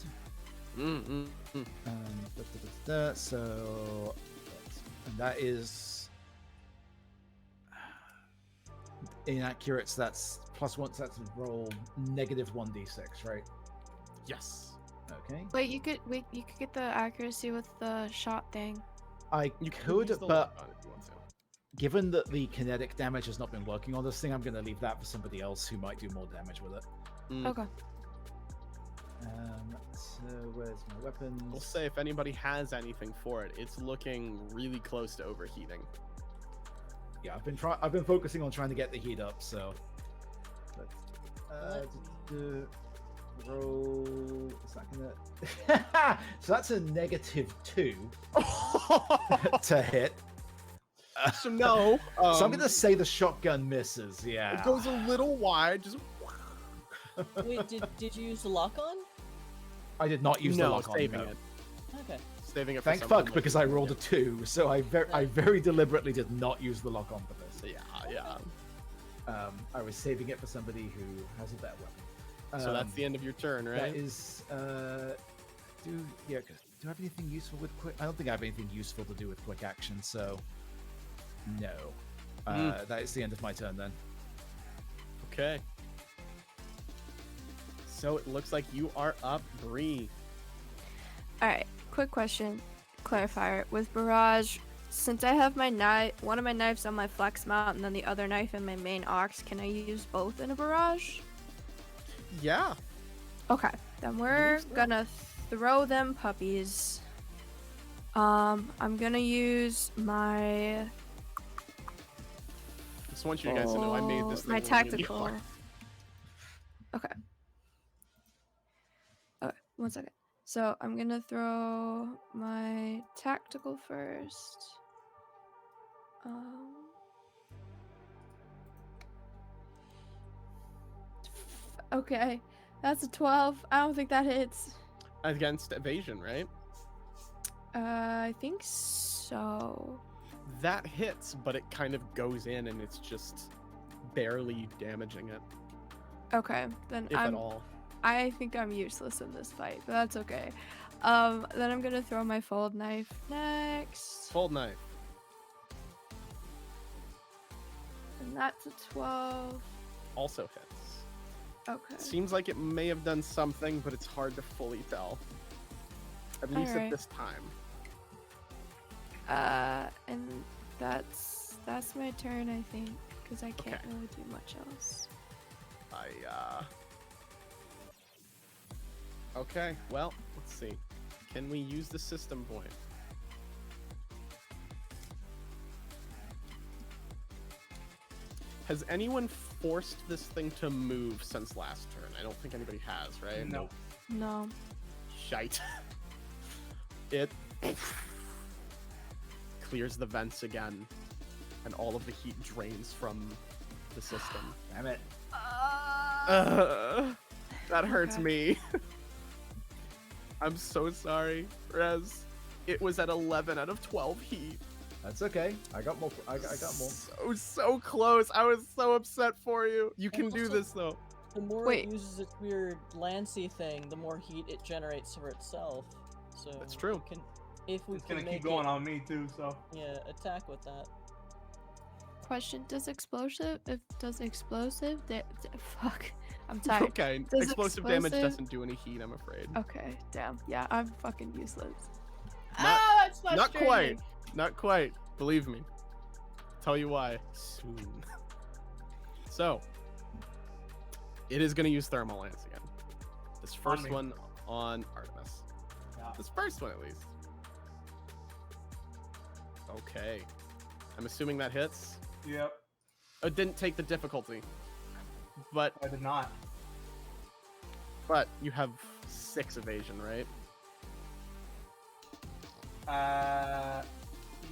So, and that is inaccurate. So that's +1. So that's roll -1d6, right? Yes. Okay. Wait, you could get the accuracy with the shot thing. I You could, use the but lock on if you want to. given that the kinetic damage has not been working on this thing, I'm going to leave that for somebody else who might do more damage with it. Okay. So where's my weapons? We'll say if anybody has anything for it, it's looking really close to overheating. Yeah, I've been focusing on trying to get the heat up. So, roll. Is that gonna? So that's a -2 to hit. So no. So I'm gonna say the shotgun misses. Yeah. It goes a little wide. Just Wait, did you use the lock on? I did not use the no, lock on. saving No. it. Okay. Saving it. For Thank someone fuck, like because I rolled a 2, so I very deliberately did not use the lock on for this. Yeah. I was saving it for somebody who has a better weapon. So that's the end of your turn, right? That is, do I have anything useful with quick? I don't think I have anything useful to do with quick action, so no. That is the end of my turn then. Okay. So it looks like you are up, Bree. All right. Quick question, clarifier. With barrage, since I have my knife, one of my knives on my flex mount, and then the other knife in my main ox, can I use both in a barrage? Yeah. Okay, then we're gonna throw them puppies. I'm gonna use my Just want you guys to know I made this thing my really tactical. hard. Okay. Okay, 1 second. So I'm gonna throw my tactical first. Okay, that's a 12. I don't think that hits. Against evasion, right? I think so. That hits, but it kind of goes in and it's just barely damaging it, Okay, then if at all. I think I'm useless in this fight, but that's okay. Then I'm gonna throw my fold knife next. Fold knife. And that's a 12. Also hits. Okay. Seems like it may have done something, but it's hard to fully tell. At least at Alright. this time. And that's my turn, I think, because I can't Okay. really do much else. Okay, well, let's see. Can we use the system point? Has anyone forced this thing to move since last turn? I don't think anybody has, right? No. No. Shite. It clears the vents again, and all of the heat drains from the system. Damn it. That hurts Okay. me. I'm so sorry, Rez. It was at 11 out of 12 heat. That's okay. I got more. I got more. So close. I was so upset for you. You can And do also- this though. The more Wait. it uses its weird Lancy thing, the more heat it generates for itself. So That's true. If we It's can gonna make keep going it, on me too, so. yeah, attack with that. Question: fuck. I'm tired. Okay. Does Explosive damage explosive- doesn't do any heat, I'm afraid. Okay, damn. Yeah, I'm fucking useless. That's Not quite. Not quite. Believe me. Tell you why soon. So, it is going to use Thermal Lance again. This first me. one on Artemis. Yeah. This first one, at least. Okay. I'm assuming that hits. Yep. It didn't take the difficulty. but I did not. you have 6 evasion, right?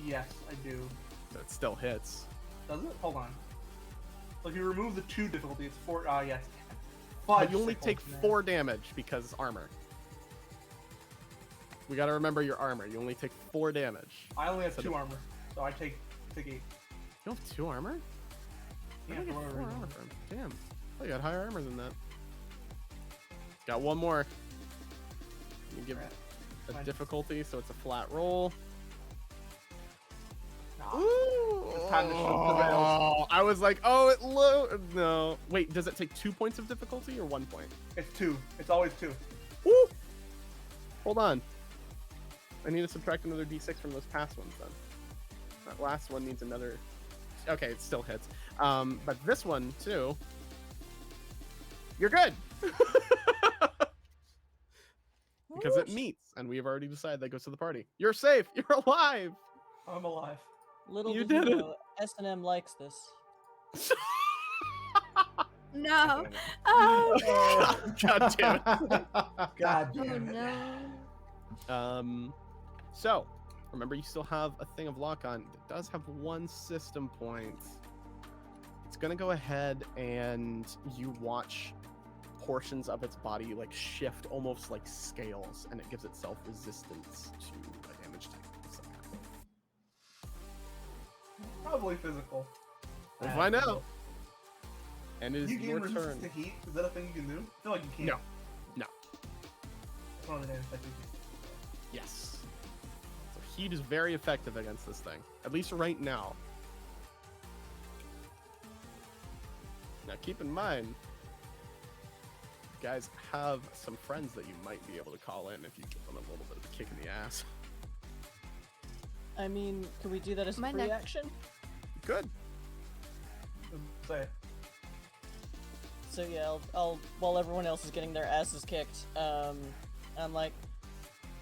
Yes, I do. So it still hits. Does it? Hold on. So if you remove the 2 difficulty, it's 4. Yes. But you only Fudge take sickles, man. 4 damage because it's armor. We gotta remember your armor. You only take 4 damage. I only have So 2 the- armor, so I take 8. You don't have 2 armor? Yeah, Where did I for get whatever 4 reason. armor from? Damn. Oh, you got higher armor than that. Got one more. You give Alright, a fine. difficulty, so it's a flat roll. Nah. Ooh! It's time to shoot the rails. I was like, oh, it low. No. Wait, does it take 2 points of difficulty or 1 point? It's 2. It's always 2. Woo! Hold on. I need to subtract another d6 from those past ones then. That last one needs another. Okay, it still hits. But this one too. You're good. Because it meets, and we've already decided that goes to the party. You're safe. You're alive. I'm alive. Little You did did it. know, S&M likes this. No. Oh, God damn it. God oh damn it. no. So remember, you still have a thing of lock on. It does have 1 system point. It's gonna go ahead and you watch portions of its body like shift almost like scales, and it gives itself resistance to a damage type. Probably physical. We'll find out. And it is You gain your resistance turn. to heat? Is that a thing you can do? I feel like you can't. No. No. It's one of the damage techniques. Yes. So heat is very effective against this thing, at least right now. Now keep in mind, you guys have some friends that you might be able to call in if you give them a little bit of a kick in the ass. I mean, can we do that as a My free neck. action? Good. Say it. So yeah, I'll while everyone else is getting their asses kicked, I'm like,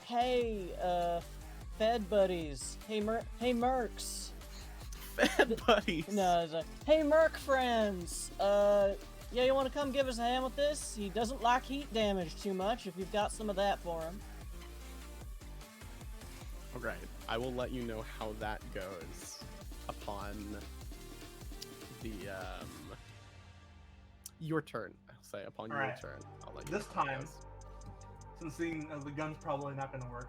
hey, Fed buddies, hey Mercs. Fed buddies. No, it's like, hey Merc friends, yeah, you want to come give us a hand with this? He doesn't like heat damage too much. If you've got some of that for him. Alright, I will let you know how that goes upon the your turn. I'll say upon your Alright. turn. I'll let you This know how it time- goes. Since seeing as the gun's probably not gonna work.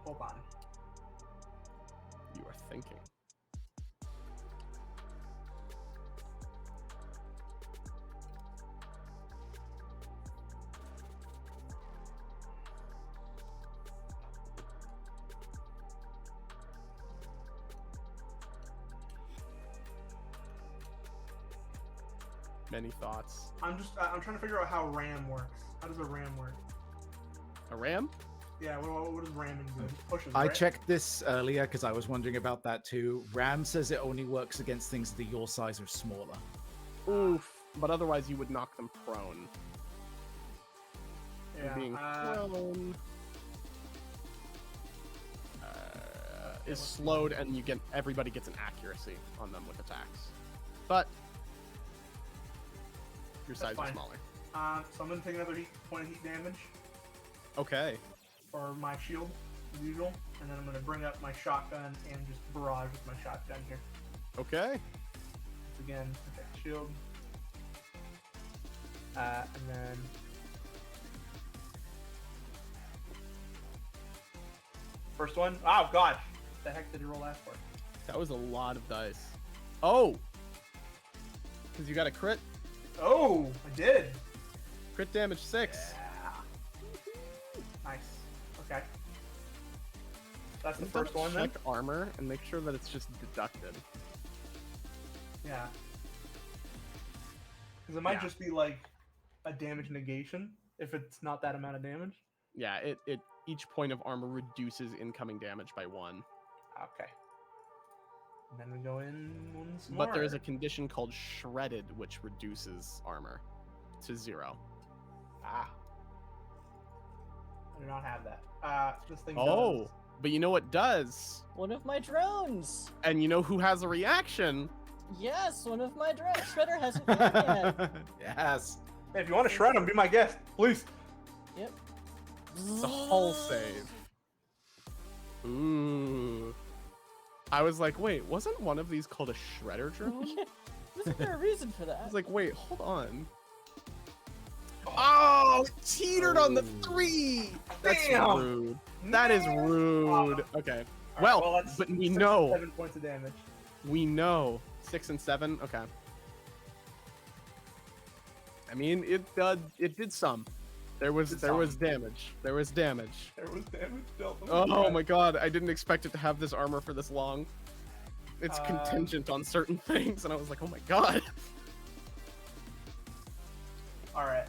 Hold on. You are thinking. Many thoughts. I'm trying to figure out how RAM works. How does a RAM work? A ram? Yeah, what does ramming do? It just pushes, I right? checked this earlier because I was wondering about that too. RAM says it only works against things that are your size or smaller. Oof. But otherwise you would knock them prone. Yeah. Being prone is slowed, and everybody gets an accuracy on them with attacks. But your size is fine. smaller. So I'm gonna take another point of heat damage Okay. for my shield, as usual, and then I'm gonna bring up my shotgun and just barrage with my shotgun here. Okay. Once again, protect shield. And then first one. Oh god! What the heck did he roll that for? That was a lot of dice. Oh! Because you got a crit. Oh, I did. Crit damage 6. Yeah. Nice. Okay. That's the Just first one then. check armor and make sure that it's just deducted. Yeah. Because it might Yeah. just be like a damage negation if it's not that amount of damage. Yeah, it each point of armor reduces incoming damage by 1. Okay. And then we go in once more. But there is a condition called shredded, which reduces armor to 0. Ah. I do not have that. This thing Oh. does But you know what does? One of my drones. And you know who has a reaction? Yes, one of my drones. Shredder hasn't been yet. Yes. Hey, if you want to shred him, be my guest, please. Yep. It's a hull save. Ooh. I was like, wait, wasn't one of these called a shredder drone? Isn't there a reason for that? I was like, wait, hold on. Oh, it teetered on the 3. That's Damn. rude. That is rude. Okay. All Well, right, that's but we 6 know. 7 points of damage. We know 6 and 7. Okay. I mean, it did some. There was damage. There was damage. There was damage dealt. Oh my god, I didn't expect it to have this armor for this long. It's contingent on certain things, and I was like, oh my god. All right.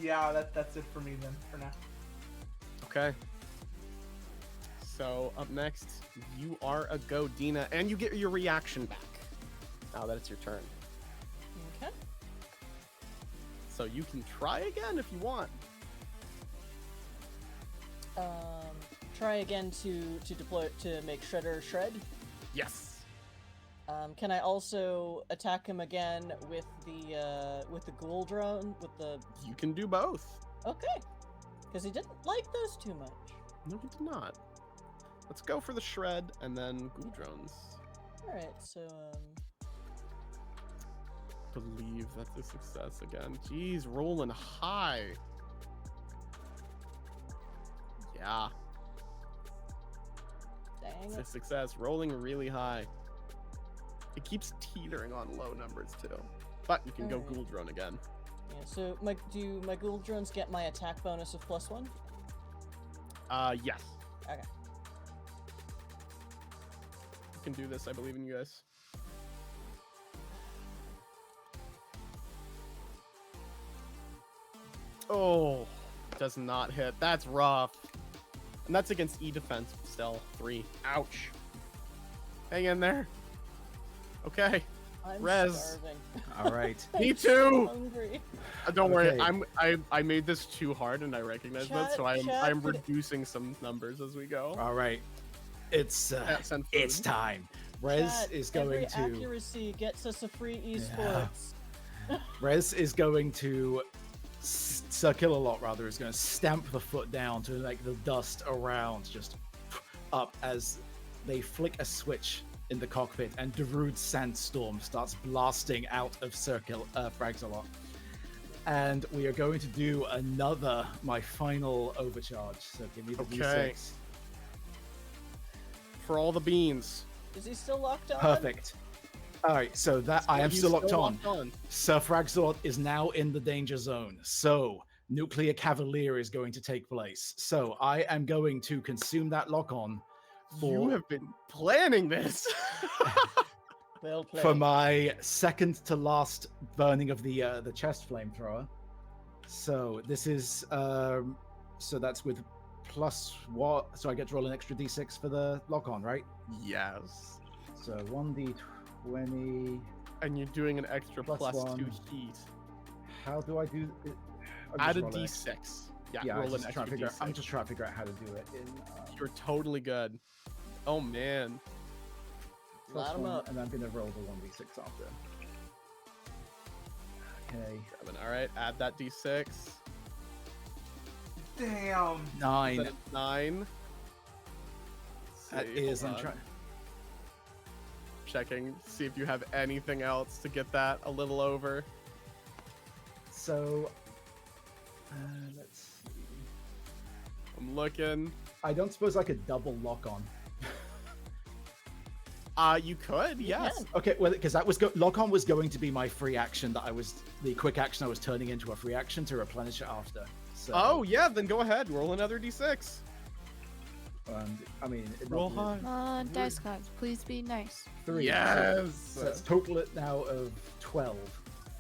Yeah, that's it for me then for now. Okay. So up next, you are a go, Dina, and you get your reaction back. Now that it's your turn. Okay. So you can try again if you want. Try again to deploy to make Shredder shred. Yes. Can I also attack him again with the ghoul drone with the? You can do both. Okay. Because he didn't like those too much. No, he did not. Let's go for the shred and then ghoul drones. All right. So Believe that's a success again. Jeez, rolling high. Yeah, dang it's it. a success. Rolling really high. It keeps teetering on low numbers too. But you can go Alright. ghoul drone again. Yeah. So do my ghoul drones get my attack bonus of +1? Yes. Okay. You can do this. I believe in you guys. Oh, does not hit. That's rough. And that's against E defense still. 3. Ouch. Hang in there. Okay. I'm Rez. starving. All right. Me I'm too. hungry. Don't worry. Okay. I made this too hard and I recognize that, so Chat I'm could- reducing some numbers as we go. All right. It's Send it's food. time. Rez Chat, is going every to accuracy gets us a free esports. Rez is going to Sir Kill-A-Lot rather is going to stamp the foot down to like the dust around just up as they flick a switch in the cockpit and Darude's sandstorm starts blasting out of Frags-A-Lot. And we are going to do another, my final overcharge. So give me the Okay. D6. For all the beans. Is he still locked on? Perfect. All right, so that I am He's still locked on. locked on. Sir Frags-A-Lot is now in the danger zone. So Nuclear Cavalier is going to take place. So I am going to consume that lock-on You have been planning this. Well played. for my second to last burning of the chest flamethrower. So this is so that's with plus what? So I get to roll an extra d6 for the lock-on, right? Yes. So 1d20. And you're doing an extra Plus +2 1. heat. How do I do it? Add a d6. Yeah, roll an extra d6. I'm just trying to figure out how to do it. You're totally good. Oh man. Plus Line 'em one, up. and I'm gonna roll the 1d6 after. Okay. 7. All right, add that d6. Damn. 9. Set it 9. That See, is. hold I'm on. trying. Checking, see if you have anything else to get that a little over. So. Let's see. I'm looking. I don't suppose I could double lock on. You could, yes. can. Okay, well, because that was lock on was going to be my free action that I was the quick action I was turning into a free action to replenish it after. So, Oh yeah, then go ahead, roll another d6. I mean, it Roll not really- high. Come on, dice gods, please be nice. 3. Yes. So that's total it now of 12.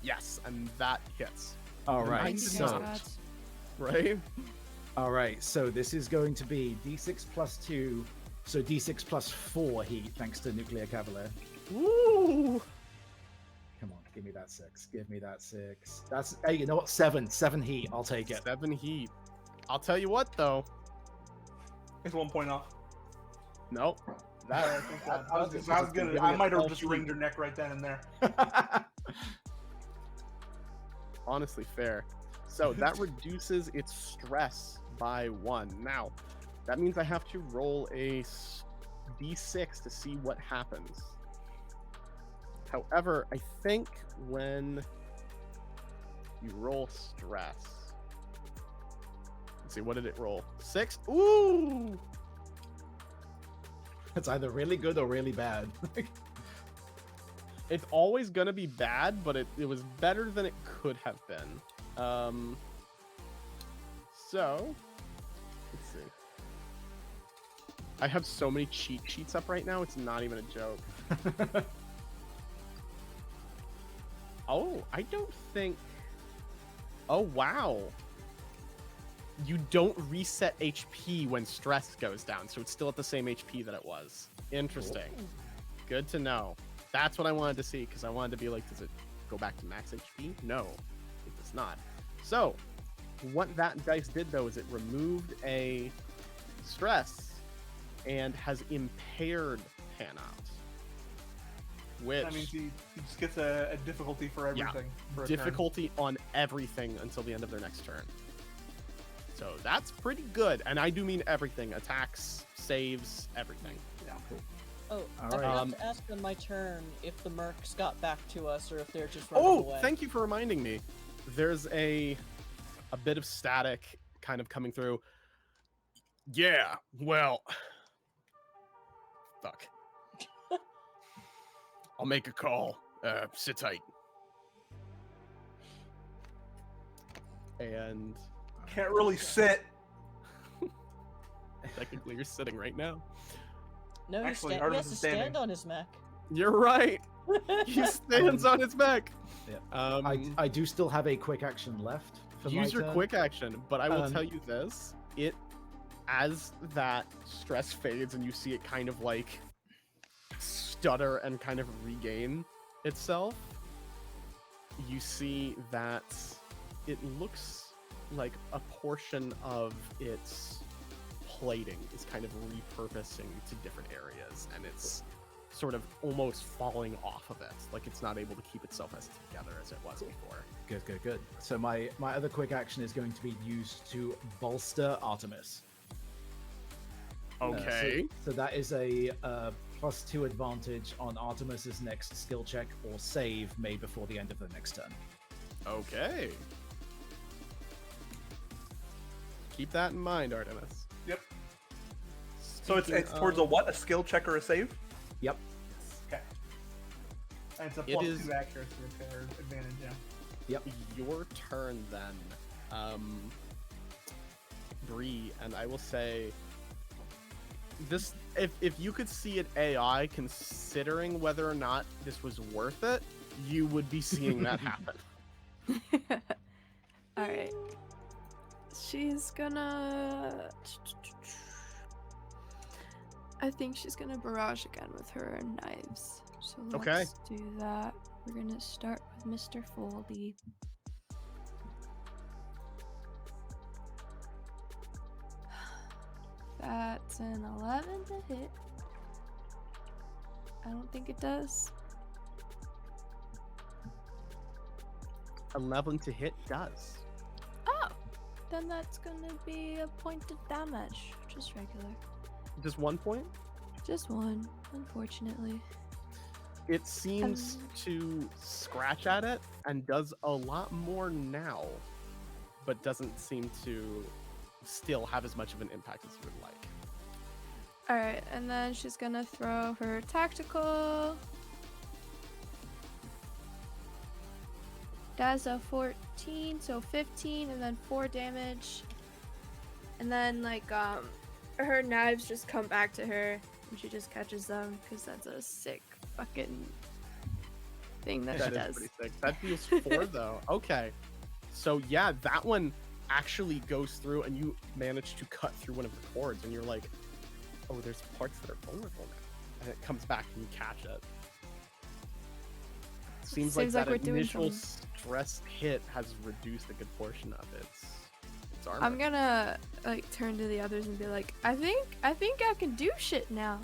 Yes, and that hits. All Nice. right. Thank you, Nice. dice So, gods. Right? all right. So this is going to be d6 plus 2. So d6 plus 4 heat, thanks to Nuclear Cavalier. Woo! Come on, give me that 6. Give me that 6. That's hey, you know what? 7 heat. I'll take it. 7 heat. I'll tell you what though. It's 1 point off. Nope. Alright, thank God. I was gonna. I might have just wringed your neck right then and there. Honestly, fair. So that reduces its stress by 1. Now, that means I have to roll a d6 to see what happens. However, I think when you roll stress, let's see, what did it roll? 6? Ooh! It's either really good or really bad. It's always gonna be bad, but it was better than it could have been. So let's see. I have so many cheat sheets up right now, it's not even a joke. Oh, I don't think. Oh, wow. You don't reset HP when stress goes down, so it's still at the same HP that it was. Interesting. Good to know. That's what I wanted to see, because I wanted to be like, does it go back to max HP? No, it does not. So, what that dice did, though, is it removed a stress and has impaired Panot. Which... That means he just gets a difficulty for everything. For a difficulty on everything until the end of their next turn. So that's pretty good. And I do mean everything. Attacks, saves, everything. Yeah. Cool. Oh, All I right. forgot to ask on my turn if the mercs got back to us or if they're just running away. Oh, thank you for reminding me. There's a bit of static kind of coming through. Yeah, well... Fuck. I'll make a call. Sit tight. And... Can't really sit. Technically, you're sitting right now. No, Actually, he Artemis has to is standing. stand on his mech. You're right. He stands on his mech. Yeah. I do still have a quick action left. For Use my your turn. quick action, but I will tell you this: as that stress fades and you see it kind of like stutter and kind of regain itself, you see that it looks like a portion of its plating is kind of repurposing to different areas, and it's sort of almost falling off of it, like it's not able to keep itself as together as it was before. Good. So my other quick action is going to be used to bolster Artemis. Okay. So that is a +2 advantage on Artemis's next skill check or save made before the end of the next turn. Okay. Keep that in mind, Artemis. Yep. So it's towards a what? A skill check or a save? Yep. Okay. And it's a It is- +2 accuracy repair advantage, yeah. Yep. Your turn then, Bree, and I will say this: if you could see it AI, considering whether or not this was worth it, you would be seeing that happen. Alright. She's gonna... I think she's gonna barrage again with her knives. So let's Okay. do that. We're gonna start with Mr. Foley. That's an 11 to hit. I don't think it does. 11 to hit does. Oh! Then that's gonna be a point of damage, which is regular. Just 1 point? Just one, unfortunately. It seems to scratch at it and does a lot more now, but doesn't seem to still have as much of an impact as you would like. Alright, and then she's gonna throw her tactical. That's a 14, so 15, and then 4 damage. And then, like, her knives just come back to her, and she just catches them, because that's a sick fucking thing that she That is does. pretty sick. That deals 4 though. Okay. So yeah, that one actually goes through and you manage to cut through one of the cords and you're like, oh, there's parts that are vulnerable now. And it comes back and you catch it. Seems like Seems like that we're doing initial something. stress hit has reduced a good portion of its It's armor. I'm gonna like turn to the others and be like, I think I can do shit now.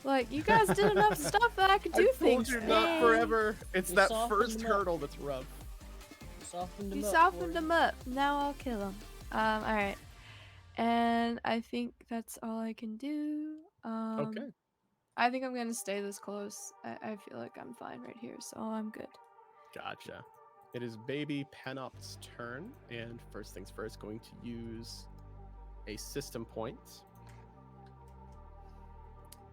Like, you guys did enough stuff that I could do things. You not Yay. forever. It's You that softened first him up. hurdle that's rough. You softened them up. Now I'll kill them. Alright. And I think that's all I can do. Okay. I think I'm gonna stay this close. I feel like I'm fine right here, so I'm good. Gotcha. It is baby Penop's turn, and first things first, going to use a system point,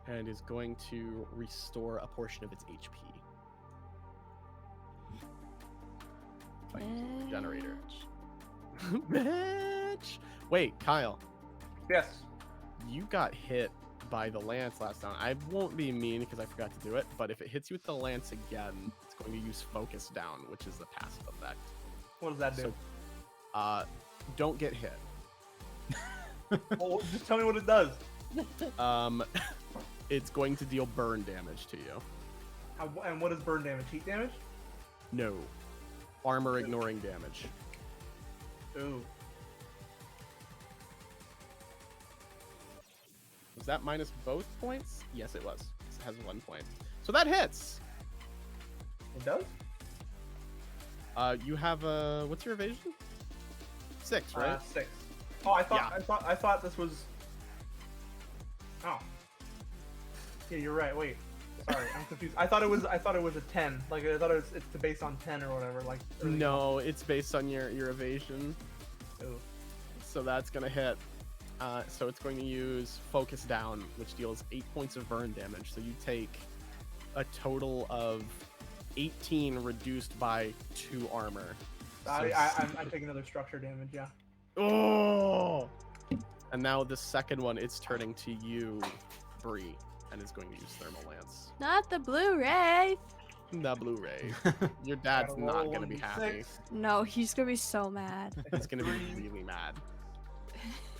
and is going to restore a portion of its HP. By using the generator. Bitch! Wait, Kyle, Yes. you got hit by the lance last time. I won't be mean because I forgot to do it, but if it hits you with the lance again, it's going to use focus down, which is the passive effect. What does that do? So, don't get hit. Well, just tell me what it does. It's going to deal burn damage to you. And what is burn damage? Heat damage? No. Armor ignoring damage. Ooh. Was that minus both points? Yes, it was. It has 1 point. So that hits. It does? You have a... What's your evasion? 6, right? 6. Oh, I Yeah. thought this was. Oh. Yeah, you're right. Wait. Sorry, I'm confused. I thought it was a 10. Like I thought it's based on 10 or whatever. Like. No, it's based on your evasion. Ooh. So that's going to hit. So it's going to use focus down, which deals 8 points of burn damage. So you take a total of 18 reduced by 2 armor. I take another structure damage. Yeah. Oh! And now the second one, it's turning to you, Bree, and is going to use thermal lance. Not the Blu-ray. The Blu-ray. Your dad's Gotta not roll gonna be 1d6. happy. No, he's gonna be so mad. He's gonna be really mad.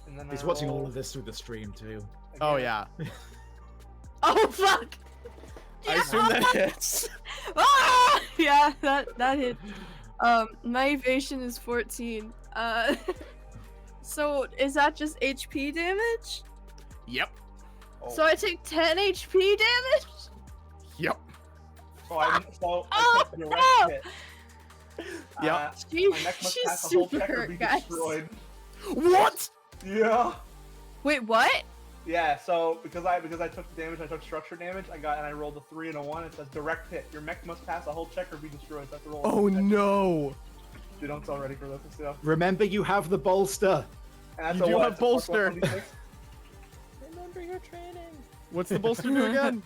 And then He's I watching roll all of this through the stream too. Oh again. yeah. Oh fuck! I assume that hits. Ah! Yeah, that hit. My evasion is 14. So is that just HP damage? Yep. Oh. So I take 10 HP damage? Yep. So I Oh, took the direct no! hit. Yep. My neck must She's pass a whole super check or hurt, be guys. destroyed. What? Yeah. Wait, what? Yeah. So because I took the damage, I took structure damage. I rolled a 3 and a 1. It says direct hit. Your mech must pass a whole check or be destroyed. So I have to roll. Oh no. Dude, I'm so ready for this stuff. Remember, you have the bolster. And that's You a do what? have It's a plus bolster. 1d6? Remember your training. What's the bolster do again?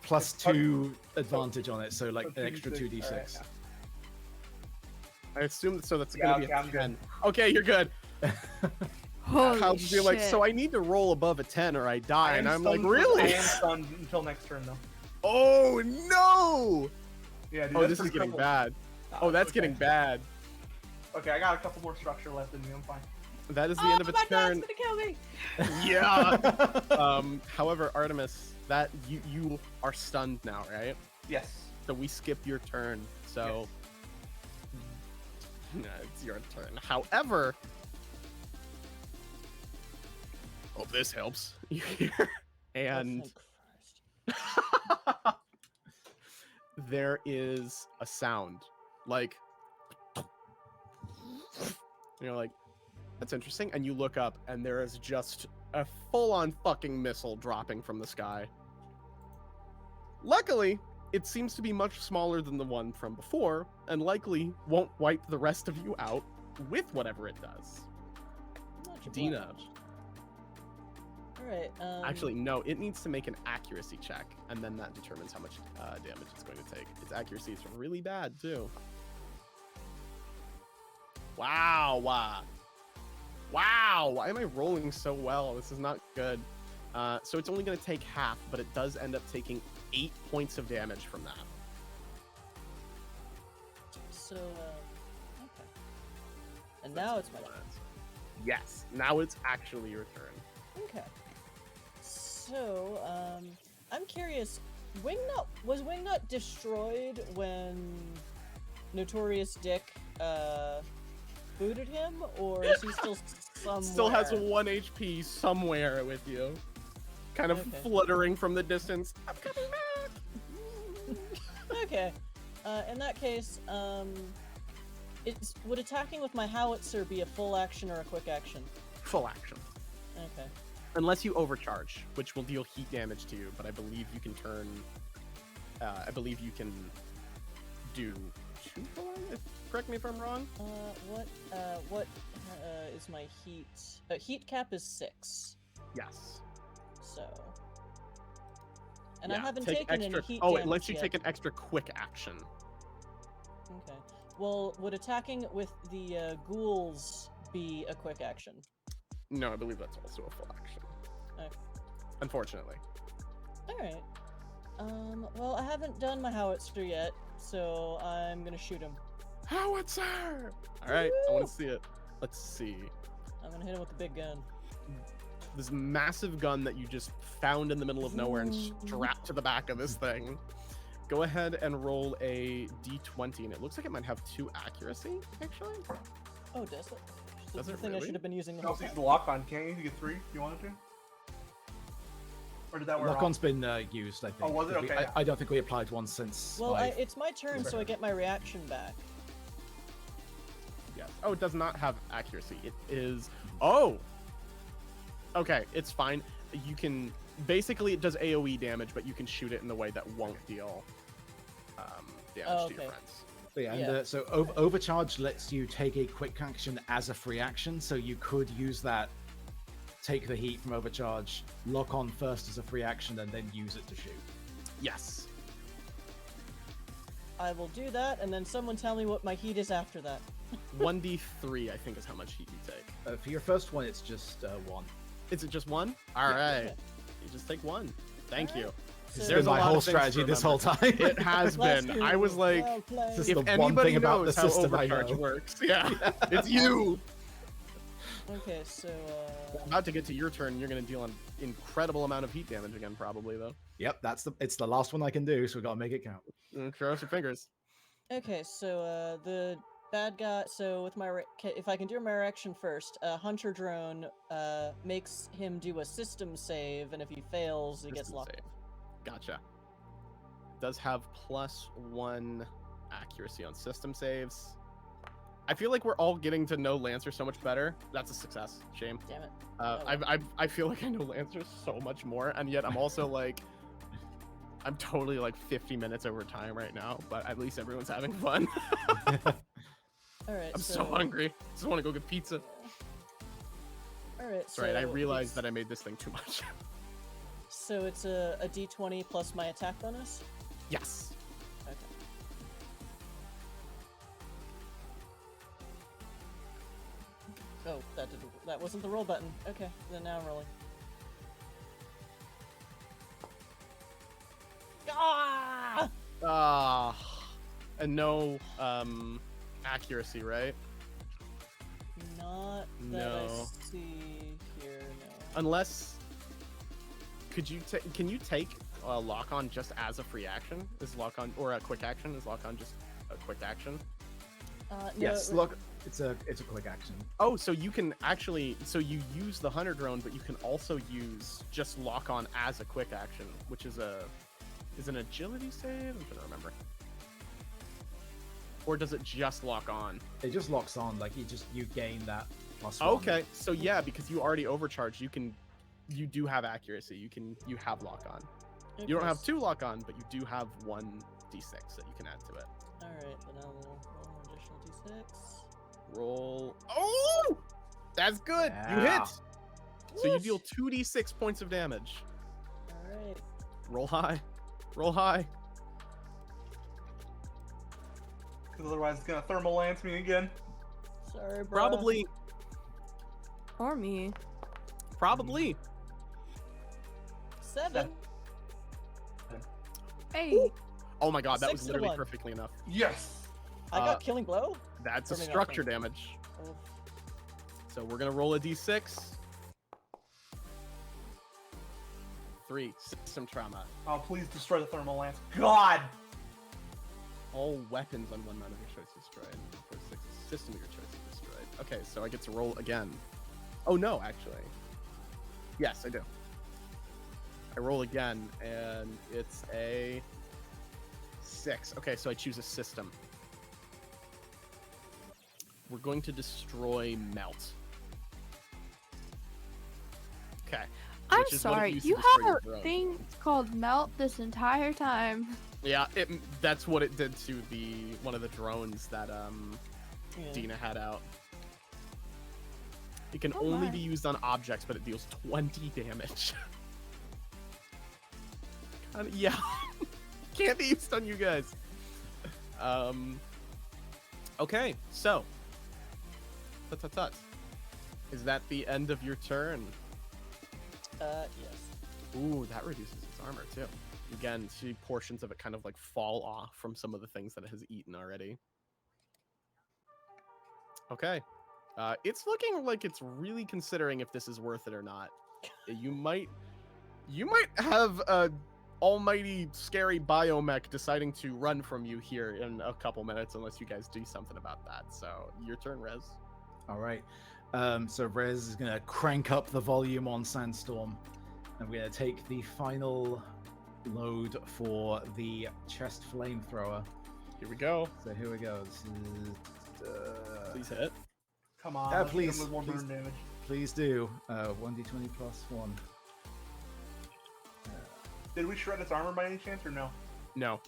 Plus 2 advantage on it, so like So an extra 2d6. Alright, yeah. I assume so. That's Yeah, gonna be okay, a I'm good. 10. Okay, you're good. Holy Kyle's shit. be like, so I need to roll above a 10 or I die, I and am I'm like, stunned for- I really? am stunned until next turn though. Oh no! Yeah. Dude, Oh, that's this for is getting triple. bad. Nah, Oh, that's okay. getting bad. Okay, I got a couple more structure left in me. I'm fine. That is the Oh, end of its my turn. dad's gonna kill me! Yeah. However, Artemis, that you are stunned now, right? Yes. So we skip your turn. So it's your turn. However, hope this helps. You hear, and Oh, thank Christ. there is a sound like you're like, that's interesting, and you look up and there is just a full-on fucking missile dropping from the sky. Luckily, it seems to be much smaller than the one from before, and likely won't wipe the rest of you out with whatever it does. Not your Dina. Alright, Actually, no, it needs to make an accuracy check, and then that determines how much damage it's going to take. Its accuracy is really bad, too. Wow, wow. Wow, why am I rolling so well? This is not good. So it's only going to take half, but it does end up taking 8 points of damage from that. So, okay. And now it's my turn. Yes, now it's actually your turn. Okay. So, I'm curious, was Wingnut destroyed when Notorious Dick, booted him, or is he still Still has Somewhere. 1 HP somewhere with you. Kind of Okay. fluttering from the distance. I'm coming back! Okay. In that case, would attacking with my howitzer be a full action or a quick action? Full action. Okay. Unless you overcharge, which will deal heat damage to you, but I believe you can turn... I believe you can do 2 full action? Correct me if I'm wrong. What is my heat? Heat cap is 6. Yes. So. And I Yeah, haven't take taken extra... any heat Oh, damage it lets you yet. take an extra quick action. Okay. Well, would attacking with the ghouls be a quick action? No, I believe that's also a full action. Okay. Unfortunately. Alright. Well, I haven't done my howitzer yet, so I'm gonna shoot him. Howitzer! Alright, I want Woo! to see it. Let's see. I'm gonna hit him with the big gun. This massive gun that you just found in the middle of nowhere and strapped to the back of this thing. Go ahead and roll a d20, and it looks like it might have 2 accuracy, actually. Oh, does it? Does the it thing I really? should have been using the You whole also use time. the lock on, can't you? You get 3 if you wanted to? Or did that wear off? Lock-on's been used, I think. Oh, was it? We- Okay. I don't think we applied one since. Well, 5. it's my turn, so I get my reaction back. Yes. Oh, it does not have accuracy. It is... Oh! Okay, it's fine. You can... Basically, it does AoE damage, but you can shoot it in the way that won't deal damage to your okay. friends. Yeah, and Yeah. so overcharge lets you take a quick action as a free action, so you could use that, take the heat from overcharge, lock on first as a free action, and then use it to shoot. Yes. I will do that, and then someone tell me what my heat is after that. 1d3, I think, is how much heat you take. For your first one, it's just 1. Is it just 1? All right. You just take 1. Thank Alright. you. So- It's There's been a my lot whole of things strategy to this whole time. It has Bless been. you. I was like, Well played. This is if the one anybody thing about knows the how system I overcharge know. works, yeah, it's you. Okay, so About to get to your turn, you're going to deal an incredible amount of heat damage again, probably, though. Yep, it's the last one I can do, so we gotta make it count. Cross your fingers. okay, so the bad guy. So with my if I can do my reaction first, Hunter Drone makes him do a system save, and if he fails, he gets System locked. save. Gotcha. Does have +1 accuracy on system saves. I feel like we're all getting to know Lancer so much better. That's a success. Shame. Damn it. I feel like I know Lancer so much more, and yet I'm also like, I'm totally like 50 minutes over time right now, but at least everyone's having fun. All right. I'm so hungry. Just want to go get pizza. All right. That's right. I realized that I made this thing too much. So it's a d20 plus my attack bonus. Yes. Okay. Oh, that wasn't the roll button. Okay, then now I'm rolling. Ah! And no accuracy, right? Not that No. I see here. No. Unless, can you take a lock on just as a free action? Is lock on or a quick action? Is lock on just a quick action? No, Yes, look, it's a quick action. Oh, so you can actually, so you use the hunter drone, but you can also use just lock on as a quick action, which is an agility save? I'm trying to remember. Or does it just lock on? It just locks on, like you gain that +1. Okay, so yeah, because you already overcharged, you do have accuracy. You have lock on. You don't have 2 lock on, but you do have 1d6 that you can add to it. All right, then I'll roll an additional d6. Roll. Oh, that's good. You Yeah. hit. So you Whoosh. deal 2d6 points of damage. All right. Roll high. Roll high. Because otherwise it's gonna thermal lance me again. Sorry, bro. Probably. Or me. Probably. 7. Hey. Oh my god, that 6 was to literally 1. perfectly enough. Yes. I got killing blow. That's a Or maybe not structure killing. damage. Oh, So we're gonna roll a d6. 3. System trauma. Oh, please destroy the thermal lance. God. All weapons on one mount of your choice destroyed. For 6 system of your choice is destroyed. Okay, so I get to roll again. Oh no, actually. Yes, I do. I roll again, and it's a 6. Okay, so I choose a system. We're going to destroy Melt. Okay. I'm which is what it sorry, used to you destroy have your a drone. thing called Melt this entire time. Yeah, that's what it did to one of the drones that Yeah. Dina had out. It can Oh only my. be used on objects, but it deals 20 damage. Yeah, can't be used on you guys. Okay, so tut. Is that the end of your turn? Yes. Ooh, that reduces its armor too. Again, see portions of it kind of like fall off from some of the things that it has eaten already. Okay. It's looking like it's really considering if this is worth it or not. You might have a almighty scary biomech deciding to run from you here in a couple minutes unless you guys do something about that. So, your turn, Rez. All right. So Rez is going to crank up the volume on Sandstorm. And we're going to take the final load for the chest flamethrower. Here we go. So here we go. This is, Please hit. Come on. Yeah, let's hit him please, with 1 please. burn damage. Please do. 1d20 plus 1. Did we shred its armor by any chance or no? No.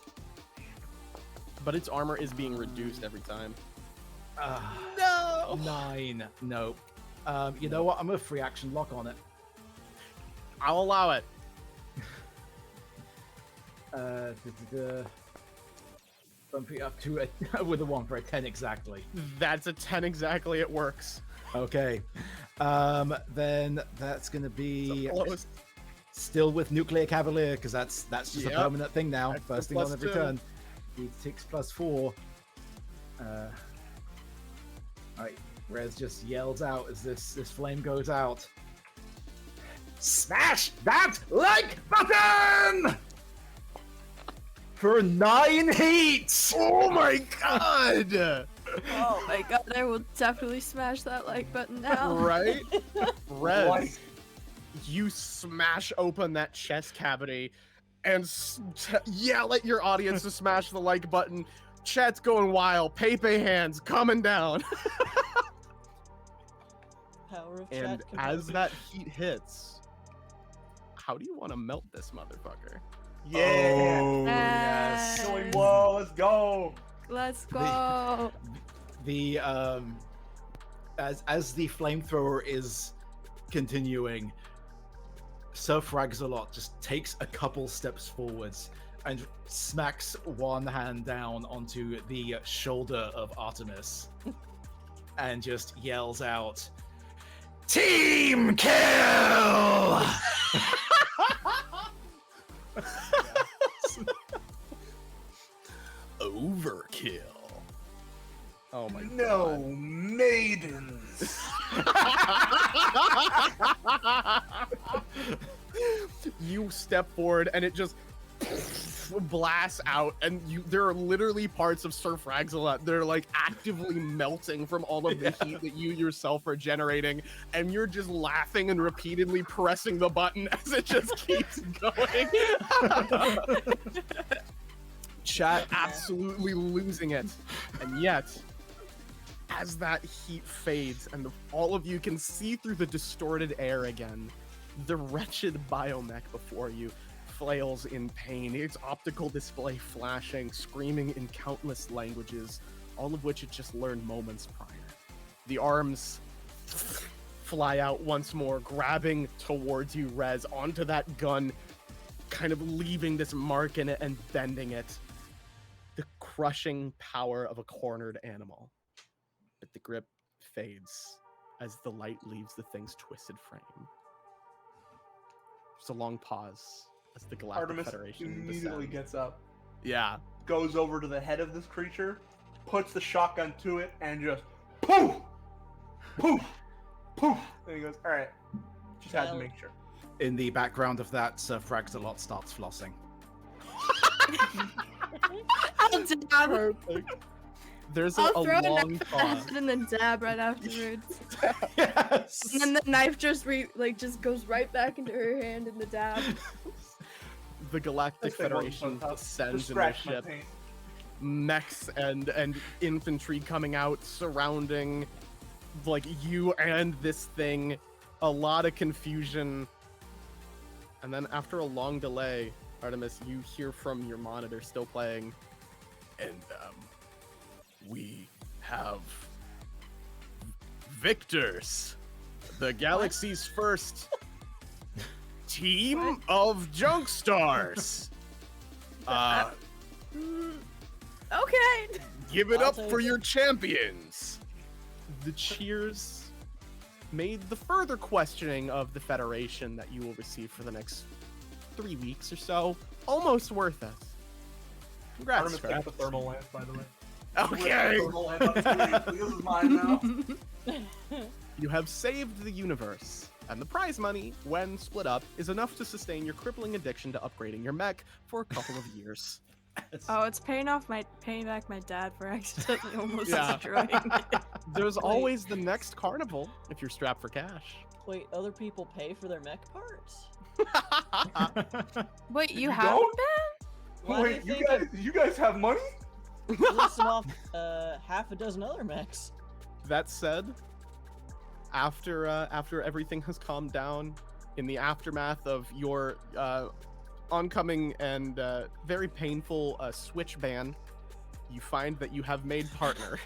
But its armor is being reduced every time. No! 9. Nope. You know what? I'm going to free action lock on it. I'll allow it. Bump it up to a with a 1 for a 10 exactly. That's a 10 exactly. It works. Okay. Then that's going to be So close. still with Nuclear Cavalier because that's just a Yep. permanent thing now. Extra First thing on plus every 2. turn. D6 plus 4. Alright, Rez just yells out as this flame goes out. Smash that like button! For 9 heats! Oh my god! Oh my god, I will definitely smash that like button now. Right? Rez, Like- you smash open that chest cavity and yell at your audience to smash the like button. Chat's going wild. Pepe hands coming down. Power of And chat as composure. that heat hits, how do you want to melt this motherfucker? Yeah. Oh, yes. Going low. Let's go. Let's go. The as the flamethrower is continuing, Sir Fragzalot just takes a couple steps forwards and smacks one hand down onto the shoulder of Artemis and just yells out, "Team kill!" Overkill. Oh my No maidens. You step forward and it just blasts out, and there are literally parts of Sir Fragzalot that are like actively melting from all of the heat that you yourself are generating, and you're just laughing and repeatedly pressing the button as it just keeps going. Chat absolutely losing it, and yet as that heat fades and all of you can see through the distorted air again, the wretched biomech before you flails in pain, its optical display flashing, screaming in countless languages, all of which it just learned moments prior. The arms fly out once more, grabbing towards you, Rez, onto that gun, kind of leaving this mark in it and bending it. The crushing power of a cornered animal. But the grip fades as the light leaves the thing's twisted frame. There's a long pause as the Galactic Artemis Federation immediately descends. gets up, Yeah. goes over to the head of this creature, puts the shotgun to it, and just poof, poof, poof. And he goes, "All right, just had to Well- make sure." In the background of that, Sir Fragzalot starts flossing. I'm down. Perfect. There's I'll a throw a long knife pause. at it and then dab right afterwards. Yes. And then the knife just just goes right back into her hand in the dab. The Galactic This thing wasn't Federation so tough. descends Just in their scratch my ship. paint. Mechs and infantry coming out, surrounding like you and this thing. A lot of confusion. And then after a long delay, Artemis, you hear from your monitor still playing. And we have victors. The galaxy's first team of JUNKSTARs. Okay. Give it I'll up take for it. your champions. The cheers made the further questioning of the Federation that you will receive for the next 3 weeks or so almost worth it. Congrats, Artemis takes Scrap. the thermal lamp, by the way. Okay. Thermal lamp up to me. This is mine now. You have saved the universe, and the prize money, when split up, is enough to sustain your crippling addiction to upgrading your mech for a couple of years. Oh, it's paying back my dad for accidentally almost Yeah. destroying it. There's Wait. always the next carnival if you're strapped for cash. Wait, other people pay for their mech parts? Wait, you You haven't don't? been? Why Wait, do you you guys have money? listing off half a dozen other mechs? That said, after everything has calmed down, in the aftermath of your oncoming and very painful switch ban, you find that you have made partner.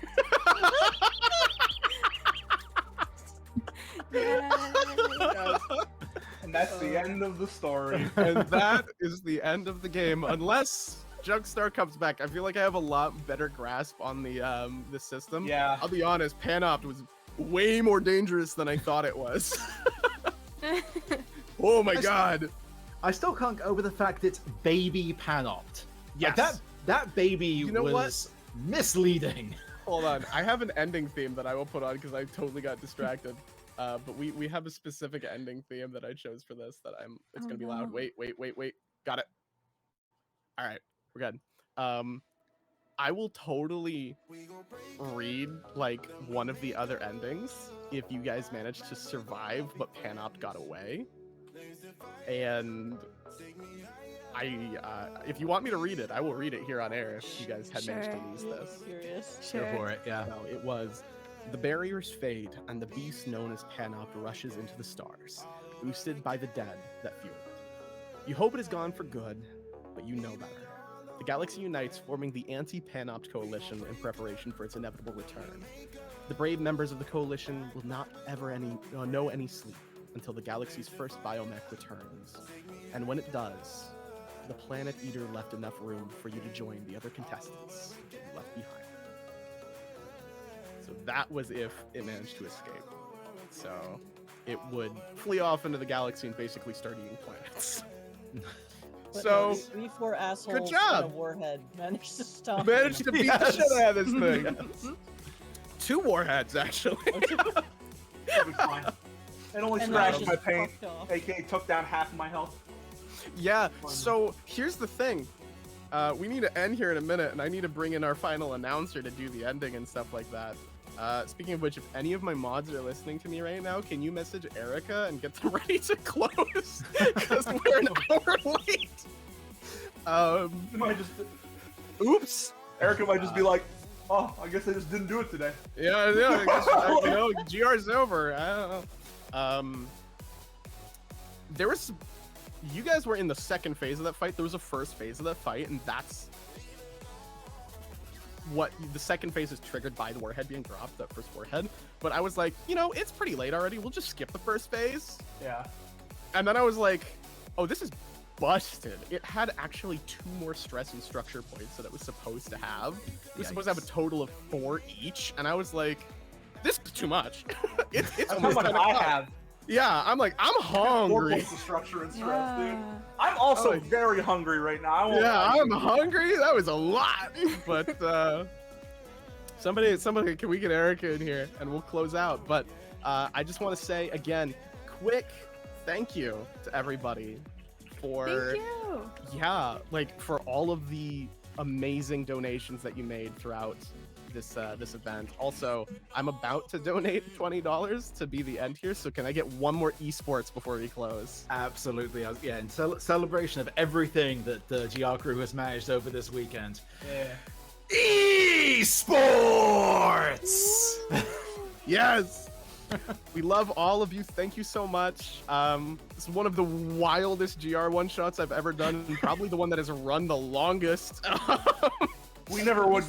And that's the end of the story. And that is the end of the game, unless JUNKSTAR comes back. I feel like I have a lot better grasp on the system. Yeah. I'll be honest, Panopt was way more dangerous than I thought it was. Oh my god. I still can't get over the fact it's baby Panopt. Yes. Like that baby know what? was misleading. Hold on, I have an ending theme that I will put on because I totally got distracted. But we have a specific ending theme that I chose for this that it's Oh, gonna be loud. no. Wait. Got it. All right, we're good. I will totally read like one of the other endings if you guys manage to survive, but Panopt got away. And if you want me to read it, I will read it here on air if you guys had managed to Sure. lose this. Curious. Sure. Go for it, yeah. No, it was. The barriers fade, and the beast known as Panopt rushes into the stars, boosted by the dead that fuel it. You hope it is gone for good, but you know better. The galaxy unites, forming the anti-Panopt coalition in preparation for its inevitable return. The brave members of the coalition will not ever know any sleep until the galaxy's first biomech returns. And when it does, the Planet Eater left enough room for you to join the other contestants you left behind. So that was if it managed to escape. So it would flee off into the galaxy and basically start eating planets. But So, no, we four assholes and a job. warhead managed to stop. managed to beat the Yes. shit out of this thing. 2 warheads, actually. It'll be fine. It only And then scratched just my paint. fucked off. AK took down half of my health. Yeah, so here's the thing. We need to end here in a minute, and I need to bring in our final announcer to do the ending and stuff like that. Speaking of which, if any of my mods are listening to me right now, can you message Erica and get them ready to close? Because we're an hour late. It might just, Oops. Erica might just be like, oh, I guess I just didn't do it today. Yeah, I guess, GR's over. I don't know. There was, you guys were in the second phase of that fight. There was a first phase of that fight, and that's what the second phase is triggered by the warhead being dropped, that first warhead. But I was like, it's pretty late already. We'll just skip the first phase. Yeah. And then I was like, oh, this is busted. It had actually 2 more stress and structure points that it was supposed to have. It was supposed to have a total of 4 each. And I was like, this is too much. it's That's how almost much 10 I o'clock. have. Yeah, I'm like, I'm 4 hungry. points of structure and stress, dude. Yeah. I'm also like- very hungry right now. I won't Yeah, lie to I'm you. hungry. That was a lot. But somebody, can we get Erica in here and we'll close out? But I just want to say again, quick thank you to everybody for Thank you. for all of the amazing donations that you made throughout this event. Also, I'm about to donate $20 to be the end here, so can I get one more esports before we close? Absolutely. Yeah, in celebration of everything that the GR crew has managed over this weekend. Yeah. Esports! Yes! We love all of you. Thank you so much. This is one of the wildest GR one-shots I've ever done, and probably the one that has run the longest. We never were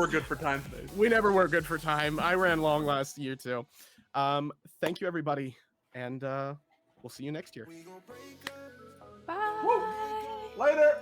good for time today. We never were good for time. I ran long last year too. Thank you everybody, and we'll see you next year. Bye. Woo! Later.